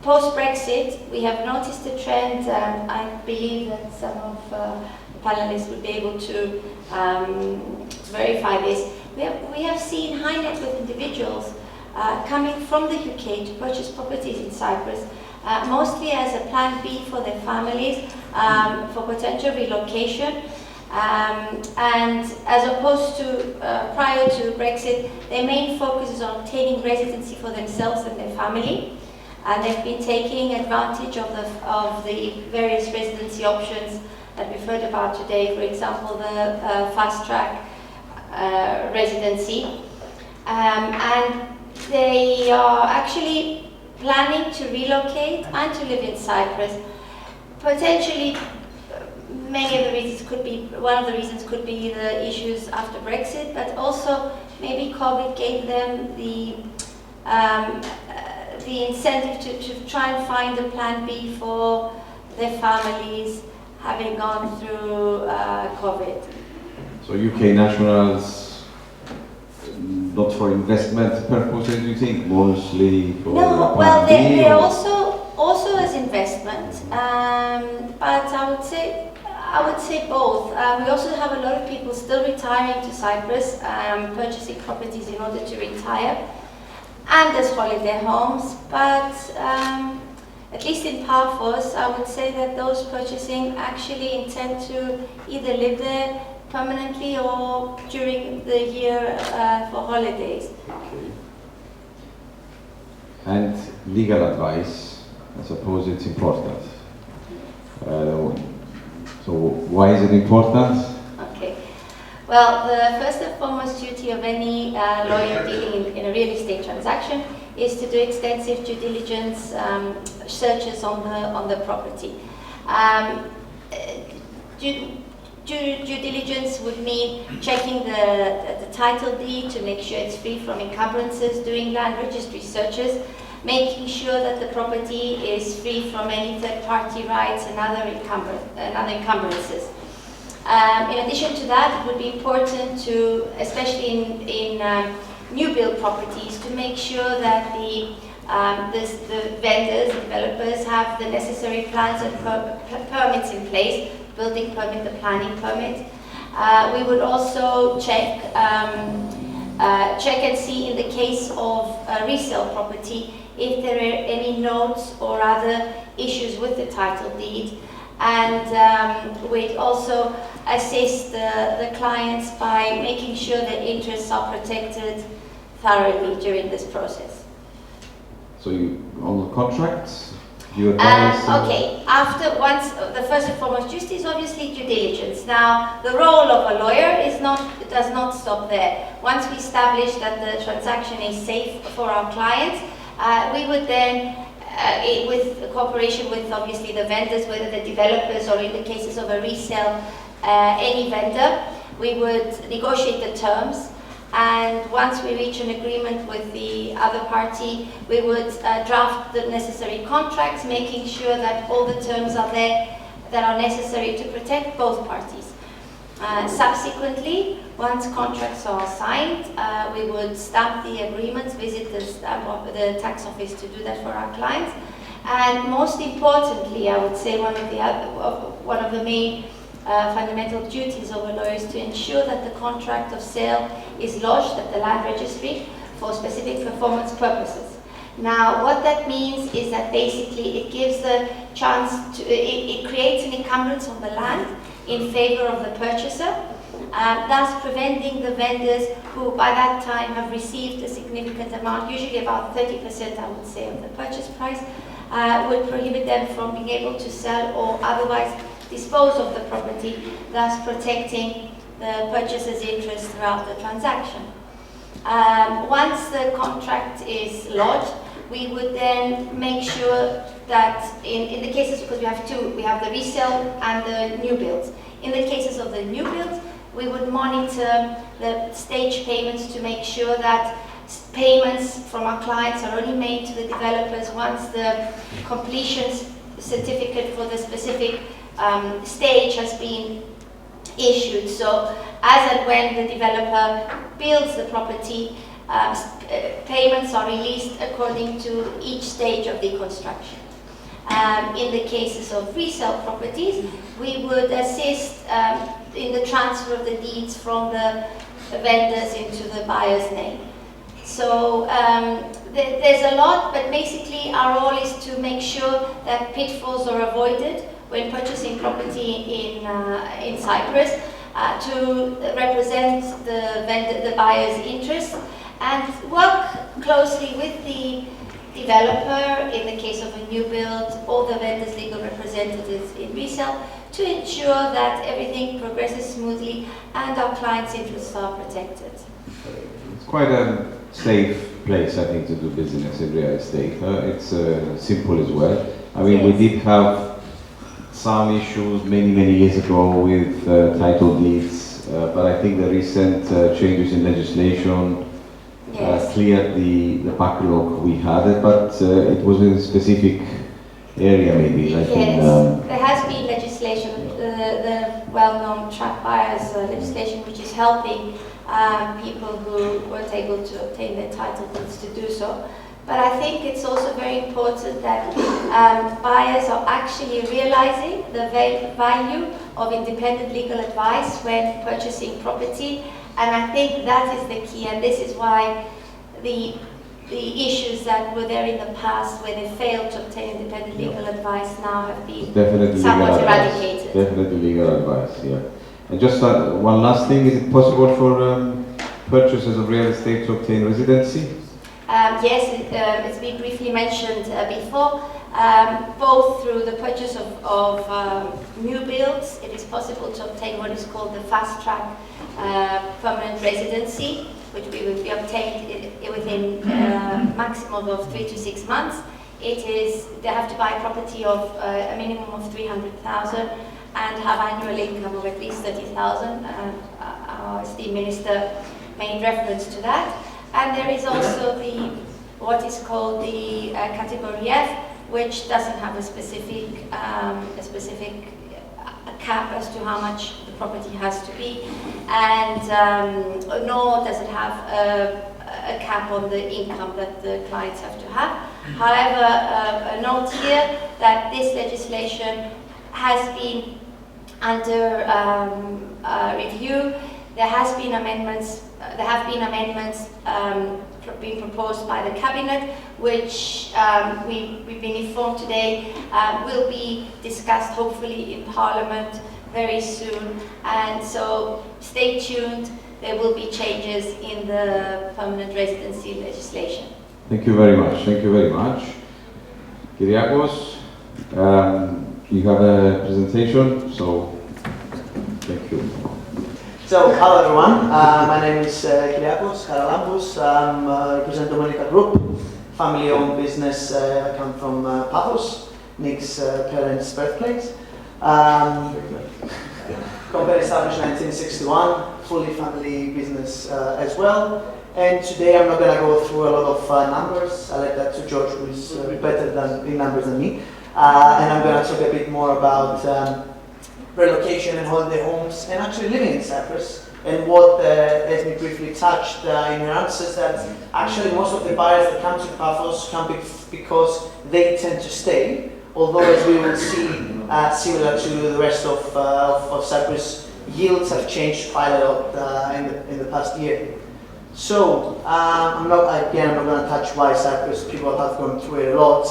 B: post-Brexit, we have noticed a trend, and I believe that some of the panelists will be able to verify this. We have seen high net worth individuals coming from the UK to purchase properties in Cyprus, mostly as a plan B for their families, for potential relocation, and as opposed to prior to Brexit, their main focus is on obtaining residency for themselves and their family, and they've been taking advantage of the various residency options that we've heard about today. For example, the fast track residency, and they are actually planning to relocate and to live in Cyprus. Potentially, many of the reasons could be, one of the reasons could be the issues after Brexit, but also maybe COVID gave them the incentive to try and find a plan B for their families, having gone through COVID.
J: So UK nationals, not for investment purposes, you think, mostly for...
B: No, well, they're also as investment, but I would say both. We also have a lot of people still retiring to Cyprus, purchasing properties in order to retire, and as holiday homes, but at least in Paphos, I would say that those purchasing actually intend to either live there permanently or during the year for holidays.
J: Okay. And legal advice, I suppose it's important. So why is it important?
B: Okay. Well, the first and foremost duty of any lawyer dealing in a real estate transaction is to do extensive due diligence searches on the property. Due diligence would mean checking the title deed to make sure it's free from encumbrances, doing land registry searches, making sure that the property is free from any third-party rights and other encumbrances. In addition to that, it would be important to, especially in new build properties, to make sure that the vendors, developers have the necessary plans and permits in place, building permit, the planning permit. We would also check and see in the case of a resale property if there are any notes or other issues with the title deed. And we'd also assist the clients by making sure that interests are protected thoroughly during this process.
J: So on the contracts, you advise?
B: Okay, the first and foremost duty is obviously due diligence. Now, the role of a lawyer does not stop there. Once we establish that the transaction is safe for our clients, we would then, with cooperation with obviously the vendors, whether the developers or in the cases of a resale, any vendor, we would negotiate the terms. And once we reach an agreement with the other party, we would draft the necessary contracts, making sure that all the terms are there that are necessary to protect both parties. Subsequently, once contracts are signed, we would stamp the agreements, visit the tax office to do that for our clients. And most importantly, I would say one of the main fundamental duties of a lawyer is to ensure that the contract of sale is lodged at the land registry for specific performance purposes. Now, what that means is that basically it gives the chance to, it creates an encumbrance on the land in favor of the purchaser, thus preventing the vendors who by that time have received a significant amount, usually about 30% I would say of the purchase price, would prohibit them from being able to sell or otherwise dispose of the property, thus protecting the purchaser's interest throughout the transaction. Once the contract is lodged, we would then make sure that in the cases, because we have two, we have the resale and the new builds. In the cases of the new builds, we would monitor the stage payments to make sure that payments from our clients are only made to the developers once the completion certificate for the specific stage has been issued. So as and when the developer builds the property, payments are released according to each stage of the construction. In the cases of resale properties, we would assist in the transfer of the deeds from the vendors into the buyer's name. So there's a lot, but basically our role is to make sure that pitfalls are avoided when purchasing property in Cyprus, to represent the buyer's interests and work closely with the developer in the case of a new build, or the vendor's legal representatives in resale, to ensure that everything progresses smoothly and our clients' interests are protected.
J: It's quite a safe place, I think, to do business in real estate. It's simple as well. I mean, yes. We did have some issues many years ago with title deeds, but I think the recent changes in legislation cleared the backlog we had, but it was in a specific area maybe. Like
B: there has been legislation, the well-known trap buyers legislation, which is helping people who weren't able to obtain their title deeds to do so. But I think it's also very important that buyers are actually realizing the value of independent legal advice when purchasing property, and I think that is the key, and this is why the issues that were there in the past where they failed to obtain independent legal advice now have been somewhat eradicated.
J: Definitely legal advice, yeah. And just one last thing, is it possible for purchasers of real estate to obtain residency?
B: Yes, it's been briefly mentioned before. Both through the purchase of new builds, it is possible to obtain what is called the fast-track permanent residency, which we will be obtained within a maximum of 3 to 6 months. They have to buy a property of a minimum of 300,000, and have annual income of at least 30,000. Our esteemed minister made reference to that. And there is also what is called the category F, which doesn't have a specific cap as to how much the property has to be, and nor does it have a cap on the income that the clients have to have. However, a note here that this legislation has been under review. There have been amendments being proposed by the cabinet, which we've been informed today will be discussed hopefully in Parliament very soon. And so stay tuned. There will be changes in the permanent residency legislation.
J: Thank you very much. Thank you very much. Kyriakos, you have a presentation, so thank you.
K: So, hello everyone. My name is Kyriakos Karalambous. I represent Domenica Group, family-owned business. I come from Paphos, Nick's parents' birthplace. Company established in 1961, fully family business as well. And today I'm not going to go through a lot of numbers. I left that to George, who is better in numbers than me. And I'm going to talk a bit more about relocation and holiday homes and actually living in Cyprus. And what Esme briefly touched in her answers, that actually most of the buyers that come to Paphos come because they tend to stay. Although, as we will see, similar to the rest of Cyprus, yields have changed quite a lot in the past year. So, I'm not going to touch why Cyprus, people have gone through it a lot.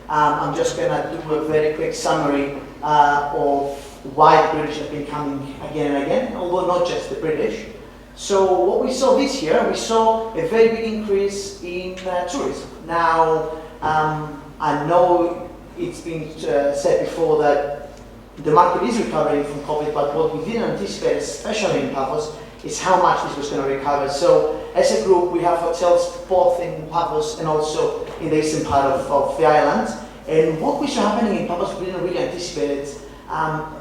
K: I'm just going to do a very quick summary of why the British have been coming again and again, although not just the British. So what we saw this year, we saw a very big increase in tourism. Now, I know it's been said before that the market is recovering from COVID, but what we didn't anticipate, especially in Paphos, is how much this was going to recover. So as a group, we have hotels both in Paphos and also in the eastern part of the island. And what we saw happening in Paphos, we didn't really anticipate it.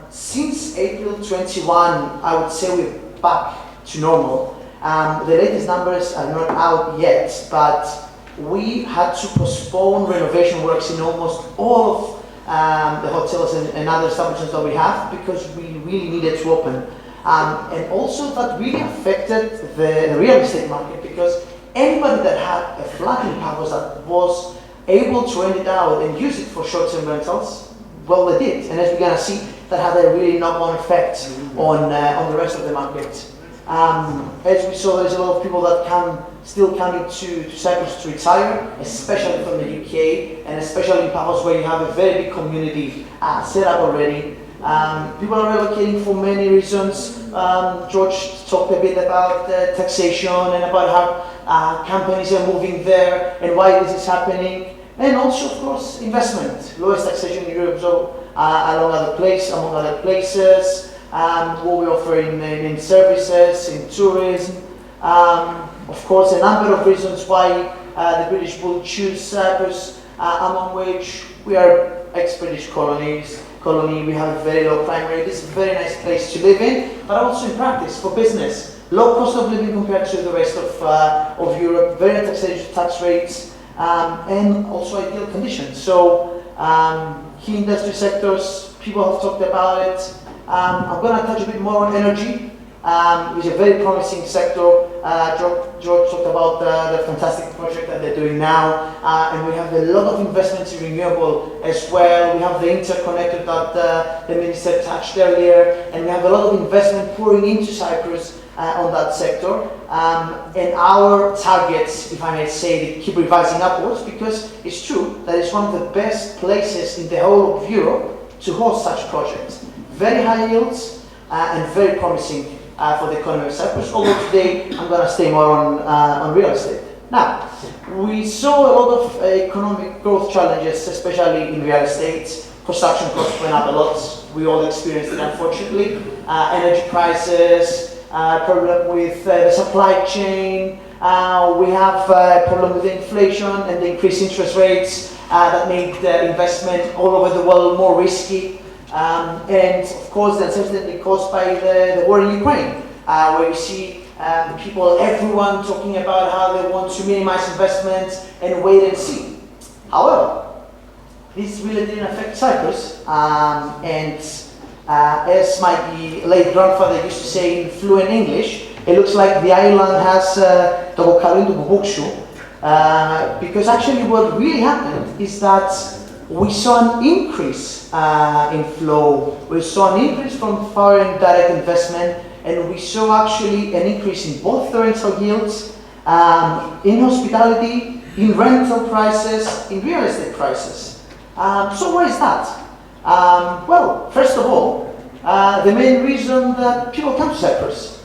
K: Since April 21, I would say we're back to normal. The latest numbers are not out yet, but we had to postpone renovation works in almost all of the hotels and other establishments that we have because we really needed to open. And also that really affected the real estate market because anybody that had a flat in Paphos that was able to rent it out and use it for short-term rentals, well, they did. And as we're going to see, that had a really knock-on effect on the rest of the market. As we saw, there's a lot of people that still coming to Cyprus to retire, especially from the UK, and especially in Paphos where you have a very big community set up already. People are relocating for many reasons. George talked a bit about taxation and about how companies are moving there and why this is happening. And also, of course, investment. Lowest taxation in Europe, so among other places. What we offer in services, in tourism. Of course, a number of reasons why the British will choose Cyprus, among which we are ex-British colony. We have a very low crime rate. It's a very nice place to live in, but also in practice for business. Low cost of living compared to the rest of Europe. Very tax rates, and also ideal conditions. So, key industry sectors. People have talked about it. I'm going to touch a bit more on energy. It's a very promising sector. George talked about the fantastic project that they're doing now, and we have a lot of investments in renewable as well. We have the interconnector that the minister touched earlier, and we have a lot of investment pouring into Cyprus on that sector. And our targets, if I may say, they keep revising upwards because it's true that it's one of the best places in the whole of Europe to host such projects. Very high yields and very promising for the economy of Cyprus, although today I'm going to stay more on real estate. Now, we saw a lot of economic growth challenges, especially in real estate. Construction costs went up a lot. We all experienced it, unfortunately. Energy prices, problem with the supply chain. We have a problem with inflation and the increased interest rates that made investment all over the world more risky. And of course, the uncertainty caused by the war in Ukraine, where you see everyone talking about how they want to minimize investments and wait and see. However, this really didn't affect Cyprus, and as my late grandfather used to say in fluent English, it looks like the island has the Bokalindu Bubukshu, because actually what really happened is that we saw an increase in flow, we saw an increase from foreign direct investment, and we saw actually an increase in both the rental yields, in hospitality, in rental prices, in real estate prices. So why is that? Well, first of all, the main reason that people come to Cyprus,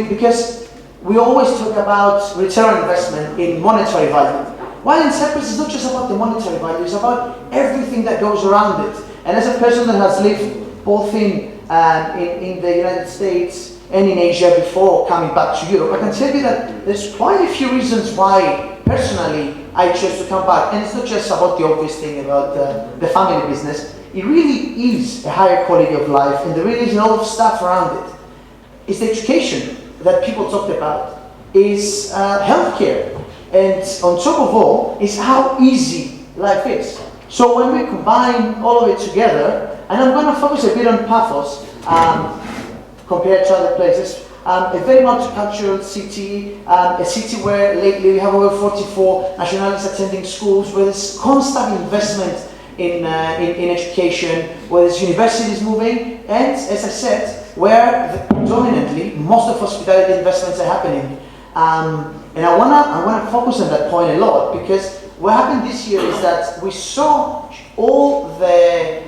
K: because we always talk about return on investment in monetary value. While in Cyprus, it's not just about the monetary value, it's about everything that goes around it. And as a person that has lived both in the United States and in Asia before coming back to Europe, I can tell you that there's quite a few reasons why, personally, I chose to come back. And it's not just about the obvious thing about the family business. It really is a higher quality of life, and there really is a lot of stuff around it. It's the education that people talked about, is healthcare, and on top of all, is how easy life is. So when we combine all of it together, and I'm going to focus a bit on Paphos compared to other places, a very multicultural city, a city where lately we have over 44 nationalities attending schools, where there's constant investment in education, where there's universities moving, and as I said, where predominantly most of hospitality investments are happening. And I wanna focus on that point a lot, because what happened this year is that we saw all the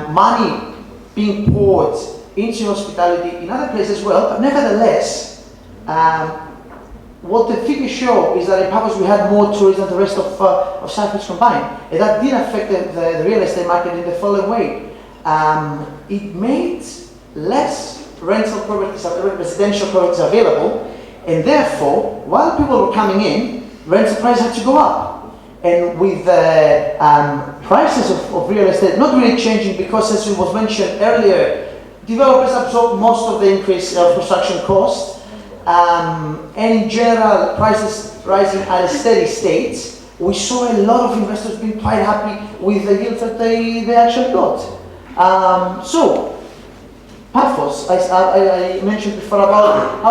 K: money being poured into hospitality in other places as well, but nevertheless, what the figures show is that in Paphos we had more tourism than the rest of Cyprus combined. And that did affect the real estate market in the following way. It made less rental properties, residential properties available, and therefore, while people were coming in, rental prices had to go up. And with the prices of real estate not really changing, because as it was mentioned earlier, developers absorb most of the increase of construction costs, and in general, prices rising at a steady state. We saw a lot of investors being quite happy with the yield that they actually got. So, Paphos, I mentioned before about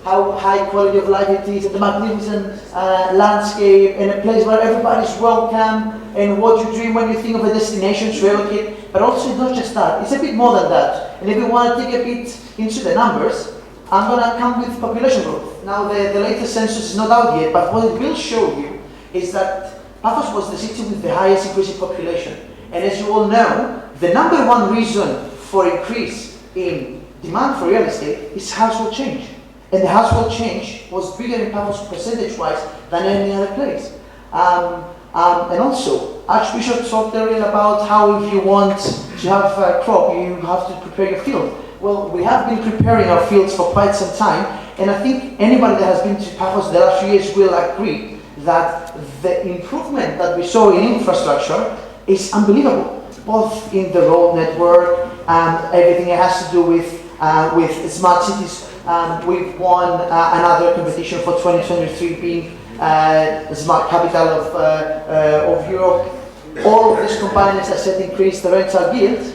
K: how high quality of life it is, and the magnificent landscape, and a place where everybody's welcome, and what you dream when you think of a destination to relocate. But also, it's not just that, it's a bit more than that. And if we want to take a bit into the numbers, I'm going to come with population growth. Now, the latest census is not out yet, but what it will show you is that Paphos was the city with the highest increase in population. And as you all know, the number one reason for increase in demand for real estate is household change. And the household change was bigger in Paphos percentage-wise than any other place. And also, Archbishop talked earlier about how if you want to have a crop, you have to prepare your field. Well, we have been preparing our fields for quite some time, and I think anybody that has been to Paphos the last few years will agree that the improvement that we saw in infrastructure is unbelievable, both in the road network and everything it has to do with smart cities. We've won another competition for 2023, being the smart capital of Europe. All of these combined, as I said, increased the rental yield.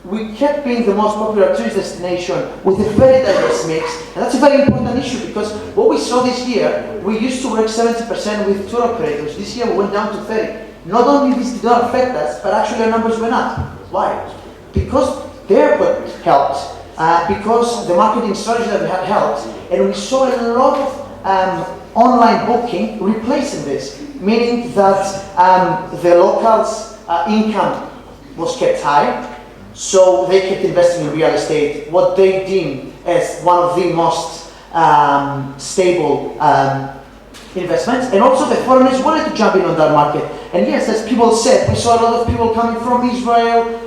K: We kept being the most popular tourist destination with a very diverse mix, and that's a very important issue, because what we saw this year, we used to work 70% with tour operators. This year we went down to 30. Not only this did not affect us, but actually our numbers went up. Why? Because the airport helped, because the marketing strategy that we had helped, and we saw a lot of online booking replacing this, meaning that the locals' income was kept high, so they kept investing in real estate, what they deem as one of the most stable investments. And also the foreigners wanted to jump in on that market. And yes, as people said, we saw a lot of people coming from Israel,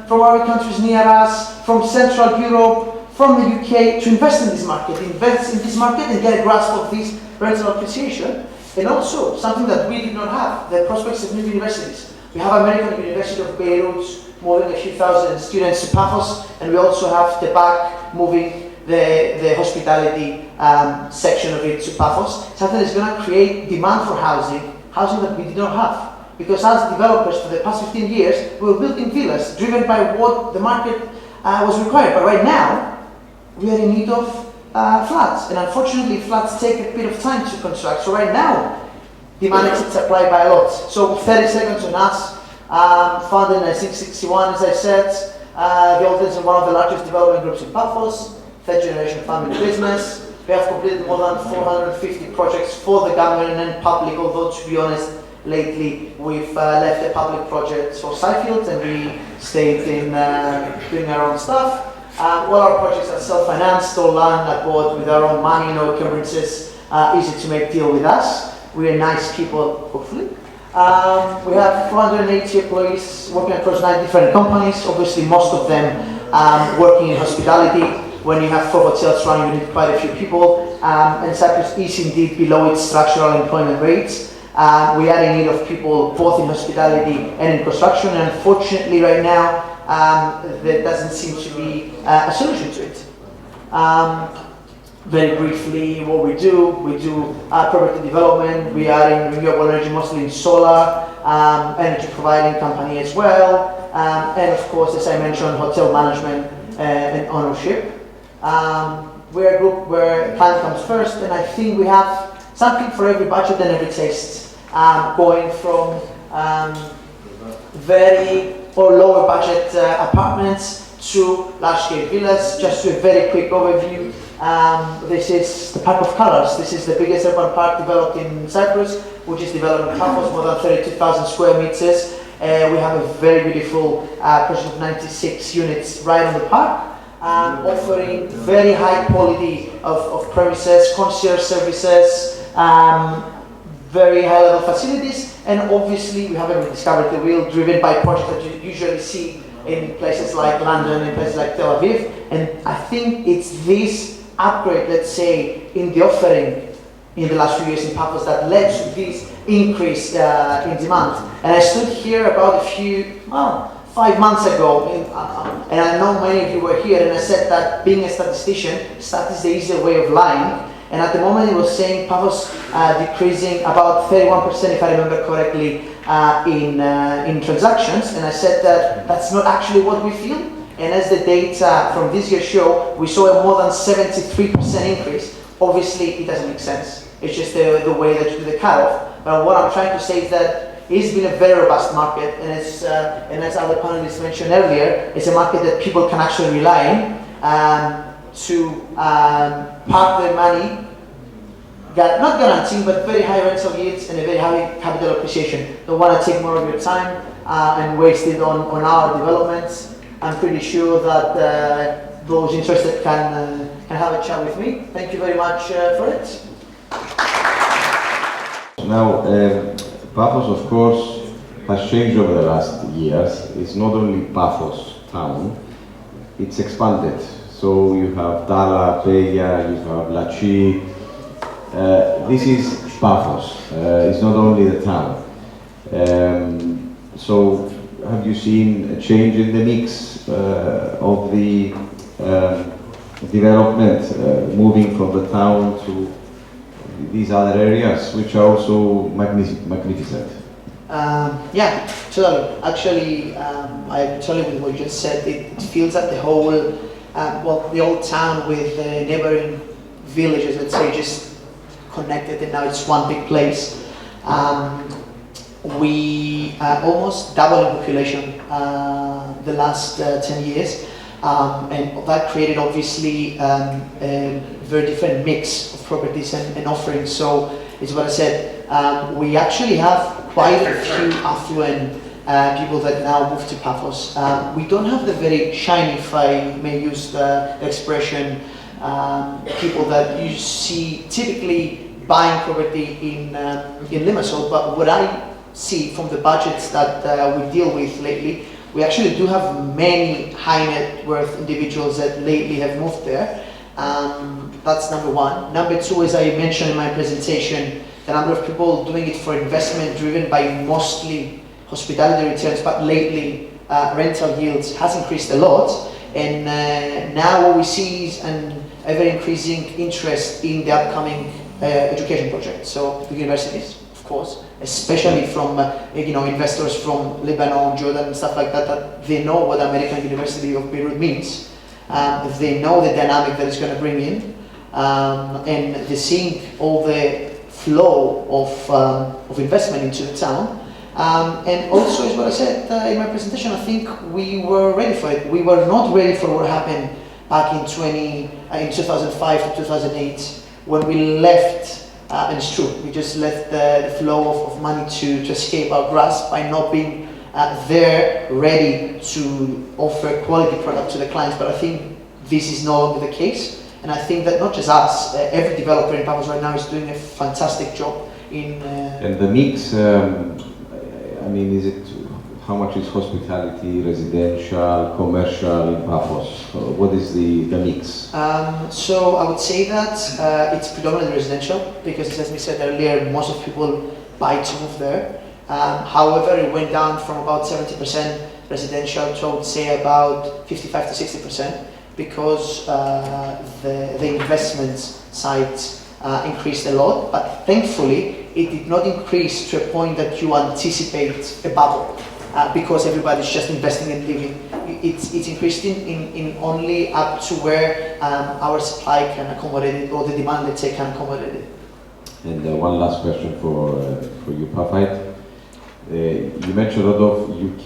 K: from other countries near us, from Central Europe, from the UK, to invest in this market, and get a grasp of this rental appreciation. And also, something that we did not have, the prospects of new universities. We have American University of Beirut, moving a few thousand students to Paphos, and we also have the back moving the hospitality section of it to Paphos. Something that's going to create demand for housing that we did not have. Because as developers for the past 15 years, we were building villas driven by what the market was required. But right now, we are in need of flats. And unfortunately, flats take a bit of time to construct. So right now, demand exceeds supply by a lot. So 30 seconds on us, founded in 1961, as I said, the oldest and one of the largest development groups in Paphos, third generation family business. We have completed more than 450 projects for the government and public, although to be honest, lately we've left the public projects for Seifield and we stayed in doing our own stuff. All our projects are self-financed, all land bought with our own money, no encumbrances, easy to make deal with us. We are nice people, hopefully. We have 480 employees working across 9 different companies, obviously most of them working in hospitality. When you have 4 hotels running, you need quite a few people, and Cyprus is indeed below its structural employment rates. We are in need of people both in hospitality and in construction, and unfortunately right now there doesn't seem to be a solution to it. Very briefly, what we do property development. We are in renewable energy, mostly in solar, energy providing company as well, and of course, as I mentioned, hotel management and ownership. We are a group where client comes first, and I think we have something for every budget and every taste, going from very or lower budget apartments to large-scale villas. Just to a very quick overview, this is the Park of Colors. This is the biggest urban park developed in Cyprus, which is developed in Paphos, more than 32,000 square meters. We have a very beautiful project of 96 units right on the park, offering very high quality of premises, concierge services, very high level facilities, and obviously we haven't rediscovered the wheel, driven by projects that you usually see in places like London, in places like Tel Aviv. And I think it's this upgrade, let's say, in the offering in the last few years in Paphos that led to this increase in demand. And I stood here about 5 months ago, and I know many of you were here, and I said that being a statistician, stat is the easier way of lying. And at the moment it was saying Paphos decreasing about 31%, if I remember correctly, in transactions. And I said that that's not actually what we feel. And as the data from this year show, we saw a more than 73% increase. Obviously, it doesn't make sense. It's just the way that you do the cutoff. But what I'm trying to say is that it's been a very robust market, and as other panelists mentioned earlier, it's a market that people can actually rely on to park their money, not guaranteeing, but very high rental yields and a very high capital appreciation. Don't want to take more of your time and waste it on our developments. I'm pretty sure that those interested can have a chat with me. Thank you very much for it.
J: Now, Paphos, of course, has changed over the last years. It's not only Paphos town, it's expanded. So you have Dala, Beia, you have Lachi. This is Paphos. It's not only the town. So have you seen a change in the mix of the development, moving from the town to these other areas, which are also magnificent?
K: Yeah, totally. Actually, I totally with what you just said. It feels that the whole, the old town with the neighboring villages, let's say, just connected, and now it's one big place. We almost doubled in population the last 10 years, and that created obviously a very different mix of properties and offerings. So it's what I said. We actually have quite a few affluent people that now move to Paphos. We don't have the very shiny, if I may use the expression, people that you see typically buying property in Limassol. But what I see from the budgets that we deal with lately, we actually do have many high net worth individuals that lately have moved there. That's number one. Number two, as I mentioned in my presentation, the number of people doing it for investment driven by mostly hospitality returns, but lately rental yields has increased a lot, and now what we see is an ever-increasing interest in the upcoming education projects. So the universities, of course, especially from investors from Lebanon, Jordan, and stuff like that, that they know what American University of Beirut means. They know the dynamic that it's going to bring in, and they're seeing all the flow of investment into the town. And also, is what I said in my presentation, I think we were ready for it. We were not ready for what happened back in 2005 to 2008 when we left. And it's true, we just left the flow of money to escape our grasp by not being there ready to offer quality product to the clients. But I think this is no longer the case. And I think that not just us, every developer in Paphos right now is doing a fantastic job in...
J: And the mix, I mean, is it, how much is hospitality, residential, commercial in Paphos? What is the mix?
K: So I would say that it's predominantly residential because, as we said earlier, most of people buy to move there. However, it went down from about 70% residential to, I would say, about 55 to 60% because the investment side increased a lot, but thankfully it did not increase to a point that you anticipate a bubble because everybody's just investing and living. It's increased in only up to where our supply can accommodate it, or the demand, let's say, can accommodate it.
J: And one last question for you, Pafait. You mentioned a lot of UK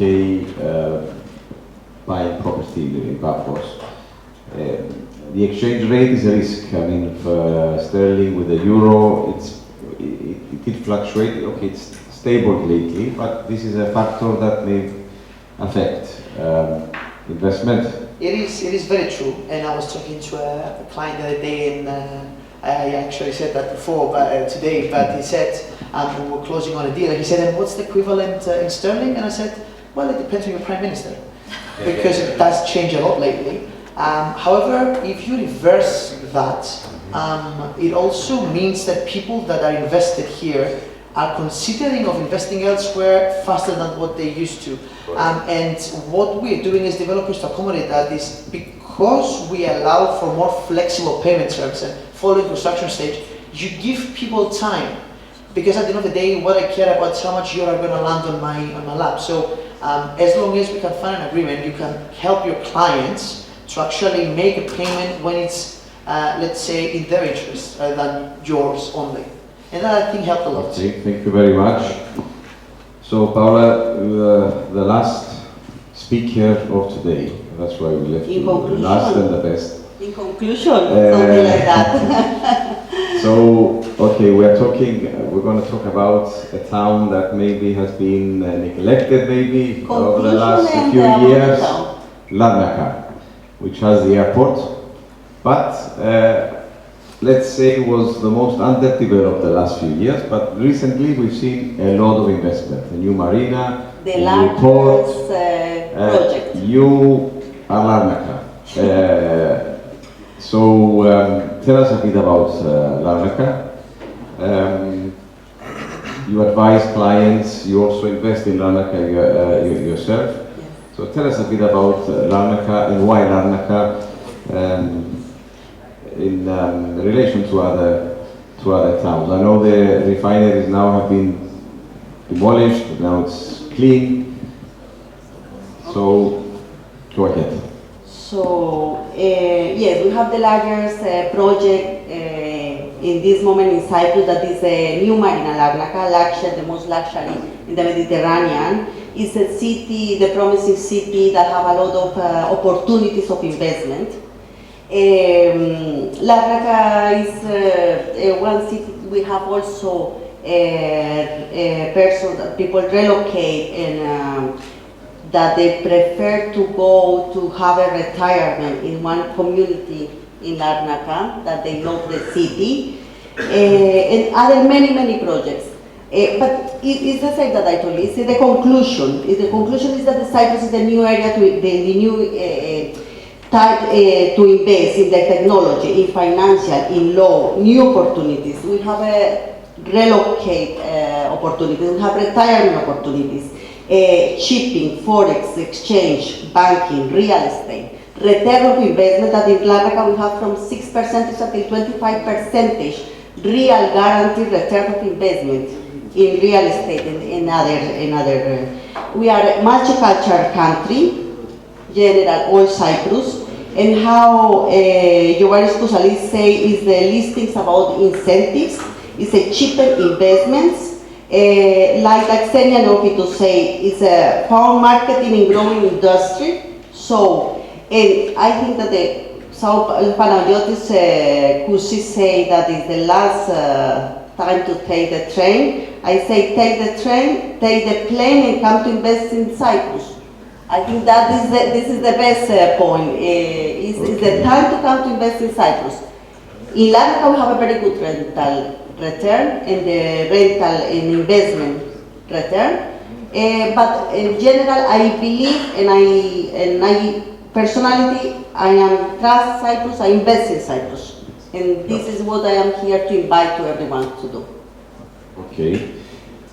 J: buying property in Paphos. The exchange rate is a risk. I mean, for sterling with the euro, it did fluctuate. Okay, it's stable lately, but this is a factor that may affect investment.
K: It is very true. And I was talking to a client the other day, and I actually said that before, but today. But he said we were closing on a deal. And he said, "And what's the equivalent in sterling?" And I said, "Well, it depends on your prime minister, because it does change a lot lately." However, if you reverse that, it also means that people that are invested here are considering of investing elsewhere faster than what they used to. And what we're doing as developers to accommodate that is because we allow for more flexible payment terms and following construction stage, you give people time. Because at the end of the day, what I care about is how much you are going to land on my lap. So as long as we can find an agreement, you can help your clients to actually make a payment when it's, let's say, in their interest rather than yours only. And that, I think, helped a lot.
J: Okay, thank you very much. So, Paola, the last speaker of today, that's why we left you the last and the best.
M: In conclusion, something like that.
J: So, okay, we're going to talk about a town that maybe has been neglected maybe over the last few years, Larnaca, which has the airport, but let's say was the most underdeveloped the last few years, but recently we've seen a lot of investment, a new marina,
M: the
J: a new port.
M: project.
J: You are Larnaca. So tell us a bit about Larnaca. You advise clients, you also invest in Larnaca yourself. So tell us a bit about Larnaca and why Larnaca in relation to other towns. I know the refineries now have been demolished, but now it's clean. So go ahead.
M: So yes, we have the largest project in this moment in Cyprus, that is a new marina, Larnaca, the most luxury in the Mediterranean. It's a city, the promising city that have a lot of opportunities of investment. Larnaca is one city. We have also people relocate and that they prefer to go to have a retirement in one community in Larnaca, that they love the city, and other many projects. But it's the same that I told you. It's the conclusion. The conclusion is that the Cyprus is the new area the new type to invest in the technology, in financial, in law, new opportunities. We have a relocate opportunities. We have retirement opportunities. shipping, forex, exchange, banking, real estate, return of investment that in Larnaca we have from 6% until 25% real guaranteed return of investment in real estate and in other. We are a multicultural country, general all Cyprus, and how Giovanni Scusali say is the listings about incentives, is a cheaper investments. Like Xenia Neofitos say, it's a found marketing and growing industry. So, and I think that the Panagiotis Kousis say that is the last time to take the train. I say take the train, take the plane and come to invest in Cyprus. I think that is this is the best point. It's the time to come to invest in Cyprus. In Larnaca we have a very good rental return and the rental and investment return. But in general I believe and I personality, I am trust Cyprus, I invest in Cyprus. And this is what I am here to invite to everyone to do.
J: Okay,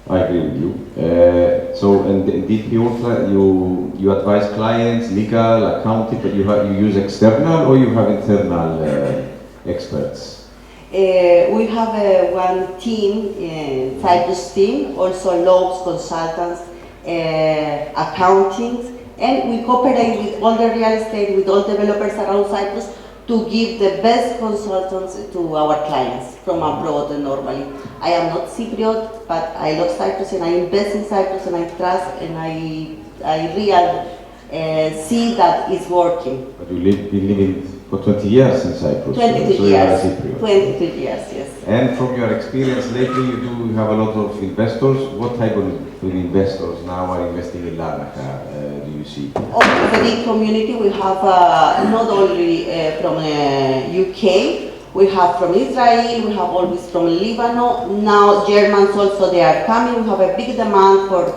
J: I agree with you. So, and did you advise clients, legal, accounting, but you use external or you have internal experts?
M: We have one team, Cyprus team, also laws, consultants, accounting, and we cooperate with all the real estate, with all developers around Cyprus to give the best consultants to our clients from abroad normally. I am not Cypriot, but I love Cyprus and I invest in Cyprus and I trust and I really see that it's working.
J: But you've been living for 20 years in Cyprus.
M: 22
J: so
M: years.
J: You are Cypriot.
M: 22 years, yes.
J: And from your experience lately, you do have a lot of investors. What type of investors now are investing in Larnaca, do you see?
M: Of the big community, we have not only from UK, we have from Israel, we have always from Lebanon. Now Germans also, they are coming. We have a big demand for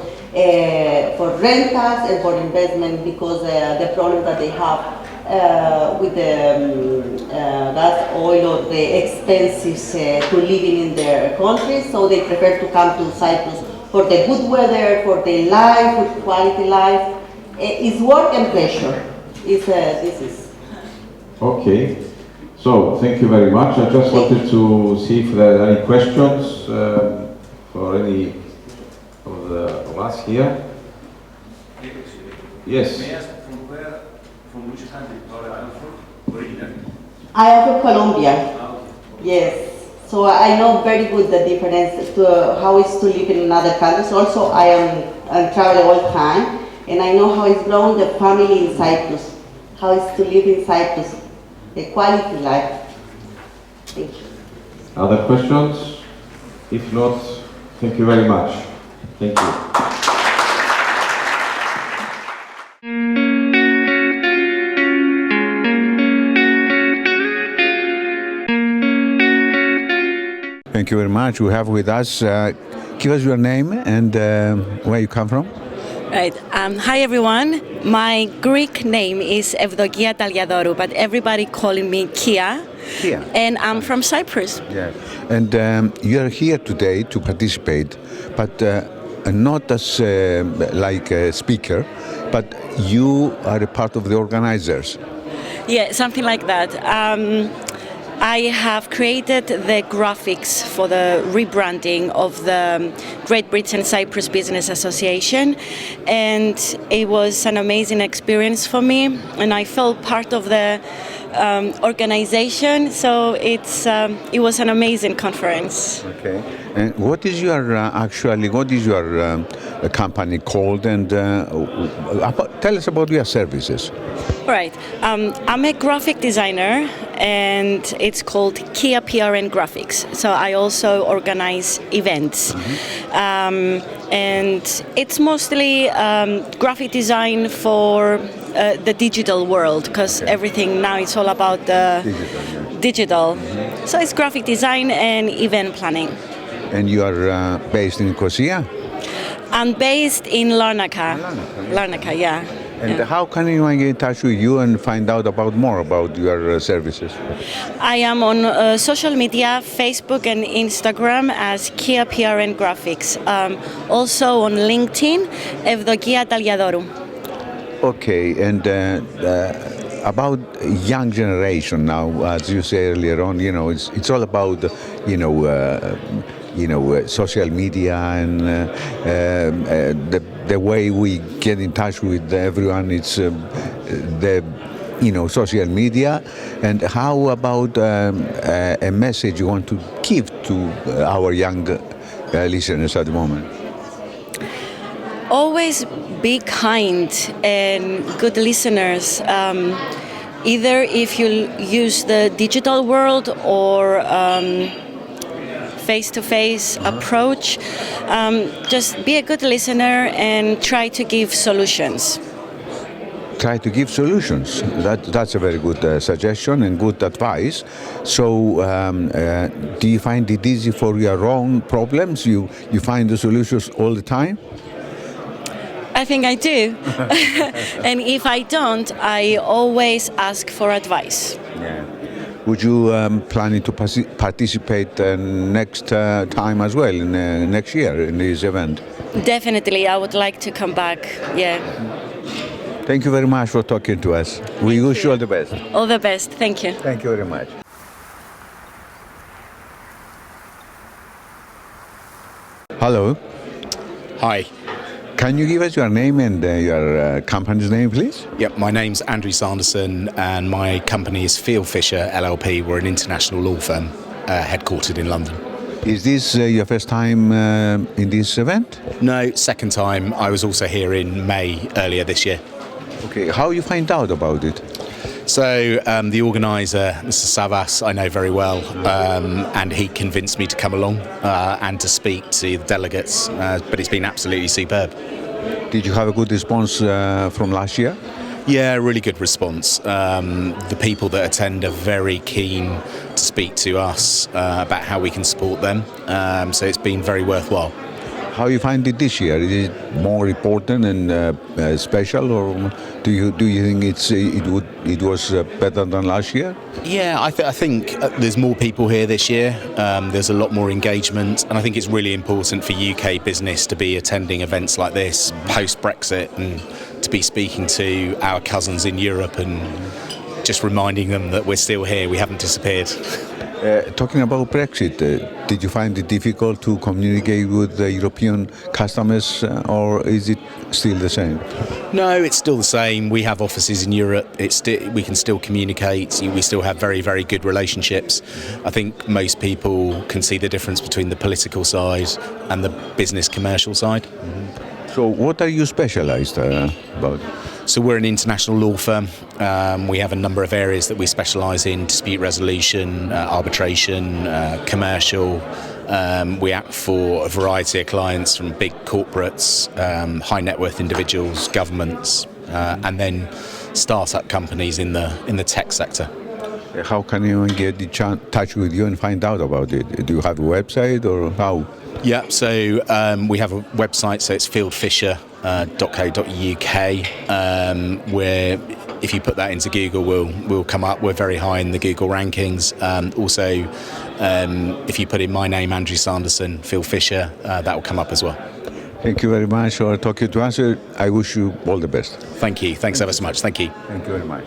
M: rentals and for investment because the problem that they have with the gas, oil, or the expenses to living in their countries, so they prefer to come to Cyprus for the good weather, for the life, good quality life. It's work and pleasure. This is.
J: Okay. So, thank you very much. I just wanted to see if there are any questions for any of us here. Yes.
O: May I ask from which country you are from originally?
M: I am from Colombia. Yes. So I know very good the difference to how it's to live in other countries. Also, I travel all the time, and I know how it's grown the family in Cyprus, how it's to live in Cyprus, the quality life. Thank you.
J: Other questions? If not, thank you very much. Thank you.
P: Thank you very much. We have with us, give us your name and where you come from.
W: Right. Hi everyone. My Greek name is Evdokia Taliadoru, but everybody calling me Kia.
P: Kia.
W: And I'm from Cyprus.
P: Yeah. And you are here today to participate, but not as like a speaker, but you are a part of the organizers.
W: Yeah, something like that. I have created the graphics for the rebranding of the Great Britain-Cyprus Business Association, and it was an amazing experience for me, and I felt part of the organization, so it was an amazing conference.
P: Okay. And what is your company called, and tell us about your services.
W: Right. I'm a graphic designer, and it's called Kia PR and Graphics. So I also organize events. And it's mostly graphic design for the digital world, because everything now is all about the digital. So it's graphic design and event planning.
P: And you are based in Nicosia?
W: I'm based in Larnaca. Larnaca, yeah.
P: And how can anyone get in touch with you and find out about more about your services?
W: I am on social media, Facebook and Instagram as Kia PR and Graphics. Also on LinkedIn, Evdokia Taliadoru.
P: Okay, and about young generation now, as you say earlier on, it's all about, social media and the way we get in touch with everyone. It's social media. And how about a message you want to give to our young listeners at the moment?
W: Always be kind and good listeners. Either if you use the digital world or face-to-face approach, just be a good listener and try to give solutions.
P: Try to give solutions. That's a very good suggestion and good advice. So do you find it easy for your own problems? You find the solutions all the time?
W: I think I do. And if I don't, I always ask for advice.
P: Yeah. Would you planning to participate next time as well, next year in this event?
W: Definitely, I would like to come back. Yeah.
P: Thank you very much for talking to us. We wish you all the best.
W: All the best. Thank you.
P: Thank you very much. Hello.
G: Hi.
P: Can you give us your name and your company's name, please?
G: Yep, my name's Andrew Sanderson and my company is Field Fisher LLP. We're an international law firm headquartered in London.
P: Is this your first time in this event?
G: No, second time. I was also here in May earlier this year.
P: Okay, how you find out about it?
G: So the organiser, Mr. Savvas, I know very well, and he convinced me to come along and to speak to the delegates, but it's been absolutely superb.
P: Did you have a good response from last year?
G: Yeah, really good response. The people that attend are very keen to speak to us about how we can support them, so it's been very worthwhile.
P: How you find it this year? Is it more important and special, or do you think it was better than last year?
G: Yeah, I think there's more people here this year. There's a lot more engagement, and I think it's really important for UK business to be attending events like this post-Brexit and to be speaking to our cousins in Europe and just reminding them that we're still here. We haven't disappeared.
P: Talking about Brexit, did you find it difficult to communicate with the European customers, or is it still the same?
G: No, it's still the same. We have offices in Europe. We can still communicate. We still have very, very good relationships. I think most people can see the difference between the political side and the business commercial side.
P: Mm-hmm. So what are you specialised about?
G: So we're an international law firm. We have a number of areas that we specialise in: dispute resolution, arbitration, commercial. We act for a variety of clients, from big corporates, high net worth individuals, governments, and then start-up companies in the tech sector.
P: How can anyone get in touch with you and find out about it? Do you have a website, or how?
G: Yeah, so we have a website, so it's fieldfisher.co.uk, where if you put that into Google, we'll come up. We're very high in the Google rankings. Also, if you put in my name, Andrew Sanderson, Field Fisher, that will come up as well.
P: Thank you very much for talking to us. I wish you all the best.
G: Thank you. Thanks ever so much. Thank you.
P: Thank you very much.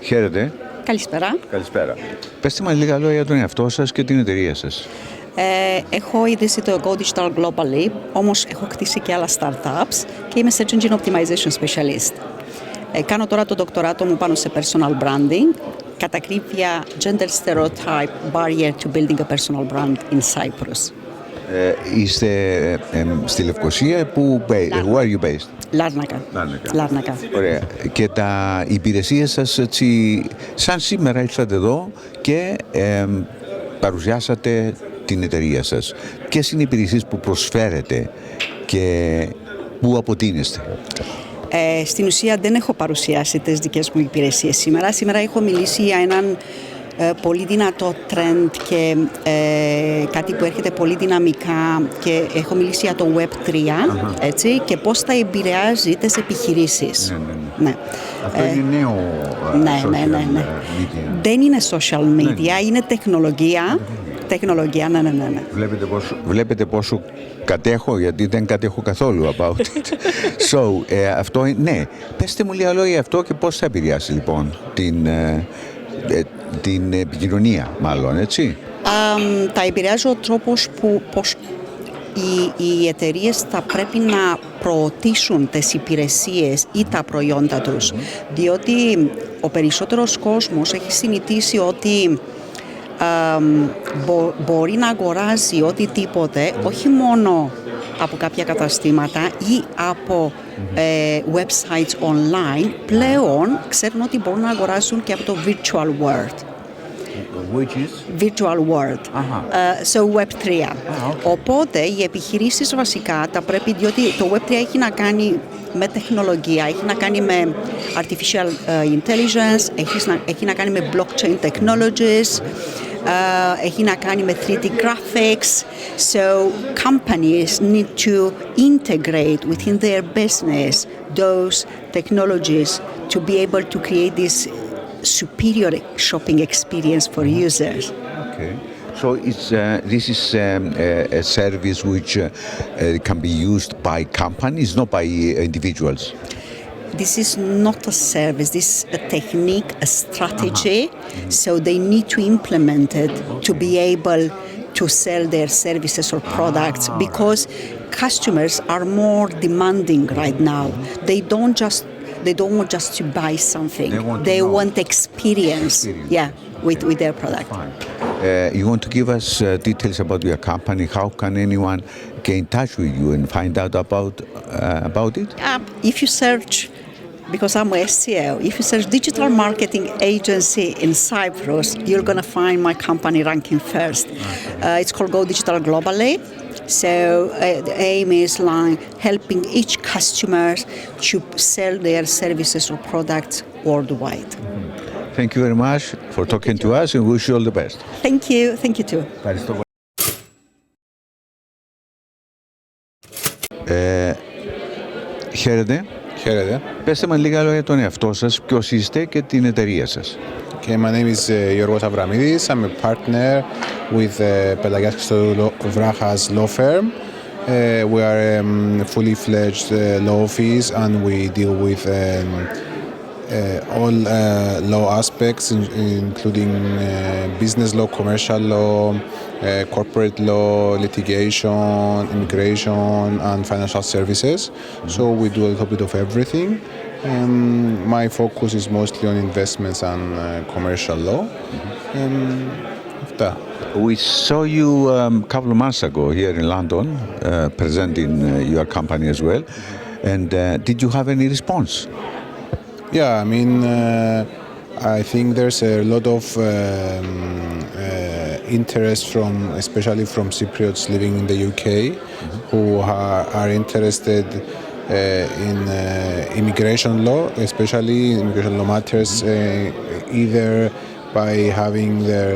P: Χαίρετε.
L: Καλησπέρα.
P: Καλησπέρα. Πετε μας λίγα λόγια για τον εαυτό σας και την εταιρεία σας.
L: Έχω ιδρύσει το Go Digital Globally, όμως έχω χτίσει και άλλα startups και είμαι Search Engine Optimization Specialist. Κάνω τώρα το δοκτοράτο μου πάνω σε personal branding, κατά ακρίβεια Gender Stereotype Barrier to Building a Personal Brand in Cyprus.
P: Είστε στη Λευκοσία, where are you based?
L: Λάρνακα.
P: Ωραία. Και τα υπηρεσίες σας, έτσι, σαν σήμερα ήρθατε εδώ και παρουσιάσατε την εταιρεία σας. Ποιες είναι οι υπηρεσίες που προσφέρετε και πού αποτείνεστε?
L: Στην ουσία δεν έχω παρουσιάσει τις δικές μου υπηρεσίες σήμερα. Σήμερα έχω μιλήσει για έναν πολύ δυνατό trend και κάτι που έρχεται πολύ δυναμικά και έχω μιλήσει για το Web3, έτσι, και πώς θα επηρεάζει τις επιχειρήσεις. Ναι.
P: Αυτό είναι νέο social media.
L: Δεν είναι social media, είναι τεχνολογία. Τεχνολογία, ναι.
P: Βλέπετε πόσο κατέχω, γιατί δεν κατέχω καθόλου about it. So, αυτό είναι, ναι. Πέστε μου λίγα λόγια αυτό και πώς θα επηρεάσει λοιπόν την επικοινωνία, μάλλον, έτσι.
L: Θα επηρεάζει ο τρόπος που οι εταιρείες θα πρέπει να προωθήσουν τις υπηρεσίες ή τα προϊόντα τους. Διότι ο περισσότερος κόσμος έχει συνηθίσει ότι μπορεί να αγοράζει οτιδήποτε, όχι μόνο από κάποια καταστήματα ή από websites online, πλέον ξέρουν ότι μπορούν να αγοράσουν και από το virtual world.
P: Which is?
L: Virtual world. So Web3. Οπότε οι επιχειρήσεις βασικά τα πρέπει, διότι το Web3 έχει να κάνει με τεχνολογία, έχει να κάνει με artificial intelligence, έχει να κάνει με blockchain technologies, έχει να κάνει με 3D graphics. So companies need to integrate within their business those technologies to be able to create this superior shopping experience for users.
P: Okay. So this is a service which can be used by companies, not by individuals.
L: This is not a service, this is a technique, a strategy, so they need to implement it to be able to sell their services or products, because customers are more demanding right now. They don't want just to buy something. They want experience. Yeah, with their product.
P: You want to give us details about your company? How can anyone get in touch with you and find out about it?
L: If you search, because I'm a SEO, if you search digital marketing agency in Cyprus, you're going to find my company ranking first. It's called Go Digital Globally. So the aim is like helping each customer to sell their services or products worldwide.
P: Thank you very much for talking to us and wish you all the best.
L: Thank you. Thank you too.
P: Ευχαριστώ πολύ. Χαίρετε.
F: Χαίρετε.
P: Πέστε μας λίγα λόγια για τον εαυτό σας, ποιος είστε και την εταιρεία σας.
F: Okay, my name is Yorgos Avramidis. I'm a partner with Pelagias Christodoulou-Vrachas law firm. We are a fully fledged law office and we deal with all law aspects, including business law, commercial law, corporate law, litigation, immigration, and financial services. So we do a little bit of everything. My focus is mostly on investments and commercial law.
P: We saw you a couple of months ago here in London, presenting your company as well. And did you have any response?
F: Yeah, I mean, I think there's a lot of interest especially from Cypriots living in the UK, who are interested in immigration law, especially immigration law matters, either by having their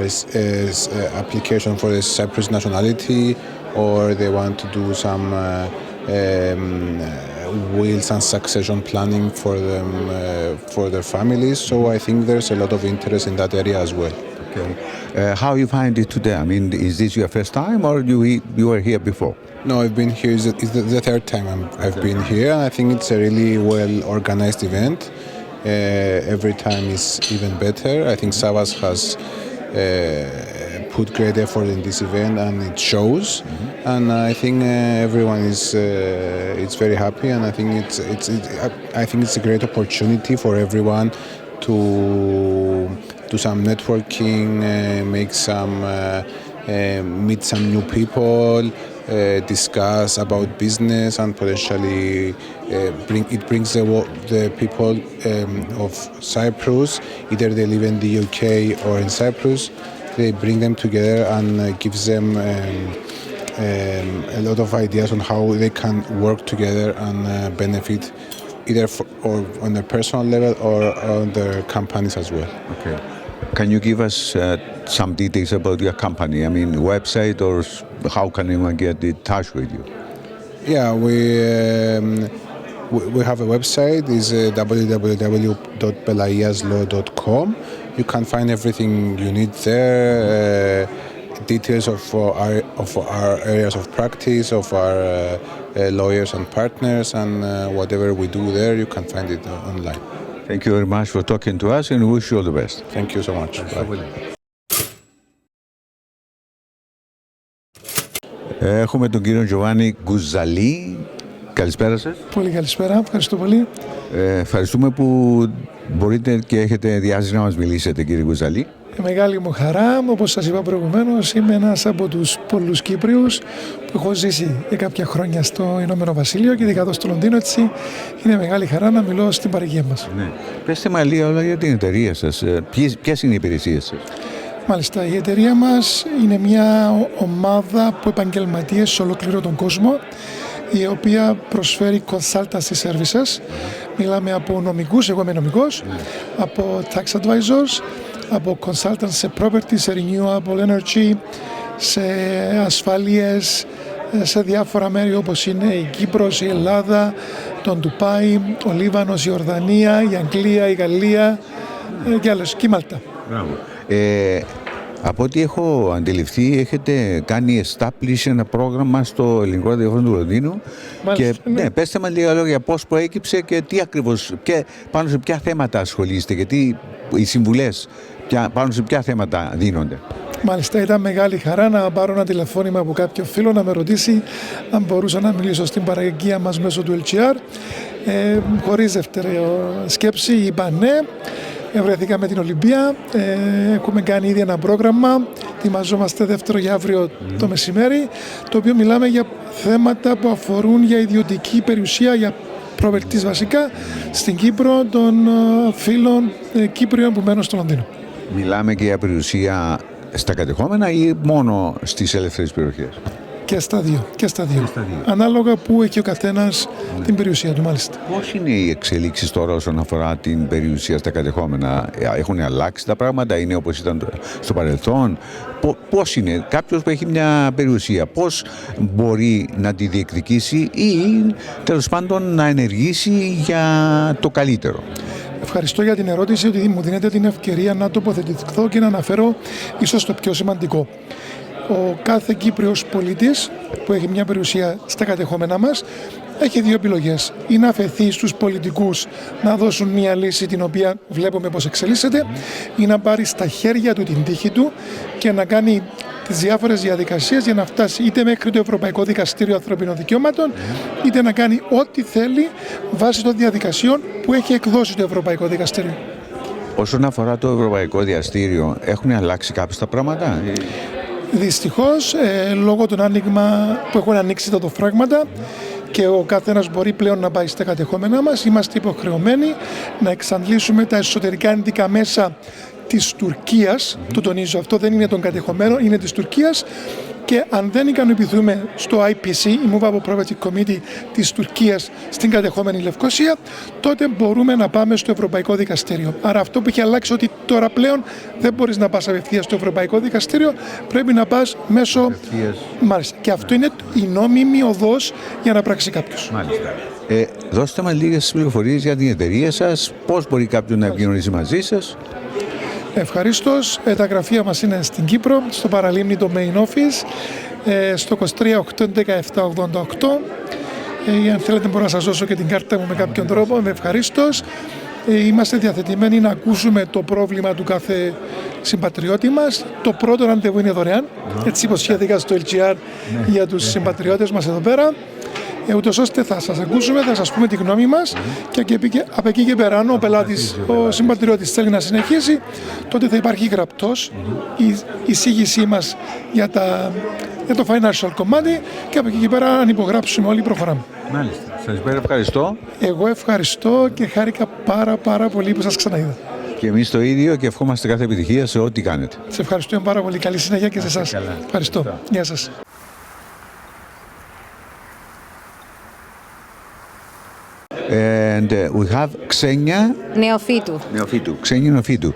F: application for the Cyprus nationality, or they want to do some wills and succession planning for them, for their families. So I think there's a lot of interest in that area as well.
P: Okay. How you find it today? I mean, is this your first time, or you were here before?
F: No, I've been here. It's the third time I've been here, and I think it's a really well-organized event. Every time is even better. I think Savvas has put great effort in this event, and it shows. And I think everyone is very happy, and I think it's a great opportunity for everyone to do some networking, meet some new people, discuss about business, and potentially brings the people of Cyprus, either they live in the UK or in Cyprus, they bring them together and gives them a lot of ideas on how they can work together and benefit either or on their personal level or on their companies as well.
P: Okay. Can you give us some details about your company? I mean, website, or how can anyone get in touch with you?
F: Yeah, we have a website. It's www.pelaiaslaw.com. You can find everything you need there. Details of our areas of practice, of our lawyers and partners, and whatever we do there, you can find it online.
P: Thank you very much for talking to us, and we wish you all the best.
F: Thank you so much. Bye.
P: Έχουμε τον κύριο Giovanni Γκουζαλή. Καλησπέρα σας.
N: Πολύ καλησπέρα, ευχαριστώ πολύ.
P: Ευχαριστούμε που μπορείτε και έχετε διάθεση να μας μιλήσετε, κύριε Γκουζαλή.
N: Μεγάλη μου χαρά, όπως σας είπα προηγουμένως, είμαι ένας από τους πολλούς Κύπριους που έχω ζήσει για κάποια χρόνια στο Ηνωμένο Βασίλειο και ειδικά εδώ στο Λονδίνο, έτσι είναι μεγάλη χαρά να μιλώ στην παροικία μας.
P: Ναι. Πέστε με λίγα όλα για την εταιρεία σας. Ποιες είναι οι υπηρεσίες σας?
N: Μάλιστα, η εταιρεία μας είναι μια ομάδα από επαγγελματίες σε ολόκληρο τον κόσμο, η οποία προσφέρει consultancy services. Μιλάμε από νομικούς, εγώ είμαι νομικός, από tax advisors, από consultants σε property, σε renewable energy, σε ασφάλειες, σε διάφορα μέρη όπως είναι η Κύπρος, η Ελλάδα, το Ντουμπάι, ο Λίβανος, η Ορδανία, η Αγγλία, η Γαλλία και άλλες, και η Μάλτα.
P: Μπράβο. Από ό,τι έχω αντιληφθεί, έχετε κάνει establish ένα πρόγραμμα στο ελληνικό ραδιόφωνο του Λονδίνου. Και ναι, πέστε μας λίγα λόγια πώς προέκυψε και τι ακριβώς, πάνω σε ποια θέματα ασχολείστε, γιατί οι συμβουλές πάνω σε ποια θέματα δίνονται.
N: Μάλιστα, ήταν μεγάλη χαρά να πάρω ένα τηλεφώνημα από κάποιο φίλο να με ρωτήσει αν μπορούσα να μιλήσω στην παραγωγία μας μέσω του LGR. Χωρίς δεύτερη σκέψη είπα ναι. Βρεθήκα με την Ολυμπία, έχουμε κάνει ήδη ένα πρόγραμμα, ετοιμαζόμαστε δεύτερο για αύριο το μεσημέρι, το οποίο μιλάμε για θέματα που αφορούν για ιδιωτική περιουσία, για προβερτής βασικά, στην Κύπρο των φίλων Κύπριων που μένουν στο Λονδίνο.
P: Μιλάμε και για περιουσία στα κατεχόμενα ή μόνο στις ελεύθερες περιοχές?
N: Και στα δύο. Ανάλογα που έχει ο καθένας την περιουσία του, μάλιστα.
P: Πώς είναι οι εξελίξεις τώρα όσον αφορά την περιουσία στα κατεχόμενα? Έχουν αλλάξει τα πράγματα, είναι όπως ήταν στο παρελθόν? Πώς είναι κάποιος που έχει μια περιουσία, πώς μπορεί να τη διεκδικήσει ή τέλος πάντων να ενεργήσει για το καλύτερο?
N: Ευχαριστώ για την ερώτηση, ότι μου δίνετε την ευκαιρία να τοποθετηθώ και να αναφέρω ίσως το πιο σημαντικό. Ο κάθε Κύπριος πολίτης που έχει μια περιουσία στα κατεχόμενά μας έχει δύο επιλογές. Ή να αφαιθεί στους πολιτικούς να δώσουν μια λύση την οποία βλέπουμε πως εξελίσσεται, ή να πάρει στα χέρια του την τύχη του και να κάνει τις διάφορες διαδικασίες για να φτάσει είτε μέχρι το Ευρωπαϊκό Δικαστήριο Ανθρωπίνων Δικαιωμάτων, είτε να κάνει ό,τι θέλει βάσει των διαδικασιών που έχει εκδώσει το Ευρωπαϊκό Δικαστήριο.
P: Όσον αφορά το Ευρωπαϊκό Δικαστήριο, έχουν αλλάξει κάποια τα πράγματα?
N: Δυστυχώς, λόγω των άνοιγμα που έχουν ανοίξει τα φράγματα και ο καθένας μπορεί πλέον να πάει στα κατεχόμενά μας, είμαστε υποχρεωμένοι να εξαντλήσουμε τα εσωτερικά ένδικα μέσα της Τουρκίας, το τονίζω αυτό, δεν είναι των κατεχομένων, είναι της Τουρκίας, και αν δεν ικανοποιηθούμε στο IPC, η Movable Property Committee της Τουρκίας στην κατεχόμενη Λευκοσία, τότε μπορούμε να πάμε στο Ευρωπαϊκό Δικαστήριο. Άρα αυτό που έχει αλλάξει ότι τώρα πλέον δεν μπορείς να πας απευθείας στο Ευρωπαϊκό Δικαστήριο, πρέπει να πας μέσω... Μάλιστα. Και αυτό είναι η νόμιμη οδός για να πράξει κάποιος.
P: Μάλιστα. Δώστε μας λίγες πληροφορίες για την εταιρεία σας, πώς μπορεί κάποιος να επικοινωνήσει μαζί σας?
N: Ευχαρίστως. Τα γραφεία μας είναι στην Κύπρο, στο Παραλίμνη, το Main Office, στο 23 817 88. Αν θέλετε μπορώ να σας δώσω και την κάρτα μου με κάποιον τρόπο, με ευχαρίστως. Είμαστε διαθετημένοι να ακούσουμε το πρόβλημα του κάθε συμπατριώτη μας. Το πρώτο ραντεβού είναι δωρεάν, έτσι υποσχέθηκα στο LGR για τους συμπατριώτες μας εδώ πέρα. Ούτως ώστε θα σας ακούσουμε, θα σας πούμε τη γνώμη μας και από εκεί και πέρα, αν ο πελάτης, ο συμπατριώτης θέλει να συνεχίσει, τότε θα υπάρχει γραπτός η εισήγησή μας για το financial κομμάτι και από εκεί και πέρα, αν υπογράψουμε όλοι, προχωράμε.
P: Μάλιστα. Σας ευχαριστώ.
N: Εγώ ευχαριστώ και χάρηκα πάρα πολύ που σας ξαναείδα.
P: Και εμείς το ίδιο και ευχόμαστε κάθε επιτυχία σε ό,τι κάνετε.
N: Σε ευχαριστώ πάρα πολύ. Καλή συνέχεια και σε εσάς. Ευχαριστώ. Γεια σας.
P: And we have Xenia
Q: Neophytou.
P: Xenia Neophytou.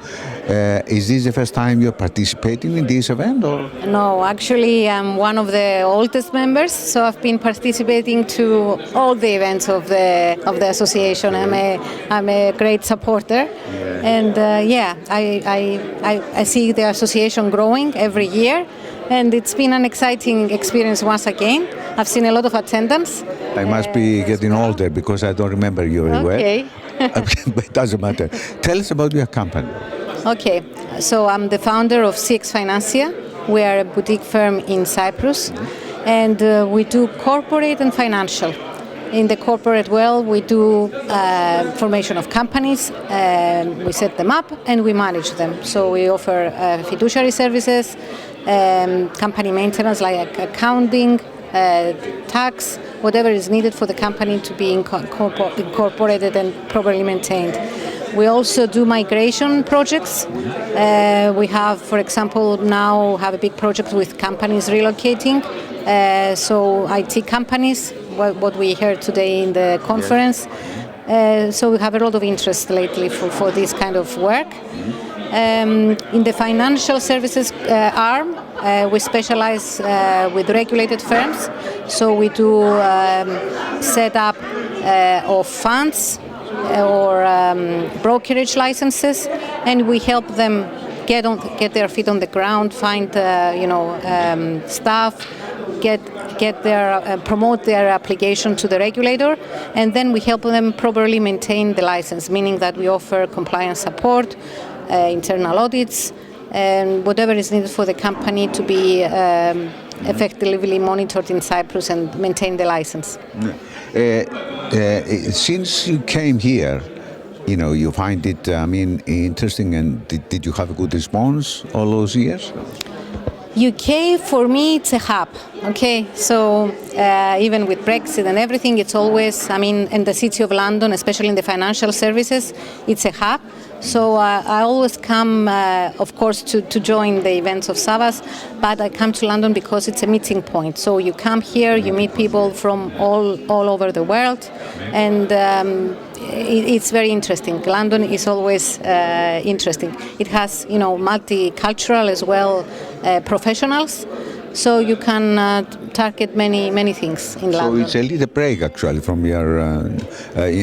P: Is this the first time you're participating in this event, or?
Q: No, actually, I'm one of the oldest members, so I've been participating to all the events of the association. I'm a great supporter, and I see the association growing every year, and it's been an exciting experience once again. I've seen a lot of attendance.
P: I must be getting older because I don't remember you very well. But it doesn't matter. Tell us about your company.
Q: Okay, so I'm the founder of CX Financia. We are a boutique firm in Cyprus, and we do corporate and financial. In the corporate world, we do formation of companies, we set them up, and we manage them. So we offer fiduciary services, company maintenance like accounting, tax, whatever is needed for the company to be incorporated and properly maintained. We also do migration projects. We have, for example, now have a big project with companies relocating. So IT companies, what we heard today in the conference. So we have a lot of interest lately for this kind of work. In the financial services arm, we specialize with regulated firms. So we do set up of funds or brokerage licenses, and we help them get their feet on the ground, find staff, promote their application to the regulator, and then we help them properly maintain the license, meaning that we offer compliance support, internal audits, and whatever is needed for the company to be effectively monitored in Cyprus and maintain the license.
P: Since you came here, you find it, interesting, and did you have a good response all those years?
Q: UK, for me, it's a hub, okay? So even with Brexit and everything, it's always, in the city of London, especially in the financial services, it's a hub. So I always come, of course, to join the events of Savvas, but I come to London because it's a meeting point. So you come here, you meet people from all over the world, and it's very interesting. London is always interesting. It has, multicultural as well, professionals. So you can target many things in London.
P: So it's a little break actually from your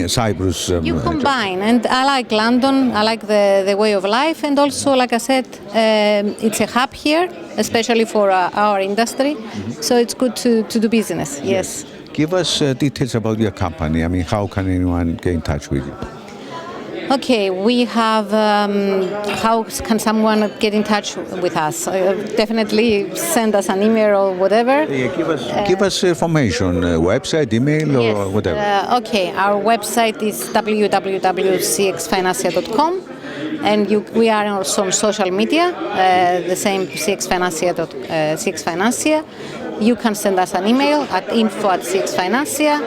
P: Cyprus.
Q: You combine, and I like London. I like the way of life, and also, like I said, it's a hub here, especially for our industry.
P: Mm-hmm.
Q: So it's good to do business. Yes.
P: Give us details about your company. How can anyone get in touch with you?
Q: Okay, we have, how can someone get in touch with us? Definitely send us an email or whatever.
P: Give us information, website, email, or whatever.
Q: Okay, our website is www.cxfinancia.com, and we are also on social media, the same cxfinancia. You can send us an email at info@cxfinancia.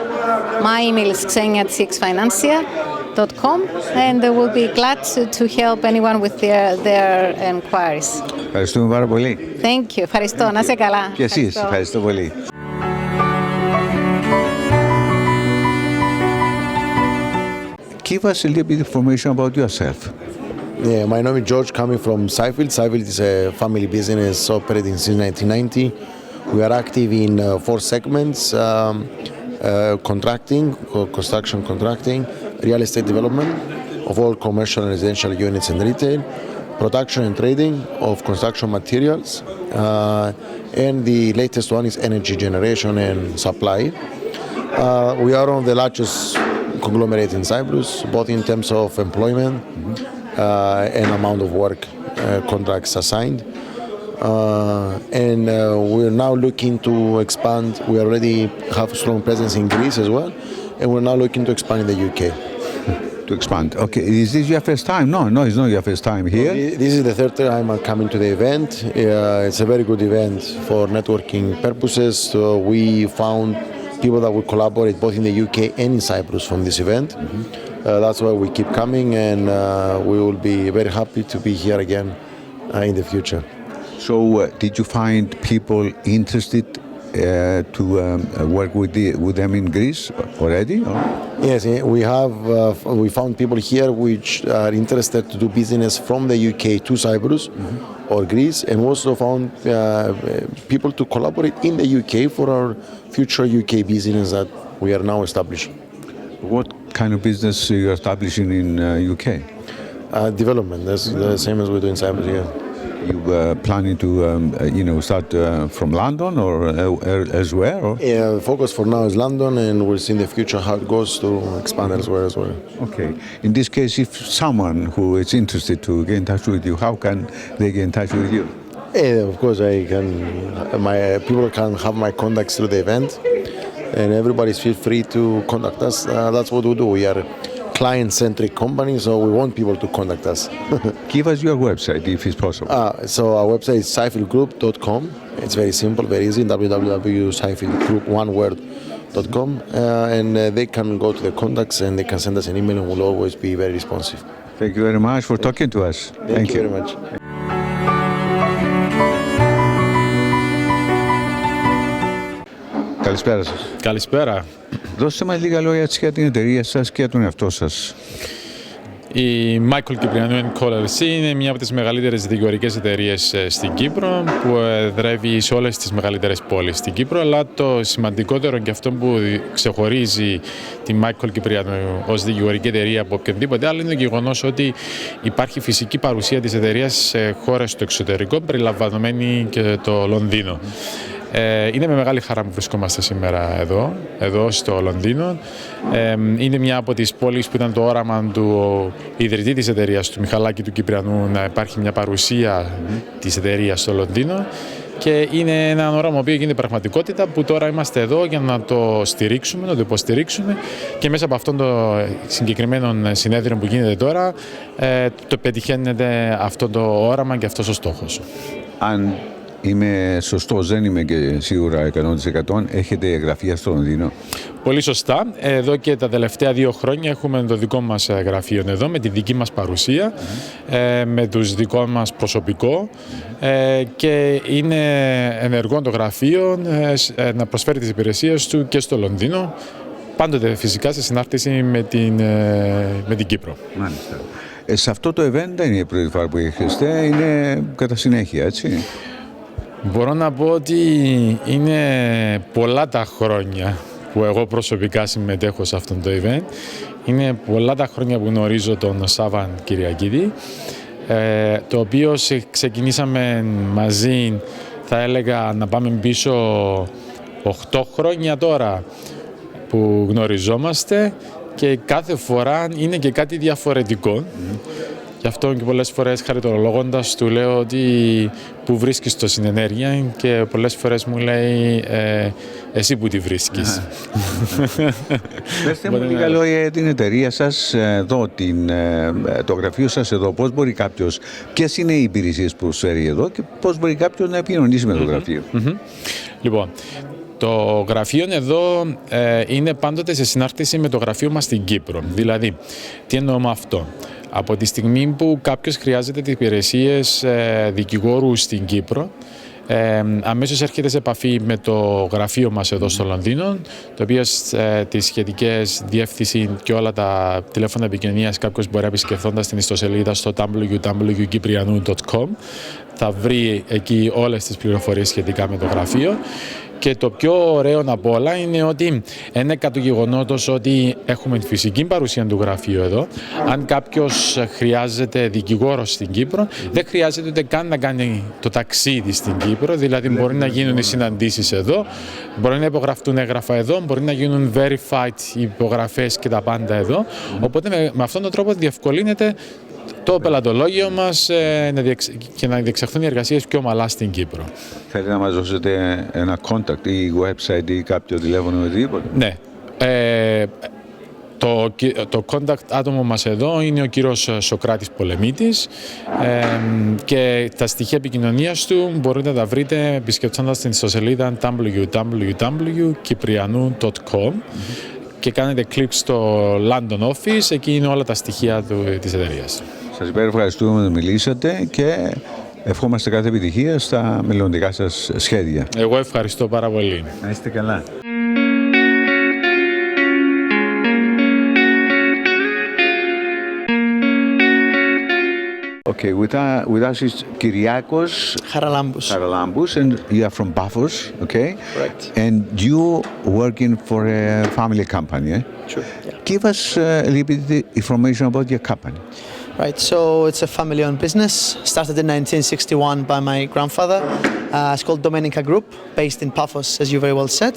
Q: My email is xenia@cxfinancia.com, and we'll be glad to help anyone with their inquiries.
P: Ευχαριστούμε πάρα πολύ.
Q: Thank you. Ευχαριστώ. Να είσαι καλά.
P: Και εσείς. Ευχαριστώ πολύ. Give us a little bit of information about yourself.
S: Yeah, my name is George, coming from Seifield. Seifield is a family business operating since 1990. We are active in 4 segments: contracting, construction contracting, real estate development of all commercial and residential units and retail, production and trading of construction materials, and the latest one is energy generation and supply. We are one of the largest conglomerates in Cyprus, both in terms of employment and amount of work contracts assigned. And we're now looking to expand. We already have a strong presence in Greece as well, and we're now looking to expand in the UK.
P: To expand. Okay, is this your first time? No, it's not your first time here.
S: This is the 3rd time I'm coming to the event. It's a very good event for networking purposes. So we found people that will collaborate both in the UK and in Cyprus from this event. That's why we keep coming, and we will be very happy to be here again in the future.
P: So did you find people interested to work with them in Greece already? Or?
S: Yes, we found people here which are interested to do business from the UK to Cyprus or Greece, and also found people to collaborate in the UK for our future UK business that we are now establishing.
P: What kind of business are you establishing in UK?
S: Development. That's the same as we do in Cyprus here.
P: You planning to, start from London or elsewhere? Or?
S: Yeah, the focus for now is London, and we'll see in the future how it goes to expand elsewhere as well.
P: Okay. In this case, if someone who is interested to get in touch with you, how can they get in touch with you?
S: Of course, my people can have my contacts through the event, and everybody feel free to contact us. That's what we do. We are client-centric company, so we want people to contact us.
P: Give us your website if it's possible.
S: So our website is saifilgroup.com. It's very simple, very easy, www.saifilgroup.com, and they can go to the contacts and they can send us an email, and we'll always be very responsive.
P: Thank you very much for talking to us.
S: Thank you very much.
P: Καλησπέρα σας.
R: Καλησπέρα.
P: Δώστε μας λίγα λόγια για την εταιρεία σας και τον εαυτό σας.
R: Η Michael Kyprianou & LLC είναι μια από τις μεγαλύτερες δικηγορικές εταιρείες στην Κύπρο που εδρεύει σε όλες τις μεγαλύτερες πόλεις στην Κύπρο, αλλά το σημαντικότερο και αυτό που ξεχωρίζει τη Michael Kyprianou ως δικηγορική εταιρεία από οποιονδήποτε άλλο είναι το γεγονός ότι υπάρχει φυσική παρουσία της εταιρείας σε χώρες του εξωτερικού, περιλαμβανομένη και το Λονδίνο. Είναι με μεγάλη χαρά που βρισκόμαστε σήμερα εδώ στο Λονδίνο. Είναι μια από τις πόλεις που ήταν το όραμα του ιδρυτή της εταιρείας, του Μιχαλάκη του Κυπριανού, να υπάρχει μια παρουσία της εταιρείας στο Λονδίνο. Και είναι ένα όραμα που γίνεται πραγματικότητα, που τώρα είμαστε εδώ για να το στηρίξουμε, να το υποστηρίξουμε, και μέσα από αυτόν το συγκεκριμένο συνέδριο που γίνεται τώρα το πετυχαίνεται αυτό το όραμα και αυτός ο στόχος.
P: Αν είμαι σωστός, δεν είμαι και σίγουρα 100%, έχετε γραφεία στο Λονδίνο?
R: Πολύ σωστά. Εδώ και τα τελευταία 2 χρόνια έχουμε το δικό μας γραφείο εδώ, με τη δική μας παρουσία, με τους δικό μας προσωπικό, και είναι ενεργό το γραφείο να προσφέρει τις υπηρεσίες του και στο Λονδίνο, πάντοτε φυσικά σε συνάρτηση με την Κύπρο.
P: Μάλιστα. Σε αυτό το event δεν είναι η πρώτη φορά που έχετε, είναι κατά συνέχεια, έτσι?
R: Μπορώ να πω ότι είναι πολλά τα χρόνια που εγώ προσωπικά συμμετέχω σε αυτό το event. Είναι πολλά τα χρόνια που γνωρίζω τον Savvas Kyriakide, το οποίο ξεκινήσαμε μαζί, θα έλεγα, να πάμε πίσω 8 χρόνια τώρα που γνωριζόμαστε, και κάθε φορά είναι και κάτι διαφορετικό. Γι' αυτό και πολλές φορές, χαριτολογώντας, του λέω ότι που βρίσκεις το συνενέργεια, και πολλές φορές μου λέει εσύ που τη βρίσκεις.
P: Πεςτε μου λίγα λόγια για την εταιρεία σας εδώ, το γραφείο σας εδώ. Πώς μπορεί κάποιος, ποιες είναι οι υπηρεσίες που προσφέρει εδώ και πώς μπορεί κάποιος να επικοινωνήσει με το γραφείο?
R: Λοιπόν, το γραφείο εδώ είναι πάντοτε σε συνάρτηση με το γραφείο μας στην Κύπρο. Δηλαδή, τι εννοώ με αυτό? Από τη στιγμή που κάποιος χρειάζεται τις υπηρεσίες δικηγόρου στην Κύπρο, αμέσως έρχεται σε επαφή με το γραφείο μας εδώ στο Λονδίνο, το οποίο τις σχετικές διεύθυνση και όλα τα τηλέφωνα επικοινωνίας κάποιος μπορεί, επισκεφθώντας την ιστοσελίδα στο www.kyprianou.com, θα βρει εκεί όλες τις πληροφορίες σχετικά με το γραφείο. Και το πιο ωραίο απ' όλα είναι ότι είναι κατ' του γεγονότος ότι έχουμε τη φυσική παρουσία του γραφείου εδώ. Αν κάποιος χρειάζεται δικηγόρο στην Κύπρο, δεν χρειάζεται ούτε καν να κάνει το ταξίδι στην Κύπρο. Δηλαδή, μπορεί να γίνουν οι συναντήσεις εδώ, μπορεί να υπογραφτούν έγγραφα εδώ, μπορεί να γίνουν verified υπογραφές και τα πάντα εδώ. Οπότε με αυτόν τον τρόπο διευκολύνεται το πελατολόγιο μας και να διεξαχθούν οι εργασίες πιο ομαλά στην Κύπρο.
P: Θέλετε να μας δώσετε ένα contact ή website ή κάποιο τηλέφωνο, οτιδήποτε?
R: Ναι. Το contact άτομο μας εδώ είναι ο κύριος Σοκράτης Πολεμίτης, και τα στοιχεία επικοινωνίας του μπορείτε να τα βρείτε επισκεπτώντας την ιστοσελίδα www.kyprianou.com και κάνετε κλικ στο London Office, εκεί είναι όλα τα στοιχεία της εταιρείας.
P: Σας ευχαριστούμε που μιλήσατε, και Ευχόμαστε κάθε επιτυχία στα μελλοντικά σας σχέδια.
R: Εγώ ευχαριστώ πάρα πολύ.
P: Να είστε καλά. Okay, with us is Kyriakos Haralambous, and you are from Paphos, okay?
D: Correct.
P: And you working for a family company, eh?
D: Sure. Yeah.
P: Give us a little bit information about your company.
D: Right, so it's a family-owned business, started in 1961 by my grandfather. It's called Domenica Group, based in Paphos, as you very well said.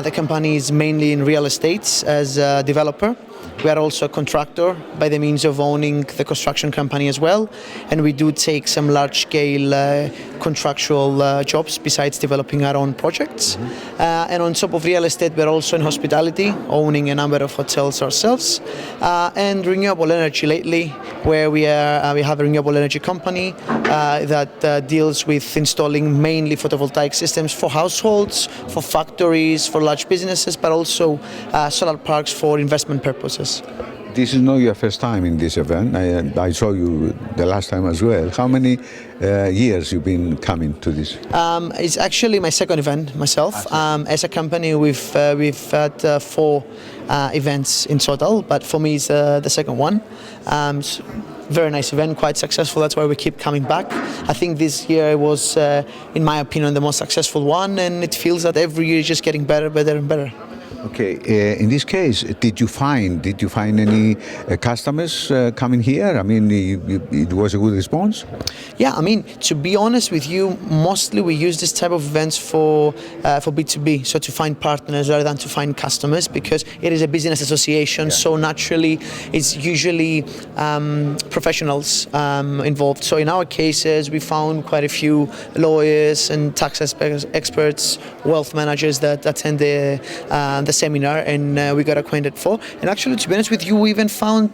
D: The company is mainly in real estate as a developer. We are also a contractor by the means of owning the construction company as well, and we do take some large-scale contractual jobs besides developing our own projects. And on top of real estate, we're also in hospitality, owning a number of hotels ourselves, and renewable energy lately, where we have a renewable energy company that deals with installing mainly photovoltaic systems for households, for factories, for large businesses, but also solar parks for investment purposes.
P: This is not your first time in this event. I saw you the last time as well. How many years you've been coming to this?
D: It's actually my second event myself. As a company, we've had 4 events in total, but for me it's the second one. Very nice event, quite successful. That's why we keep coming back. I think this year was, in my opinion, the most successful one, and it feels that every year is just getting better and better.
P: Okay, in this case, did you find any customers coming here? I mean, it was a good response?
D: Yeah, I mean, to be honest with you, mostly we use this type of events for B2B, so to find partners rather than to find customers, because it is a business association, so naturally it's usually professionals involved. So in our cases, we found quite a few lawyers and tax experts, wealth managers that attend the seminar, and we got acquainted for. And actually, to be honest with you, we even found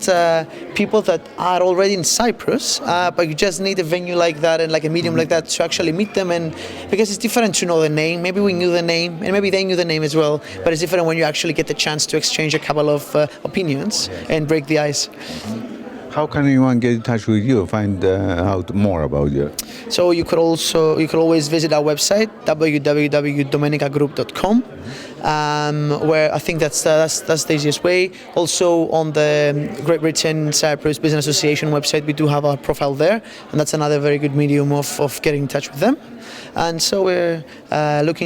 D: people that are already in Cyprus, but you just need a venue like that and like a medium like that to actually meet them. And because it's different to know the name, maybe we knew the name, and maybe they knew the name as well, but it's different when you actually get the chance to exchange a couple of opinions and break the ice.
P: How can anyone get in touch with you, find out more about you?
D: So you could always visit our website, www.domenicagroup.com, where I think that's the easiest way. Also on the Great Britain-Cyprus Business Association website, we do have our profile there, and that's another very good medium of getting in touch with them. And so we're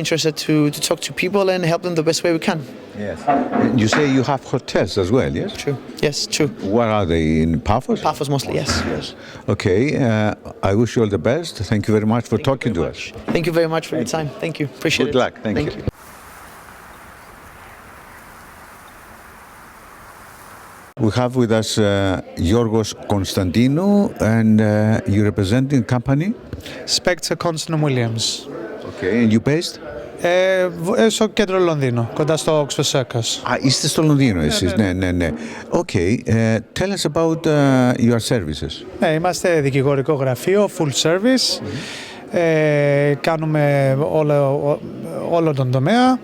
D: interested to talk to people and help them the best way we can.
P: Yes. And you say you have hotels as well, yes?
D: True. Yes, true.
P: Where are they? In Paphos?
D: Paphos mostly, yes.
P: Okay. I wish you all the best. Thank you very much for talking to us.
D: Thank you very much for your time. Thank you. Appreciate it.
P: Good luck. Thank you. We have with us Yorgos Konstantinou, and you representing company?
T: Spectre Constant Williams.
P: Okay, and you based?
T: Στο κέντρο Λονδίνο, κοντά στο Oxford Circus.
P: Είστε στο Λονδίνο εσείς, ναι. Okay, tell us about your services.
T: Ναι, είμαστε δικηγορικό γραφείο, full service. Κάνουμε όλο τον τομέα,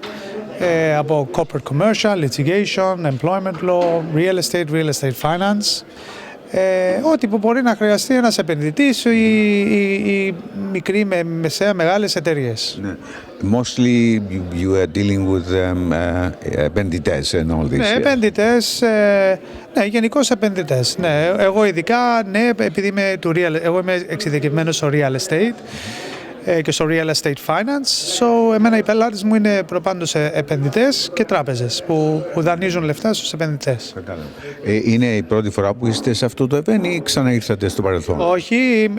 T: από corporate commercial, litigation, employment law, real estate finance. Ό,τι που μπορεί να χρειαστεί ένας επενδυτής ή μικρή με μεσαία μεγάλες εταιρείες.
P: Mostly you are dealing with επενδυτές and all this.
T: Ναι, επενδυτές, ναι, γενικώς επενδυτές. Ναι, εγώ ειδικά, ναι, επειδή εγώ είμαι εξειδικευμένος στο real estate και στο real estate finance, so εμένα οι πελάτες μου είναι προπάντως επενδυτές και τράπεζες που δανείζουν λεφτά στους επενδυτές.
P: Είναι η πρώτη φορά που είστε σε αυτό το event ή ξαναήρθατε στο παρελθόν?
T: Όχι,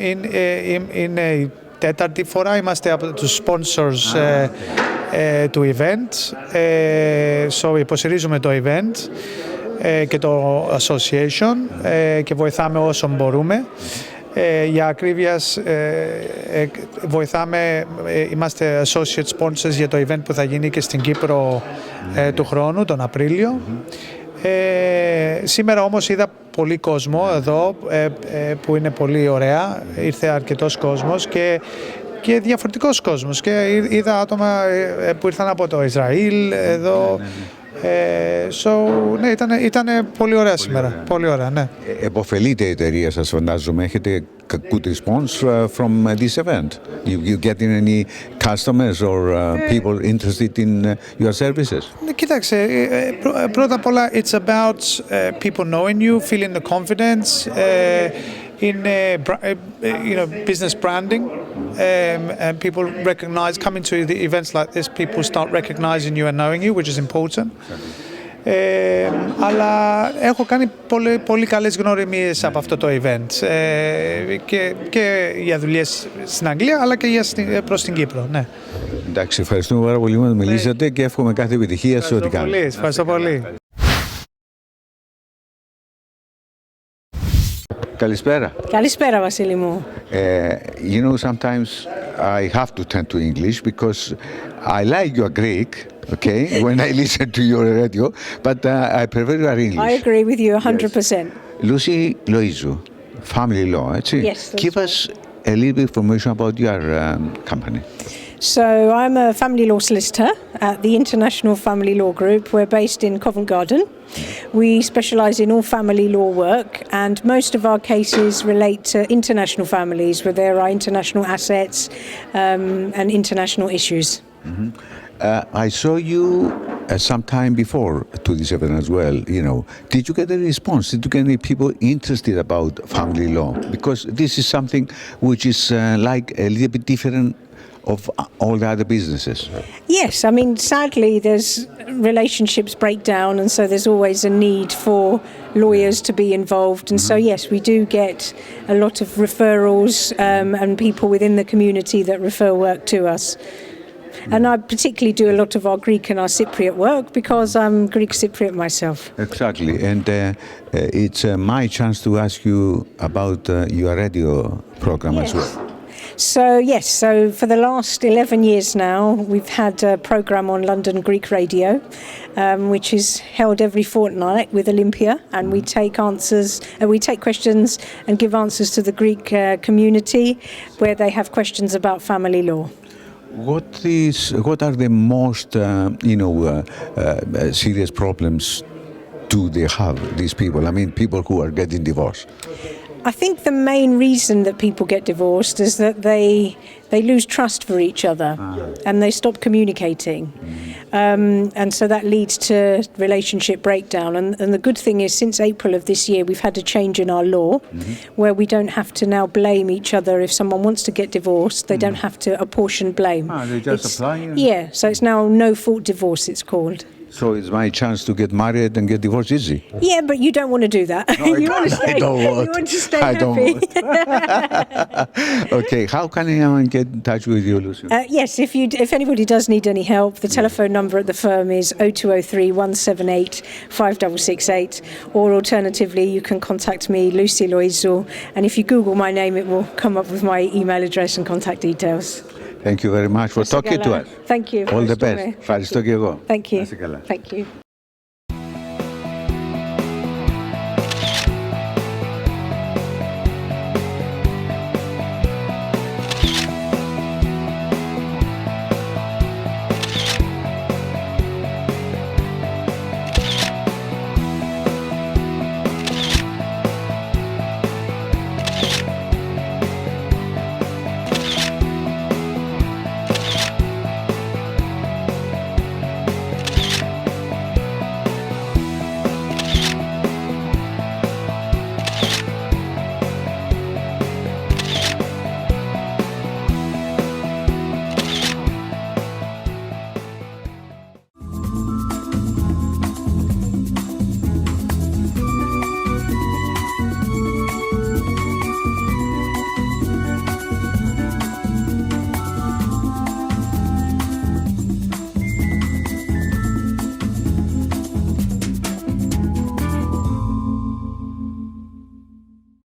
T: είναι η τέταρτη φορά, είμαστε από τους sponsors του event, so υποστηρίζουμε το event και το association και βοηθάμε όσο μπορούμε. Για ακρίβειας βοηθάμε, είμαστε associate sponsors για το event που θα γίνει και στην Κύπρο του χρόνου, τον Απρίλιο. Σήμερα όμως είδα πολύ κόσμο εδώ που είναι πολύ ωραία, ήρθε αρκετός κόσμος και διαφορετικός κόσμος και είδα άτομα που ήρθαν από το Ισραήλ εδώ. Ναι, ήταν πολύ ωραία σήμερα. Πολύ ωραία, ναι.
P: Εποφελείται η εταιρεία σας, φαντάζομαι. Έχετε good response from this event? You getting any customers or people interested in your services?
T: Κοίταξε, πρώτα απ' όλα, it's about people knowing you, feeling the confidence in business branding, and people recognize, coming to the events like this, people start recognizing you and knowing you, which is important. Αλλά έχω κάνει πολύ καλές γνωριμίες από αυτό το event και για δουλειές στην Αγγλία αλλά και προς την Κύπρο. Ναι.
P: Εντάξει, ευχαριστούμε πάρα πολύ που μας μιλήσατε και εύχομαι κάθε επιτυχία σε ό,τι κάνετε.
T: Ευχαριστώ πολύ.
P: Καλησπέρα.
E: Καλησπέρα, Βασίλη μου.
P: You know, sometimes I have to turn to English because I like your Greek, okay, when I listen to your radio, but I prefer your English.
E: I agree with you 100%.
P: Lucy Loizou, family law, έτσι.
E: Yes.
P: Give us a little bit information about your company.
E: So I'm a family law solicitor at the International Family Law Group. We're based in Covent Garden. We specialise in all family law work, and most of our cases relate to international families where there are international assets and international issues.
P: Mm-hmm. I saw you some time before to this event as well. You know, did you get a response? Did you get any people interested about family law? Because this is something which is like a little bit different of all the other businesses.
E: Yes, I mean, sadly, there's relationships break down, and so there's always a need for lawyers to be involved. And so, yes, we do get a lot of referrals and people within the community that refer work to us. And I particularly do a lot of our Greek and our Cypriot work because I'm Greek Cypriot myself.
P: Exactly, and it's my chance to ask you about your radio program as well.
E: So for the last 11 years now, we've had a program on London Greek Radio, which is held every fortnight with Olympia, and we take questions and give answers to the Greek community where they have questions about family law.
P: What are the most serious problems do they have, these people? I mean, people who are getting divorced.
E: I think the main reason that people get divorced is that they lose trust for each other and they stop communicating. And so that leads to relationship breakdown. And the good thing is, since April of this year, we've had a change in our law where we don't have to now blame each other. If someone wants to get divorced, they don't have to apportion blame.
P: They just apply?
E: Yeah, so it's now no-fault divorce, it's called.
P: So it's my chance to get married and get divorced easy?
E: Yeah, but you don't want to do that.
P: No,
E: you want to stay, you want to stay happy.
P: Okay, how can anyone get in touch with you, Lucy?
E: Yes, if anybody does need any help, the telephone number at the firm is 0203 178 5668, or alternatively you can contact me, Lucy Loizou, and if you Google my name it will come up with my email address and contact details.
P: Thank you very much for talking to us.
E: Thank you.
P: All the best. Ευχαριστώ και εγώ.
E: Thank you. Thank you.